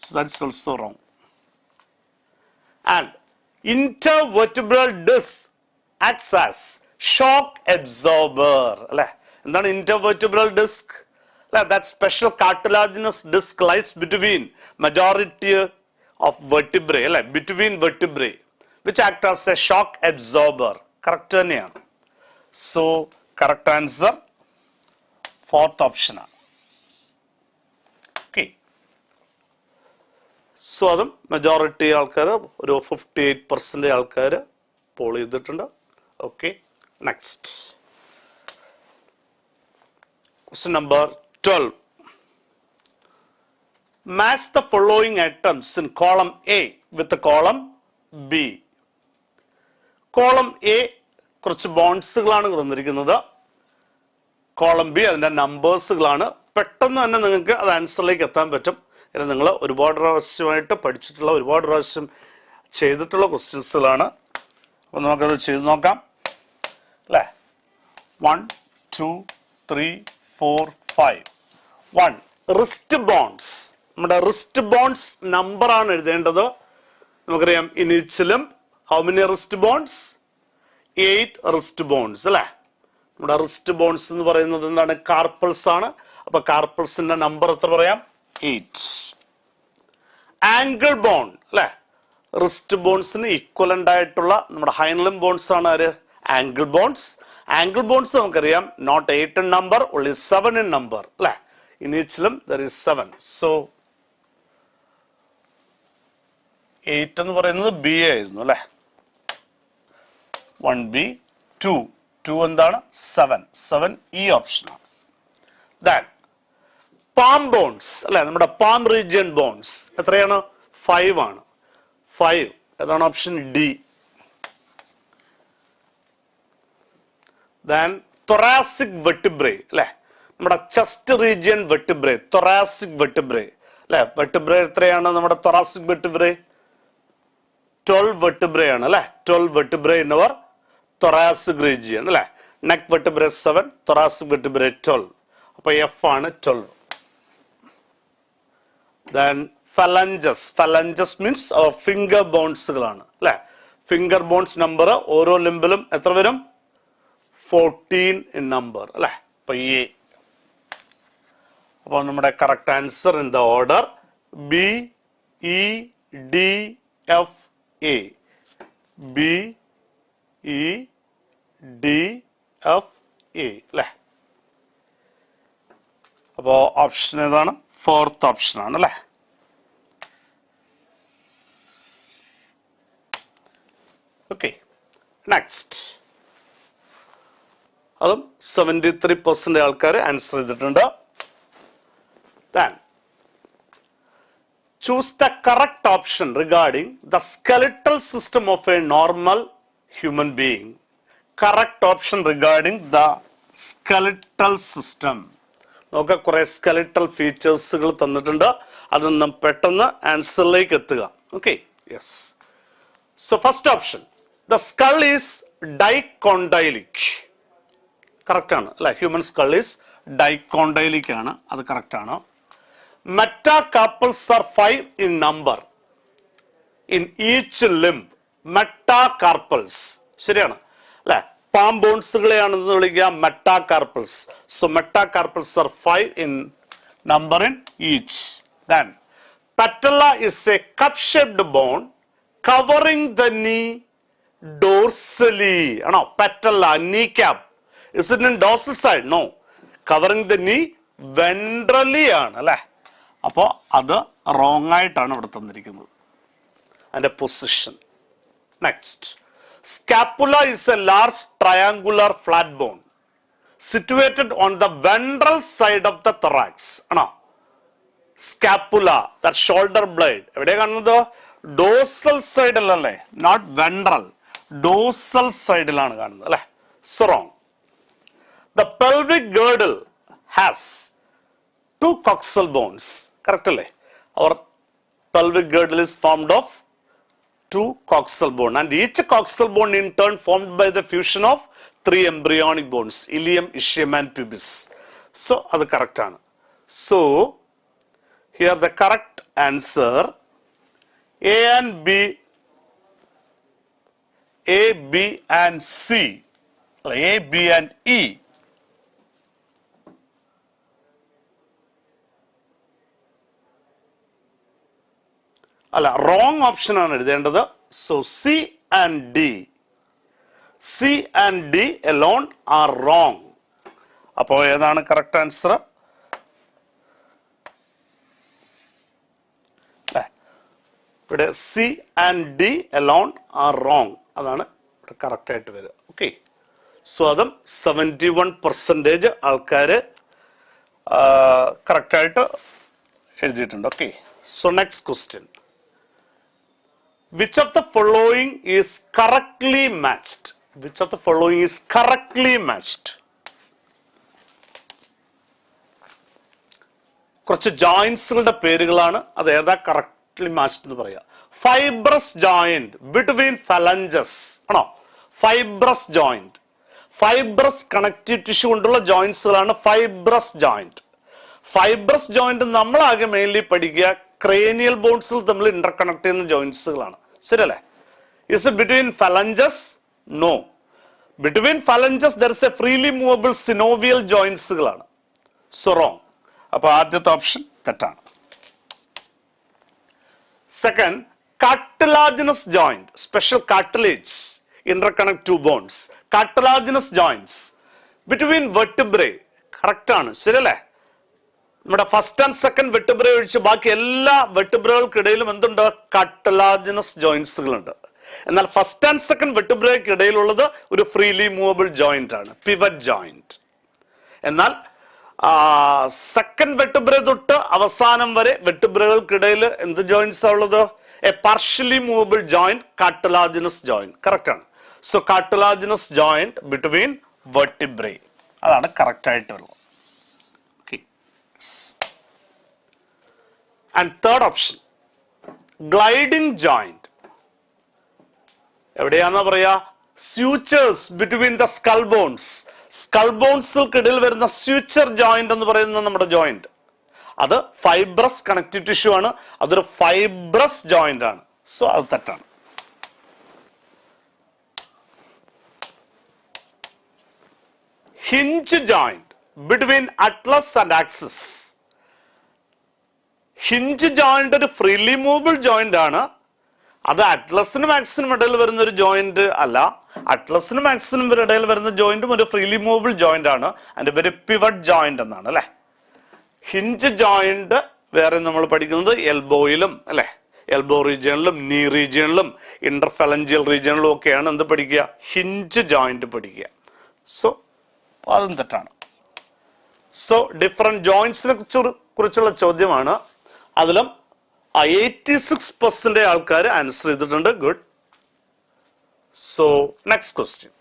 So that's also wrong. And intervertebral disc acts as shock absorber അല്ലെ. എന്താണ് intervertebral disc? That special cartilaginous disc lies between majority of vertebrae അല്ലെ, between vertebrae, which act as a shock absorber. Correct തന്നെയാണ്. So correct answer fourth option ആണ്. Okay, so അതും majority ആൾക്കാർ, ഒരു 58% ആൾക്കാർ poll ചെയ്തിട്ടുണ്ട്. Okay, next question number 12. Match the following items in column A with the column B. Column A കുറച്ച് ബോൺസുകളാണ് തന്നിരിക്കുന്നത്, column B അതിൻ്റെ നമ്പേഴ്സുകളാണ്. പെട്ടെന്ന് തന്നെ നിങ്ങൾക്ക് അത് ആൻസറിലേക്ക് എത്താൻ പറ്റും. കാരണം നിങ്ങൾ ഒരുപാട് പ്രാവശ്യമായിട്ട് പഠിച്ചിട്ടുള്ള, ഒരുപാട് പ്രാവശ്യം ചെയ്തിട്ടുള്ള ക്വസ്റ്റ്യൻസുകളാണ്. അപ്പോൾ നമുക്കത് ചെയ്ത് നോക്കാം അല്ലേ. 1 2 3 4 5. 1. Wrist bones. നമ്മുടെ റിസ്റ്റ് ബോൺസ് നമ്പർ ആണ് എഴുതേണ്ടത്. നമുക്കറിയാം ഇനീഷ്യലും how many wrist bones? 8 wrist bones അല്ലെ. നമ്മുടെ റിസ്റ്റ് ബോൺസ് എന്ന് പറയുന്നത് എന്താണ്? കാർപ്പൽസ് ആണ്. അപ്പൊ കാർപ്പൽസിന്റെ നമ്പർ എത്ര പറയാം? 8. ആംഗിൾ ബോൺ അല്ലെ, റിസ്റ്റ് ബോൺസിന് ഈക്വലന്റ് ആയിട്ടുള്ള നമ്മുടെ ഹൈൻലിം ബോൺസ് ആണ് ആര്? Ankle bones. ആംഗിൾ ബോൺസ് നമുക്കറിയാം not 8 in number, only 7 in number അല്ലെ. ഇനീഷ്യലും there is 7. സോ 8 എന്ന് പറയുന്നത് ബി ആയിരുന്നു അല്ലെ. 1B. 2 എന്താണ്? 7 ഈ ഓപ്ഷനാണ്. ദാൻ പാം ബോൺസ് അല്ലെ, നമ്മുടെ പാം റീജിയൻ ബോൺസ് എത്രയാണ്? 5 ആണ്. 5 ഏതാണ്? Option D. Then thoracic vertebrae അല്ലെ, നമ്മുടെ chest region vertebrae, thoracic vertebrae അല്ലെ. വെർട്ടിബ്രേ എത്രയാണ് നമ്മുടെ തൊറാസിക് വെർട്ടിബ്രേ? 12 വെർട്ടിബ്രേ ആണ് അല്ലെ. 12 vertebrae in our thoracic region അല്ലെ. Neck vertebrae 7, thoracic vertebrae 12. അപ്പൊ എഫ് ആണ് 12. Then phalanges. Phalanges means our finger ബോൺസുകളാണ് അല്ലെ. ഫിംഗർ ബോൺസ് നമ്പർ ഓരോ ലിംബിലും എത്ര വരും? 14 in number അല്ലെ. അപ്പൊ എ. അപ്പോൾ നമ്മുടെ correct answer in the order B E D F A. B E D F A അല്ലെ. അപ്പോ ഓപ്ഷൻ ഏതാണ്? ഫോർത്ത് ഓപ്ഷൻ ആണ് അല്ലെ. Okay, next. അതും 73% ആൾക്കാർ ആൻസർ ചെയ്തിട്ടുണ്ട്. Then choose the correct option regarding the skeletal system of a normal human being. Correct option regarding the skeletal system. നമുക്ക് കുറെ സ്കെലിറ്റൽ ഫീച്ചേഴ്സുകൾ തന്നിട്ടുണ്ട്, അതൊന്നും പെട്ടെന്ന് ആൻസറിലേക്ക് എത്തുക. Okay, yes. So first option, the skull is dicondylic. Correct ആണ് അല്ലെ. Human skull is ഡൈക്കോണ്ടൈലിക് ആണ്, അത് കറക്റ്റ് ആണ്. Metacarpals are 5 in number in each limb. Metacarpals ശരിയാണ് അല്ലെ. പാം ബോൺസുകളെയാണെന്ന് വിളിക്കുക metacarpals. So metacarpals are 5 in number in each. Then patella is a cup-shaped bone covering the knee dorsally. ആണോ? patella, kneecap. Is it in dorsal side? No. Covering the knee ventrally ആണ് അല്ലേ. അപ്പോൾ അത് wrong ആയിട്ടാണ് ഇവിടെ തന്നിരിക്കുന്നത് അതിൻ്റെ position. Next, scapula is a large triangular flat bone situated on the ventral side of the thorax ആണോ. സ്കാപ്പുല, ദാറ്റ് ഷോൾഡർ ബ്ലേഡ് എവിടെയാണ് കാണുന്നത്? ഡോസൽ സൈഡിലല്ലേ, നോട്ട് വെൻട്രൽ, ഡോസൽ സൈഡിലാണ് കാണുന്നത് അല്ലെ. So wrong. The pelvic girdle has 2 coxal bones. Correct അല്ലേ? Our pelvic girdle is formed of 2 coxal bone and each coxal bone in turn formed by the fusion of 3 embryonic bones, ilium, ischium and pubis. So അത് correct ആണ്. So here the correct answer A and B, A, B and C, A, B and E. അല്ല, wrong option ആണ് എഴുതേണ്ടത്. So C and D, C and D alone are wrong. അപ്പോൾ ഏതാണ് correct answer? ഇവിടെ C and D alone are wrong, അതാണ് ഇവിടെ correct ആയിട്ട് വരിക. ഓക്കെ, സോ അതും 71% ആൾക്കാർ കറക്റ്റായിട്ട് എഴുതിയിട്ടുണ്ട്. Okay, so next question. Which of the following is correctly matched? Which of the following is correctly matched? കുറച്ച് ജോയിന്റ്സുകളുടെ പേരുകളാണ്, അത് ഏതാ കറക്റ്റ്ലി മാച്ച്ഡ് എന്ന് പറയാം. ഫൈബ്രസ് ജോയിന്റ് ബിറ്റ്വീൻ ഫലഞ്ചസ് ആണോ. Fibrous joint, fibrous connective tissue കൊണ്ടുള്ള ജോയിന്റ്സുകളാണ് ഫൈബ്രസ് ജോയിന്റ്. ഫൈബ്രസ് ജോയിന്റ് നമ്മളാകെ മെയിൻലി പഠിക്കുക ക്രേനിയൽ ബോൺസിൽ തമ്മിൽ ഇന്റർകണക്ട് ചെയ്യുന്ന ജോയിന്റ്സുകളാണ്. ശരിയല്ലേ? Is it between phalanges? No. Between phalanges there is a freely movable synovial ജോയിന്റ്സുകളാണ്. So wrong. അപ്പൊ ആദ്യത്തെ ഓപ്ഷൻ തെറ്റാണ്. Second, cartilaginous joint, special cartilage interconnect 2 bones. Cartilaginous joints between vertebrae. Correct ആണ്. ശരിയല്ലേ? നമ്മുടെ ഫസ്റ്റ് ആൻഡ് സെക്കൻഡ് വെർട്ടിബ്ര ഒഴിച്ച് ബാക്കി എല്ലാ വെർട്ടിബ്രകൾക്കിടയിലും എന്തുണ്ട്? കാർട്ടിലാജിനസ് ജോയിന്റ്സുകളുണ്ട്. എന്നാൽ ഫസ്റ്റ് ആൻഡ് സെക്കൻഡ് വെർട്ടിബ്രയ്ക്കിടയിലുള്ളത് ഒരു ഫ്രീലി മൂവബിൾ ജോയിന്റ് ആണ്, പിവറ്റ് ജോയിന്റ്. എന്നാൽ സെക്കൻഡ് വെർട്ടിബ്ര തൊട്ട് അവസാനം വരെ വെർട്ടിബ്രകൾക്കിടയിൽ എന്ത് ജോയിന്റ്സ് ആ ഉള്ളത്? A partially movable joint, cartilaginous joint. Correct ആണ്. So cartilaginous joint between vertebrae, അതാണ് കറക്റ്റ് ആയിട്ടുള്ളത്. And third option, gliding joint. എവിടെയാണെന്ന് പറയാ? Sutures between the skull bones. Skull ബോൺസിൽക്കിടയിൽ വരുന്ന സ്യൂച്ചർ ജോയിന്റ് എന്ന് പറയുന്ന നമ്മുടെ ജോയിന്റ്, അത് ഫൈബ്രസ് കണക്റ്റീവ് ടിഷ്യൂ ആണ്, അതൊരു ഫൈബ്രസ് ജോയിന്റ് ആണ്. സോ അത് തെറ്റാണ്. Hinge joint between atlas and axis. Hinge joint ഒരു ഫ്രീലി മൂവബിൾ ജോയിന്റ് ആണ്, അത് അറ്റ്ലസിനും ആക്സിനും ഇടയിൽ വരുന്ന ഒരു ജോയിന്റ് അല്ല. അറ്റ്ലസിനും ആക്സിനും ഇടയിൽ വരുന്ന ജോയിന്റും ഒരു ഫ്രീലി മൂവബിൾ ജോയിന്റ് ആണ്, അതിന്റെ പേര് പിവറ്റ് ജോയിന്റ് എന്നാണ് അല്ലെ. ഹിഞ്ച് ജോയിന്റ് വേറെ നമ്മൾ പഠിക്കുന്നത് എൽബോയിലും അല്ലെ, എൽബോ റീജിയണിലും നീ റീജിയണിലും ഇന്റർഫലഞ്ചിയൽ റീജിയണിലും ഒക്കെയാണ് എന്ത് പഠിക്കുക? ഹിഞ്ച് ജോയിന്റ് പഠിക്കുക. സോ അതും തെറ്റാണ്. സോ ഡിഫറെന്റ് ജോയിന്റ്സിനെ കുറിച്ചുള്ള ചോദ്യമാണ്. അതിലും 86% ആൾക്കാർ ആൻസർ ചെയ്തിട്ടുണ്ട്. Good. So next question,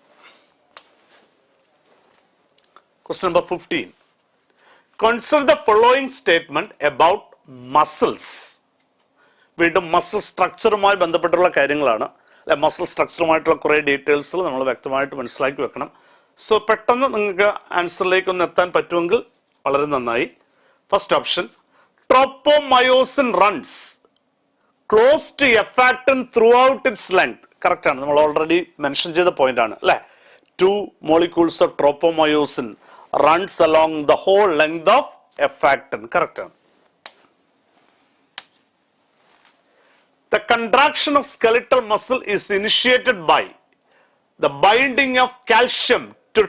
question number 15. Consider the following statement about muscles. വീണ്ടും മസിൽ സ്ട്രക്ചറുമായി ബന്ധപ്പെട്ടുള്ള കാര്യങ്ങളാണ് അല്ലെ. മസിൽ സ്ട്രക്ചറുമായിട്ടുള്ള കുറെ ഡീറ്റെയിൽസ് നമ്മൾ വ്യക്തമായിട്ട് മനസ്സിലാക്കി വെക്കണം. സോ പെട്ടെന്ന് നിങ്ങൾക്ക് ആൻസറിലേക്ക് ഒന്ന് എത്താൻ പറ്റുമെങ്കിൽ വളരെ നന്നായി. First option, tropomyosin runs close to F actin throughout its length. Correct ആണ്, നമ്മൾ ഓൾറെഡി മെൻഷൻ ചെയ്ത പോയിന്റ് ആണ് അല്ലെ. 2 molecules of tropomyosin runs along the whole length of effactin. Correct ആണ്. The contraction of skeletal muscle is initiated by the binding of calcium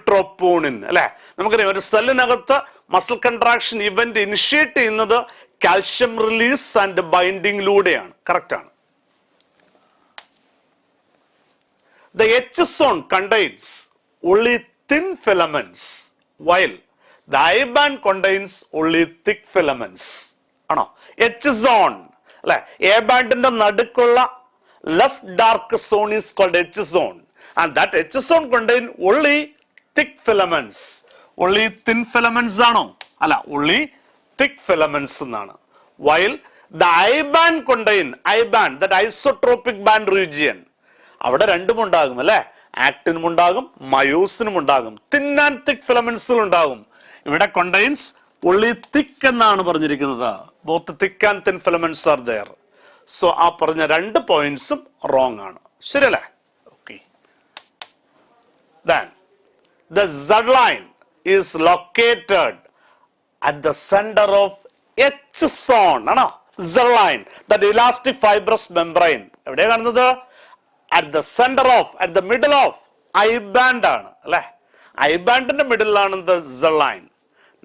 troponin അല്ലെ. നമുക്കറിയാം ഒരു സെല്ലിനകത്ത് muscle contraction event initiate ചെയ്യുന്നത് calcium release and ബൈൻഡിങ്ങിലൂടെയാണ്. Correct ആണ്. The H zone contains only thin filaments while the I band contains only thick filaments. ആണോ? H zone അല്ലെ, A ബാൻഡിന്റെ നടുക്കുള്ള less dark zone is called H zone and that H zone contain only thick filaments. Only thin filaments ആണോ? അല്ല, only thick filaments എന്നാണ്. While the I band contain, I band, that isotropic band region, അവിടെ രണ്ടും ഉണ്ടാകും അല്ലെ, ആക്ടിനും ഉണ്ടാകും മയോസിനും ഉണ്ടാകും, thin and thick ഫിലമെന്റ്സുകൾ ഉണ്ടാകും. ഇവിടെ contains only thick എന്നാണ് പറഞ്ഞിരിക്കുന്നത്. both thick and thin filaments are there. So ആ പറഞ്ഞ രണ്ട് പോയിന്റ്സും റോങ് ആണ്. ശരിയല്ലേ? Okay. Then the Z line is located at the center of H zone. ആണോ? Z line, that elastic fibrous membrane എവിടെയാണ് കാണുന്നത്? At the center of, at the middle of I band ആണ് അല്ലെ. I ബാൻഡിന്റെ middle ആണ് the Z line,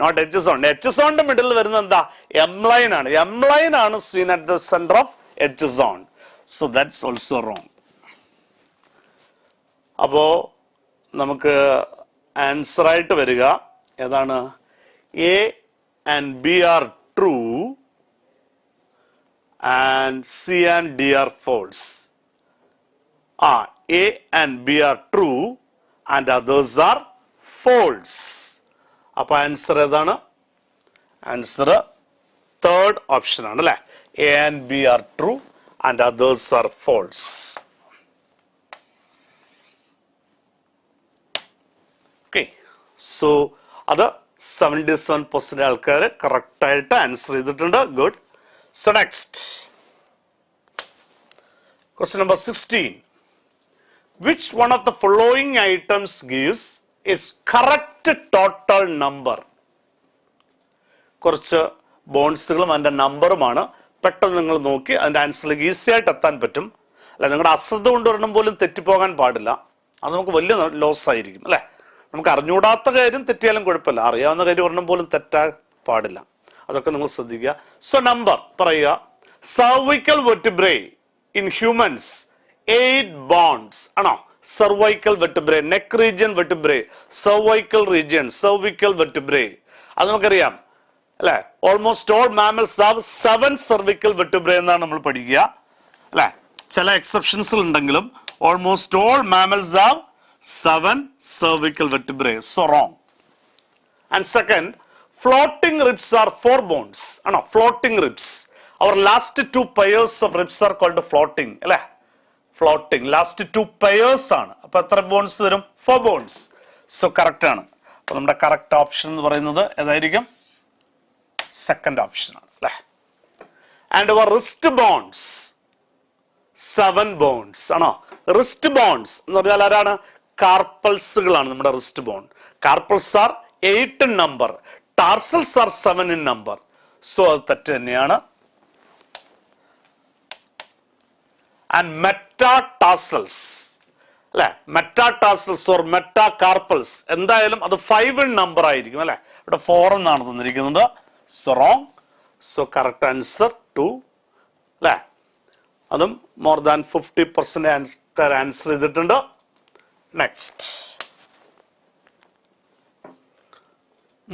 not H zone. H zoneന്റെ middle വരുന്നത് എന്താ? M line ആണ്. M line ആണ് seen at the center of H zone. So that's also wrong. അപ്പോ നമുക്ക് ആൻസർ ആയിട്ട് വരിക ഏതാണ്? A and B are true and C and D are false. A and B are true and others are false. അപ്പോൾ answer ഏതാണ്? Answer third option ആണ് അല്ലെ. A and B are true and others are false. Okay. So അത് 77% ആൾക്കാർ correct ആയിട്ട് answer ചെയ്തിട്ടുണ്ട്. Good. So next question number 16. Which one of the following items gives its correct total number? കുറച്ച് ബോൺസുകളും അതിൻ്റെ നമ്പറുമാണ്. പെട്ടെന്ന് നിങ്ങൾ നോക്കി അതിൻ്റെ ആൻസറിലേക്ക് ഈസി ആയിട്ട് എത്താൻ പറ്റും. അല്ല, നിങ്ങളുടെ അശ്രദ്ധ കൊണ്ടുവരണം പോലും തെറ്റിപ്പോകാൻ പാടില്ല. അത് നമുക്ക് വലിയ ലോസ് ആയിരിക്കും അല്ലേ. നമുക്ക് അറിഞ്ഞൂടാത്ത കാര്യം തെറ്റിയാലും കുഴപ്പമില്ല, അറിയാവുന്ന കാര്യം ഒരെണ്ണം പോലും തെറ്റാൻ പാടില്ല. അതൊക്കെ നിങ്ങൾ ശ്രദ്ധിക്കുക. സോ നമ്പർ പറയുക. Cervical vertebrae in humans 8 bonds ആണോ? Cervical vertebrae, neck region vertebrae, cervical region, cervical vertebrae. അത് നമുക്കറിയാം അല്ലെ. Almost all mammals have 7 cervical vertebrae എന്നാണ് നമ്മൾ പഠിക്കുക അല്ലെ. ചില എക്സെപ്ഷൻസ് ഉണ്ടെങ്കിലും almost all mammals have 7 cervical vertebrae. So wrong. And second, floating ribs are 4 bones ആണോ? floating ribs. Our last 2 pairs of ribs are called floating അല്ലെ. Floating last 2 pairs ആണ്. അപ്പൊ എത്ര ബോൺസ് വരും? 4 bones. സോ കറക്റ്റ് ആണ്. അപ്പൊ നമ്മുടെ correct option എന്ന് പറയുന്നത് ഏതായിരിക്കും? സെക്കൻഡ് ഓപ്ഷൻ ആണ് അല്ലെ. And our wrist bones 7 bones ആണോ? റിസ്റ്റ് ബോൺസ് എന്ന് പറഞ്ഞാൽ ആരാണ്? കാർപ്പൽസുകളാണ് നമ്മുടെ wrist bone. Carpals are 8 in number, tarsals are 7 in number. സോ അത് തെറ്റ് തന്നെയാണ്. And metatarsals അല്ലെ, metatarsals or metacarpals എന്തായാലും അത് 5 in number ആയിരിക്കും അല്ലെ. ഇവിടെ 4 എന്നാണ് തന്നിരിക്കുന്നത്. So wrong. So correct answer 2 അല്ലെ. അതും more than 50% ആൻസർ ചെയ്തിട്ടുണ്ട്. Next,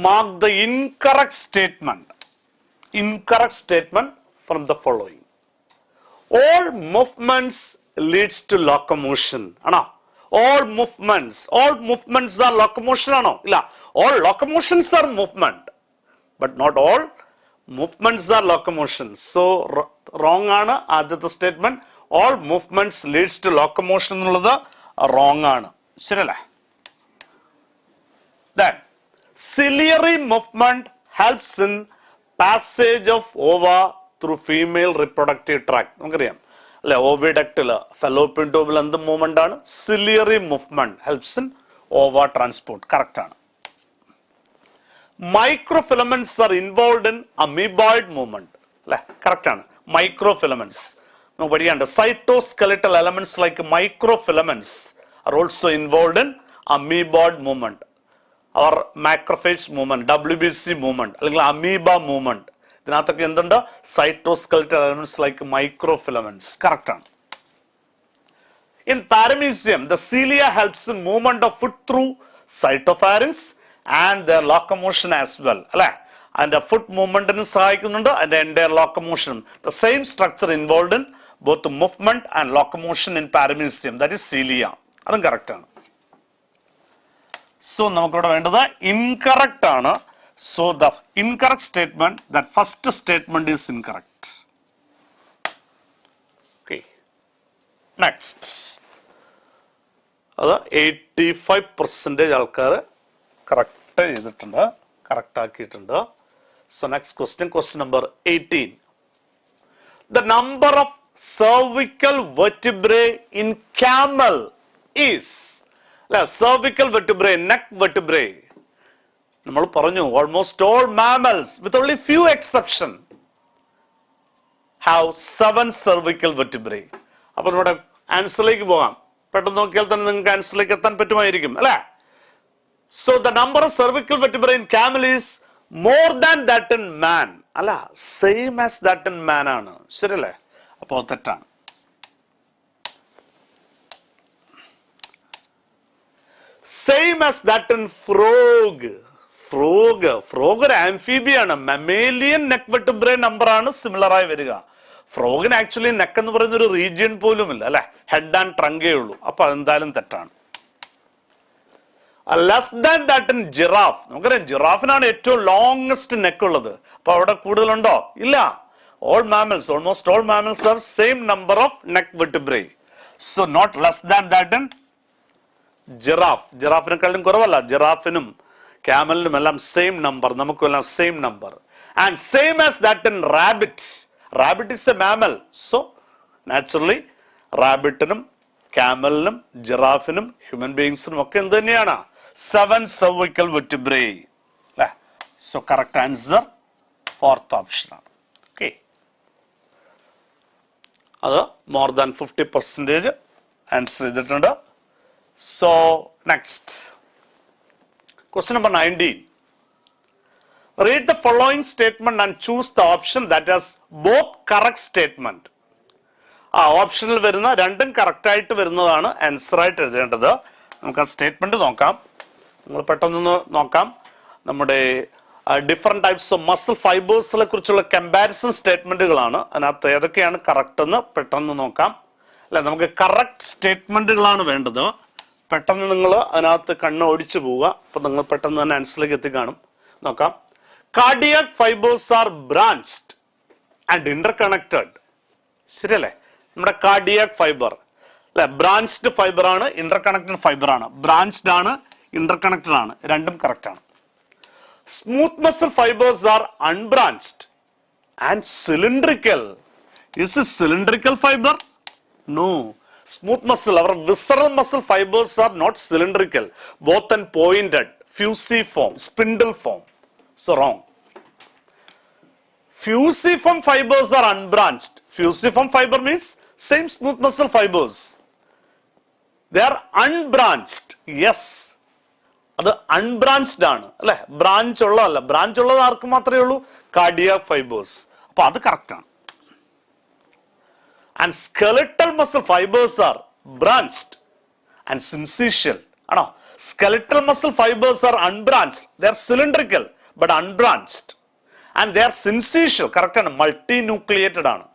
mark the incorrect statement. Incorrect statement from the following. All movements leads to locomotion ആണോ? All movements are locomotion ആണോ? ഇല്ല. All locomotions are movement, but not all movements are locomotion. So wrong ആണ് ആദ്യത്തെ statement. All movements leads to locomotion എന്നുള്ളത് wrong ആണ്. ശരിയല്ലേ? Then ciliary movement helps in passage of ova through female reproductive tract. നമുക്കറിയാം അല്ലെ, ഓവിഡക്റ്റില് fallopian ട്യൂബിൽ എന്ത് movement ആണ്? Ciliary movement helps in ഓവ transport. Correct ആണ്. മൈക്രോഫിലമെന്റ്സ് are involve in amoeboid movement അല്ലെ. കറക്റ്റ് ആണ്. മൈക്രോഫിലമെന്റ്സ് നമുക്ക് പഠിക്കാണ്ട്. സൈറ്റോസ്കെലറ്റൽ elements like മൈക്രോഫിലമെന്റ്സ് are also involve in amoeboid movement or macrophage movement, WBC movement, അല്ലെങ്കിൽ amoeba movement. ഇതിനകത്തൊക്കെ എന്തുണ്ട്? Cytoskeletal elements like microfilaments. Correct ആണ്. In paramecium, the cilia helps in movement of food through cytopharynx and their locomotion as well. അല്ലേ? അതിന്റെ food മൂവ്മെന്റിന് സഹായിക്കുന്നുണ്ട്, അതിന്റെ entire locomotion. The same structure involved in both movement and locomotion in paramecium, that is cilia. അതും correct ആണ്. So, നമുക്കിവിടെ വേണ്ടത് incorrect ആണ്. So, the incorrect statement, that first statement is incorrect. Okay. Next. അത് 85% ആൾക്കാർ correct ചെയ്തിട്ടുണ്ട്, correct ആക്കിയിട്ടുണ്ട്. So, next question, question number 18. The number of cervical vertebrae in camel is cervical vertebrae, neck vertebrae. നമ്മൾ പറഞ്ഞു almost all mammals with only few exception have 7 cervical vertebrae. അപ്പോൾ നമ്മുടെ ആൻസറിലേക്ക് പോകാം. പെട്ടെന്ന് നോക്കിയാൽ തന്നെ നിങ്ങൾക്ക് ആൻസറിലേക്ക് എത്താൻ പറ്റുമായിരിക്കും അല്ലേ? So the number of cervical vertebrae in camel is more than that in man. അല്ല, same as that in man ആണ്. ശരിയല്ലേ? അപ്പോൾ തെറ്റാണ്. Same as that in frog. Frog ഒരു ആംഫീബിയാണ്. മമേലിയൻ നെക്ക് വെർട്ടിബ്രേ നമ്പർ ആണ് സിമിലർ ആയി വരിക. ഫ്രോഗിന് ആക്ച്വലി നെക്ക് എന്ന് പറയുന്ന ഒരു റീജിയൻ പോലും ഇല്ല അല്ലെ, ഹെഡ് ആൻഡ് ട്രങ്കേ ഉള്ളൂ. അപ്പൊ അതെന്തായാലും തെറ്റാണ്. Less than that in giraffe. നമുക്കറിയാം ജിറാഫിനാണ് ഏറ്റവും ലോങ്സ്റ്റ് നെക്ക് ഉള്ളത്. അപ്പൊ അവിടെ കൂടുതലുണ്ടോ? ഇല്ല. All mammals, almost all mammals have same number of neck vertebrae. So not less than that in giraffe. ജിറാഫിനെക്കാളും കുറവല്ല. ജിറാഫിനും ക്യാമലിനും എല്ലാം സെയിം നമ്പർ, നമുക്കും എല്ലാം same number. And same as that in rabbit. Rabbit is a mammal. So naturally റാബിറ്റിനും ക്യാമലിനും ജിറാഫിനും ഹ്യൂമൻ ബീയിങ്സിനും ഒക്കെ എന്ത് തന്നെയാണ്? 7 cervical vertebrae. അല്ലേ? So correct answer fourth option ആണ്. ഓക്കെ, അത് മോർ ദാൻ 50% ആൻസർ ചെയ്തിട്ടുണ്ട്. So next, question number 19. Read the following statement and choose the option that has both correct statement. ആ ഓപ്ഷനിൽ വരുന്ന രണ്ടും കറക്റ്റ് ആയിട്ട് വരുന്നതാണ് ആൻസർ ആയിട്ട് എഴുതേണ്ടത്. നമുക്ക് ആ സ്റ്റേറ്റ്മെന്റ് നോക്കാം. നമ്മൾ പെട്ടെന്ന് നോക്കാം. നമ്മുടെ ഡിഫറെന്റ് ടൈപ്സ് ഓഫ് മസിൽ ഫൈബേഴ്സിനെ കുറിച്ചുള്ള കമ്പാരിസൺ സ്റ്റേറ്റ്മെന്റുകളാണ്. അതിനകത്ത് ഏതൊക്കെയാണ് കറക്റ്റ് എന്ന് പെട്ടെന്ന് നോക്കാം. അല്ലെ, നമുക്ക് കറക്റ്റ് സ്റ്റേറ്റ്മെന്റുകളാണ് വേണ്ടത്. പെട്ടെന്ന് നിങ്ങൾ അതിനകത്ത് കണ്ണ് ഓടിച്ചു പോവുക. അപ്പൊ നിങ്ങൾ പെട്ടെന്ന് തന്നെ ആൻസറിലേക്ക് എത്തിക്കാണും. നോക്കാം. Cardiac fibres R branched and interconnected. ശരിയല്ലേ? നമ്മുടെ കാർഡിയാക് ഫൈബർ അല്ലെ, ബ്രാഞ്ച്ഡ് ഫൈബർ ആണ്, ഇന്റർകണക്റ്റഡ് ഫൈബർ ആണ്. ബ്രാഞ്ച്ഡ് ആണ്, ഇന്റർകണക്റ്റഡ് ആണ്, രണ്ടും കറക്റ്റ് ആണ്. Smooth muscle fibres R unbranched and cylindrical. Is A cylindrical fibre? No. Smooth muscle, our visceral muscle fibers are not cylindrical, both and pointed, fusiform, spindle form. So wrong. Fusiform fibers are unbranched. Fusiform fiber means same smooth muscle fibers. They are unbranched. Yes. അത് unbranched ആണ് അല്ലെ, branch ഉള്ളതല്ല. Branch ഉള്ളത് ആർക്ക് മാത്രമേ ഉള്ളൂ? Cardiac fibres. അപ്പൊ അത് correct ആണ്. And skeletal muscle fibers are branched and syncytial. ആണോ? Skeletal muscle fibers are unbranched. They are cylindrical but unbranched. And they are syncytial. Correct ആണ്. Multinucleated ആണ്.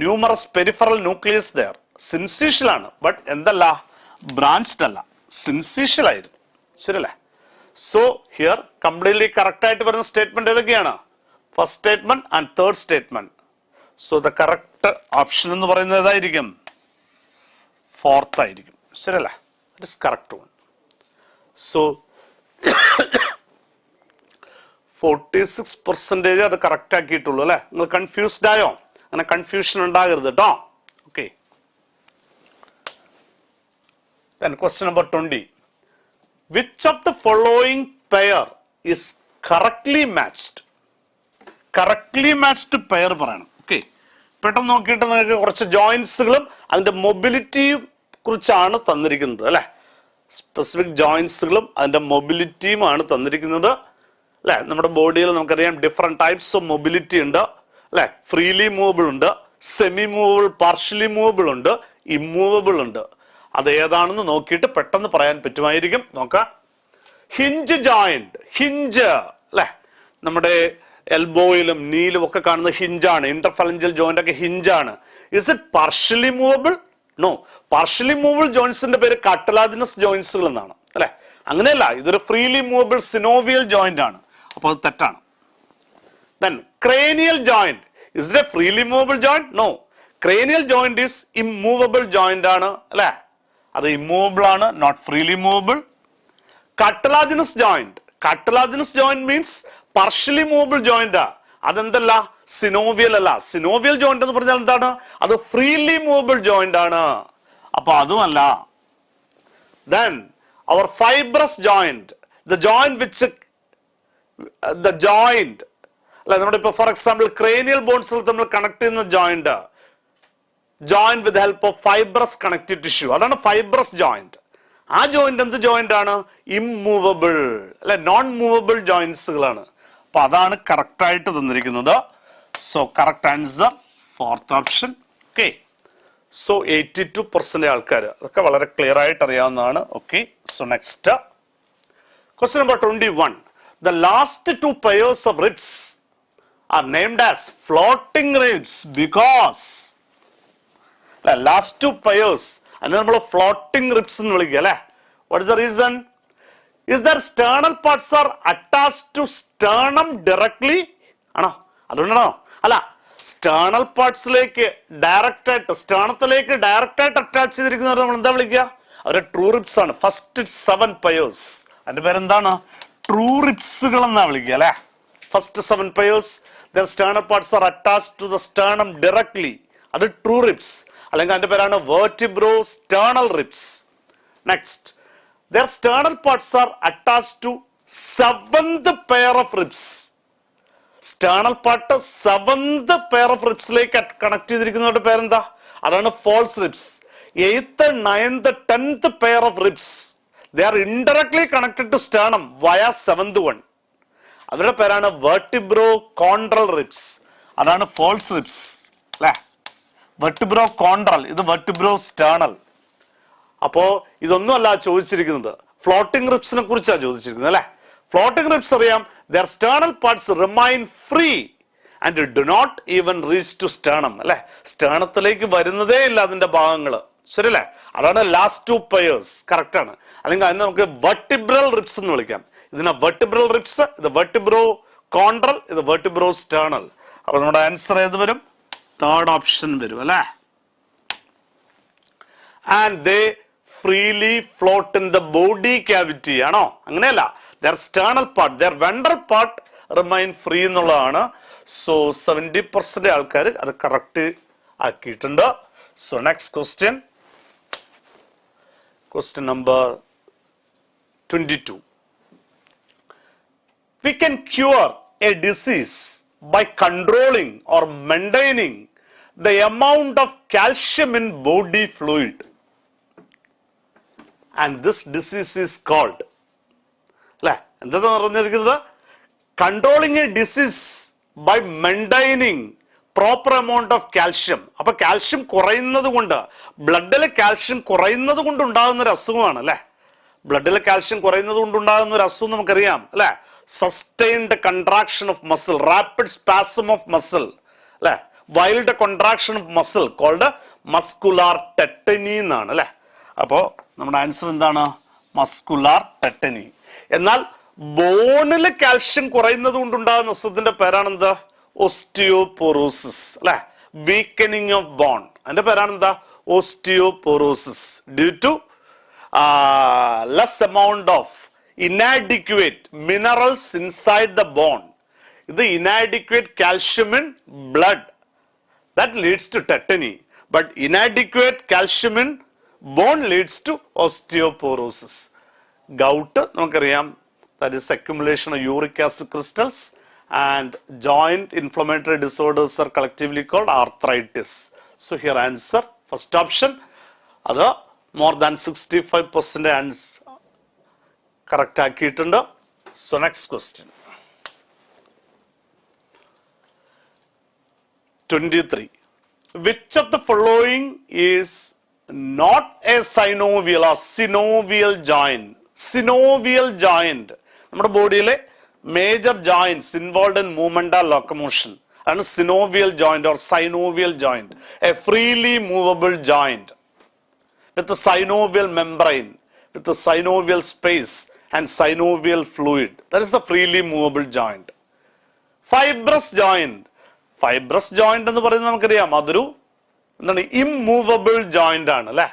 Numerous peripheral nucleus there. Syncytial ആണ്. But എന്തല്ല? Branched അല്ല. Syncytial ആയിരുന്നു. ശരിയല്ലേ? So here completely correct ആയിട്ട് വരുന്ന സ്റ്റേറ്റ്മെന്റ് ഏതൊക്കെയാണ്? First statement and third statement. So the correct option എന്ന് പറയുന്നത് ഏതായിരിക്കും? ഫോർത്ത് ആയിരിക്കും. ശരിയല്ലേ? That is correct one. So 46% അത് കറക്റ്റ് ആക്കിയിട്ടുള്ളൂ അല്ലെ. നിങ്ങൾ കൺഫ്യൂസ്ഡ് ആയോ? അങ്ങനെ കൺഫ്യൂഷൻ ഉണ്ടാകരുത് കേട്ടോ. Okay, then question number 20. Which of the following pair is correctly matched? Correctly matched pair പറയണം. ഓക്കെ, പെട്ടെന്ന് നോക്കിയിട്ട് നിങ്ങൾക്ക് കുറച്ച് ജോയിന്റ്സുകളും അതിന്റെ മൊബിലിറ്റിയും കുറിച്ചാണ് തന്നിരിക്കുന്നത് അല്ലെ. സ്പെസിഫിക് ജോയിൻസുകളും അതിൻ്റെ മൊബിലിറ്റിയുമാണ് തന്നിരിക്കുന്നത് അല്ലേ. നമ്മുടെ ബോഡിയിൽ നമുക്കറിയാം ഡിഫറെൻറ്റ് ടൈപ്സ് ഓഫ് മൊബിലിറ്റി ഉണ്ട് അല്ലേ. ഫ്രീലി മൂവബിൾ ഉണ്ട്, സെമി മൂവബിൾ, പാർഷ്യലി മൂവബിൾ ഉണ്ട്, ഇമ്മൂവബിൾ ഉണ്ട്. അത് ഏതാണെന്ന് നോക്കിയിട്ട് പെട്ടെന്ന് പറയാൻ പറ്റുമായിരിക്കും. നോക്കാം. ഹിഞ്ച് ജോയിന്റ്, ഹിഞ്ച് അല്ലെ, നമ്മുടെ എൽബോയിലും നീലും ഒക്കെ കാണുന്ന ഹിഞ്ചാണ്. ഇന്റർഫലഞ്ചൽ ജോയിന്റ് ഒക്കെ ഹിഞ്ചാണ്. Is it partially movable? No. Partially movable ജോയിന്റ്സിന്റെ പേര് കാർട്ടിലാജിനസ് ജോയിന്റ്സുകൾ എന്നാണ് അല്ലെ. അങ്ങനെയല്ല, ഇതൊരു ഫ്രീലി മൂവബിൾ സിനോവിയൽ ജോയിന്റ് ആണ്. അപ്പോൾ അത് തെറ്റാണ്. Then cranial joint, is it a freely movable joint? No. Cranial joint is immovable joint ആണ് അല്ലെ. അത് immovable ആണ്, not freely movable. Cartilaginous joint, cartilaginous joint means partially movable joint ആ. അതെന്തല്ല, synovial അല്ല. സിനോവിയൽ ജോയിന്റ് എന്ന് പറഞ്ഞാൽ എന്താണ്? അത് ഫ്രീലി മൂവബിൾ ജോയിന്റ് ആണ്. അപ്പൊ അതുമല്ല. Then our fibrous joint, the joint which the joint അല്ലെ, നമ്മുടെ ഇപ്പൊ ഫോർ എക്സാമ്പിൾ ക്രേനിയൽ ബോൺസിൽ നമ്മൾ കണക്ട് ചെയ്യുന്ന joint, joint with help of fibrous connective tissue, അതാണ് ഫൈബ്രസ് ജോയിന്റ്. ആ ജോയിന്റ് എന്ത് ജോയിന്റ് ആണ്? ഇമ്മൂവബിൾ അല്ലെ, നോൺ മൂവബിൾ ജോയിന്റ്സുകളാണ്. അപ്പൊ അതാണ് കറക്റ്റ് ആയിട്ട് തന്നിരിക്കുന്നത്. So correct answer fourth option. Okay. So 82% ആൾക്കാർ അതൊക്കെ വളരെ ക്ലിയർ ആയിട്ട് അറിയാവുന്നതാണ്. Okay. So next question number 21. The last two pairs of ribs are named as floating ribs because the last two pairs and നമ്മൾ floating ribs എന്ന് വിളിക്കുക അല്ലേ. What is the reason? Is that sternal parts are attached to sternum directly? ആണോ? അതുകൊണ്ടാണോ? അല്ല, sternal partsലേക്ക് direct ആയിട്ട്, സ്റ്റേണത്തിലേക്ക് direct ആയിട്ട് attach ചെയ്തിരിക്കുന്നവർ നമ്മൾ എന്താ വിളിക്കുക? അവരെ ട്രൂ റിബ്സ് ആണ്. ഫസ്റ്റ് 7 pairs അതിന്റെ പേരെന്താണ്? ട്രൂ റിബ്സുകൾ എന്നാ വിളിക്കുക അല്ലെ. First 7 pairs, their sternal parts are attached to the sternum directly. അത് ട്രൂ റിബ്സ്. അല്ലെങ്കിൽ അതിന്റെ പേരാണ് vertebrosternal ribs. Next, their sternal parts are attached to 7th pair of ribs. sternal part 7th pair of ribsലേക്ക് connect ചെയ്തിരിക്കുന്നവരുടെ പേരെന്താ? അതാണ് false ribs. 8th, 9th, 10th pair of ribs, they are indirectly connected to sternum via 7th one. അവരുടെ പേരാണ് vertebrochondral ribs. അതാണ് false ribs അല്ലെ. vertebrochondral, ഇത് vertebrosternal. അപ്പോ ഇതൊന്നും അല്ല ചോദിച്ചിരിക്കുന്നത്, ഫ്ലോട്ടിംഗ് റിബ്സിനെ കുറിച്ചാണ് ചോദിച്ചിരിക്കുന്നത് അല്ലെ. ഫ്ലോട്ടിംഗ് റിബ്സ് അറിയാം, their sternal parts remain free and do not even reach to sternum അല്ലെ. സ്റ്റേണത്തിലേക്ക് വരുന്നതേ ഇല്ല അതിന്റെ ഭാഗങ്ങൾ. ശരിയല്ലേ? അതാണ് ലാസ്റ്റ് 2 pairs. കറക്റ്റ് ആണ്. അല്ലെങ്കിൽ അതിനെ നമുക്ക് വെർട്ടിബ്രൽ റിബ്സ് എന്ന് വിളിക്കാം. ഇതിനെ വെർട്ടിബ്രൽ റിബ്സ്, ഇത് വെർട്ടിബ്രോകോൺഡ്രൽ, ഇത് വെർട്ടിബ്രോസ്റ്റേണൽ. അപ്പൊ നമ്മുടെ ആൻസർ ഏത് വരും? തേർഡ് ഓപ്ഷൻ വരും അല്ലെ. And they freely float in the body cavity ആണോ? അങ്ങനെയല്ല, their sternal part, their ventral part remain free എന്നുള്ളതാണ്. സോ 70% ആൾക്കാർ അത് കറക്റ്റ് ആക്കിയിട്ടുണ്ട്. So next question, question number 22. We can cure a disease by controlling or maintaining the amount of calcium in body fluid, and this disease is called അല്ലെ. എന്താ പറഞ്ഞിരിക്കുന്നത്? Controlling a disease by maintaining proper amount of calcium. അപ്പൊ calcium കുറയുന്നത് കൊണ്ട്, ബ്ലഡിലെ calcium കുറയുന്നത് കൊണ്ട് ഉണ്ടാകുന്ന ഒരു അസുഖമാണ് അല്ലെ. ബ്ലഡിലെ കാൽഷ്യം കുറയുന്നത് കൊണ്ട് ഉണ്ടാകുന്ന ഒരു അസുഖം നമുക്കറിയാം അല്ലെ. Sustained contraction of muscle, rapid spasm of muscle അല്ലെ, wild contraction of muscle called muscular tetany എന്നാണ് അല്ലെ. അപ്പോ നമ്മുടെ ആൻസർ എന്താണ്? Muscular tetany. എന്നാൽ ബോണില് കാൽഷ്യം കുറയുന്നത് കൊണ്ടുണ്ടാകുന്ന അസുഖത്തിന്റെ പേരാണ് എന്താ? ഓസ്റ്റിയോപോറോസിസ് അല്ലെ. വീക്കനിങ് ഓഫ് ബോൺ, അതിന്റെ പേരാണ് എന്താ? Osteoporosis. Due to less amount of inadequate minerals inside the bone. ഇത് inadequate calcium in blood, that leads to tetany. But inadequate calcium in bone leads to osteoporosis. Gout നമുക്കറിയാം, that is accumulation of uric acid crystals, and joint inflammatory disorders are collectively called arthritis. So here answer first option. അത് more than 65% correct ആക്കിയിട്ടുണ്ട്. So next question 23. Which of the following is not a synovial or synovial joint? Synovial joint. നമ്മുടെ ബോഡിയിലെ major joints involve in movement or locomotion ആണ് synovial joint or synovial joint. A freely movable joint with a synovial membrane, with a synovial space and synovial fluid. That is a freely movable joint. Fibrous joint. Fibrous joint എന്ന് പറയുന്നത് നമുക്കറിയാം, അതൊരു എന്താണ് immovable joint ആണ് അല്ലെ.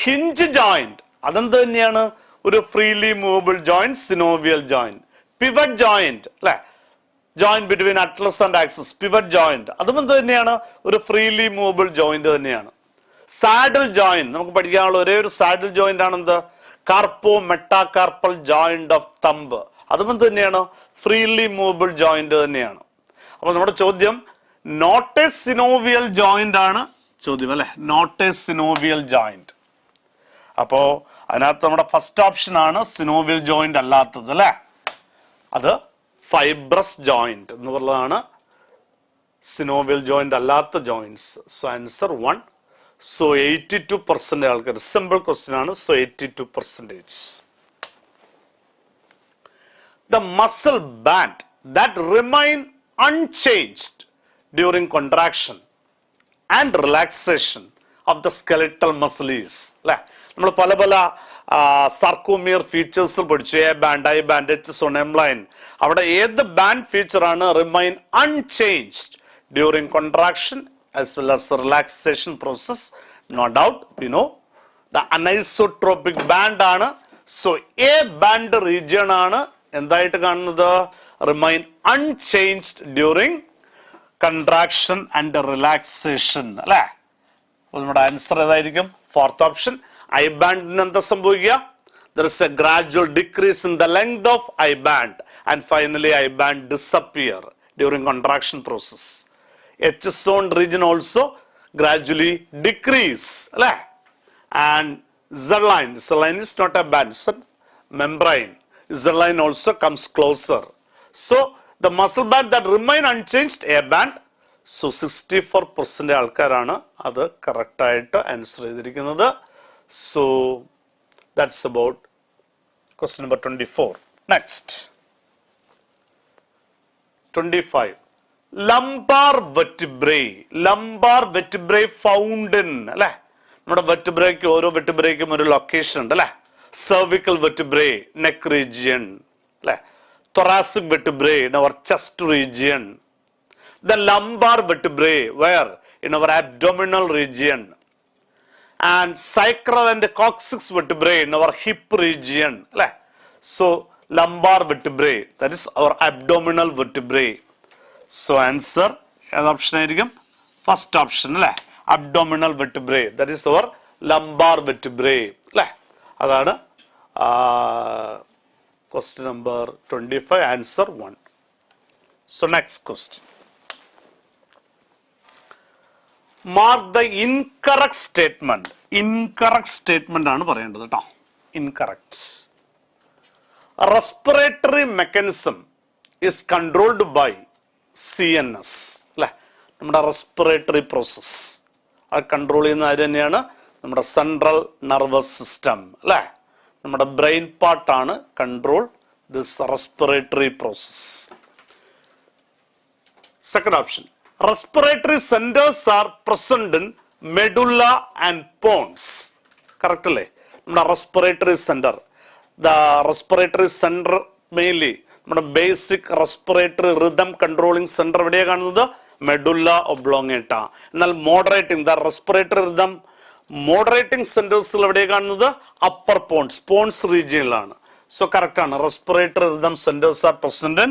Hinge joint അതെന്ത് തന്നെയാണ്, ഒരു freely movable joint, synovial joint. Pivot joint അല്ലെ, joint between atlas and axis, pivot joint അതും എന്ത് തന്നെയാണ്, ഒരു ഫ്രീലി മൂവബിൾ ജോയിന്റ് തന്നെയാണ്. സാഡിൽ ജോയിന്റ് നമുക്ക് പഠിക്കാനുള്ള ഒരേ ഒരു സാഡിൽ ജോയിന്റ് ആണ് എന്ത്, carpometacarpal joint of thumb, അതും എന്ത് തന്നെയാണ്, ഫ്രീലി മൂവബിൾ ജോയിന്റ് തന്നെയാണ്. അപ്പൊ നമ്മുടെ ചോദ്യം നോട്ട് എ സിനോവിയൽ ജോയിന്റ് ആണ് ചോദ്യം അല്ലെ, നോട്ട് എ സിനോവിയൽ ജോയിന്റ്. അപ്പോ അതിനകത്ത് നമ്മുടെ ഫസ്റ്റ് ഓപ്ഷൻ ആണ് സിനോവിയൽ ജോയിന്റ് അല്ലാത്തത് അല്ലെ, അത് ഫൈബ്രസ് ജോയിന്റ് എന്നുള്ളതാണ് സിനോവിയൽ ജോയിന്റ് അല്ലാത്ത ജോയിന്റ്സ്. So answer 1. സോ 82% ആൾക്കാർ, സിമ്പിൾ ക്വസ്റ്റ്യൻ ആണ്. So 82%. The muscle band that remain unchanged during contraction and relaxation of the skeletal muscle is അല്ലെ. നമ്മൾ പല പല സർക്കോമിയർ ഫീച്ചേഴ്സ് പഠിച്ചു, A band, I band, H zone, M line. അവിടെ ഏത് band feature ആണ് remain unchanged during contraction as well as relaxation process? No doubt you know the anisotropic band ആണ്. So A band region ആണ് എന്തായിട്ട് കാണുന്നത്, remain unchanged during contraction and relaxation അല്ലെ. നമ്മുടെ answer ഏതായിരിക്കും? Fourth option. ഐ ബാൻഡിന് എന്താ സംഭവിക്കുക? there is a gradual decrease in the length of I band and finally I band disappear during contraction process. H zone region also gradually decrease അല്ലെ. and Z line is not a band, it's a membrane. Z line also comes closer. So the muscle band that remain unchanged, A band. So 64% ആൾക്കാരാണ് അത് correct ആയിട്ട് answer ചെയ്തിരിക്കുന്നത്. So that's about question number 24. Next 25. Lumbar vertebrae found in അല്ലെ. നമ്മുടെ വെർട്ടിബ്രയ്ക്ക് ഓരോ വെർട്ടിബ്രയ്ക്കും ഒരു location ഉണ്ട് അല്ലെ. cervical vertebrae neck region അല്ലെ, thoracic vertebrae in our chest region, the lumbar vertebrae where in our abdominal region, and sacral and coccyx vertebrae in our hip region അല്ലെ. so lumbar vertebrae, that is our abdominal vertebrae. so answer ഏത് option ആയിരിക്കും? First option അല്ലെ, abdominal vertebrae, that is our lumbar vertebrae അല്ലെ. അതാണ് question number 25, answer 1. so next question. Mark the incorrect statement. Incorrect statement ആണ് പറയേണ്ടത് കേട്ടോ. Incorrect. A respiratory mechanism is controlled by CNS അല്ലെ. നമ്മുടെ റെസ്പിറേറ്ററി പ്രോസസ് അത് control ചെയ്യുന്ന ആര് തന്നെയാണ്? നമ്മുടെ സെൻട്രൽ നെർവസ് സിസ്റ്റം അല്ലെ. നമ്മുടെ ബ്രെയിൻ പാർട്ടാണ് control this respiratory process. Second option. Respiratory centres are present in medulla and pons. Correct അല്ലേ? നമ്മുടെ respiratory centre, the respiratory centre mainly നമ്മുടെ basic respiratory rhythm controlling centre എവിടെയാണ് കാണുന്നത്? Medulla oblongata. എന്നാൽ moderating the respiratory rhythm moderating സെന്റേഴ്സിൽ എവിടെയാണ് കാണുന്നത്? Upper pons, pons റീജിയനിലാണ്. സോ കറക്റ്റ് ആണ്. Respiratory rhythm centres are present in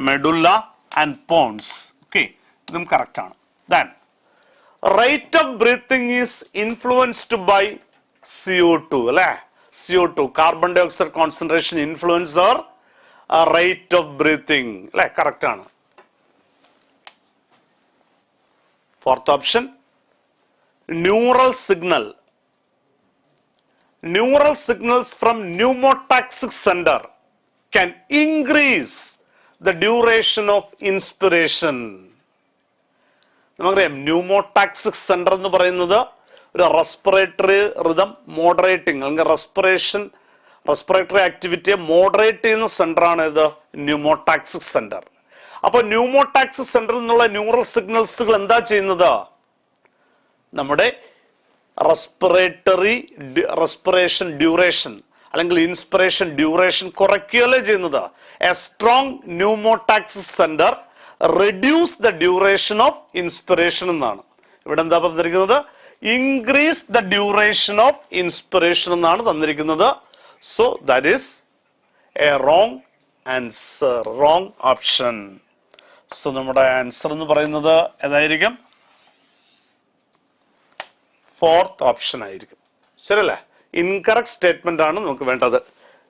medulla and pons. Okay, ഇതും കറക്റ്റ് ആണ്. Then rate of breathing is influenced by CO2 അല്ലെ. CO2 carbon dioxide concentration influence our rate of breathing അല്ലെ. Correct ആണ്. Fourth option. Neural signal neural signals from pneumotaxic center can increase the duration of inspiration. നമുക്കറിയാം ന്യൂമോടാക്സിക് centre എന്ന് പറയുന്നത് ഒരു respiratory rhythm moderating അല്ലെങ്കിൽ respiratory ആക്ടിവിറ്റിയെ moderate ചെയ്യുന്ന സെന്ററാണ് ഇത് ന്യൂമോടാക്സിക് centre. അപ്പോൾ ന്യൂമോടാക്സിക് സെന്ററിൽ നിന്നുള്ള ന്യൂറൽ സിഗ്നൽസുകൾ എന്താ ചെയ്യുന്നത്? നമ്മുടെ റെസ്പിറേഷൻ ഡ്യൂറേഷൻ അല്ലെങ്കിൽ ഇൻസ്പിറേഷൻ ഡ്യൂറേഷൻ കുറയ്ക്കുകയല്ലേ ചെയ്യുന്നത്. A strong ന്യൂമോടാക്സിക് centre reduce the duration of inspiration എന്നാണ്. ഇവിടെ എന്താ പറഞ്ഞിരിക്കുന്നത്? Increase the duration of inspiration എന്നാണ് തന്നിരിക്കുന്നത്. So that is A wrong answer, wrong option. So നമ്മുടെ ആൻസർ എന്ന് പറയുന്നത് ഏതായിരിക്കും? ഫോർത്ത് ഓപ്ഷൻ ആയിരിക്കും. ശരിയല്ലേ? ഇൻകറക്റ്റ് സ്റ്റേറ്റ്മെന്റ് ആണ് നമുക്ക് വേണ്ടത്.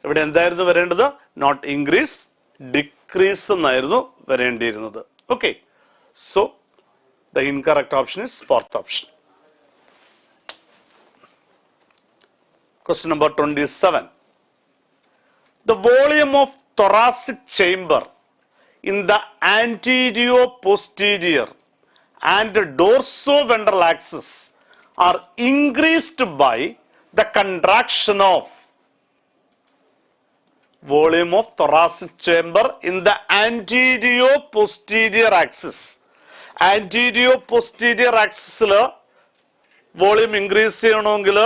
ഇവിടെ എന്തായിരുന്നു വരേണ്ടത്? നോട്ട് ഇൻക്രീസ്, ഡിക്രീസ് എന്നായിരുന്നു വരേണ്ടിയിരുന്നത്. Okay, so the incorrect option is fourth option. Question number 27. The volume of thoracic chamber in the anterior, posterior and dorsoventral axis are increased by the contraction of volume of thoracic chamber in the anterior posterior axis. Anterior posterior axis volume increase ചെയ്യണമെങ്കിൽ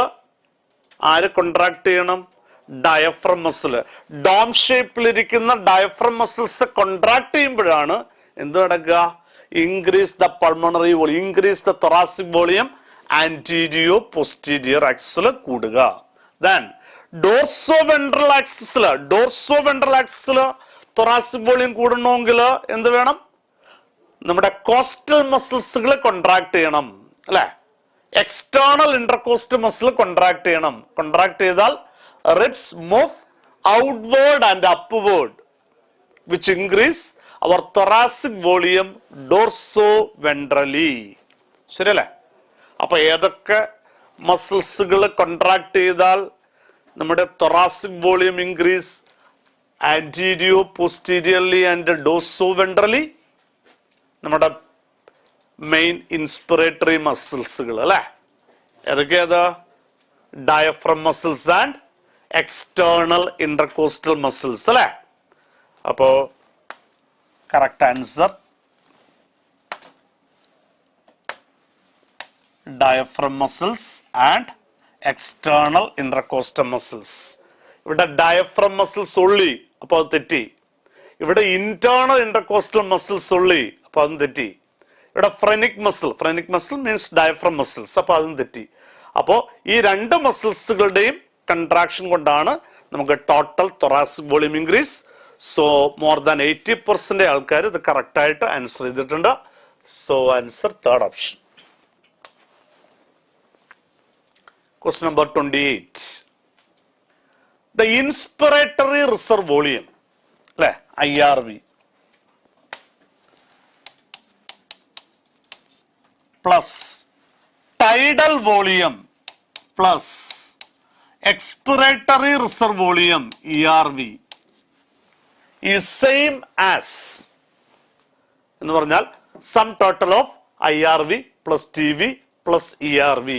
ആര് contract ചെയ്യണം? Diaphragm muscle. Dome ഷേപ്പിലിരിക്കുന്ന diaphragm muscles contract ചെയ്യുമ്പോഴാണ് എന്ത് നടക്കുക? Increase the pulmonary volume, increase the thoracic volume anteroposterior ആക്സിസിൽ കൂടുക. Then ഡോർസോവെൻട്രൽ ആക്സിസിൽ തൊറാസിക് വോളിയം കൂടണമെങ്കിൽ എന്ത് വേണം? നമ്മുടെ കോസ്റ്റൽ മസിൽസുകൾ കൊൺട്രാക്ട് ചെയ്യണം അല്ലെ? എക്സ്റ്റേണൽ ഇന്റർകോസ്റ്റൽ മസിൽ കൊൺട്രാക്ട് ചെയ്യണം. കൊൺട്രാക്ട് ചെയ്താൽ ribs move outward and upward which increase our thoracic volume dorsoventrally. ശരിയല്ലേ? അപ്പൊ ഏതൊക്കെ മസിൽസുകൾ കൊൺട്രാക്ട് ചെയ്താൽ നമ്മുടെ thoracic volume increase? Anteroposteriorly and dorsoventrally. നമ്മുടെ മെയിൻ ഇൻസ്പിറേറ്ററി മസിൽസുകൾ അല്ലെ? ഏതൊക്കെയത്? Diaphragm muscles and external intercostal muscles അല്ലെ? അപ്പോ correct answer diaphragm muscles and external intercostal muscles. ഇവിടെ ഡയഫ്രം മസിൽസ് ഉള്ളി, അപ്പൊ അത് തെറ്റി. ഇവിടെ ഇന്റേണൽ ഇന്റർകോസ്റ്റൽ മസിൽസ് ഉള്ളി, അപ്പൊ അതും തെറ്റി. ഇവിടെ phrenic muscle means diaphragm muscles, അപ്പൊ അതും തെറ്റി. അപ്പോ ഈ രണ്ട് മസിൽസുകളുടെയും കൺട്രാക്ഷൻ കൊണ്ടാണ് നമുക്ക് total thoracic volume increase. So more than 80% ആൾക്കാർ ഇത് കറക്റ്റ് ആയിട്ട് ആൻസർ ചെയ്തിട്ടുണ്ട്. So answer third option. Question number 28. The inspiratory reserve volume, അല്ലെ, IRV, plus tidal volume plus expiratory reserve volume ERV is same as എന്ന് പറഞ്ഞാൽ sum total of IRV plus TV plus ERV.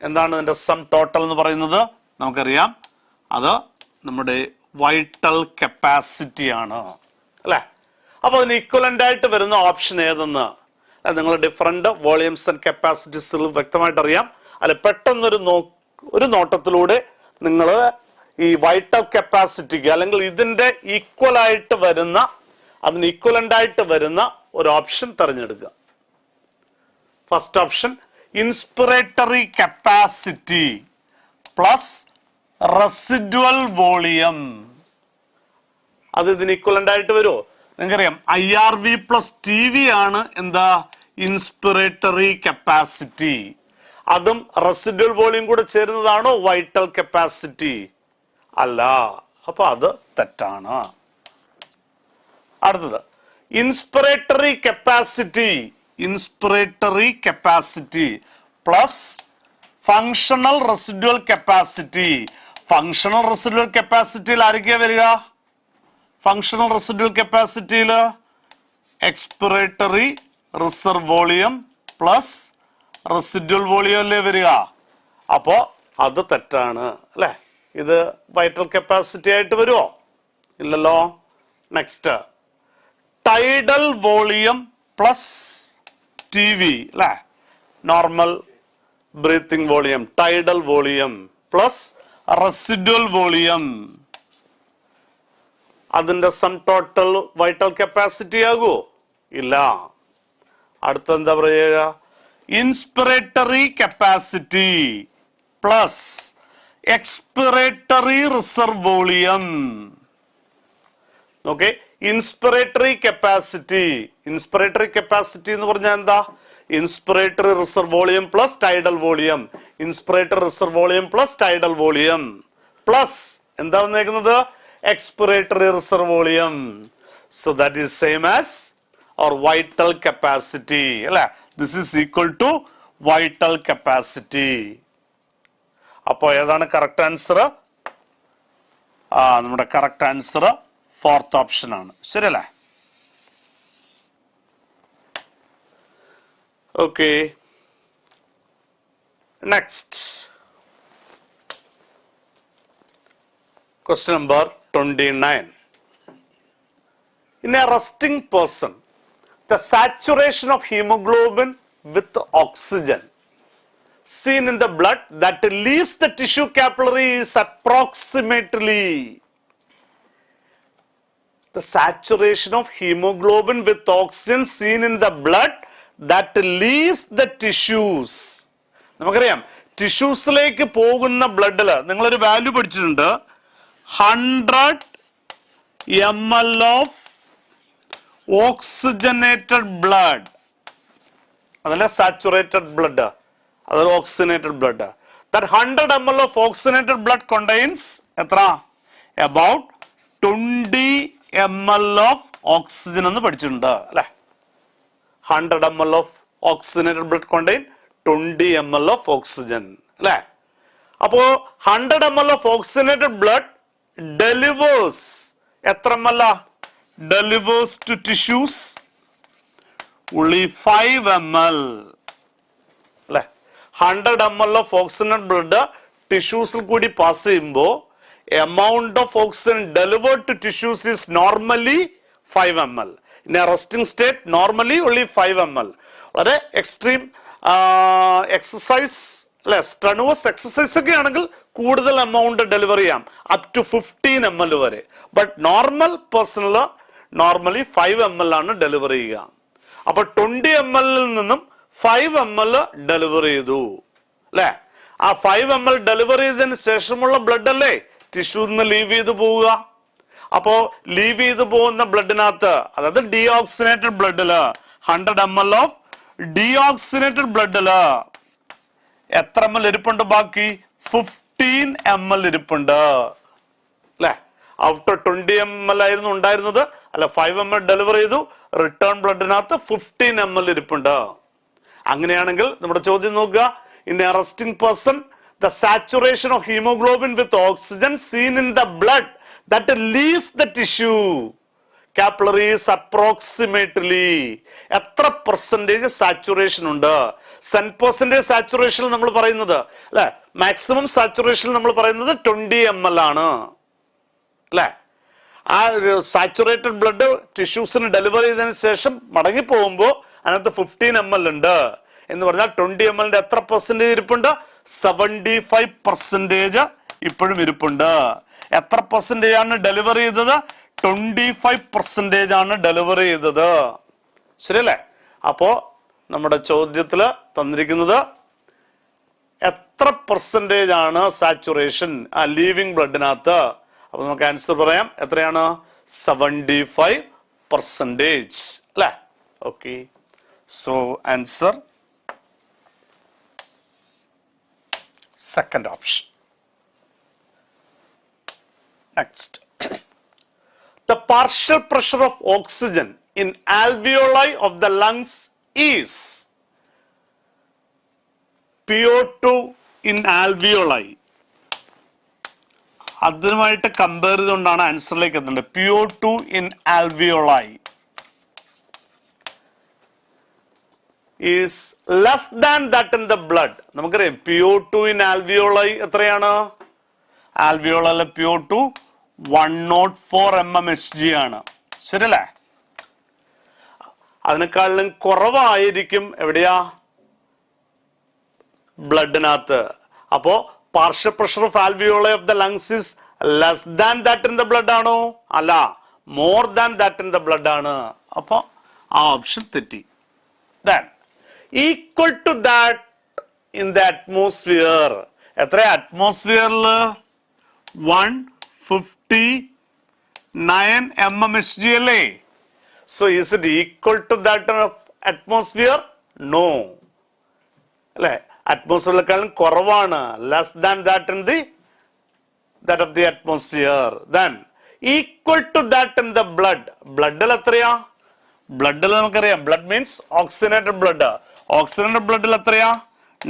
എന്താണ് ഇതിന്റെ sum total എന്ന് പറയുന്നത്? നമുക്കറിയാം, അത് നമ്മുടെ വൈറ്റൽ കപ്പാസിറ്റി ആണ് അല്ലെ? അപ്പൊ അതിന് ഇക്വലന്റ് ആയിട്ട് വരുന്ന ഓപ്ഷൻ ഏതെന്ന് നിങ്ങൾ ഡിഫറെന്റ് വോളിയംസ് ആൻഡ് കപ്പാസിറ്റീസ് വ്യക്തമായിട്ട് അറിയാം. അല്ലെ, പെട്ടെന്നൊരു നോട്ടത്തിലൂടെ നിങ്ങൾ ഈ വൈറ്റൽ കപ്പാസിറ്റിക്ക് അല്ലെങ്കിൽ ഇതിന്റെ ഈക്വൽ ആയിട്ട് വരുന്ന, അതിന് ഇക്വലന്റ് ആയിട്ട് വരുന്ന ഒരു ഓപ്ഷൻ തിരഞ്ഞെടുക്കുക. First option inspiratory capacity plus residual volume. അത് ഇതിന് ഇക്വലന്റ് ആയിട്ട് വരുമോ? നിങ്ങൾക്കറിയാം IRV പ്ലസ് TV ആണ് എന്താ? Inspiratory capacity. അതും റെസിഡ്വൽ വോളിയം കൂടെ ചേരുന്നതാണോ വൈറ്റൽ കപ്പാസിറ്റി? അല്ല. അപ്പൊ അത് തെറ്റാണ്. അടുത്തത് inspiratory capacity plus functional residual capacity. Functional residual കപ്പാസിറ്റിയിൽ ആരൊക്കെയാ വരിക? ഫങ്ഷണൽ റെസിഡ്യൂവൽ കപ്പാസിറ്റിയിൽ expiratory reserve volume plus residual volume അല്ലേ വരിക. അപ്പോൾ അത് തെറ്റാണ് അല്ലേ? ഇത് വൈറ്റൽ കപ്പാസിറ്റി ആയിട്ട് വരുമോ? ഇല്ലല്ലോ. Next, tidal volume plus T V അല്ലേ? Normal breathing volume, tidal volume plus residual volume, അതിന്റെ സം ടോട്ടൽ വൈറ്റൽ കപ്പാസിറ്റി ആകുമോ? ഇല്ല. അടുത്ത എന്താ പറയുക? Inspiratory capacity plus expiratory reserve volume. Okay, inspiratory capacity എന്ന് പറഞ്ഞാൽ എന്താ? Inspiratory reserve volume plus tidal volume, inspiratory reserve volume plus tidal volume plus എന്താ വന്നേക്കുന്നത്? Expiratory reserve volume. So that is same as or vital capacity അല്ലേ? This is equal to vital capacity. അപ്പോൾ ഏതാണ് correct answer? നമ്മുടെ correct answer fourth option ആണ്. ശരിയല്ലേ? Okay, next question number 29. In a resting person, the saturation of hemoglobin with oxygen seen in the blood that leaves the tissue capillary is approximately. The saturation of hemoglobin with oxygen seen in the blood that leaves the tissues. നമുക്കറിയാം, ടിഷ്യൂസിലേക്ക് പോകുന്ന ബ്ലഡില് നിങ്ങളൊരു value പഠിച്ചിട്ടുണ്ട്. 100 ml of oxygenated blood, അതല്ല saturated blood, അതൊരു oxygenated blood. That 100 ml of oxygenated blood contains എത്ര? About 20 ml of oxygen എന്ന് പഠിച്ചിട്ടുണ്ട് അല്ലെ? 100 ml of oxygenated blood contain 20 ml of oxygen അല്ലെ? അപ്പോ 100 ml of oxygenated blood delivers എത്ര ml? Delivers to tissues only 5 ml അല്ലെ? 100 ml of oxygenated blood ടിഷ്യൂസിൽ കൂടി pass ചെയ്യുമ്പോൾ amount of oxygen delivered to tissues is normally 5 ml. In a resting state, normally only 5 ml. വളരെ extreme exercise അല്ലെ, സ്ട്രനുവസ് exercise ഒക്കെ ആണെങ്കിൽ കൂടുതൽ amount deliver ചെയ്യാം, up to 15 ml വരെ. ബട്ട് നോർമൽ പേഴ്സണിൽ നോർമലി 5 ml ആണ് ഡെലിവർ ചെയ്യുക. അപ്പൊ 20 ml നിന്നും 5 ml ഡെലിവർ ചെയ്തു അല്ലെ? ആ 5 ml ഡെലിവർ ചെയ്തതിന് ശേഷമുള്ള ബ്ലഡ് അല്ലേ ടിഷ്യൂ നിന്ന് ലീവ് ചെയ്ത് പോവുക. അപ്പോ ലീവ് ചെയ്ത് പോകുന്ന ബ്ലഡിനകത്ത്, അതായത് ഡീഓക്സിനേറ്റഡ് ബ്ലഡില് 100 ml ഓഫ് ഡീഓക്സിനേറ്റഡ് ബ്ലഡില് എത്ര ml ഇരിപ്പുണ്ട്? ബാക്കി 15 ml ഇരിപ്പുണ്ട് അല്ലെ? ആഫ്റ്റർ 20 ml ആയിരുന്നു ഉണ്ടായിരുന്നത് അല്ല, 5 ml ഡെലിവർ ചെയ്തു, റിട്ടേൺ ബ്ലഡിനകത്ത് 15 ml ഇരിപ്പുണ്ട്. അങ്ങനെയാണെങ്കിൽ നമ്മുടെ ചോദ്യം നോക്കുക. In A resting person, the saturation of hemoglobin with oxygen seen in the blood that leaves the tissue capillary is approximately എത്ര പെർസെന്റേജ് സാച്ചുറേഷൻ ഉണ്ട്? 10% സാച്ചുറേഷൻ നമ്മൾ പറയുന്നത് അല്ലെ, മാക്സിമം സാച്ചുറേഷൻ നമ്മൾ പറയുന്നത് 20 ml ആണ് അല്ലെ? ആ സാച്ചുറേറ്റഡ് ബ്ലഡ് ടിഷ്യൂസിന് ഡെലിവർ ചെയ്തതിനു ശേഷം മടങ്ങി പോകുമ്പോൾ അതിനകത്ത് 15 ml ഉണ്ട് എന്ന് പറഞ്ഞാൽ 20 ml എത്ര പെർസെന്റേജ് ഇരിപ്പുണ്ട്? 75% ഇപ്പോഴും ഇരിപ്പുണ്ട്. എത്ര പെർസെന്റേജ് ആണ് ഡെലിവർ ചെയ്തത്? 25% ആണ് ഡെലിവർ ചെയ്തത്. ശരിയല്ലേ? അപ്പോ നമ്മുടെ ചോദ്യത്തില് തന്നിരിക്കുന്നത് എത്ര പെർസെന്റേജ് ആണ് സാച്ചുറേഷൻ ആ ലീവിംഗ് ബ്ലഡിനകത്ത്? അപ്പൊ നമുക്ക് ആൻസർ പറയാം. എത്രയാണ്? 75% അല്ലെ? Okay, so answer second option. Next, the partial pressure of oxygen in alveoli of the lungs is PO2 in alveoli, അതുമായിട്ട് കമ്പയർ ചെയ്തുകൊണ്ടാണ് ആൻസറിലേക്ക് എത്തേണ്ടത്. PO2 in alveoli is less than that in the blood. നമുക്കറിയാം PO2 in alveoli എത്രയാണ്? ആൽവിയോളൈയിലെ PO2 104 mmHg ആണ്. ശരിയല്ലേ? അതിനേക്കാളും കുറവായിരിക്കും എവിടെയാ? ബ്ലഡിനകത്ത്. അപ്പോ partial pressure of alveoli of the lungs is less than that in the blood ആണോ? അല്ല, more than that in the blood ആണ്. അപ്പൊ ആ ഓപ്ഷൻ തെറ്റി. Then equal to that in the atmosphere. എത്ര അറ്റ്മോസ്ഫിയറിൽ? 159 mmHg അല്ലേ? So is it equal to that of atmosphere? No. അല്ലേ? അറ്റ്മോസ്ഫിയറിലേക്കാളും കുറവാണ്. Less than that in the that of the atmosphere. Then equal to that in the blood. ബ്ലഡിൽ എത്രയാ? ബ്ലഡിൽ നമുക്കറിയാം, blood means oxygenated blood. Oxygenated ബ്ലഡിൽ എത്രയാ?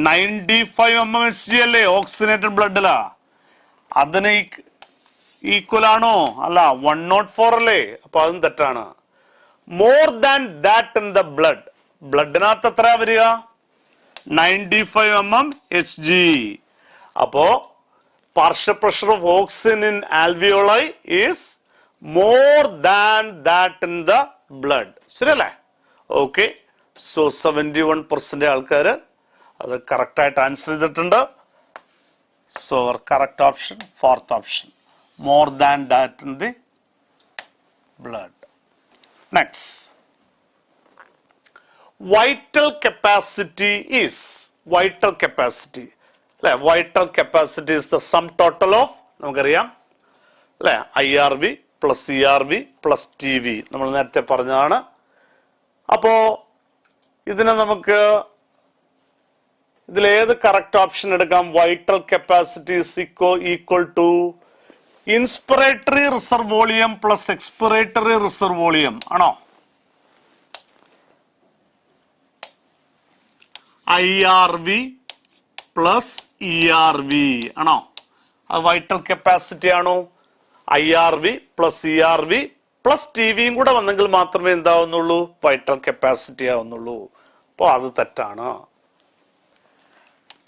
95 mmHg അല്ലേ oxygenated ബ്ലഡിലാ? അതിന് ഈക്വൽ ആണോ? അല്ല, 104 അല്ലേ? അപ്പൊ അതും തെറ്റാണ്. More than that in the blood. ബ്ലഡിനകത്ത് എത്ര വരിക? 95 mmHg. അപ്പോ partial pressure of oxygen in alveoli is more than that in the blood. ശരിയല്ലേ? ഓക്കെ. സോ 71% ആൾക്കാർ അത് കറക്റ്റ് ആയിട്ട് ആൻസർ ചെയ്തിട്ടുണ്ട്. So correct option fourth option, more than that in the blood. Next, vital capacity is, vital capacity അല്ലെ, vital capacity is the sum total of, നമുക്കറിയാം അല്ലെ, IRV plus CRV plus TV നമ്മൾ നേരത്തെ പറഞ്ഞതാണ്. അപ്പോ ഇതിനെ നമുക്ക് ഇതിലേത് കറക്റ്റ് ഓപ്ഷൻ എടുക്കാം? Vital capacity is equal to inspiratory reserve volume plus expiratory reserve volume ആണോ? IRV പ്ലസ് ERV ആണോ? അത് വൈറ്റൽ കപ്പാസിറ്റി ആണോ? IRV പ്ലസ് ERV പ്ലസ് TVയും കൂടെ വന്നെങ്കിൽ മാത്രമേ എന്താവുന്നുള്ളൂ? Vital capacity ആവുന്നുള്ളൂ. അപ്പൊ അത് തെറ്റാണ്.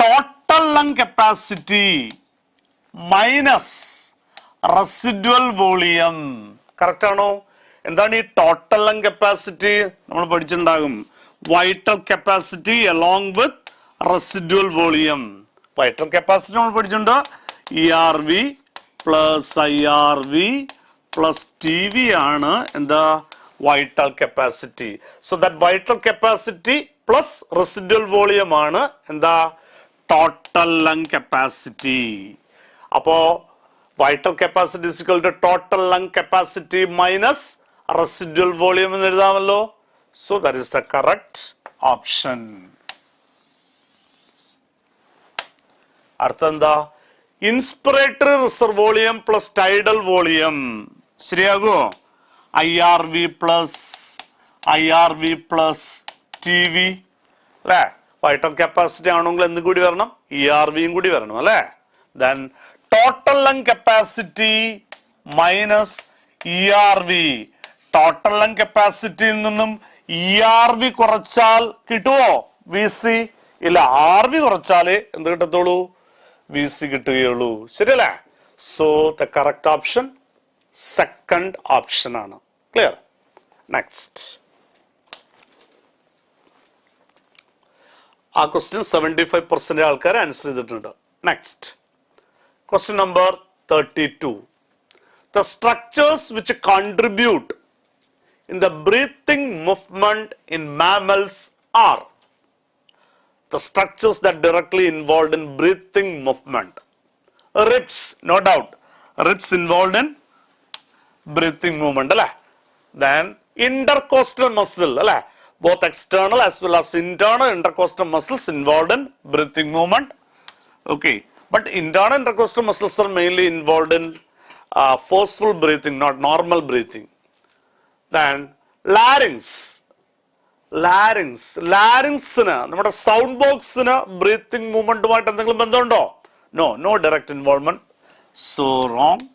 Total lung capacity minus residual volume correct ആണോ? എന്താണ് ഈ ടോട്ടൽ ലങ് കപ്പാസിറ്റി? നമ്മൾ പഠിച്ചിട്ടുണ്ടാകും. Vital capacity along with residual volume. Vital capacity നമ്മൾ പഠിച്ചിട്ടുണ്ട്. ERV plus IRV plus TV ആണ് എന്താ? Vital capacity. So that vital capacity plus residual volume ആണ് എന്താ? Total lung capacity. അപ്പോ vital capacity is equal to total lung capacity minus residual volume എന്ന് എഴുതാമല്ലോ. So that is the correct option. അടുത്ത എന്താ? Inspiratory reserve volume plus tidal volume. ശരിയാകുമോ? IRV plus TV അല്ലെ? Vital capacity ആണെങ്കിൽ എന്ത് കൂടി വരണം? ERVയും കൂടി വരണം അല്ലെ? Then total lung capacity minus ERV. Total lung കപ്പാസിറ്റിയിൽ നിന്നും ERV കുറച്ചാൽ കിട്ടുമോ VC? ഇല്ല, RV കുറച്ചാലേ എന്ത് കിട്ടത്തുള്ളൂ? VC കിട്ടുകയുള്ളൂ. ശരിയല്ലേ? So the correct option second option ആണ്. ക്ലിയർ? നെക്സ്റ്റ്, ആ ക്വസ്റ്റ്യൻ 75% ആൾക്കാർ ആൻസർ ചെയ്തിട്ടുണ്ട്. Next, question number 32. The structures which contribute in the breathing movement in mammals are the structures that directly involved in breathing movement. Ribs, no doubt. Ribs involved in breathing movement. Then intercostal muscle. Both external as well as internal intercostal muscles involved in breathing movement. Okay. But internal intercostal muscles are mainly involved in forceful breathing, not normal breathing. Then larynx. Larynx. ലാരിങ്സിന് നമ്മുടെ sound ബോക്സിന് breathing മൂവ്മെന്റുമായിട്ട് എന്തെങ്കിലും ബന്ധമുണ്ടോ? No direct involvement. So wrong.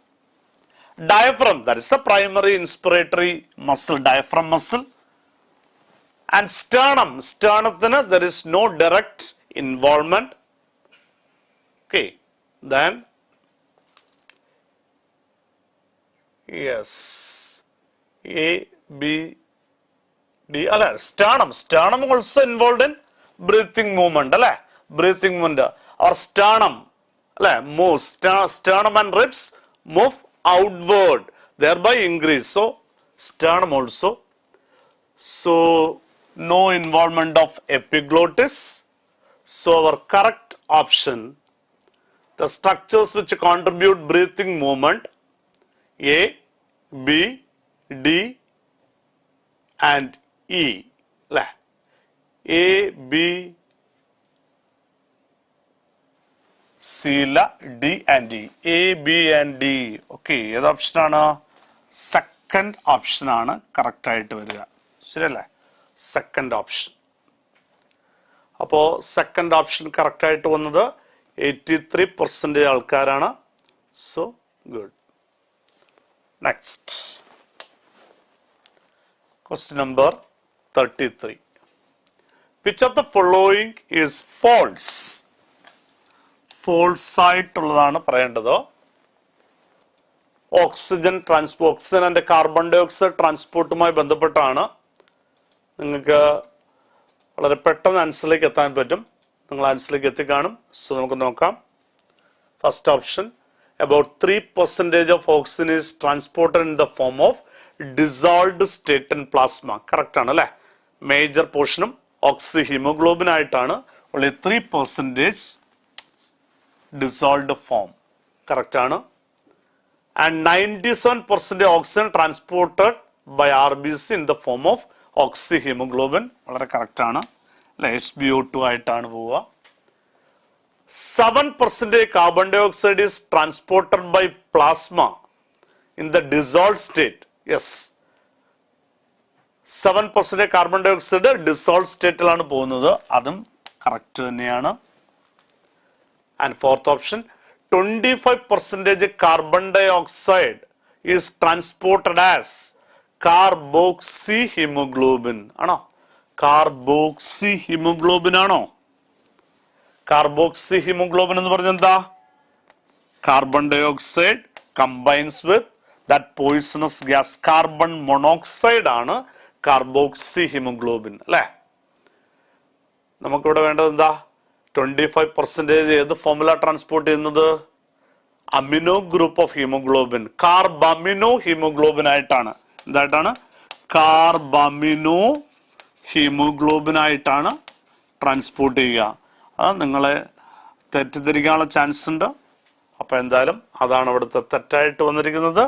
Diaphragm, that is a primary inspiratory muscle, diaphragm muscle. And sternum, sternathina there is no direct involvement. Okay, then yes, A, B, D, sternum also involved in breathing movement, breathing movement. Or sternum, moves, sternum and ribs move outward, thereby increase. So sternum also. So no involvement of epiglottis. So our correct option, the structures which contribute breathing movement, A, B, D and E. A, B, C, D and D. A, B and D. Okay, ഏത് ഓപ്ഷനാണ്? Second ഓപ്ഷനാണ് correct ആയിട്ട് വരിക. ശരിയല്ലേ? Second option. അപ്പോൾ second option correct ആയിട്ട് വന്നത് 83% ആൾക്കാരാണ്. So good. Next question number 33. Which of the following is false? False ആയിട്ടുള്ളതാണ് പറയേണ്ടത്. Oxygen and carbon dioxide ട്രാൻസ്പോർട്ടുമായി ബന്ധപ്പെട്ടാണ്. നിങ്ങൾക്ക് വളരെ പെട്ടെന്ന് ആൻസറിലേക്ക് എത്താൻ പറ്റും. നിങ്ങൾ ആൻസറിലേക്ക് എത്തിക്കാണും. സോ നമുക്ക് നോക്കാം. First option, about 3% of oxygen is transported in the form of dissolved state in plasma. Correct ആണ് അല്ലേ? മേജർ പോർഷനും ഓക്സി ഹീമോഗ്ലോബിൻ ആയിട്ടാണ്. only 3% dissolved form. Correct ആണ്. And 97% oxygen transported by RBC in the form of oxyhemoglobin. വളരെ correct ആണ്. SbO2 ആയിട്ടാണ് പോവുക. 7% carbon dioxide is transported by plasma in the dissolved state. Yes. 7% carbon dioxide dissolved സ്റ്റേറ്റിലാണ് പോകുന്നത്. അതും correct തന്നെയാണ്. And fourth option, 25% carbon dioxide is transported as carboxyhemoglobin. ആണോ? Carboxyhemoglobin ആണോ? Carboxyhemoglobin എന്ന് പറഞ്ഞാൽ എന്താ? Carbon dioxide combines with that poisonous gas carbon monoxide ആണ് carboxyhemoglobin. അല്ലേ? നമുക്കിവിടെ വേണ്ടത് എന്താ? 25% ഏത് ഫോർമുല ട്രാൻസ്പോർട്ട് ചെയ്യുന്നത്? Amino group of haemoglobin, carbamino haemoglobin ആയിട്ടാണ്. എന്തായിട്ടാണ്? കാർബമിനോ ഹീമോഗ്ലോബിൻ ആയിട്ടാണ് ട്രാൻസ്പോർട്ട് ചെയ്യുക. അത് നിങ്ങളെ തെറ്റിദ്ധരിക്കാനുള്ള ചാൻസ് ഉണ്ട്. അപ്പോൾ എന്തായാലും അതാണ് ഇവിടുത്തെ തെറ്റായിട്ട് വന്നിരിക്കുന്നത്.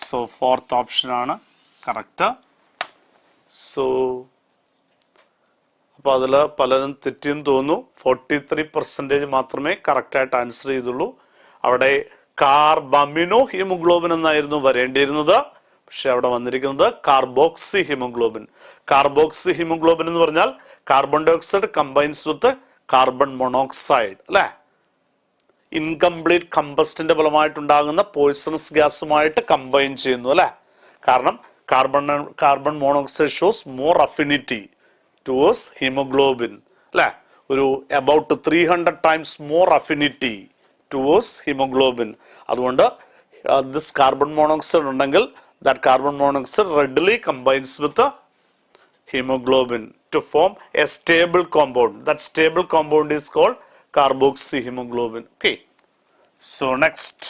സോ ഫോർത്ത് ഓപ്ഷനാണ് കറക്റ്റ്. സോ അപ്പോൾ അതിൽ പലരും തെറ്റിയെന്ന് തോന്നുന്നു. 43% മാത്രമേ കറക്റ്റായിട്ട് ആൻസർ ചെയ്തുള്ളൂ. അവിടെ കാർബമിനോ ഹീമോഗ്ലോബിൻ എന്നായിരുന്നു വരേണ്ടിയിരുന്നത്. പക്ഷെ അവിടെ വന്നിരിക്കുന്നത് കാർബോക്സി ഹീമോഗ്ലോബിൻ. കാർബോക്സി ഹീമോഗ്ലോബിൻ എന്ന് പറഞ്ഞാൽ carbon dioxide combines with carbon monoxide അല്ലേ? ഇൻകംപ്ലീറ്റ് കമ്പസ്റ്റിന്റെ ഫലമായിട്ടുണ്ടാകുന്ന പോയിസണസ് ഗ്യാസുമായിട്ട് കമ്പൈൻ ചെയ്യുന്നു അല്ലേ? കാരണം carbon monoxide shows more affinity towards hemoglobin അല്ലേ? ഒരു about 300 times more affinity towards hemoglobin. അതുകൊണ്ട് this carbon monoxide ഉണ്ടെങ്കിൽ that carbon monoxide readily combines with the hemoglobin to form a stable compound. That stable compound is called carboxyhemoglobin. Okay. So next,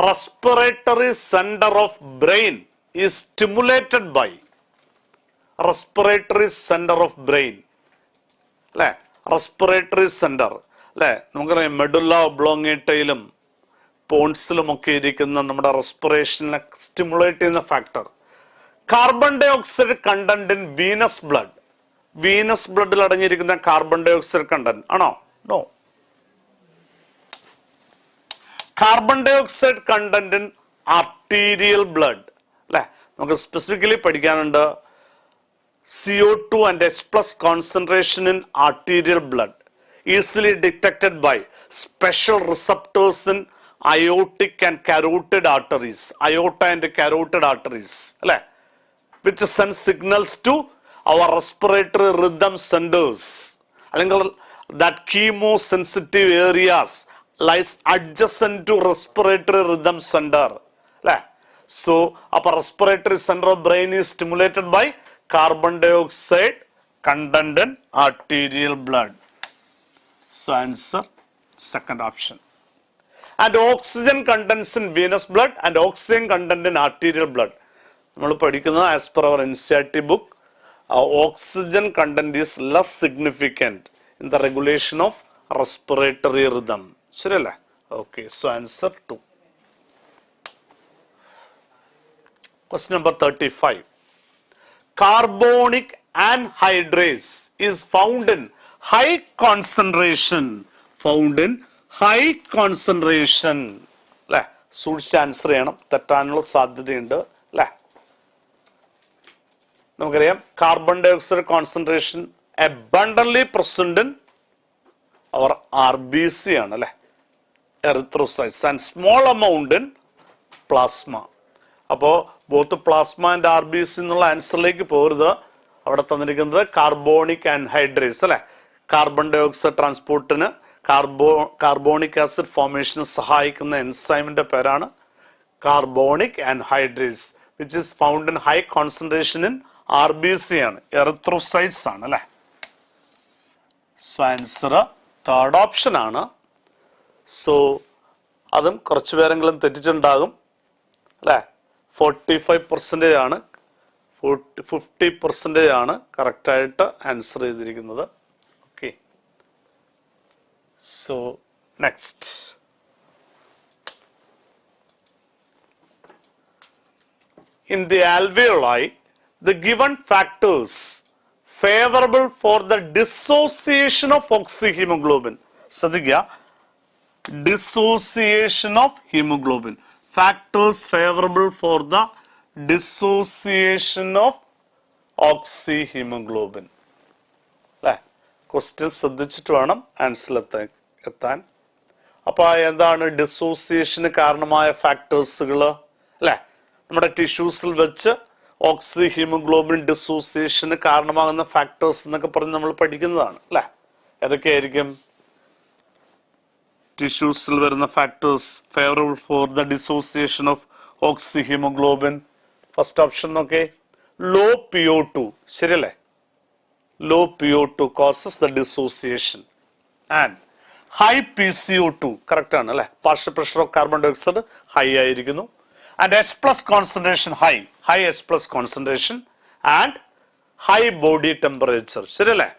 respiratory center of brain is stimulated by respiratory center of brain. അല്ലേ? Respiratory centre അല്ലേ? നമുക്കറിയാം medulla ഒബ്ലോങ്ങേറ്റയിലും പോൺസിലും ഒക്കെ ഇരിക്കുന്ന നമ്മുടെ റെസ്പിറേഷനെ stimulate ചെയ്യുന്ന factor carbon dioxide content in venous blood. Venous ബ്ലഡിൽ അടങ്ങിയിരിക്കുന്ന കാർബൺ ഡൈ ഓക്സൈഡ് കണ്ടന്റ് ആണോ? No. Carbon dioxide content in arterial blood. അല്ലേ, നമുക്ക് സ്പെസിഫിക്കലി പഠിക്കാനുണ്ട് CO2 and H plus concentration in arterial blood easily detected by special receptors in aortic and carotid arteries, aorta and carotid arteries, അല്ലേ, which send signals to our respiratory rhythm centers, അല്ലെങ്കിൽ that chemosensitive areas lies adjacent to respiratory rhythm center, അല്ലേ. So upper respiratory center of brain is stimulated by carbon dioxide content in arterial blood. So answer second option. And oxygen contents in venous blood and oxygen content in arterial blood. നമ്മൾ പഠിക്കുന്നത് as per our NCERT book, oxygen content is less significant in the regulation of respiratory rhythm. ശരിയല്ലേ? Okay, so answer 2. Question number 35. Carbonic anhydrase is found in high concentration. Found in high concentration. അല്ലേ, സൂക്ഷിച്ച് answer ചെയ്യണം, തെറ്റാനുള്ള സാധ്യതയുണ്ട്. അല്ലേ, നമുക്കറിയാം carbon dioxide concentration abundantly present in our RBC ആണ്, അല്ലേ, erythrocytes, and small amount in plasma. അപ്പോൾ both plasma and RBC എന്നുള്ള ആൻസറിലേക്ക് പോരുത്. അവിടെ തന്നിരിക്കുന്നത് കാർബോണിക് ആൻഹൈഡ്രേസ്, അല്ലെ, കാർബൺ ഡയോക്സൈഡ് ട്രാൻസ്പോർട്ടിന് കാർബോണിക് ആസിഡ് ഫോർമേഷന് സഹായിക്കുന്ന എൻസൈമിന്റെ പേരാണ് carbonic anhydrase, which is found in high concentration in RBC ആണ്, എറിത്രോസൈറ്റ്സ് ആണ്, അല്ലെ. സോ ആൻസർ തേർഡ് ഓപ്ഷൻ ആണ്. സോ അതും കുറച്ചു പേരെങ്കിലും തെറ്റിച്ചുണ്ടാകും, അല്ലെ. 45% ആണ്, 50% ആണ് കറക്റ്റായിട്ട് ആൻസർ ചെയ്തിരിക്കുന്നത്. Okay, so next. In the alveoli, the given factors favorable for the dissociation of oxyhemoglobin. ശ്രദ്ധിക്കുക, dissociation of hemoglobin. Factors favorable for the dissociation of oxyhemoglobin. അല്ലേ, ക്വസ്റ്റ്യൻ ശ്രദ്ധിച്ചിട്ട് വേണം ആൻസറിൽ എത്താൻ. അപ്പോൾ എന്താണ് ഡിസോസിയേഷന് കാരണമായ ഫാക്ടേഴ്സുകൾ? അല്ലേ, നമ്മുടെ ടിഷ്യൂസിൽ വെച്ച് ഓക്സിഹീമോഗ്ലോബിൻ ഡിസോസിയേഷന് കാരണമാകുന്ന ഫാക്ടേഴ്സ് എന്നൊക്കെ പറഞ്ഞ് നമ്മൾ പഠിക്കുന്നതാണ്, അല്ലേ. ഏതൊക്കെയായിരിക്കും ടിഷ്യൂസിൽ വരുന്ന factors favourable for the dissociation of oxyhaemoglobin? First option നോക്കേ, ലോ PO2, ശരിയല്ലേ, low PO2 causes the dissociation, and high PCO2, correct ആണ്, അല്ലെ. Partial pressure of carbon dioxide high ആയിരിക്കുന്നു, and H plus concentration high H plus concentration and high body temperature, ശരിയല്ലേ.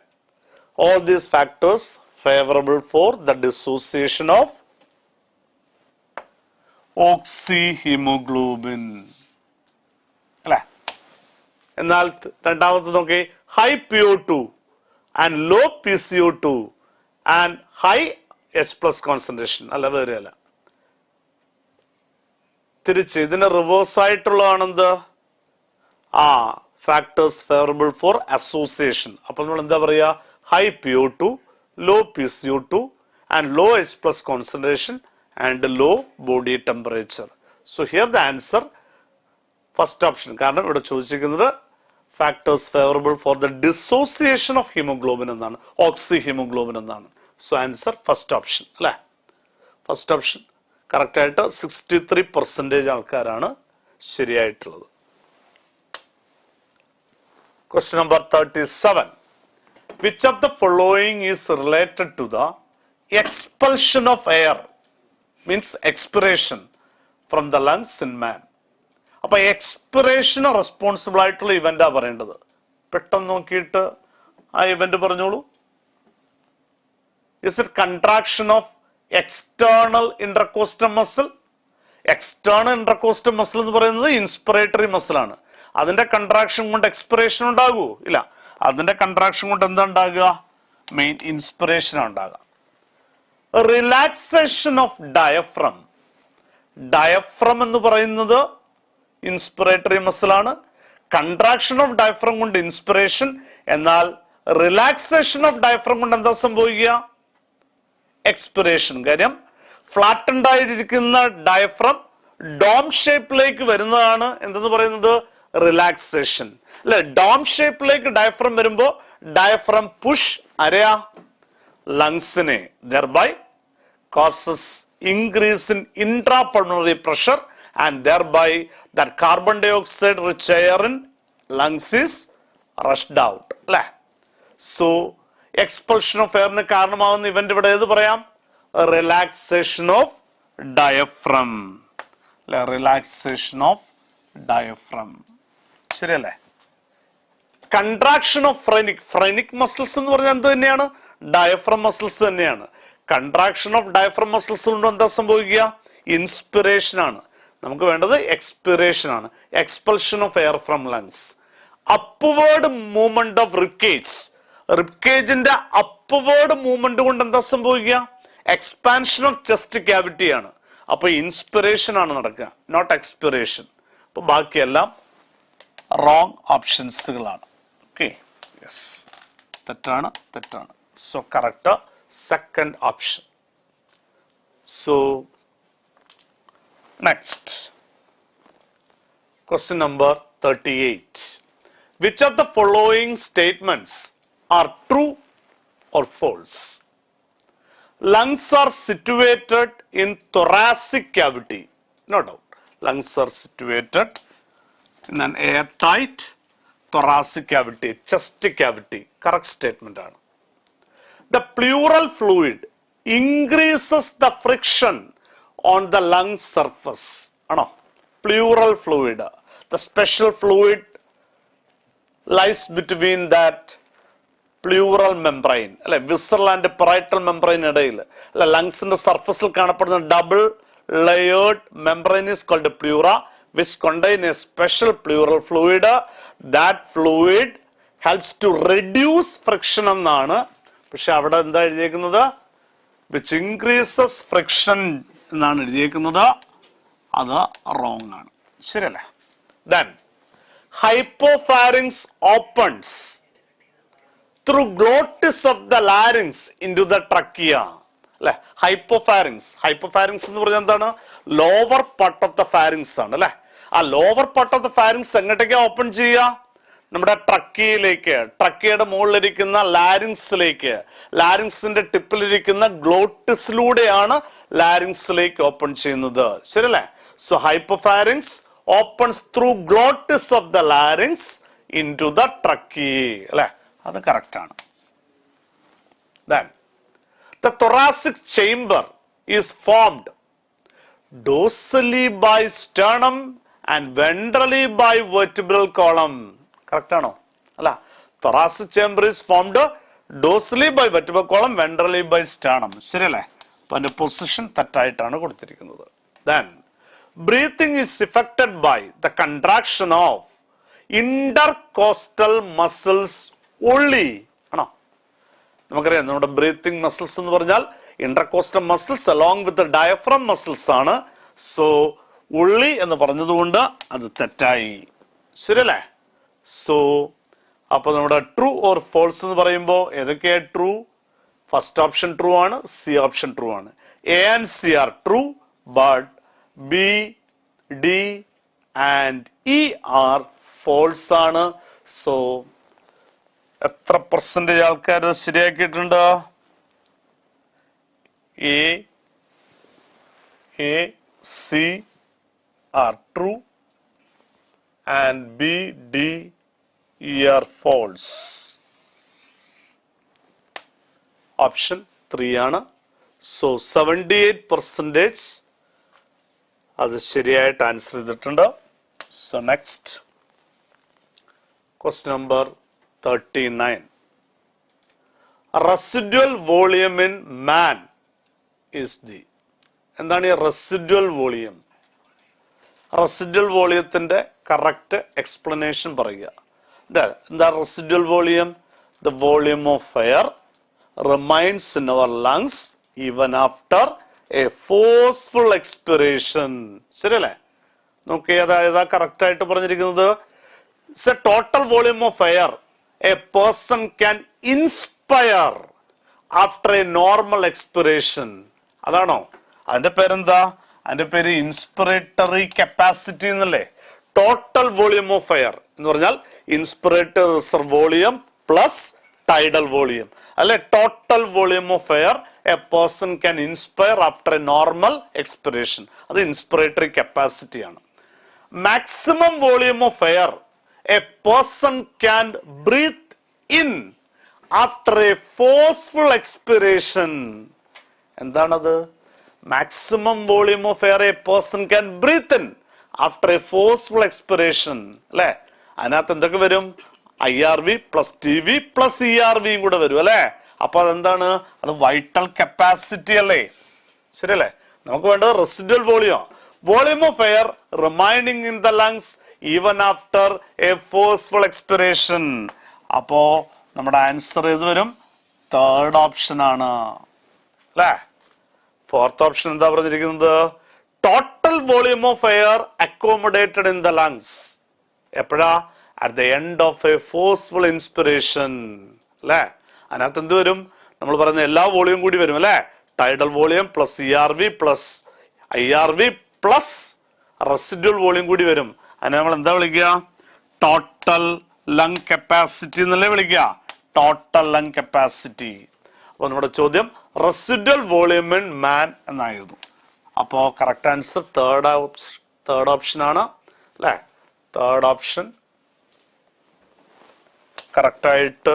All these factors favorable for the dissociation of oxyhemoglobin, അല്ലെ. എന്നാൽ രണ്ടാമത്തെ നോക്കി, high PO2 and low PCO2 and high H plus concentration, അല്ല, വേറെ അല്ല, തിരിച്ച് ഇതിന് റിവേഴ്സ് ആയിട്ടുള്ളതാണെന്ത്, ഫാക്ടേഴ്സ് ഫേവറബിൾ ഫോർ അസോസിയേഷൻ. അപ്പോൾ നമ്മൾ എന്താ പറയുക, high PO2, low PCO2 and low H plus concentration and low body temperature. So here the answer first option, കാരണം ഇവിടെ ചോദിച്ചിരിക്കുന്നത് factors favourable for the dissociation of haemoglobin എന്നാണ്, oxyhaemoglobin എന്നാണ്. So answer first option, അല്ലേ. First option കറക്റ്റായിട്ട് 63% ആൾക്കാരാണ് ശരിയായിട്ടുള്ളത്. Question number 37. Which of the following is related to the expulsion of air, means expiration from the lungs in man? അപ്പൊ എക്സ്പിറേഷന് responsible ആയിട്ടുള്ള ഇവന്റാ പറയേണ്ടത്. പെട്ടെന്ന് നോക്കിയിട്ട് ആ ഇവന്റ് പറഞ്ഞോളൂ. Is it contraction of external intercostal muscle? External intercostal muscle എന്ന് പറയുന്നത് inspiratory muscle ആണ്. അതിന്റെ കൺട്രാക്ഷൻ കൊണ്ട് എക്സ്പിറേഷൻ ഉണ്ടാകൂ? ഇല്ല. അതിന്റെ കൺട്രാക്ഷൻ കൊണ്ട് എന്താ ഉണ്ടാകുക? മെയിൻ ഇൻസ്പിറേഷൻ ഉണ്ടാകുക. Relaxation of diaphragm. ഡയഫ്രം എന്ന് പറയുന്നത് ഇൻസ്പിറേറ്ററി മസിലാണ്. കൺട്രാക്ഷൻ ഓഫ് ഡയഫ്രം കൊണ്ട് ഇൻസ്പിറേഷൻ, എന്നാൽ റിലാക്സേഷൻ ഓഫ് ഡയഫ്രം കൊണ്ട് എന്താ സംഭവിക്കുക? എക്സ്പിറേഷൻ. കാര്യം ഫ്ലാറ്റൻഡ് ആയിരിക്കുന്ന ഡയഫ്രം ഡോം ഷേപ്പിലേക്ക് വരുന്നതാണ് എന്തെന്ന് പറയുന്നത്? റിലാക്സേഷൻ. അല്ലെ, ഡോം ഷേപ്പിലേക്ക് ഡയഫ്രം വരുമ്പോ ഡയഫ്രം പുഷ് ആരെയാ? ലങ്സിനെ. thereby causes increase in intrapulmonary pressure and thereby that carbon dioxide rich air in lungs is rushed out. അല്ലെ, സോ എക്സ്പൾഷൻ ഓഫ് എയറിന് കാരണമാകുന്ന ഇവന്റ് ഇവിടെ ഏത് പറയാം? Relaxation of diaphragm. അല്ലെ, റിലാക്സേഷൻ ഓഫ് ഡയഫ്രം. ശരിയല്ലേ? Contraction of phrenic. Phrenic muscles എന്ന് പറഞ്ഞാൽ എന്ത് തന്നെയാണ്? ഡയഫ്രം മസിൽസ് തന്നെയാണ്. കൺട്രാക്ഷൻ ഓഫ് ഡയഫ്രം മസിൽസ് കൊണ്ട് എന്താ സംഭവിക്കുക? ഇൻസ്പിറേഷൻ ആണ്. നമുക്ക് വേണ്ടത് എക്സ്പിറേഷൻ ആണ്, expulsion of air from lungs. Upward movement of ribcage. റിബ്കേജിന്റെ അപ്വേർഡ് മൂവ്മെന്റ് കൊണ്ട് എന്താ സംഭവിക്കുക? എക്സ്പാൻഷൻ ഓഫ് ചെസ്റ്റ് ക്യാവിറ്റി ആണ്. അപ്പൊ ഇൻസ്പിറേഷൻ ആണ് നടക്കുക, നോട്ട് എക്സ്പിറേഷൻ. അപ്പൊ ബാക്കിയെല്ലാം റോങ് ഓപ്ഷൻസുകളാണ്. ഓക്കെ, യെസ്, തെറ്റാണ്, തെറ്റാണ്. So correct second option. So next question number 38. Which of the following statements are true or false? Lungs are situated in thoracic cavity. No doubt. Lungs are situated in an airtight thoracic cavity, chest cavity. Correct statement. The pleural fluid increases the friction on the lung surface. Ano? Pleural fluid. The special fluid lies between that pleural membrane. Visceral and parietal membrane. Lungs surface double layered membrane is called a pleura, which contain a special pleural fluid. That fluid helps to reduce friction. Which increases friction. That's wrong. Then hypopharynx opens through glottis of the larynx into the trachea. Hypopharynx. Hypopharynx is the lower part of the pharynx. A lower part of the pharynx is open നമ്മുടെ ട്രക്കിയയിലേക്ക്, ട്രക്കിയയുടെ മുകളിലിരിക്കുന്ന ലാരിങ്സിലേക്ക്, ലാരിങ്സിന്റെ ടിപ്പിലിരിക്കുന്ന ഗ്ലോട്ടിസിലൂടെയാണ് ലാരിങ്സിലേക്ക് open ചെയ്യുന്നത്. ശരിയല്ലേ? So hypopharynx opens through glottis of the larynx into the trachea. അല്ലെ, അത് correct ആണ്. Then the thoracic chamber is formed dorsally by sternum and ventrally by vertebral column. Correct ആണോ? അല്ല, thoracic chamber is formed dorsally by vertebral column, ventrally by sternum. ശരിയല്ലേ? അപ്പൊ അതിന്റെ position തെറ്റായിട്ടാണ് കൊടുത്തിരിക്കുന്നത്. Then breathing is affected by the contraction of intercostal muscles only. ആണോ? നമുക്കറിയാം നമ്മുടെ breathing muscles എന്ന് പറഞ്ഞാൽ intercostal muscles along with diaphragm muscles ആണ്. സോ ഉള്ളി എന്ന് പറഞ്ഞതുകൊണ്ട് അത് തെറ്റായി. ശരിയല്ലേ? സോ അപ്പൊ നമ്മുടെ ട്രൂ ഓർ ഫോൾസ് എന്ന് പറയുമ്പോൾ ഏതൊക്കെയാ ട്രൂ? ഫസ്റ്റ് ഓപ്ഷൻ ട്രൂ ആണ്, സി ഓപ്ഷൻ ട്രൂ ആണ്. A and C are true, but B, D and E are false ആണ്. സോ എത്ര പെർസെന്റേജ് ആൾക്കാർ ശരിയാക്കിയിട്ടുണ്ട്? A, C are true and B, D, E are false. Option 3 ആണ്. So 78% അത് ശരിയായിട്ട് ആൻസർ ചെയ്തിട്ടുണ്ട്. So next question number 39. Residual volume in man is the. എന്താണ് ഈ റെസിഡ്വൽ വോളിയം? റെസിഡ്വൽ വോളിയത്തിന്റെ കറക്റ്റ് എക്സ്പ്ലനേഷൻ പറയുക. എന്താ residual volume? The volume of air remains in our lungs even after a forceful expiration. ശരിയല്ലേ? നോക്കി അതായത് correct ആയിട്ട് പറഞ്ഞിരിക്കുന്നത് it's a total volume of air a person can inspire after a normal expiration. അതാണോ? അതിന്റെ പേരെന്താ? അതിന്റെ പേര് ഇൻസ്പിറേറ്ററി കപ്പാസിറ്റി എന്നല്ലേ? ടോട്ടൽ വോളിയം ഓഫ് എയർ എന്ന് പറഞ്ഞാൽ inspiratory reserve volume plus tidal volume അല്ലെ? Total volume of air a person can inspire after a normal expiration. അത് ഇൻസ്പിറേറ്ററി കപ്പാസിറ്റി ആണ്. Maximum volume of air a person can breathe in after a forceful expiration. എന്താണത്? Maximum volume of air a person can breathe in after a forceful expiration അല്ലെ? അതിനകത്ത് എന്തൊക്കെ വരും? IRV plus TV plus ERV കൂടെ വരും അല്ലെ? അപ്പൊ അതെന്താണ്? അത് വൈറ്റൽ കപ്പാസിറ്റി അല്ലേ? ശരിയല്ലേ? നമുക്ക് വേണ്ടത് residual volume, volume of air remaining in the lungs even after a forceful expiration. അപ്പോ നമ്മുടെ ആൻസർ ഏത് വരും? തേർഡ് ഓപ്ഷൻ ആണ് അല്ലേ? ഫോർത്ത് ഓപ്ഷൻ എന്താ പറഞ്ഞിരിക്കുന്നത്? Total volume of air accommodated in the lungs എപ്പോഴാ? At the end of a forceful inspiration അല്ലെ? അതിനകത്ത് എന്ത് വരും? നമ്മൾ പറയുന്ന എല്ലാ വോളിയം കൂടി വരും അല്ലെ? Tidal volume plus ERV plus IRV plus residual volume കൂടി വരും. അതിനെ നമ്മൾ എന്താ വിളിക്കുക? ടോട്ടൽ ലങ് കപ്പാസിറ്റി എന്നല്ലേ വിളിക്കുക? Total lung capacity. അപ്പൊ നമ്മുടെ ചോദ്യം റെസിഡ്യുവൽ വോളിയം ഇൻ മാൻ എന്നായിരുന്നു. അപ്പോ കറക്റ്റ് ആൻസർ തേർഡ് ഓപ്ഷൻ ആണ് അല്ലെ? തേർഡ് ഓപ്ഷൻ കറക്റ്റ് ആയിട്ട്.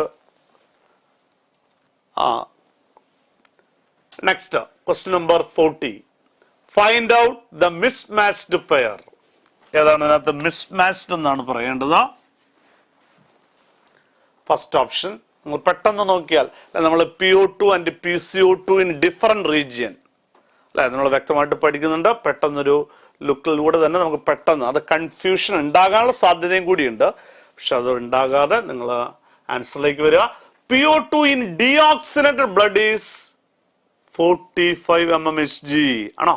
Next question number 40. Find out the mismatched pair. ഏതാണ് അതിനകത്ത് മിസ്മാച്ച്ഡ് എന്നാണ് പറയേണ്ടത്? ഫസ്റ്റ് ഓപ്ഷൻ പെട്ടെന്ന് നോക്കിയാൽ നമ്മൾ PO2 and PCO2 in different region അല്ലെ? നമ്മൾ വ്യക്തമായിട്ട് പഠിക്കുന്നുണ്ട്. പെട്ടെന്നൊരു ലുക്കിലൂടെ തന്നെ നമുക്ക് പെട്ടെന്ന് അത് കൺഫ്യൂഷൻ ഉണ്ടാകാനുള്ള സാധ്യതയും കൂടിയുണ്ട്. പക്ഷെ അത് ഉണ്ടാകാതെ നിങ്ങൾ ആൻസറിലേക്ക് വരിക. PO2 in deoxygenated blood is 45 mmHg ആണോ?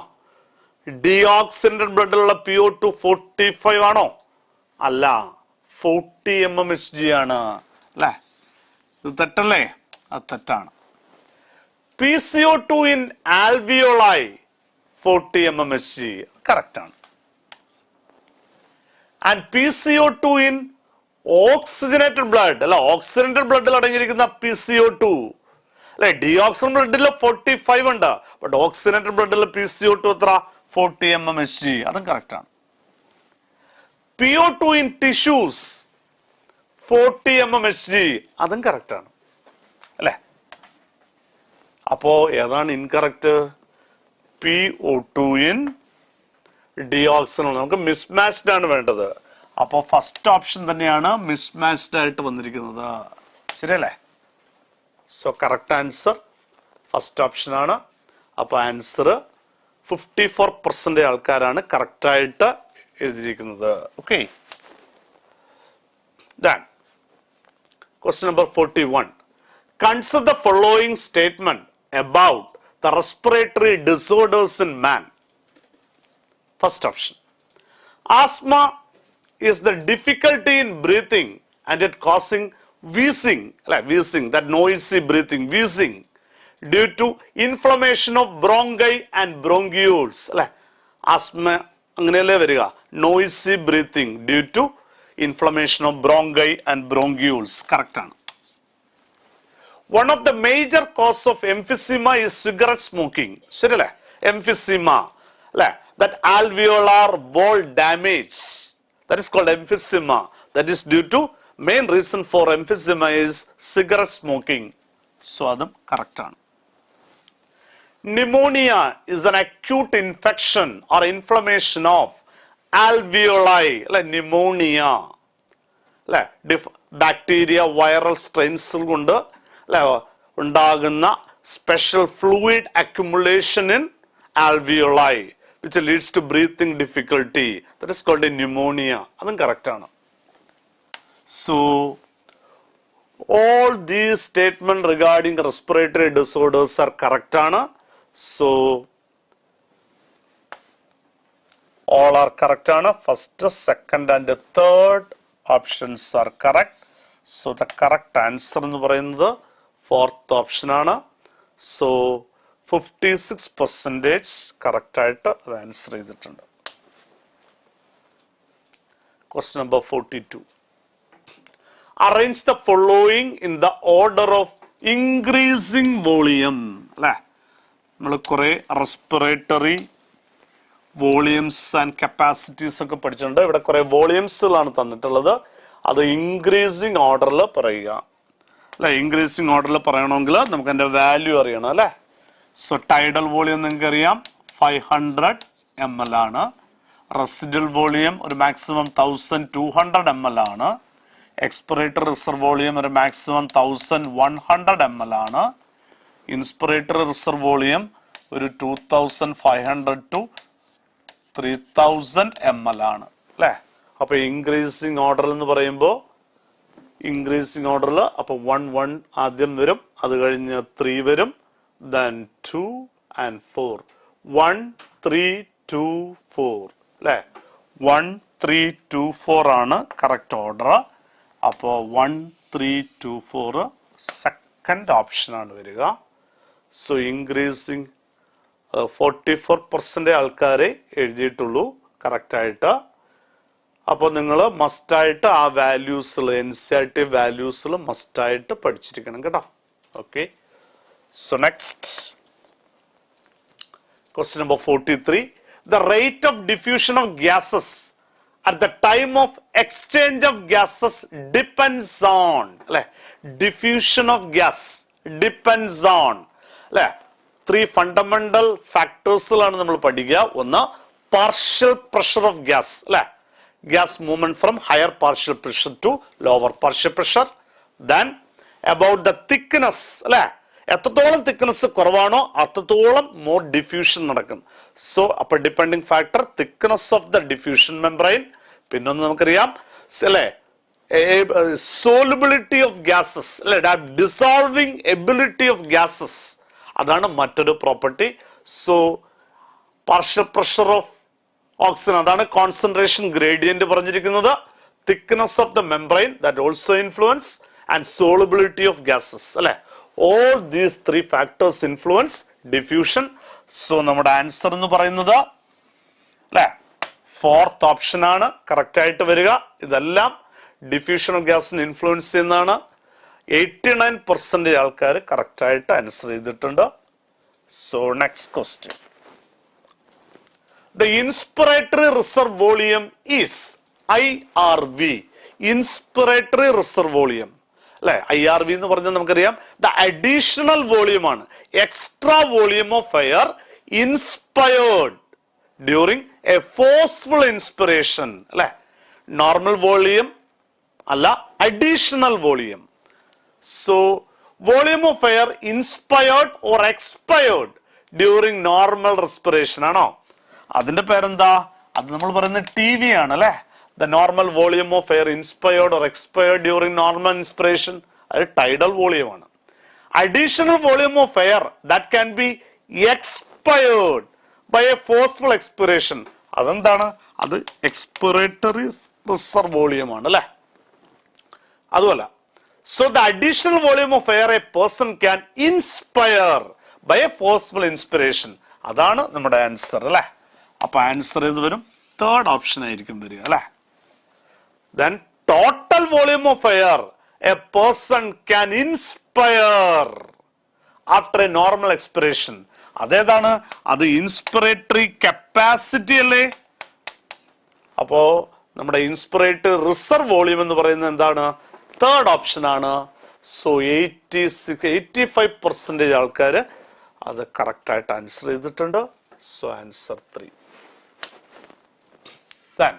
ഡീഓക്സിനേറ്റഡ് ബ്ലഡിലുള്ള PO2 45 ആണോ? അല്ല, 40 mmHg ആണ് അല്ലെ? ഇത് തെറ്റല്ലേ? അത് തെറ്റാണ്. PCO2 ഇൻ ആൽവിയോളായി 40 mmHg കറക്റ്റ് ആണ്. And PCO2 in oxygenated blood അല്ല, ഓക്സിജനേറ്റഡ് ബ്ലഡിൽ അടങ്ങിയിരിക്കുന്ന PCO2 അല്ലെ? ഡിയോക്സിൻ ബ്ലഡിൽ 45 ഉണ്ട്. ബട്ട് ഓക്സിജനേറ്റഡ് ബ്ലഡിൽ PCO2 എത്ര? 40 mmHg. അതും കറക്റ്റ് ആണ്. PO2 in tissues 40 mmHg. അതും കറക്റ്റ് ആണ് അല്ലെ? അപ്പോ ഏതാണ് ഇൻകറക്റ്റ്? PO2 in ഡിയോക്സിൻ. നമുക്ക് മിസ്മാച്ച്ഡ് ആണ് വേണ്ടത്. അപ്പോൾ ഫസ്റ്റ് ഓപ്ഷൻ തന്നെയാണ് മിസ്മാച്ച്ഡ് ആയിട്ട് വന്നിരിക്കുന്നത്. ശരിയല്ലേ? So correct answer first option ആണ്. അപ്പൊ ആൻസർ 54% ആൾക്കാരാണ് കറക്റ്റ് ആയിട്ട് എഴുതിയിരിക്കുന്നത്. Okay, question number 41. Consider the following statement about the respiratory disorders in man. First option, asthma is the difficulty in breathing and it causing wheezing, that noisy breathing, wheezing due to inflammation of bronchi and bronchioles. Asthma അങ്ങനെയല്ലേ വരിക? noisy breathing due to inflammation of bronchi and bronchioles. Correct ആണ്. One of the major cause of emphysema is cigarette smoking. ശരിയല്ലേ? emphysema അല്ലേ? That alveolar wall damage, that is called emphysema. That is due to, main reason for emphysema is cigarette smoking. So adum correct ആണ്. Pneumonia is an acute infection or inflammation of alveoli. Pneumonia bacteria viral strains കൊണ്ട് ഉണ്ടാകുന്ന special fluid accumulation in alveoli which leads to breathing difficulty, that is called a pneumonia. അതും correct ആണ്. So all these statements regarding respiratory disorders are correct ആണ്. So All are correct. First, second, and third options are correct. So the correct answer in the fourth option. So 56% correct answer. Question number 42. Arrange the following in the order of increasing volume. Respiratory volumes and capacities ഒക്കെ പഠിച്ചിട്ടുണ്ട്. ഇവിടെ കുറെ വോളിയംസിലാണ് തന്നിട്ടുള്ളത്. അത് increasing ഓർഡറിൽ പറയുക അല്ലെ. Increasing ഓർഡറിൽ പറയണമെങ്കിൽ നമുക്ക് അതിന്റെ വാല്യൂ അറിയണം അല്ലെ. സോ ടൈഡൽ വോളിയം നിങ്ങൾക്ക് അറിയാം 500 ml ആണ്. റെസിഡൽ വോളിയം ഒരു മാക്സിമം 1200 ml ആണ്. എക്സ്പിറേറ്ററി റിസർവ് വോളിയം ഒരു മാക്സിമം 1100 ml ആണ്. ഇൻസ്പിറേറ്ററി റിസർവ് വോളിയം ഒരു 2500 to 3000 ml ആണ് അല്ലേ. അപ്പൊ ഇൻക്രീസിങ് ഓർഡർ എന്ന് പറയുമ്പോൾ ഇൻക്രീസിങ് ഓർഡറിൽ അപ്പൊ 1 ആദ്യം വരും, അത് കഴിഞ്ഞ് 3 വരും, then 2 and 4. 1 3 2 4 അല്ലേ. 1 3 2 4 ആണ് കറക്റ്റ് ഓർഡർ. അപ്പോൾ 1 3 2 4 സെക്കൻഡ് ഓപ്ഷൻ ആണ് വരിക. സോ ഇൻക്രീസിങ് 44% ആൾക്കാരെ എഴുതിയിട്ടുള്ളൂ കറക്റ്റായിട്ട്. അപ്പോൾ നിങ്ങൾ മസ്റ്റായിട്ട് ആ വാല്യൂസിൽ NCERT വാല്യൂസിൽ മസ്റ്റായിട്ട് പഠിച്ചിരിക്കണം കേട്ടോ. Okay. So next question number 43. The rate of diffusion of gases at the time of exchange of gases depends on അല്ലെ. Diffusion of gas depends on അല്ലെ. 3 ഫണ്ടമെന്റൽ ഫാക്ടേഴ്സിലാണ് നമ്മൾ പഠിക്കുക. ഒന്ന് പാർഷ്യൽ പ്രഷർ ഓഫ് ഗ്യാസ് അല്ലെ. Gas movement from higher partial pressure to lower partial pressure. Then about the thickness അല്ലെ. എത്രത്തോളം thickness കുറവാണോ അത്രത്തോളം മോർ ഡിഫ്യൂഷൻ നടക്കും. സോ അപ്പൊ depending factor thickness of the diffusion membrane. പിന്നൊന്ന് നമുക്കറിയാം അല്ലെ സോലബിലിറ്റി ഓഫ് ഗ്യാസസ് അല്ലെ. ഡിസോൾവിംഗ് എബിലിറ്റി ഓഫ് ഗ്യാസസ് അതാണ് മറ്റൊരു property. So partial pressure of oxygen അതാണ് കോൺസെൻട്രേഷൻ ഗ്രേഡിയന്റ് പറഞ്ഞിരിക്കുന്നത്. Thickness of the membrane that also influence and solubility of gases അല്ലെ. All these 3 factors influence diffusion. So നമ്മുടെ answer എന്ന് പറയുന്നത് അല്ലെ ഫോർത്ത് ഓപ്ഷൻ ആണ് കറക്റ്റ് ആയിട്ട് വരിക. ഇതെല്ലാം ഡിഫ്യൂഷൻ ഓഫ് ഗ്യാസിന് ഇൻഫ്ലുവൻസ് ചെയ്യുന്നതാണ്. 89% ആൾക്കാർ കറക്റ്റ് ആയിട്ട് ആൻസർ ചെയ്തിട്ടുണ്ട്. So next question. The inspiratory reserve volume is IRV. Inspiratory reserve volume അല്ലെ. IRV എന്ന് പറഞ്ഞാൽ നമുക്കറിയാം ദ അഡീഷണൽ വോളിയം ആണ്. Extra volume of air inspired during A forceful inspiration അല്ലെ. നോർമൽ വോളിയം അല്ല, additional volume. So volume of air inspired or expired during normal respiration ആണോ? അതിന്റെ പേരെന്താ? അത് നമ്മൾ പറയുന്നത് TV ആണ് അല്ലെ. The normal volume of air inspired or expired during normal inspiration അത് tidal volume ആണ്. Additional volume of air that can be expired by a forceful expiration അതെന്താണ്? അത് expiratory reserve volume ആണ് അല്ലെ. അതുമല്ല. So the additional volume of air a person can inspire by a forceful inspiration അതാണ് നമ്മുടെ answer അല്ലെ. അപ്പൊ ആൻസർ ഏത് വരും? തേർഡ് ഓപ്ഷൻ ആയിരിക്കും വരിക അല്ലെ. Then total volume of air a person can inspire after a normal expiration അതേതാണ്? അത് ഇൻസ്പിറേറ്ററി കപ്പാസിറ്റി അല്ലേ. അപ്പോ നമ്മുടെ ഇൻസ്പിറേറ്ററി റിസർവ് വോളിയം എന്ന് പറയുന്നത് എന്താണ്? തേർഡ് ഓപ്ഷൻ ആണ്. സോ 85% ആൾക്കാർ അത് കറക്റ്റ് ആയിട്ട് ആൻസർ ചെയ്തിട്ടുണ്ട്. So answer 3. Then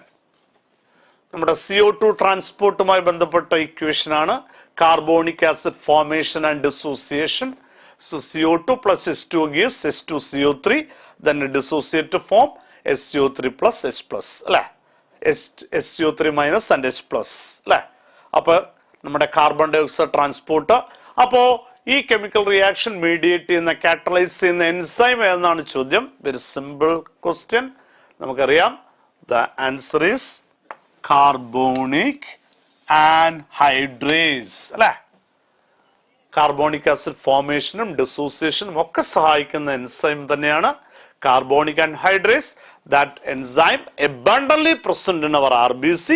നമ്മുടെ CO2 ട്രാൻസ്പോർട്ടുമായി ബന്ധപ്പെട്ട ഇക്വേഷൻ ആണ് carbonic acid formation and dissociation. So CO2 plus H2 gives H2CO3, then dissociate to form SCO3 plus H plus അല്ലെ. SCO3 minus and H plus അല്ലെ. അപ്പൊ നമ്മുടെ carbon dye oxide transport. അപ്പോ ഈ chemical reaction മീഡിയേറ്റ് ചെയ്യുന്ന catalyse ചെയ്യുന്ന enzyme ഏതെന്നാണ് ചോദ്യം. Very simple question. നമുക്കറിയാം The answer is carbonic anhydrase. അല്ലേ? കാർബോണിക് ആസിഡ് ഫോർമേഷനും ഡിസോസിയേഷനും ഒക്കെ സഹായിക്കുന്ന എൻസൈം തന്നെയാണ് carbonic anhydrase. That enzyme abundantly present in our RBC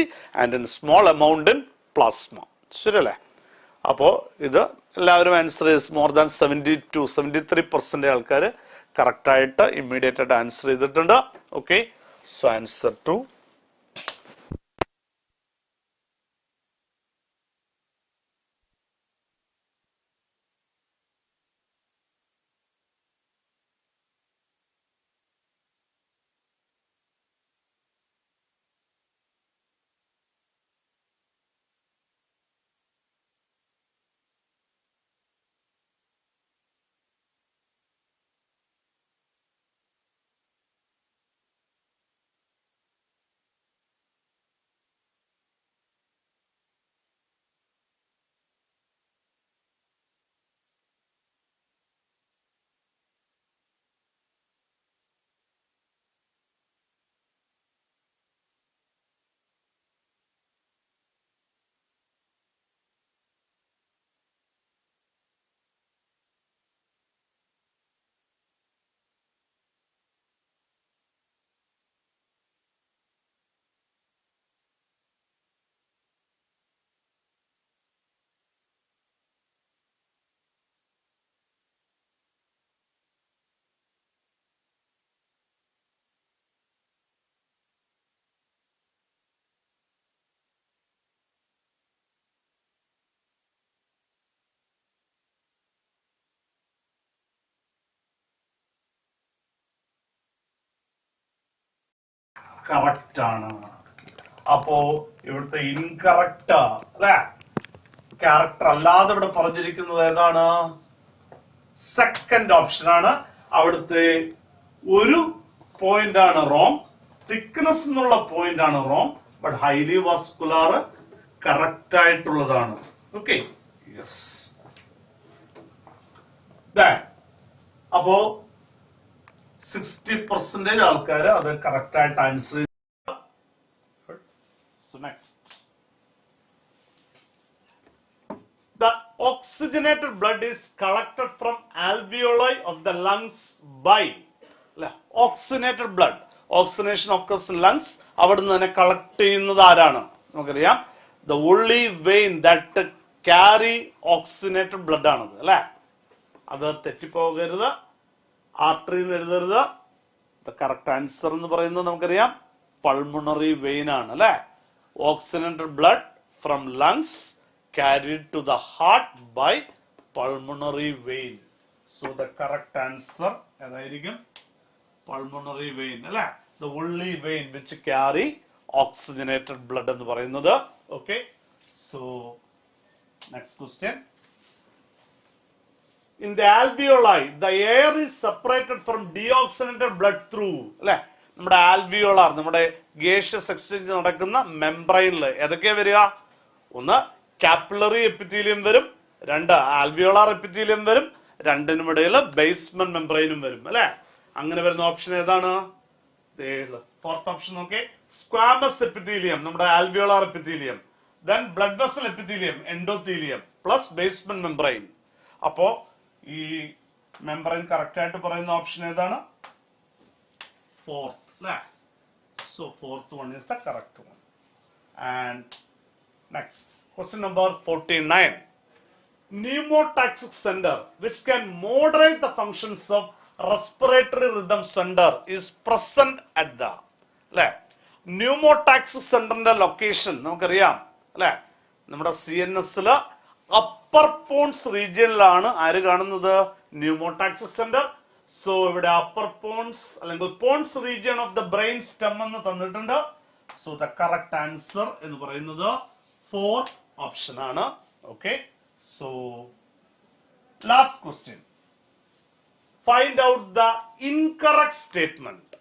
and in small amount in plasma. ശരിയല്ലേ? അപ്പോൾ ഇത് എല്ലാവരും ആൻസർ മോർ ദാൻ 73% ആൾക്കാർ കറക്റ്റായിട്ട് ഇമ്മീഡിയറ്റ് ആയിട്ട് ആൻസർ ചെയ്തിട്ടുണ്ട്. Okay, so answer two correct ആണ്. അപ്പോ ഇവിടുത്തെ ഇൻകറക്റ്റ് അല്ലെ, ക്യാരക്ടർ അല്ലാതെ ഇവിടെ പറഞ്ഞിരിക്കുന്നത് ഏതാണ്? സെക്കൻഡ് ഓപ്ഷൻ ആണ്. അവിടുത്തെ ഒരു പോയിന്റ് ആണ് റോങ്, തിക്നെസ് എന്നുള്ള പോയിന്റ് ആണ് wrong, but highly vascular correct ആയിട്ടുള്ളതാണ്. Okay, yes. അപ്പോ 60% ആൾക്കാർ അത് കറക്റ്റ് ആയിട്ട് ആൻസർ ചെയ്തു. So next, the oxygenated blood is collected from alveoli of the lungs by oxygenated blood. Oxygenation occurs in lungs. അവിടുന്ന് തന്നെ കളക്ട് ചെയ്യുന്നത് ആരാണ്? നമുക്കറിയാം, the only vein that carry oxygenated blood ആണത് അല്ലെ. അത് തെറ്റിപ്പോകരുത്, ആർട്ടറി എന്ന് എഴുതരുത്. ദ കറക്റ്റ് ആൻസർ എന്ന് പറയുന്നത് നമുക്കറിയാം പൾമണറി വെയിൻ ആണ് അല്ലെ. Oxygenated blood from lungs carried to the heart by pulmonary vein. So the correct answer ഏതായിരിക്കും? Pulmonary vein അല്ലെ. The only vein which carry oxygenated blood എന്ന് പറയുന്നത്. Okay, so next question. In the alveoli, the air is separated from deoxygenated blood through അല്ലെ. നമ്മുടെ alveolar, നമ്മുടെ gaseous exchange നടക്കുന്ന മെംബ്രെയിനിൽ ഏതൊക്കെയാ വരിക? ഒന്ന് കാപ്പിലറി എപ്പിത്തീലിയം വരും, രണ്ട് ആൽവിയോളാർ എപ്പിത്തീലിയം വരും, രണ്ടിനും ഇടയിൽ ബേസ്മെന്റ് മെംബ്രെയിനും വരും അല്ലെ. അങ്ങനെ വരുന്ന ഓപ്ഷൻ ഏതാണ്? ഫോർത്ത് ഓപ്ഷൻ നോക്കേ. സ്ക്വാമസ് എപ്പിത്തീലിയം, നമ്മുടെ alveolar epithelium, then blood vessel epithelium, endothelium plus basement membrane. അപ്പോ ഈ മെംബ്രെയിൻ കറക്റ്റ് ആയിട്ട് പറയുന്ന ഓപ്ഷൻ ഏതാണ്? ഫോർത്ത് അല്ലേ. So fourth one is the correct one. And next question number 49. Pneumotaxic center which can moderate the functions of respiratory rhythm center is present at the അല്ലെ. ന്യൂമോടാക്സിക് സെന്ററിന്റെ location നമുക്കറിയാം അല്ലെ. നമ്മുടെ CNS upper Ponce റീജിയനിലാണ് ആര് കാണുന്നത്? Pneumotaxic centre. So ഇവിടെ upper pons അല്ലെങ്കിൽ pons region of the brain stem എന്ന് തന്നിട്ടുണ്ട്. സോ ദ കറക്റ്റ് ആൻസർ എന്ന് പറയുന്നത് 4 ഓപ്ഷൻ ആണ്. Okay, so last question. Find out the incorrect statement.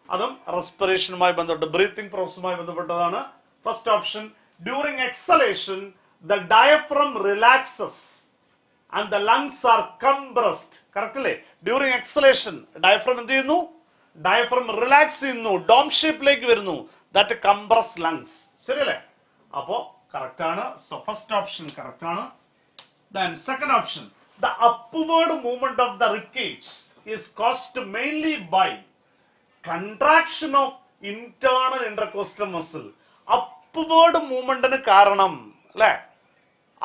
അതും റെസ്പിറേഷനുമായി ബന്ധപ്പെട്ട് ബ്രീത്തിങ് പ്രോസസുമായി ബന്ധപ്പെട്ടതാണ്. First option, during exhalation the diaphragm relaxes and the lungs are compressed. Correct അല്ലേ? During exhalation diaphragm എന്ത് ചെയ്യുന്നു? Diaphragm relax ചെയ്യുന്നു, ഡോം ഷേപ്പിലേക്ക് വരുന്നു, ദാറ്റ് കംപ്രസ് ലങ്സ്. ശരിയല്ലേ? അപ്പോ കറക്റ്റ് ആണ്. സോ ഫസ്റ്റ് ഓപ്ഷൻ കറക്റ്റ് ആണ്. Then second option, the upward movement of the ribcage is caused mainly by contraction of internal intercostal muscle. Upward movement ന് കാരണം അല്ലേ?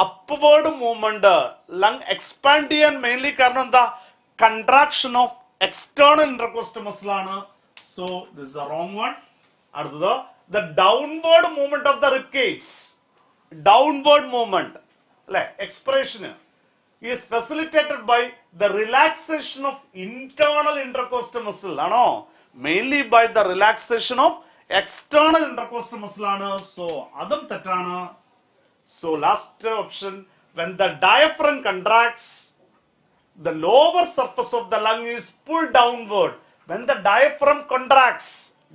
Upward movement lung expand ചെയ്യാൻ mainly കാരണം എന്താ? Contraction of external intercostal muscle ആണ്. So this is a wrong one. അടുത്തത് the downward movement of the ribcage. Downward movement അല്ലെ expression is facilitated by the relaxation of internal intercostal muscle ആണോ? Mainly by the relaxation of external intercostal muscle ആണ്. So അതും തെറ്റാണ്. So last option, when the diaphragm contracts, the lower surface of the lung is pulled downward. When the diaphragm contracts,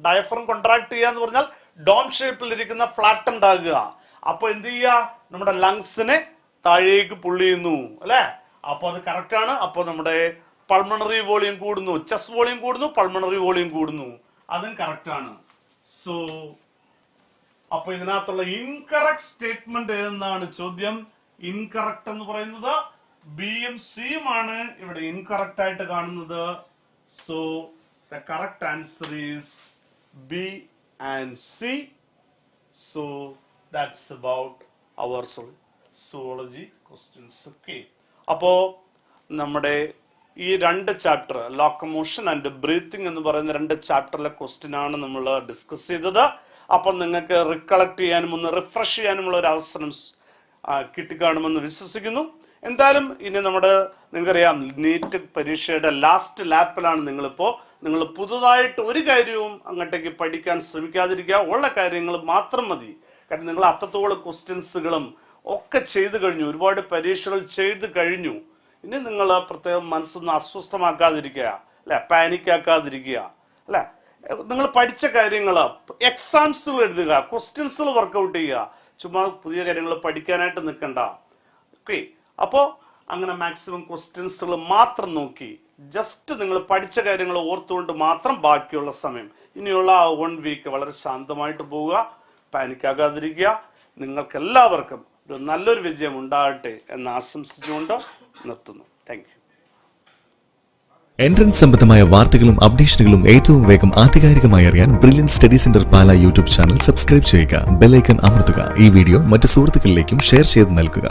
diaphragm contract ചെയ്യാന്ന് പറഞ്ഞാൽ dome ഷേപ്പിൽ ഇരിക്കുന്ന flat ഉണ്ടാകുക. അപ്പൊ എന്ത് ചെയ്യുക? നമ്മുടെ ലങ്സിനെ താഴേക്ക് പുള്ളി ചെയ്യുന്നു അല്ലെ? അപ്പൊ അത് കറക്റ്റ് ആണ്. അപ്പൊ നമ്മുടെ പൾമണറി വോളിയം കൂടുന്നു, ചെസ്റ്റ് വോളിയം കൂടുന്നു, പൾമണറി വോളിയം കൂടുന്നു. അതും കറക്റ്റ് ആണ്. സോ അപ്പൊ ഇതിനകത്തുള്ള ഇൻകറക്റ്റ് സ്റ്റേറ്റ്മെന്റ് ഏതെന്നാണ് ചോദ്യം. ഇൻകറക്റ്റ് എന്ന് പറയുന്നത് ബിയും സിയുമാണ് ഇവിടെ ഇൻകറക്റ്റ് ആയിട്ട് കാണുന്നത്. So the correct answer is B and C. So that's about our zoology questions. Okay, അപ്പോ നമ്മുടെ ഈ രണ്ട് ചാപ്റ്റർ ലോക്കമോഷൻ ആൻഡ് ബ്രീത്തിങ് എന്ന് പറയുന്ന രണ്ട് ചാപ്റ്ററിലെ ക്വസ്റ്റ്യൻ ആണ് നമ്മൾ ഡിസ്കസ് ചെയ്തത്. അപ്പം നിങ്ങൾക്ക് റിക്കളക്ട് ചെയ്യാനും ഒന്ന് റിഫ്രഷ് ചെയ്യാനുമുള്ള ഒരു അവസരം കിട്ടിക്കാണുമെന്ന് വിശ്വസിക്കുന്നു. എന്തായാലും ഇനി നിങ്ങൾക്കറിയാം നീറ്റ് പരീക്ഷയുടെ ലാസ്റ്റ് ലാപ്പിലാണ് നിങ്ങൾ പുതുതായിട്ട് ഒരു കാര്യവും അങ്ങോട്ടേക്ക് പഠിക്കാൻ ശ്രമിക്കാതിരിക്കുക. ഉള്ള കാര്യങ്ങൾ മാത്രം മതി. കാരണം നിങ്ങൾ അത്രത്തോളം ക്വസ്റ്റ്യൻസുകളും ഒക്കെ ചെയ്തു കഴിഞ്ഞു, ഒരുപാട് പരീക്ഷകൾ ചെയ്തു കഴിഞ്ഞു. ഇനി നിങ്ങൾ പ്രത്യേകം മനസ്സൊന്ന് അസ്വസ്ഥമാക്കാതിരിക്കുക അല്ലെ, പാനിക് ആക്കാതിരിക്കുക അല്ലെ. നിങ്ങൾ പഠിച്ച കാര്യങ്ങൾ എക്സാംസുകൾ എഴുതുക, ക്വസ്റ്റ്യൻസുകൾ വർക്കൗട്ട് ചെയ്യുക. ചുമ്മാ പുതിയ കാര്യങ്ങൾ പഠിക്കാനായിട്ട് നിൽക്കണ്ട. ഓക്കെ, അപ്പോൾ അങ്ങനെ മാക്സിമം ക്വസ്റ്റ്യൻസുകൾ മാത്രം നോക്കി ജസ്റ്റ് നിങ്ങൾ പഠിച്ച കാര്യങ്ങൾ ഓർത്തുകൊണ്ട് മാത്രം ബാക്കിയുള്ള സമയം ഇനിയുള്ള 1 വീക്ക് വളരെ ശാന്തമായിട്ട് പോവുക, പാനിക്കാകാതിരിക്കുക. നിങ്ങൾക്ക് എല്ലാവർക്കും ഒരു നല്ലൊരു വിജയം ഉണ്ടാകട്ടെ എന്ന് ആശംസിച്ചുകൊണ്ട് നിർത്തുന്നു. Thank you. എൻട്രൻസ് സംബന്ധമായ വാർത്തകളും അപ്ഡേഷനുകളും ഏറ്റവും വേഗം ആധികാരികമായി അറിയാൻ ബ്രില്യൻ സ്റ്റഡി സെന്റർ പാല യൂട്യൂബ് ചാനൽ സബ്സ്ക്രൈബ് ചെയ്യുക, ബെൽ ഐക്കൺ അമർത്തുക. ഈ വീഡിയോ മറ്റു സുഹൃത്തുക്കളിലേക്കും ഷെയർ ചെയ്ത് നൽകുക.